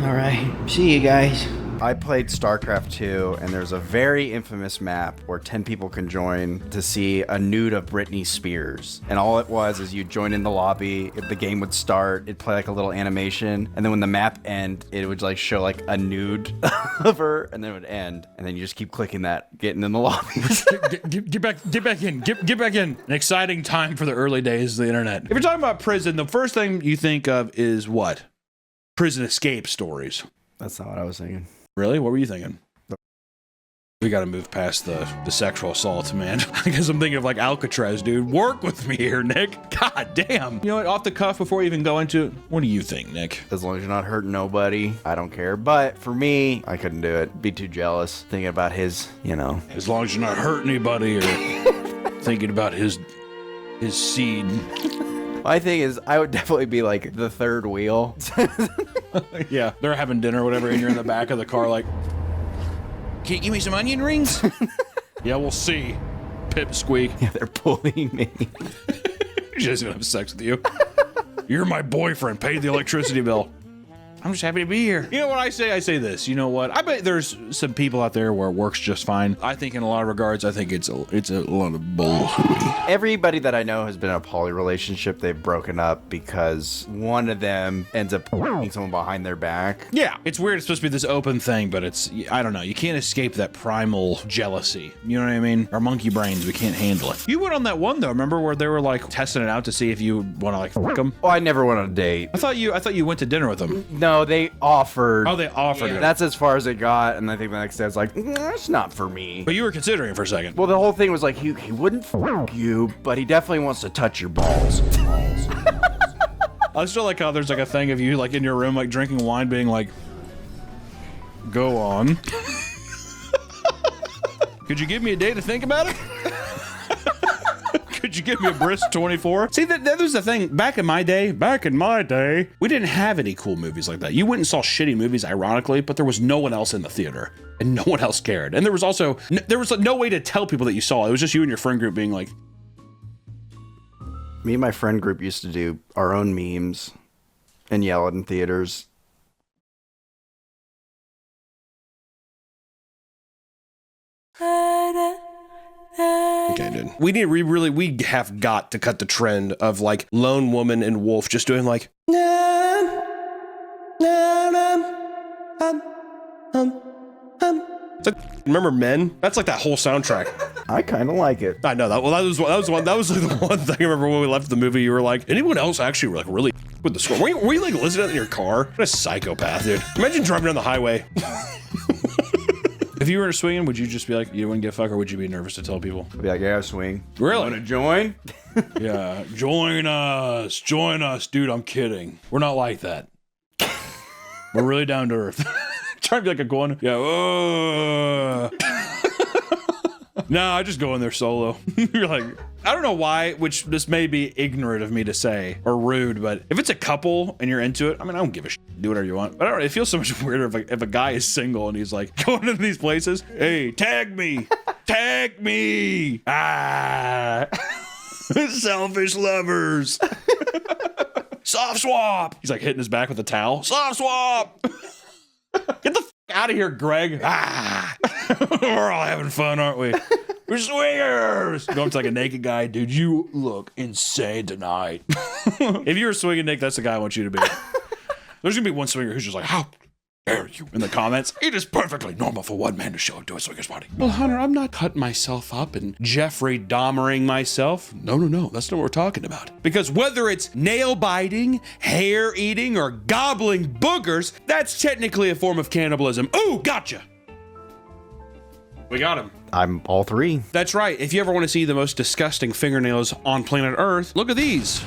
All right, see you guys. I played StarCraft 2, and there's a very infamous map where 10 people can join to see a nude of Britney Spears. And all it was is you join in the lobby, if the game would start, it'd play like a little animation, and then when the map end, it would like show like a nude of her, and then it would end, and then you just keep clicking that, getting in the lobby. Get back in. Get back in. An exciting time for the early days of the internet. If you're talking about prison, the first thing you think of is what? Prison escape stories. That's not what I was thinking. Really? What were you thinking? We got to move past the sexual assault, man. I guess I'm thinking of like Alcatraz, dude. Work with me here, Nick. God damn. You know what? Off the cuff, before we even go into it, what do you think, Nick? As long as you're not hurting nobody, I don't care. But for me, I couldn't do it. Be too jealous thinking about his, you know. As long as you're not hurting anybody or thinking about his seed. My thing is, I would definitely be like the third wheel. Yeah, they're having dinner or whatever, and you're in the back of the car like, can you give me some onion rings? Yeah, we'll see. Pipsqueak. Yeah, they're bullying me. She doesn't have sex with you. You're my boyfriend. Pay the electricity bill. I'm just happy to be here. You know what I say? I say this. You know what? I bet there's some people out there where it works just fine. I think in a lot of regards, I think it's a lot of bullshit. Everybody that I know has been in a poly relationship. They've broken up because one of them ends up putting someone behind their back. Yeah, it's weird. It's supposed to be this open thing, but it's, I don't know. You can't escape that primal jealousy. You know what I mean? Our monkey brains, we can't handle it. You went on that one though. Remember where they were like testing it out to see if you want to like fuck them? Oh, I never went on a date. I thought you went to dinner with them. No, they offered. Oh, they offered it. That's as far as it got, and I think the next day I was like, that's not for me. But you were considering it for a second. Well, the whole thing was like, he wouldn't fuck you, but he definitely wants to touch your balls. I still like how there's like a thing of you like in your room like drinking wine being like, go on. Could you give me a day to think about it? Could you give me a brisk 24? See, that was the thing. Back in my day, we didn't have any cool movies like that. You went and saw shitty movies, ironically, but there was no one else in the theater, and no one else cared. And there was also, there was no way to tell people that you saw it. It was just you and your friend group being like. Me and my friend group used to do our own memes and yell it in theaters. Okay, dude. We have got to cut the trend of like Lone Woman and Wolf just doing like. Remember Men? That's like that whole soundtrack. I kind of like it. I know that. Well, that was like the one thing I remember when we left the movie. You were like, anyone else actually like really with the score? Were you like listening to it in your car? What a psychopath, dude. Imagine driving down the highway. If you were swinging, would you just be like, you wouldn't give a fuck, or would you be nervous to tell people? I'd be like, yeah, I swing. Really? Want to join? Yeah, join us, dude. I'm kidding. We're not like that. We're really down to earth. Trying to be like a going, yeah. No, I just go in there solo. You're like, I don't know why, which this may be ignorant of me to say or rude, but if it's a couple and you're into it, I mean, I don't give a shit. Do whatever you want. But I don't know, it feels so much weirder if a guy is single and he's like going into these places. Hey, tag me. Tag me. Ah. Selfish lovers. Soft swap. He's like hitting his back with a towel. Soft swap. Get the f out of here, Greg. Ah. We're all having fun, aren't we? We're swingers. Going to like a naked guy. Dude, you look insane tonight. If you were swinging, Nick, that's the guy I want you to be. There's going to be one swinger who's just like, how dare you? In the comments, it is perfectly normal for one man to show up to a swinger's party. Well, Hunter, I'm not cutting myself up and Jeffrey Dahmering myself. No, that's not what we're talking about. Because whether it's nail biting, hair eating, or gobbling boogers, that's technically a form of cannibalism. Ooh, gotcha. We got him. I'm all three. That's right. If you ever want to see the most disgusting fingernails on planet Earth, look at these.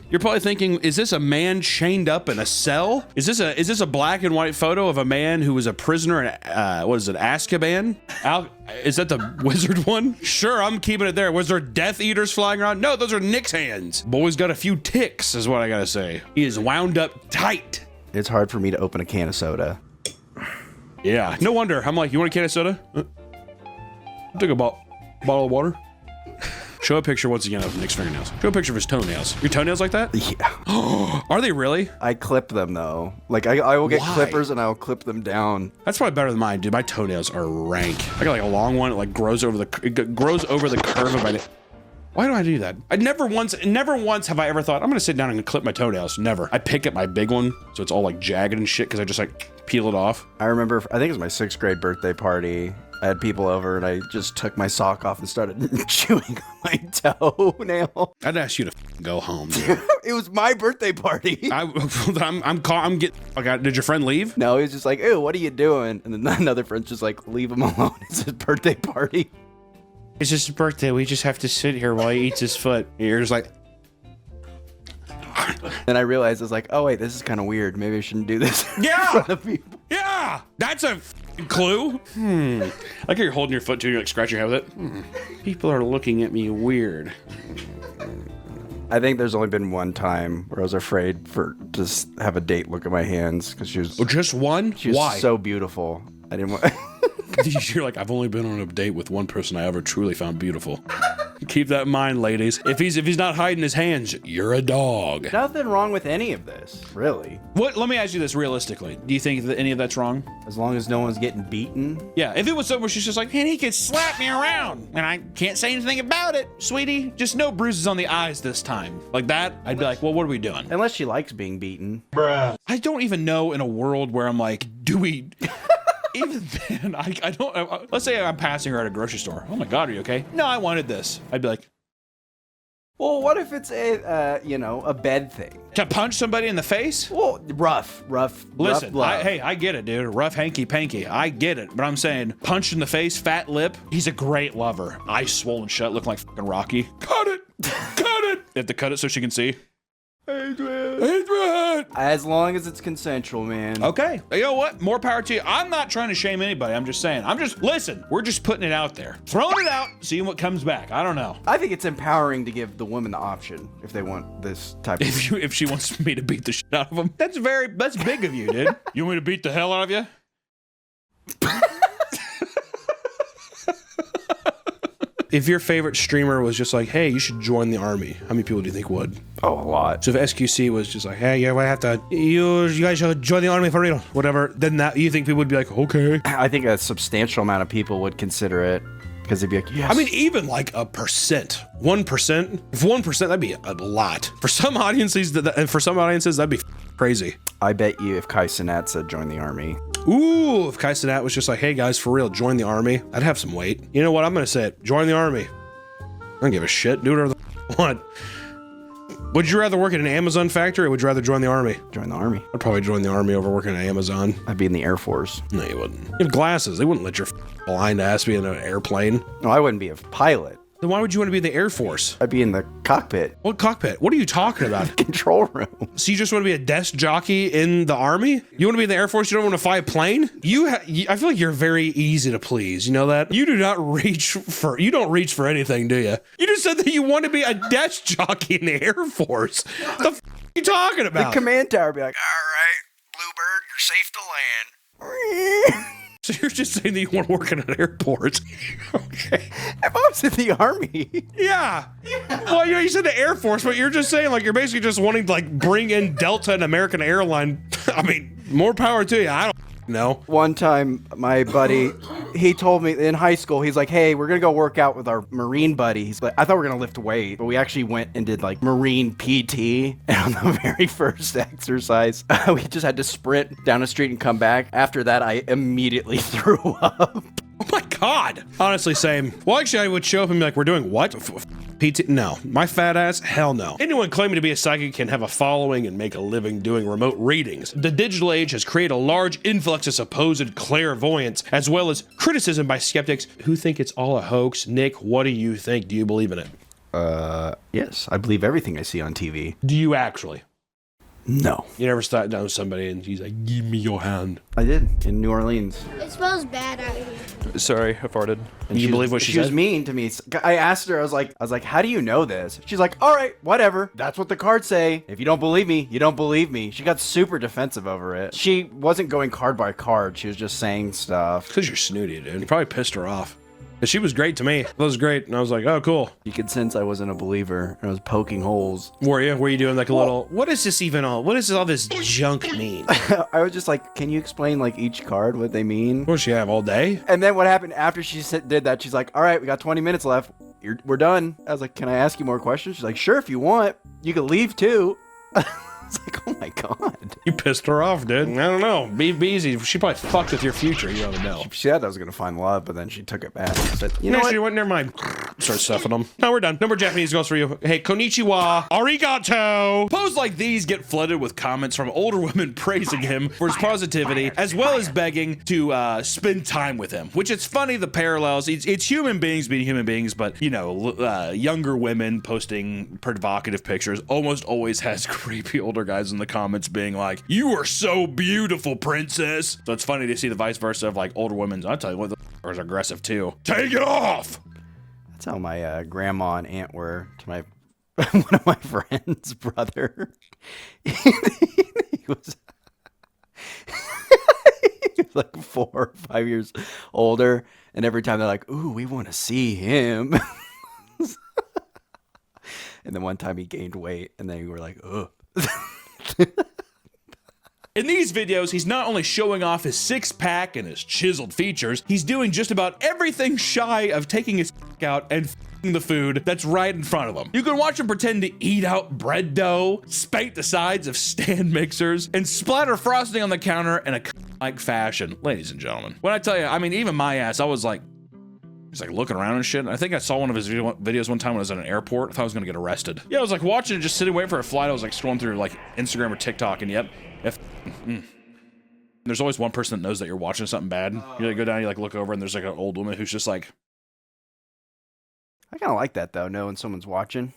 You're probably thinking, is this a man chained up in a cell? Is this a black and white photo of a man who was a prisoner in, what is it, Azkaban? Is that the wizard one? Sure, I'm keeping it there. Was there Death Eaters flying around? No, those are Nick's hands. Boy's got a few ticks, is what I gotta say. He is wound up tight. It's hard for me to open a can of soda. Yeah, no wonder. I'm like, you want a can of soda? Take a bottle of water. Show a picture once again of Nick's fingernails. Show a picture of his toenails. Your toenails like that? Yeah. Are they really? I clip them though. Like I will get Why? clippers and I'll clip them down. That's probably better than mine, dude. My toenails are rank. I got like a long one. It like grows over the curve of my. Why do I do that? Never once have I ever thought I'm gonna sit down and clip my toenails. Never. I pick up my big one, so it's all like jagged and shit because I just like peel it off. I remember, I think it was my 6th grade birthday party. I had people over and I just took my sock off and started chewing on my toenail. I'd ask you to go home, dude. It was my birthday party. I'm getting. Okay, did your friend leave? No, he was just like, ew, what are you doing? And then another friend's just like, leave him alone. It's his birthday party. It's just his birthday. We just have to sit here while he eats his foot. And you're just like. Then I realized I was like, oh wait, this is kind of weird. Maybe I shouldn't do this. Yeah. In front of people. Yeah, that's a clue. Like you're holding your foot too, you're like scratching your head with it. People are looking at me weird. I think there's only been one time where I was afraid for just have a date look at my hands because she was. Oh, just one? She was Why? so beautiful. I didn't want. You're like, I've only been on a date with one person I ever truly found beautiful. Keep that in mind, ladies. If he's not hiding his hands, you're a dog. Nothing wrong with any of this, really. What? Let me ask you this realistically. Do you think that any of that's wrong? As long as no one's getting beaten. Yeah. If it was somewhere she's just like, man, he could slap me around and I can't say anything about it, sweetie. Just no bruises on the eyes this time. Like that, I'd be like, well, what are we doing? Unless she likes being beaten. Bruh. I don't even know in a world where I'm like, do we? Even then, I don't. Let's say I'm passing her at a grocery store. Oh my God, are you okay? No, I wanted this. I'd be like, well, what if it's a bed thing? To punch somebody in the face? Well, rough. Listen, love. I get it, dude. Rough hanky panky. I get it. But I'm saying, punch in the face, fat lip. He's a great lover. Eyes swollen shut, looking like fucking Rocky. Cut it. Cut it. You have to cut it so she can see. Adrian! As long as it's consensual, man. Okay. You know what? More power to you. I'm not trying to shame anybody. I'm just saying. Listen, we're just putting it out there. Throwing it out, seeing what comes back. I don't know. I think it's empowering to give the woman the option if they want this type of... If she wants me to beat the shit out of them. That's big of you, dude. You want me to beat the hell out of you? If your favorite streamer was just like, hey, you should join the army, how many people do you think would? Oh, a lot. So if SQC was just like, hey, you guys should join the army for real, whatever, then that you think people would be like, okay. I think a substantial amount of people would consider it because they'd be like, yes. I mean, even like 1%. If 1%, that'd be a lot. For some audiences, that'd be crazy. I bet you if Kai Cenat said join the army. Ooh, if Kai Cenat was just like, hey guys, for real, join the army, I'd have some weight. You know what? I'm gonna say it. Join the army. I don't give a shit. Do whatever the f want. Would you rather work at an Amazon factory or would you rather join the army? Join the army. I'd probably join the army over working at Amazon. I'd be in the Air Force. No, you wouldn't. You have glasses. They wouldn't let your blind ass be in an airplane. No, I wouldn't be a pilot. Then why would you want to be in the Air Force? I'd be in the cockpit. What cockpit? What are you talking about? Control room. So you just want to be a desk jockey in the army? You want to be in the Air Force? You don't want to fly a plane? I feel like you're very easy to please. You know that? You do not reach for. You don't reach for anything, do you? You just said that you want to be a desk jockey in the Air Force. The f are you talking about? The command tower would be like, all right, Bluebird, you're safe to land. So you're just saying that you want to work in an airport? Okay. If I was in the army. Yeah. Well, you said the Air Force, but you're just saying like you're basically just wanting to like bring in Delta and American Airline. I mean, more power to you. I don't know. One time, my buddy, he told me in high school, he's like, hey, we're going to go work out with our Marine buddy. He's like, I thought we were going to lift weight, but we actually went and did like Marine PT. And on the very first exercise, we just had to sprint down a street and come back. After that, I immediately threw up. Oh my God. Honestly, same. Well, actually, I would show up and be like, we're doing what? PT? No. My fat ass? Hell no. Anyone claiming to be a psychic can have a following and make a living doing remote readings. The digital age has created a large influx of supposed clairvoyance, as well as criticism by skeptics who think it's all a hoax. Nick, what do you think? Do you believe in it? Yes. I believe everything I see on TV. Do you actually? No. You never sat down with somebody and he's like, give me your hand. I did, in New Orleans. It smells bad out here. Sorry, I farted. And You believe what she was said? mean to me. I asked her, I was like, how do you know this? She's like, all right, whatever. That's what the cards say. If you don't believe me, you don't believe me. She got super defensive over it. She wasn't going card by card. She was just saying stuff. Because you're snooty, dude. You probably pissed her off. Because she was great to me. That was great. And I was like, oh, cool. You could sense I wasn't a believer. I was poking holes. Were you? Were you doing like a little, what is this even all? What does all this junk mean? I was just like, can you explain like each card, what they mean? What does she have, all day? And then what happened after she did that, she's like, all right, we got 20 minutes left. We're done. I was like, can I ask you more questions? She's like, sure, if you want. You can leave too. I was like, oh my God. You pissed her off, dude. I don't know. Be easy. She probably fucked with your future. You don't know. She said I was going to find love, but then she took it back. She said, you know what? She went, never mind. Start stuffing them. No, we're done. No more Japanese goes for you. Hey, konnichiwa. Arigato. Posts like these get flooded with comments from older women praising him for his positivity, as well as begging to spend time with him, which it's funny, the parallels. It's human beings being human beings, but, you know, younger women posting provocative pictures almost always has creepy older guys in the comments being like, you are so beautiful, princess. So it's funny to see the vice versa of like older women. I'll tell you what, the are aggressive too. Take it off. That's how my grandma and aunt were to my one of my friend's brother. he was like 4 or 5 years older, and every time they're like, ooh, we want to see him. And then one time he gained weight, and then we were like, ugh. In these videos, he's not only showing off his six-pack and his chiseled features, he's doing just about everything shy of taking his out and f***ing the food that's right in front of him. You can watch him pretend to eat out bread dough, spank the sides of stand mixers, and splatter frosting on the counter in a like fashion. Ladies and gentlemen, when I tell you, I mean, even my ass, I was like, he's like looking around and shit. And I think I saw one of his videos one time when I was at an airport. I thought I was gonna get arrested. Yeah, I was like watching it, just sitting waiting for a flight. I was like scrolling through like Instagram or TikTok, and yep, there's always one person that knows that you're watching something bad. You like go down, you like look over, and there's like an old woman who's just like. I kind of like that though, knowing someone's watching.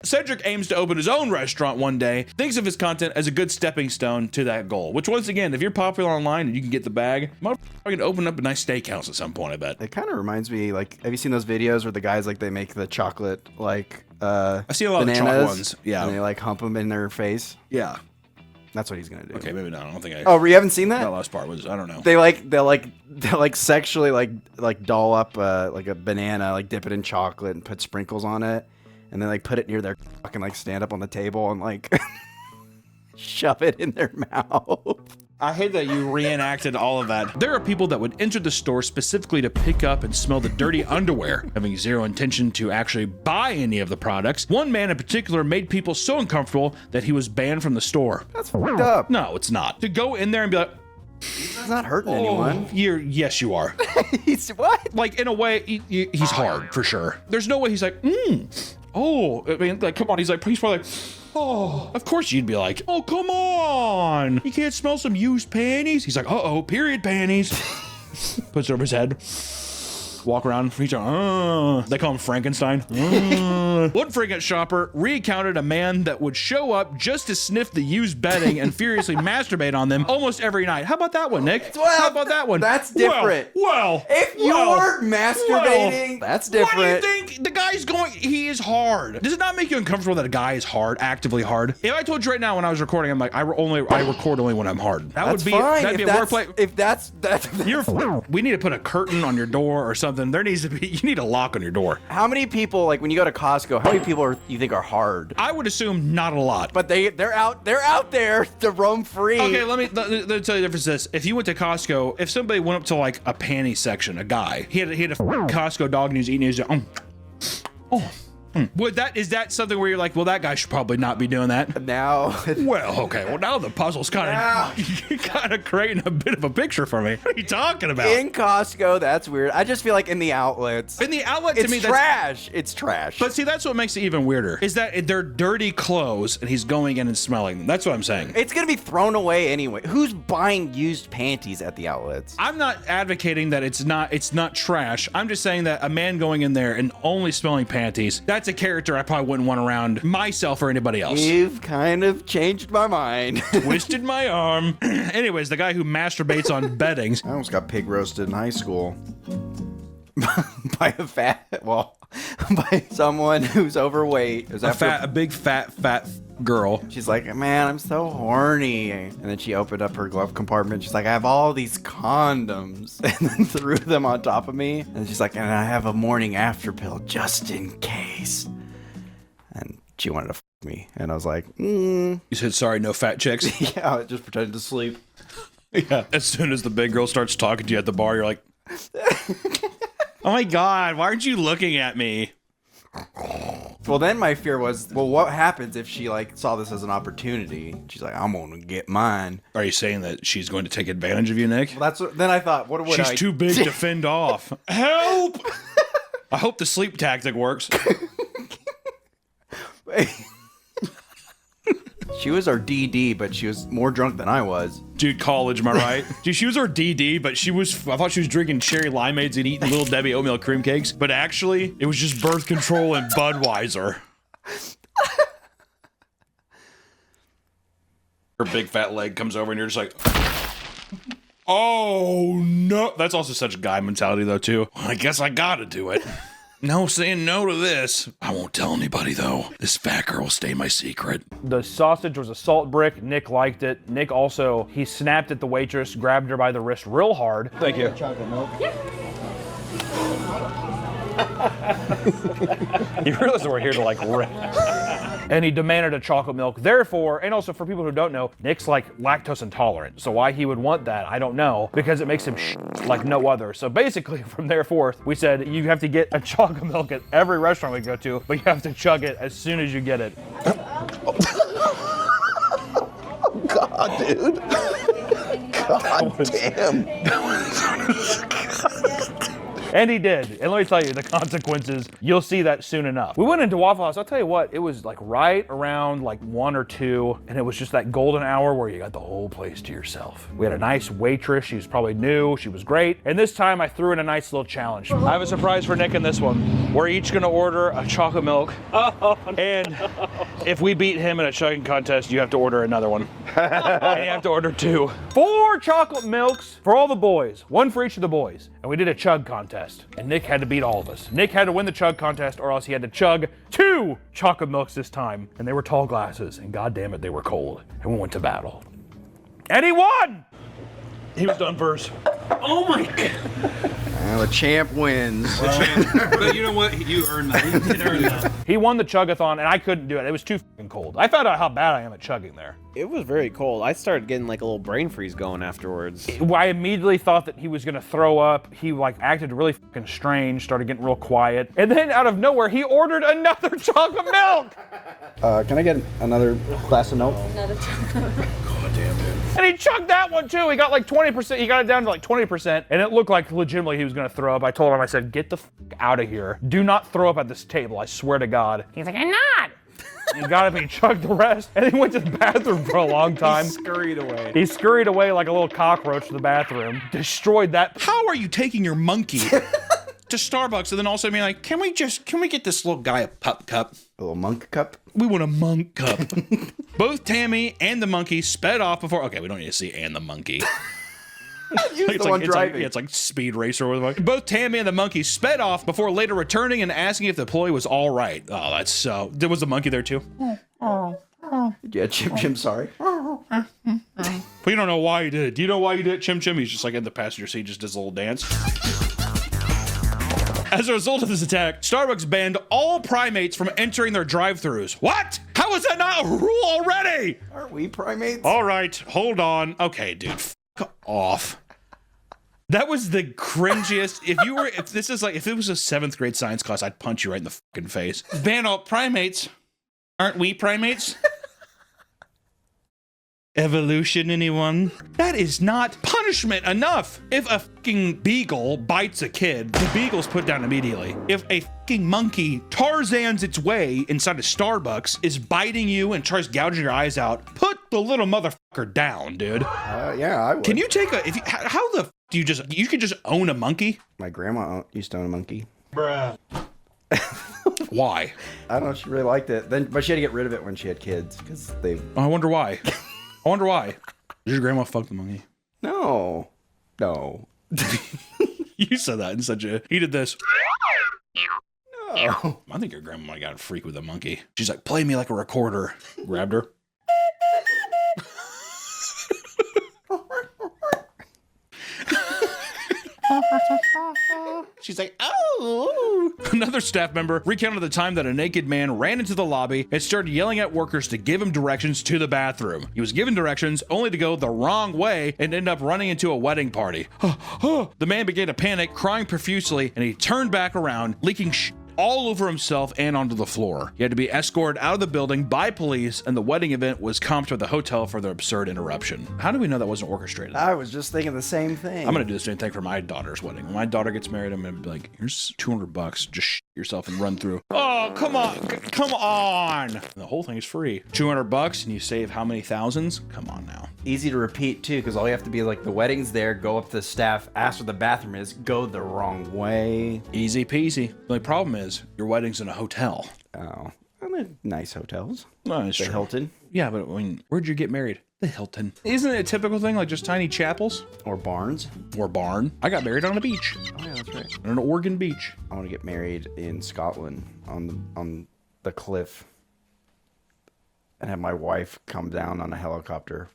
Cedric aims to open his own restaurant one day, thinks of his content as a good stepping stone to that goal, which once again, if you're popular online and you can get the bag, motherfucker can open up a nice steakhouse at some point, I bet. It kind of reminds me, like, have you seen those videos where the guys, like, they make the chocolate, like, I see a lot bananas, of chocolate ones, yeah. And they, like, hump them in their face? Yeah. That's what he's gonna do. Okay, maybe not. I don't think I. Oh, you haven't seen that? That last part was, I don't know. They'll sexually like doll up like a banana, like dip it in chocolate and put sprinkles on it, and then like put it near their fucking like stand up on the table and like shove it in their mouth. I hate that you reenacted all of that. There are people that would enter the store specifically to pick up and smell the dirty underwear, having zero intention to actually buy any of the products. One man in particular made people so uncomfortable that he was banned from the store. That's fucked up. No, it's not. To go in there and be like, he's not hurting anyone. Yes, you are. He's what? Like, in a way, he's hard, for sure. There's no way he's like, oh, I mean, like, come on. He's probably like, oh, of course you'd be like, oh, come on. You can't smell some used panties? He's like, uh-oh, period panties. Puts it over his head. Walk around. He's like, they call him Frankenstein. One freaking shopper recounted a man that would show up just to sniff the used bedding and furiously masturbate on them almost every night. How about that one, Nick? Well, how about that one? That's different. If you're masturbating, that's different. What do you think? The guy's going, he is hard. Does it not make you uncomfortable that a guy is hard, actively hard? If I told you right now when I was recording, I'm like, I record only when I'm hard. That'd be a workplace. If that's we need to put a curtain on your door or something. There needs to be, you need a lock on your door. How many people, like when you go to Costco, how many people you think are hard? I would assume not a lot. But they're out there to roam free. Okay, let me tell you the difference. This, if you went to Costco, if somebody went up to like a panty section, a guy, he had a Costco dog and he was eating his is that something where you're like, well, that guy should probably not be doing that? Now. Well, okay. Well, now the puzzle's kind of creating a bit of a picture for me. What are you talking about? In Costco, that's weird. I just feel like in the outlets. In the outlet, to me, it's trash. It's trash. But see, that's what makes it even weirder. Is that they're dirty clothes and he's going in and smelling them. That's what I'm saying. It's gonna be thrown away anyway. Who's buying used panties at the outlets? I'm not advocating that it's not trash. I'm just saying that a man going in there and only smelling panties, that's that's a character I probably wouldn't want around myself or anybody else. You've kind of changed my mind. Twisted my arm. Anyways, the guy who masturbates on beddings. I almost got pig roasted in high school. by someone who's overweight. A big fat girl. She's like, man, I'm so horny. And then she opened up her glove compartment. She's like, I have all these condoms. And then threw them on top of me. And she's like, and I have a morning after pill just in case. And she wanted to f me. And I was like, You said, sorry, no fat chicks? Yeah, I just pretended to sleep. Yeah. As soon as the big girl starts talking to you at the bar, you're like, oh my God, why aren't you looking at me? Well, then my fear was, well, what happens if she like saw this as an opportunity? She's like, I'm gonna get mine. Are you saying that she's going to take advantage of you, Nick? Well, that's what, then I thought, what would I? She's too big to fend off. Help! I hope the sleep tactic works. She was our DD, but she was more drunk than I was. Dude, college, am I right? Dude, she was our DD, but I thought she was drinking cherry limeades and eating Little Debbie oatmeal cream cakes, but actually, it was just birth control and Budweiser. Her big fat leg comes over and you're just like, oh no. That's also such a guy mentality though too. I guess I gotta do it. No saying no to this. I won't tell anybody though. This fat girl will stay my secret. The sausage was a salt brick. Nick liked it. Nick also, he snapped at the waitress, grabbed her by the wrist real hard. Thank you. Chocolate milk. You realize we're here to like rip. And he demanded a chocolate milk. Therefore, and also for people who don't know, Nick's like lactose intolerant. So why he would want that, I don't know, because it makes him like no other. So basically from there forth, we said you have to get a chocolate milk at every restaurant we go to, but you have to chug it as soon as you get it. God, dude. God damn. And he did. And let me tell you, the consequences, you'll see that soon enough. We went into Waffle House. I'll tell you what, it was like right around like 1 or 2, and it was just that golden hour where you got the whole place to yourself. We had a nice waitress. She was probably new. She was great. And this time I threw in a nice little challenge. I have a surprise for Nick in this one. We're each gonna order a chocolate milk. And if we beat him in a chugging contest, you have to order another one. And you have to order 2. 4 chocolate milks for all the boys. 1 for each of the boys. And we did a chug contest. And Nick had to beat all of us. Nick had to win the chug contest or else he had to chug 2 chocolate milks this time. And they were tall glasses, and god damn it, they were cold. And we went to battle. And he won! He was done first. Oh my god. The champ wins. But you know what? You earned that. You did earn that. He won the chugathon, and I couldn't do it. It was too fucking cold. I found out how bad I am at chugging there. It was very cold. I started getting like a little brain freeze going afterwards. I immediately thought that he was gonna throw up. He like acted really fucking strange, started getting real quiet. And then out of nowhere, he ordered another chocolate milk! Can I get another glass of milk? Another chocolate milk. And he chugged that one too. He got like 20%. He got it down to like 20%. And it looked like legitimately he was gonna throw up. I told him, I said, get the f out of here. Do not throw up at this table, I swear to God. He's like, I'm not. He got up and he chugged the rest. And he went to the bathroom for a long time. He scurried away. He scurried away like a little cockroach to the bathroom. Destroyed that. How are you taking your monkey to Starbucks and then also being like, can we get this little guy a pup cup? A little monk cup? We want a monk cup. Both Tammy and the monkey sped off before. Okay, we don't need to see and the monkey. It's like Speed Racer or whatever. Both Tammy and the monkey sped off before later returning and asking if the employee was all right. Oh, that's so. Was the monkey there too? Yeah, Chim Chim, sorry. But you don't know why he did it. Do you know why he did it, Chim Chim? He's just like in the passenger seat, just does a little dance. As a result of this attack, Starbucks banned all primates from entering their drive-thrus. What? How is that not a rule already? Aren't we primates? All right, hold on. Okay, dude, f off. That was the cringiest. If it was a 7th grade science class, I'd punch you right in the fucking face. Ban all primates. Aren't we primates? Evolution, anyone? That is not punishment enough. If a fucking beagle bites a kid, the beagle's put down immediately. If a fucking monkey Tarzan's its way inside of Starbucks, is biting you and tries gouging your eyes out, put the little motherfucker down, dude. Yeah, I would. Can you take how the do you can just own a monkey? My grandma used to own a monkey. Bruh. Why? I don't know. She really liked it. But she had to get rid of it when she had kids because they. I wonder why. I wonder why. Did your grandma fuck the monkey? No. You said that in such a. He did this. No. I think your grandma got a freak with a monkey. She's like, play me like a recorder. Grabbed her. She's like, oh. Another staff member recounted the time that a naked man ran into the lobby and started yelling at workers to give him directions to the bathroom. He was given directions only to go the wrong way and end up running into a wedding party. The man began to panic, crying profusely, and he turned back around, leaking all over himself and onto the floor. He had to be escorted out of the building by police, and the wedding event was comped with the hotel for the absurd interruption. How do we know that wasn't orchestrated? I was just thinking the same thing. I'm gonna do the same thing for my daughter's wedding. When my daughter gets married, I'm gonna be like, here's $200. Just shit yourself and run through. Oh, come on. Come on. And the whole thing is free. $200 and you save how many thousands? Come on now. Easy to repeat too, because all you have to be like, the wedding's there, go up to the staff, ask where the bathroom is, go the wrong way. Easy peasy. The only problem is your wedding's in a hotel. Oh, well, they're nice hotels. No, it's the true. Hilton. Yeah, but I mean, where'd you get married? The Hilton. Isn't it a typical thing, like just tiny chapels? Or barns. Or barn. I got married on a beach. Oh yeah, that's right. On an Oregon beach. I want to get married in Scotland on the cliff and have my wife come down on a helicopter.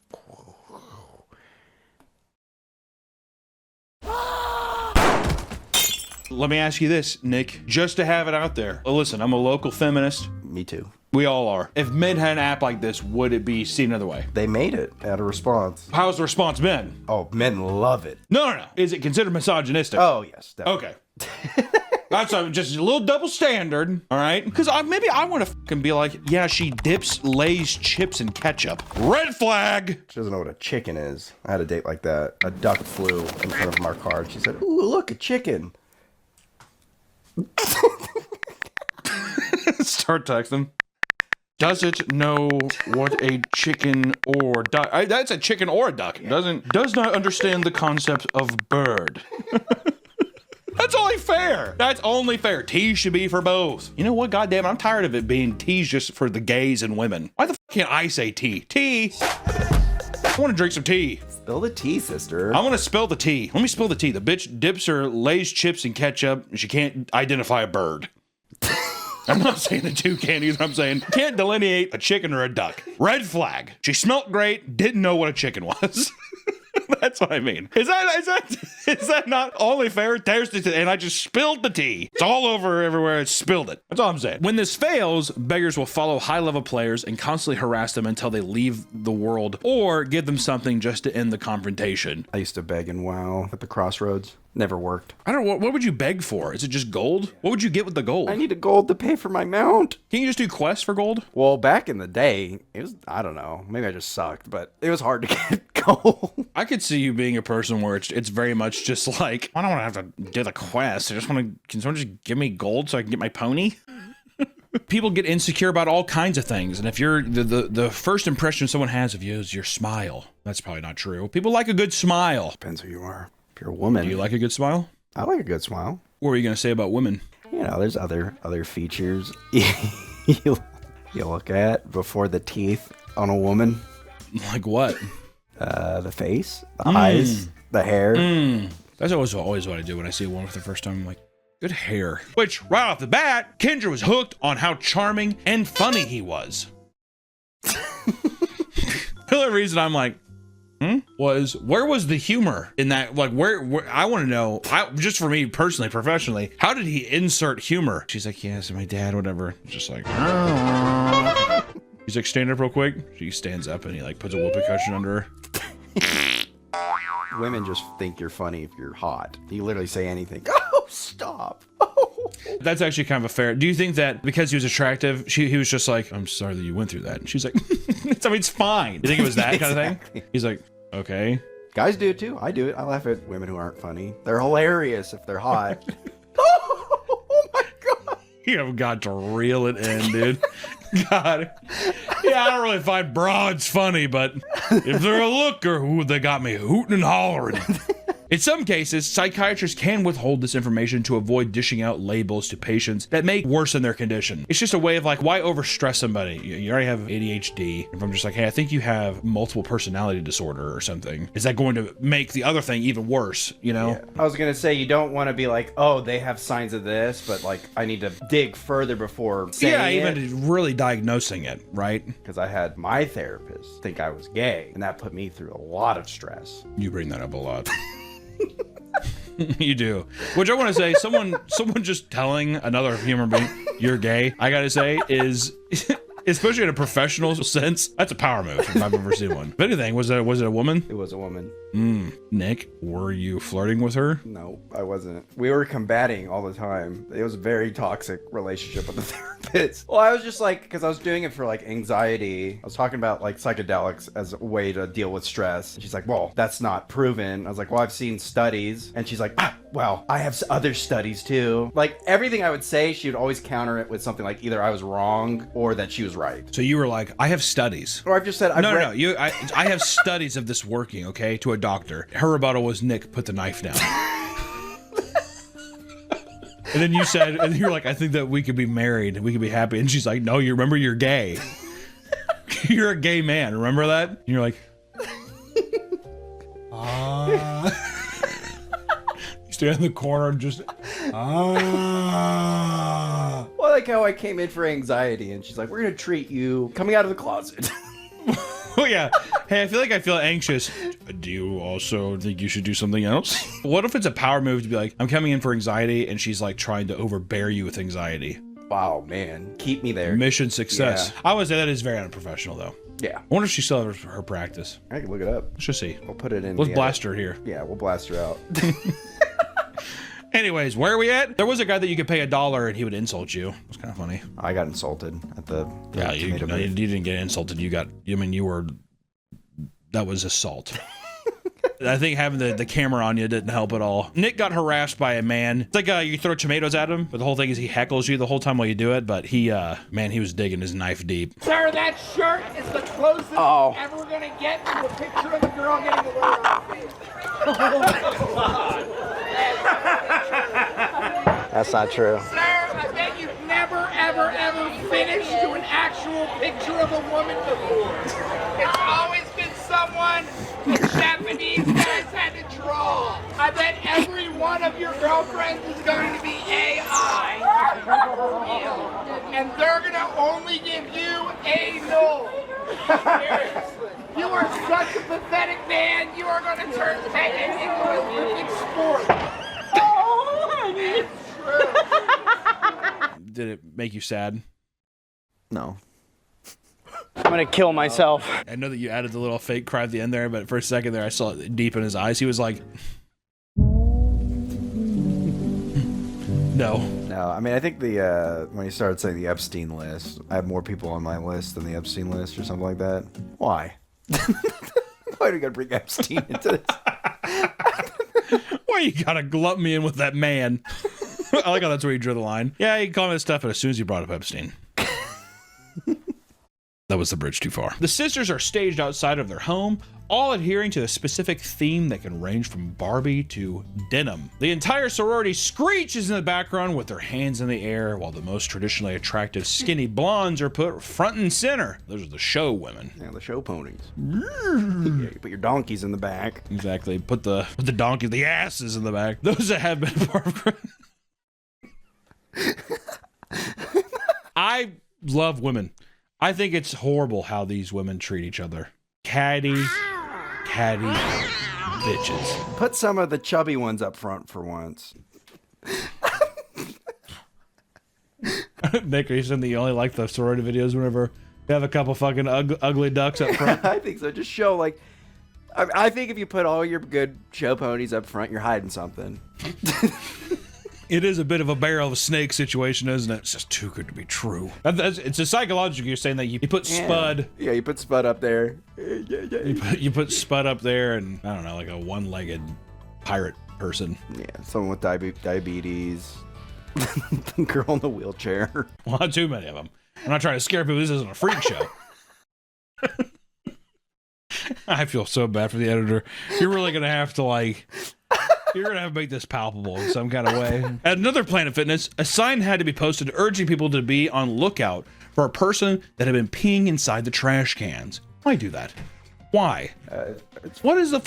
Let me ask you this, Nick, just to have it out there. Well, listen, I'm a local feminist. Me too. We all are. If men had an app like this, would it be seen another way? They made it at a response. How's the response been? Oh, men love it. No. Is it considered misogynistic? Oh, yes. Definitely. Okay. That's just a little double standard, all right? Because maybe I want to fucking be like, yeah, she dips Lay's chips in ketchup. Red flag! She doesn't know what a chicken is. I had a date like that. A duck flew in front of our car. She said, ooh, look, a chicken. Start texting. Does it know what a chicken or duck? That's a chicken or a duck. Does not understand the concept of bird. That's only fair. That's only fair. Tea should be for both. You know what? Goddamn, I'm tired of it being teas just for the gays and women. Why the f can't I say tea? Tea. I want to drink some tea. Spill the tea, sister. I want to spill the tea. Let me spill the tea. The bitch dips her Lay's chips in ketchup and she can't identify a bird. I'm not saying the two can't either. I'm saying can't delineate a chicken or a duck. Red flag. She smelled great, didn't know what a chicken was. That's what I mean. Is that not only fair? And I just spilled the tea. It's all over everywhere. I spilled it. That's all I'm saying. When this fails, beggars will follow high-level players and constantly harass them until they leave the world or give them something just to end the confrontation. I used to beg in WoW at the crossroads. Never worked. I don't know. What would you beg for? Is it just gold? What would you get with the gold? I needed gold to pay for my mount. Can you just do quests for gold? Well, back in the day, it was, I don't know. Maybe I just sucked, but it was hard to get gold. I could see you being a person where it's very much just like, I don't want to have to do the quest. I just want to, can someone just give me gold so I can get my pony? People get insecure about all kinds of things. And if you're the first impression someone has of you is your smile, that's probably not true. People like a good smile. Depends who you are. If you're a woman. Do you like a good smile? I like a good smile. What were you going to say about women? You know, there's other features you look at before the teeth on a woman. Like what? The face, the eyes, the hair. That's always what I do when I see a woman for the first time. I'm like, good hair. Which, right off the bat, Kendra was hooked on how charming and funny he was. The only reason I'm like, was where was the humor in that? Like, where I want to know, just for me personally, professionally, how did he insert humor? She's like, yes, my dad, whatever. Just like, he's like, stand up real quick. She stands up and he like puts a whoopee cushion under her. Women just think you're funny if you're hot. You literally say anything. Oh, stop. Oh. That's actually kind of a fair. Do you think that because he was attractive, he was just like, I'm sorry that you went through that? And she's like, I mean, it's fine. You think it was that kind of thing? He's like, okay. Guys do it too. I do it. I laugh at women who aren't funny. They're hilarious if they're hot. Oh my God. You have got to reel it in, dude. God. Yeah, I don't really find broads funny, but if they're a looker, ooh, they got me hooting and hollering. In some cases, psychiatrists can withhold this information to avoid dishing out labels to patients that may worsen their condition. It's just a way of like, why overstress somebody? You already have ADHD. If I'm just like, hey, I think you have multiple personality disorder or something, is that going to make the other thing even worse, you know? Yeah. I was gonna say, you don't want to be like, oh, they have signs of this, but like, I need to dig further before saying even really diagnosing it, right? Because I had my therapist think I was gay, and that put me through a lot of stress. You bring that up a lot. You do. Which I want to say, someone just telling another human being you're gay, I gotta say, is especially in a professional sense, that's a power move if I've ever seen one. If anything, was it a woman? It was a woman. Nick, were you flirting with her? No, I wasn't. We were combating all the time. It was a very toxic relationship with the therapist. Well, I was just like, because I was doing it for like anxiety. I was talking about like psychedelics as a way to deal with stress. And she's like, well, that's not proven. I was like, well, I've seen studies. And she's like, well, I have other studies too. Like everything I would say, she would always counter it with something like either I was wrong or that she was right. So you were like, I have studies. Or I've just said, No. I have studies of this working, okay, to a doctor. Her rebuttal was, Nick, put the knife down. And then you said, and you're like, I think that we could be married and we could be happy. And she's like, no, you remember you're gay. You're a gay man. Remember that? And you're like, you stand in the corner and just, Well, like how I came in for anxiety and she's like, we're going to treat you coming out of the closet. Oh yeah. Hey, I feel anxious. Do you also think you should do something else? What if it's a power move to be like, I'm coming in for anxiety, and she's like trying to overbear you with anxiety? Wow, man. Keep me there. Mission success. Yeah. I would say that is very unprofessional, though. Yeah. I wonder if she still has her practice. I can look it up. Let's just see. We'll put it in. Let's blast her here. Yeah, we'll blast her out. Anyways, where are we at? There was a guy that you could pay $1 and he would insult you. It was kind of funny. I got insulted at the yeah, you didn't get insulted. That was assault. I think having the camera on you didn't help at all. Nick got harassed by a man. It's like you throw tomatoes at him, but the whole thing is he heckles you the whole time while you do it, but he was digging his knife deep. Sir, that shirt is the closest you're ever gonna get to a picture of a girl getting a load on her face. That's not true. Sir, I bet you've never, ever, ever finished to an actual picture of a woman before. It's always been someone the Japanese guys had to draw. I bet every one of your girlfriends is going to be AI. And they're going to only give you a no. Seriously. You are such a pathetic man. You are going to turn pegging into a Olympic sport. Oh, it's true. Did it make you sad? No. I'm gonna kill myself. I know that you added the little fake cry at the end there, but for a second there, I saw it deep in his eyes. He was like, no. No, I mean, I think when you started saying the Epstein list, I have more people on my list than the Epstein list or something like that. Why? Why do you gotta bring Epstein into this? Why you gotta glump me in with that man? I like how that's where you drew the line. Yeah, you call me this stuff, but as soon as you brought up Epstein. That was the bridge too far. The sisters are staged outside of their home, all adhering to a specific theme that can range from Barbie to denim. The entire sorority screeches in the background with their hands in the air, while the most traditionally attractive skinny blondes are put front and center. Those are the show women. Yeah, the show ponies. Yeah, you put your donkeys in the back. Exactly. Put the donkeys, the asses in the back. Those that have been part of I love women. I think it's horrible how these women treat each other. Catty bitches. Put some of the chubby ones up front for once. Nick, are you saying that you only like the sorority videos whenever you have a couple fucking ugly ducks up front? I think so. Just show, like, I think if you put all your good show ponies up front, you're hiding something. It is a bit of a barrel of a snake situation, isn't it? It's just too good to be true. It's a psychological. You're saying that you put Spud. Yeah, you put Spud up there. You put Spud up there, and I don't know, like a one-legged pirate person. Yeah, someone with diabetes. The girl in the wheelchair. Well, not too many of them. I'm not trying to scare people. This isn't a freak show. I feel so bad for the editor. You're really gonna have to like You're gonna have to make this palpable in some kind of way. At another Planet Fitness, a sign had to be posted urging people to be on lookout for a person that had been peeing inside the trash cans. Why do that? Why? What is the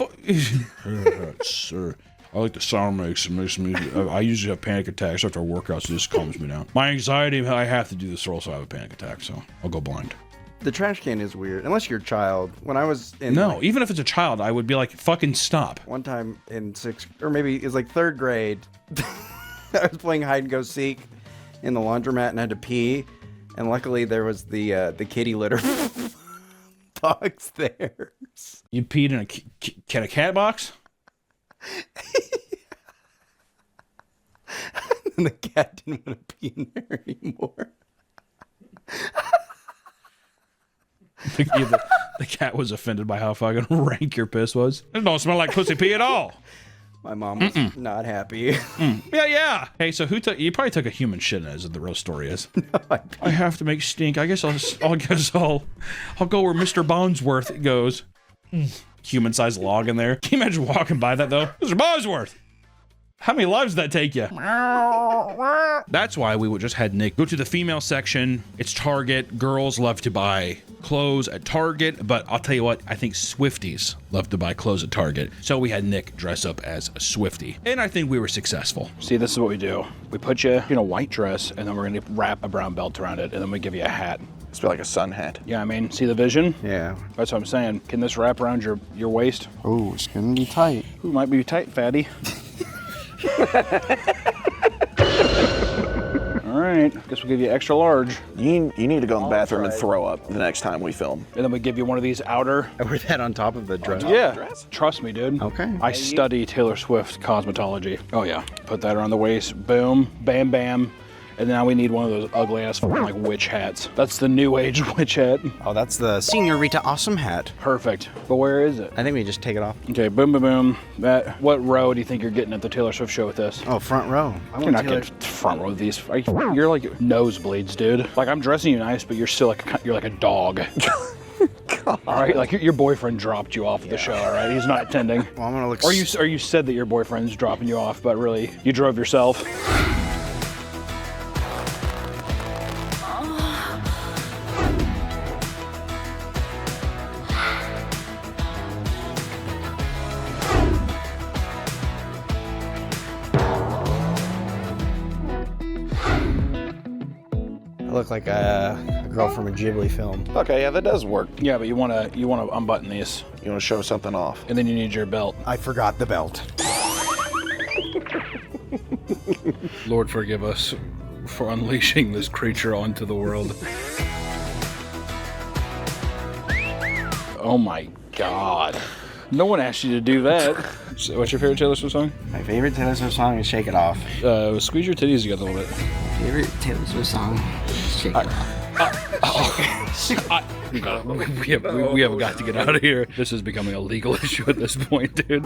Sir, I like the sound makes. It makes me. I usually have panic attacks after workouts, so this calms me down. My anxiety, I have to do this or else I have a panic attack, so I'll go blind. The trash can is weird, unless you're a child. When I was in even if it's a child, I would be like, fucking stop. One time in 6th, or maybe it was like 3rd grade, I was playing hide and go seek in the laundromat and had to pee, and luckily there was the kitty litter box there. You peed in a cat box? And the cat didn't want to pee in there anymore. The cat was offended by how fucking rank your piss was. It don't smell like pussy pee at all. My mom was not happy. Yeah. Hey, so you probably took a human shit, as the real story is. No, I have to make stink. I guess I'll go where Mr. Bonesworth goes. Human-sized log in there. Can you imagine walking by that though? Mr. Bonesworth. How many lives did that take you? That's why we would just had Nick go to the female section. It's Target. Girls love to buy clothes at Target, but I'll tell you what, I think Swifties love to buy clothes at Target. So we had Nick dress up as a Swiftie, and I think we were successful. See, this is what we do. We put you in a white dress, and then we're gonna wrap a brown belt around it, and then we give you a hat. It's like a sun hat. Yeah, I mean, see the vision? Yeah. That's what I'm saying. Can this wrap around your waist? Oh, it's gonna be tight. Ooh, might be tight, fatty. All right, guess we'll give you extra large. You need to go in the bathroom and throw up the next time we film. And then we give you one of these outer. I wear that on top of the dress. Yeah, trust me, dude. Okay. I study Taylor Swift cosmetology. Oh yeah, put that around the waist. Boom, bam, bam. And now we need one of those ugly ass like witch hats. That's the new age witch hat. Oh, that's the Señorita Awesome hat. Perfect. But where is it? I think we just take it off. Okay, boom, boom, boom. What row do you think you're getting at the Taylor Swift show with this? Oh, front row. You're not getting front row with these. You're like nosebleeds, dude. Like I'm dressing you nice, but you're still like a dog. All right, like your boyfriend dropped you off of the show. All right, he's not attending. Well, I'm gonna look. Or you said that your boyfriend's dropping you off, but really you drove yourself. I look like a girl from a Ghibli film. Okay, yeah, that does work. Yeah, but you wanna unbutton these, You want to show something off. and then you need your belt. I forgot the belt. Lord, forgive us for unleashing this creature onto the world. Oh my God. No one asked you to do that. So what's your favorite Taylor Swift song? My favorite Taylor Swift song is Shake It Off. Squeeze your titties together a little bit. Favorite Taylor Swift song? Shake It Off. We have got to get out of here. This is becoming a legal issue at this point, dude.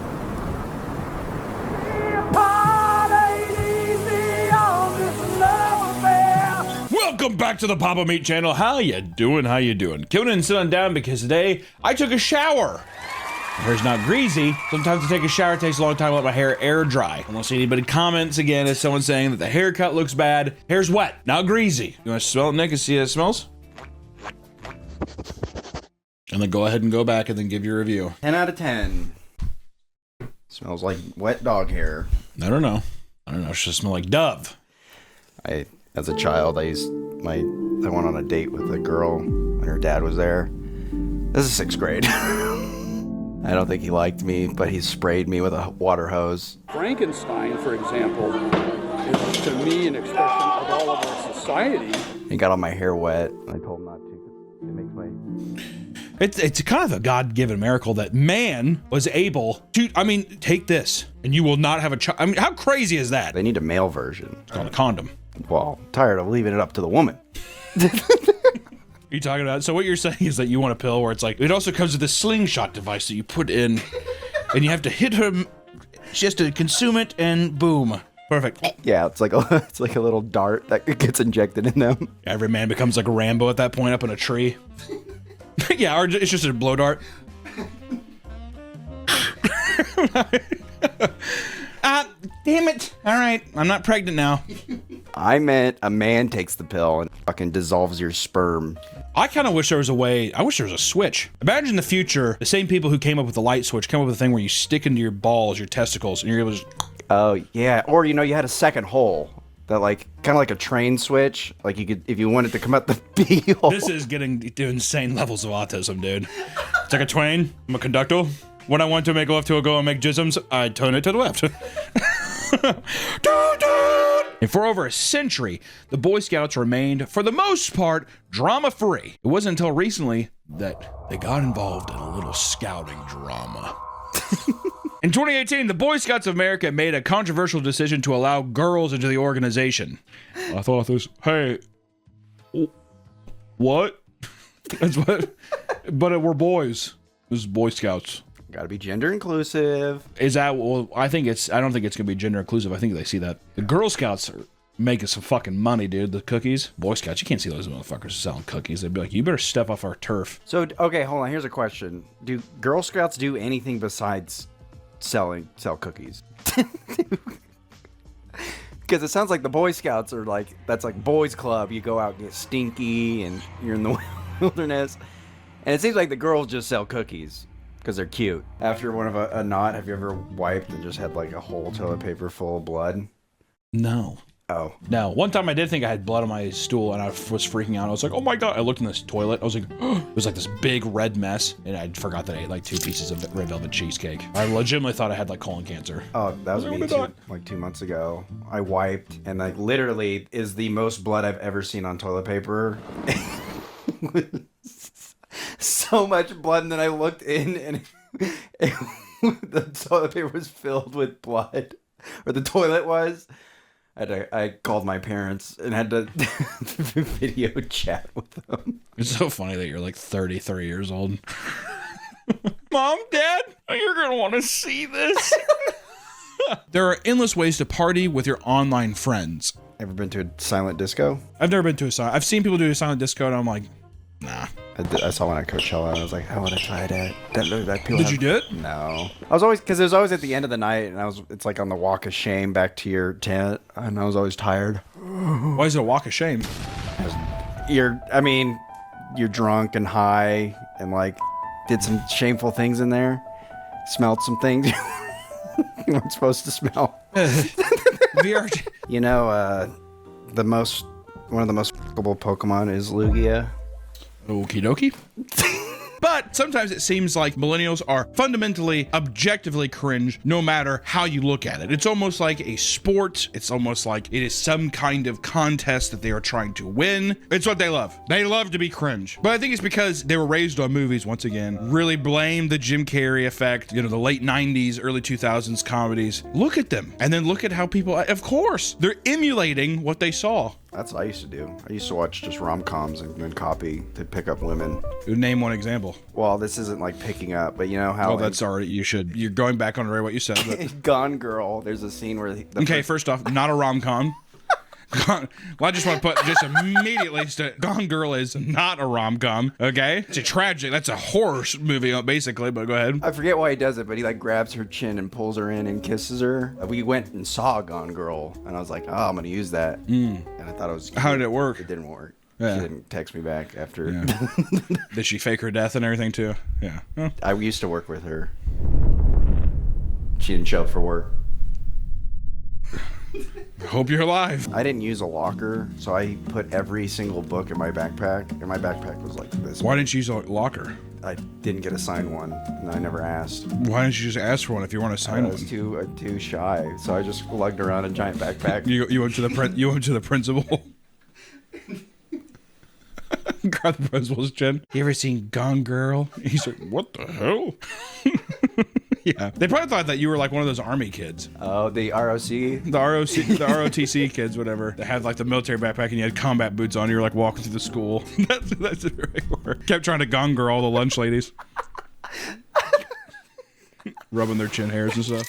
Welcome back to the Papa Meat channel. How you doing? How you doing? Come in and sit on down because today I took a shower. My hair's not greasy. Sometimes to take a shower takes a long time to let my hair air dry. I don't see anybody comments again as someone saying that the haircut looks bad. Hair's wet, not greasy. You want to smell it, Nick, and see how it smells? And then go ahead and go back and then give your review. 10 out of 10. Smells like wet dog hair. I don't know. It should smell like Dove. As a child, I went on a date with a girl when her dad was there. This is 6th grade. I don't think he liked me, but he sprayed me with a water hose. Frankenstein, for example, is to me an expression of all of our society. He got all my hair wet. I told him not to. It makes my... It's kind of a God-given miracle that man was able to, take this and you will not have a child. How crazy is that? They need a male version. It's called a condom. Well, I'm tired of leaving it up to the woman. You talking about? So what you're saying is that you want a pill where it's like, it also comes with a slingshot device that you put in and you have to hit her, she has to consume it and boom. Perfect. Yeah, it's like a little dart that gets injected in them. Every man becomes like a Rambo at that point up in a tree. Yeah, or it's just a blow dart. Damn it. All right, I'm not pregnant now. I meant a man takes the pill and fucking dissolves your sperm. I kind of wish there was a way. I wish there was a switch. Imagine in the future, the same people who came up with the light switch come up with a thing where you stick into your balls, your testicles, and you're able to just... Oh, yeah. Or, you know, you had a second hole that, like, kind of like a train switch. Like, you could, if you wanted to come out the B hole. This is getting to insane levels of autism, dude. It's like a train. I'm a conductor. When I want to make left to go and make jisms, I turn it to the left. And for over a century, the Boy Scouts remained, for the most part, drama-free. It wasn't until recently that they got involved in a little scouting drama. In 2018, the Boy Scouts of America made a controversial decision to allow girls into the organization. I thought this, hey, what? That's what, but we're boys. This is Boy Scouts. Gotta be gender inclusive. Is that, well, I don't think it's gonna be gender inclusive. I think they see that. The Girl Scouts are making some fucking money, dude. The cookies. Boy Scouts, you can't see those motherfuckers selling cookies. They'd be like, you better step off our turf. So, okay, hold on. Here's a question. Do Girl Scouts do anything besides sell cookies? Because it sounds like the Boy Scouts are like, that's like boys club. You go out and get stinky and you're in the wilderness. And it seems like the girls just sell cookies because they're cute. After one of a knot, have you ever wiped and just had like a whole toilet paper full of blood? No. Oh. No. One time I did think I had blood on my stool and I was freaking out. I was like, oh my God. I looked in this toilet. I was like, oh, it was like this big red mess. And I forgot that I ate like 2 pieces of red velvet cheesecake. I legitimately thought I had like colon cancer. Oh, that was me too, like 2 months ago. I wiped and like literally is the most blood I've ever seen on toilet paper. So much blood, and then I looked in and the toilet paper was filled with blood, or the toilet was. I called my parents and had to video chat with them. It's so funny that you're like 33 years old. Mom, Dad, you're gonna want to see this. There are endless ways to party with your online friends. Ever been to a silent disco? I've never been to a silent. I've seen people do a silent disco, and I'm like, nah. I saw one at Coachella, and I was like, I want to try that. Did you do it? No. I was always, because it was always at the end of the night, and it's like on the walk of shame back to your tent, and I was always tired. Why is it a walk of shame? You're drunk and high, and like did some shameful things in there, smelled some things you weren't supposed to smell. You know, one of the most fuckable Pokemon is Lugia. Okie dokie. But sometimes it seems like millennials are fundamentally, objectively cringe no matter how you look at it. It's almost like a sport. It's almost like it is some kind of contest that they are trying to win. It's what they love. They love to be cringe. But I think it's because they were raised on movies, once again. Really blame the Jim Carrey effect, you know, the late 90s, early 2000s comedies. Look at them. And then look at how people, of course, they're emulating what they saw. That's what I used to do. I used to watch just rom-coms and then copy to pick up women. Name one example. Well, this isn't like picking up, but you know how... Oh, that's already, you're going back on what you said. But... Gone Girl, there's a scene where... Okay, first off, not a rom-com. Well, I just want to put just immediately, Gone Girl is not a rom-com, okay? It's a tragic, that's a horror movie, basically, but go ahead. I forget why he does it, but he like grabs her chin and pulls her in and kisses her. We went and saw Gone Girl, and I was like, oh, I'm going to use that. And I thought it was cute. How did it work? It didn't work. Yeah. She didn't text me back after. Yeah. Did she fake her death and everything, too? Yeah. Huh. I used to work with her. She didn't show up for work. Hope you're alive. I didn't use a locker, so I put every single book in my backpack, and my backpack was like this. Why didn't you use a locker? I didn't get assigned one, and I never asked. Why didn't you just ask for one if you weren't assigned one? I was too shy, so I just lugged around a giant backpack. You went to the principal. Grab the principal's chin. You ever seen Gone Girl? He's like, what the hell? Yeah, they probably thought that you were like one of those army kids. Oh, the ROC? The ROTC kids, whatever. They had like the military backpack and you had combat boots on. You were like walking through the school. That's where they were. Kept trying to Gone Girl all the lunch ladies. Rubbing their chin hairs and stuff.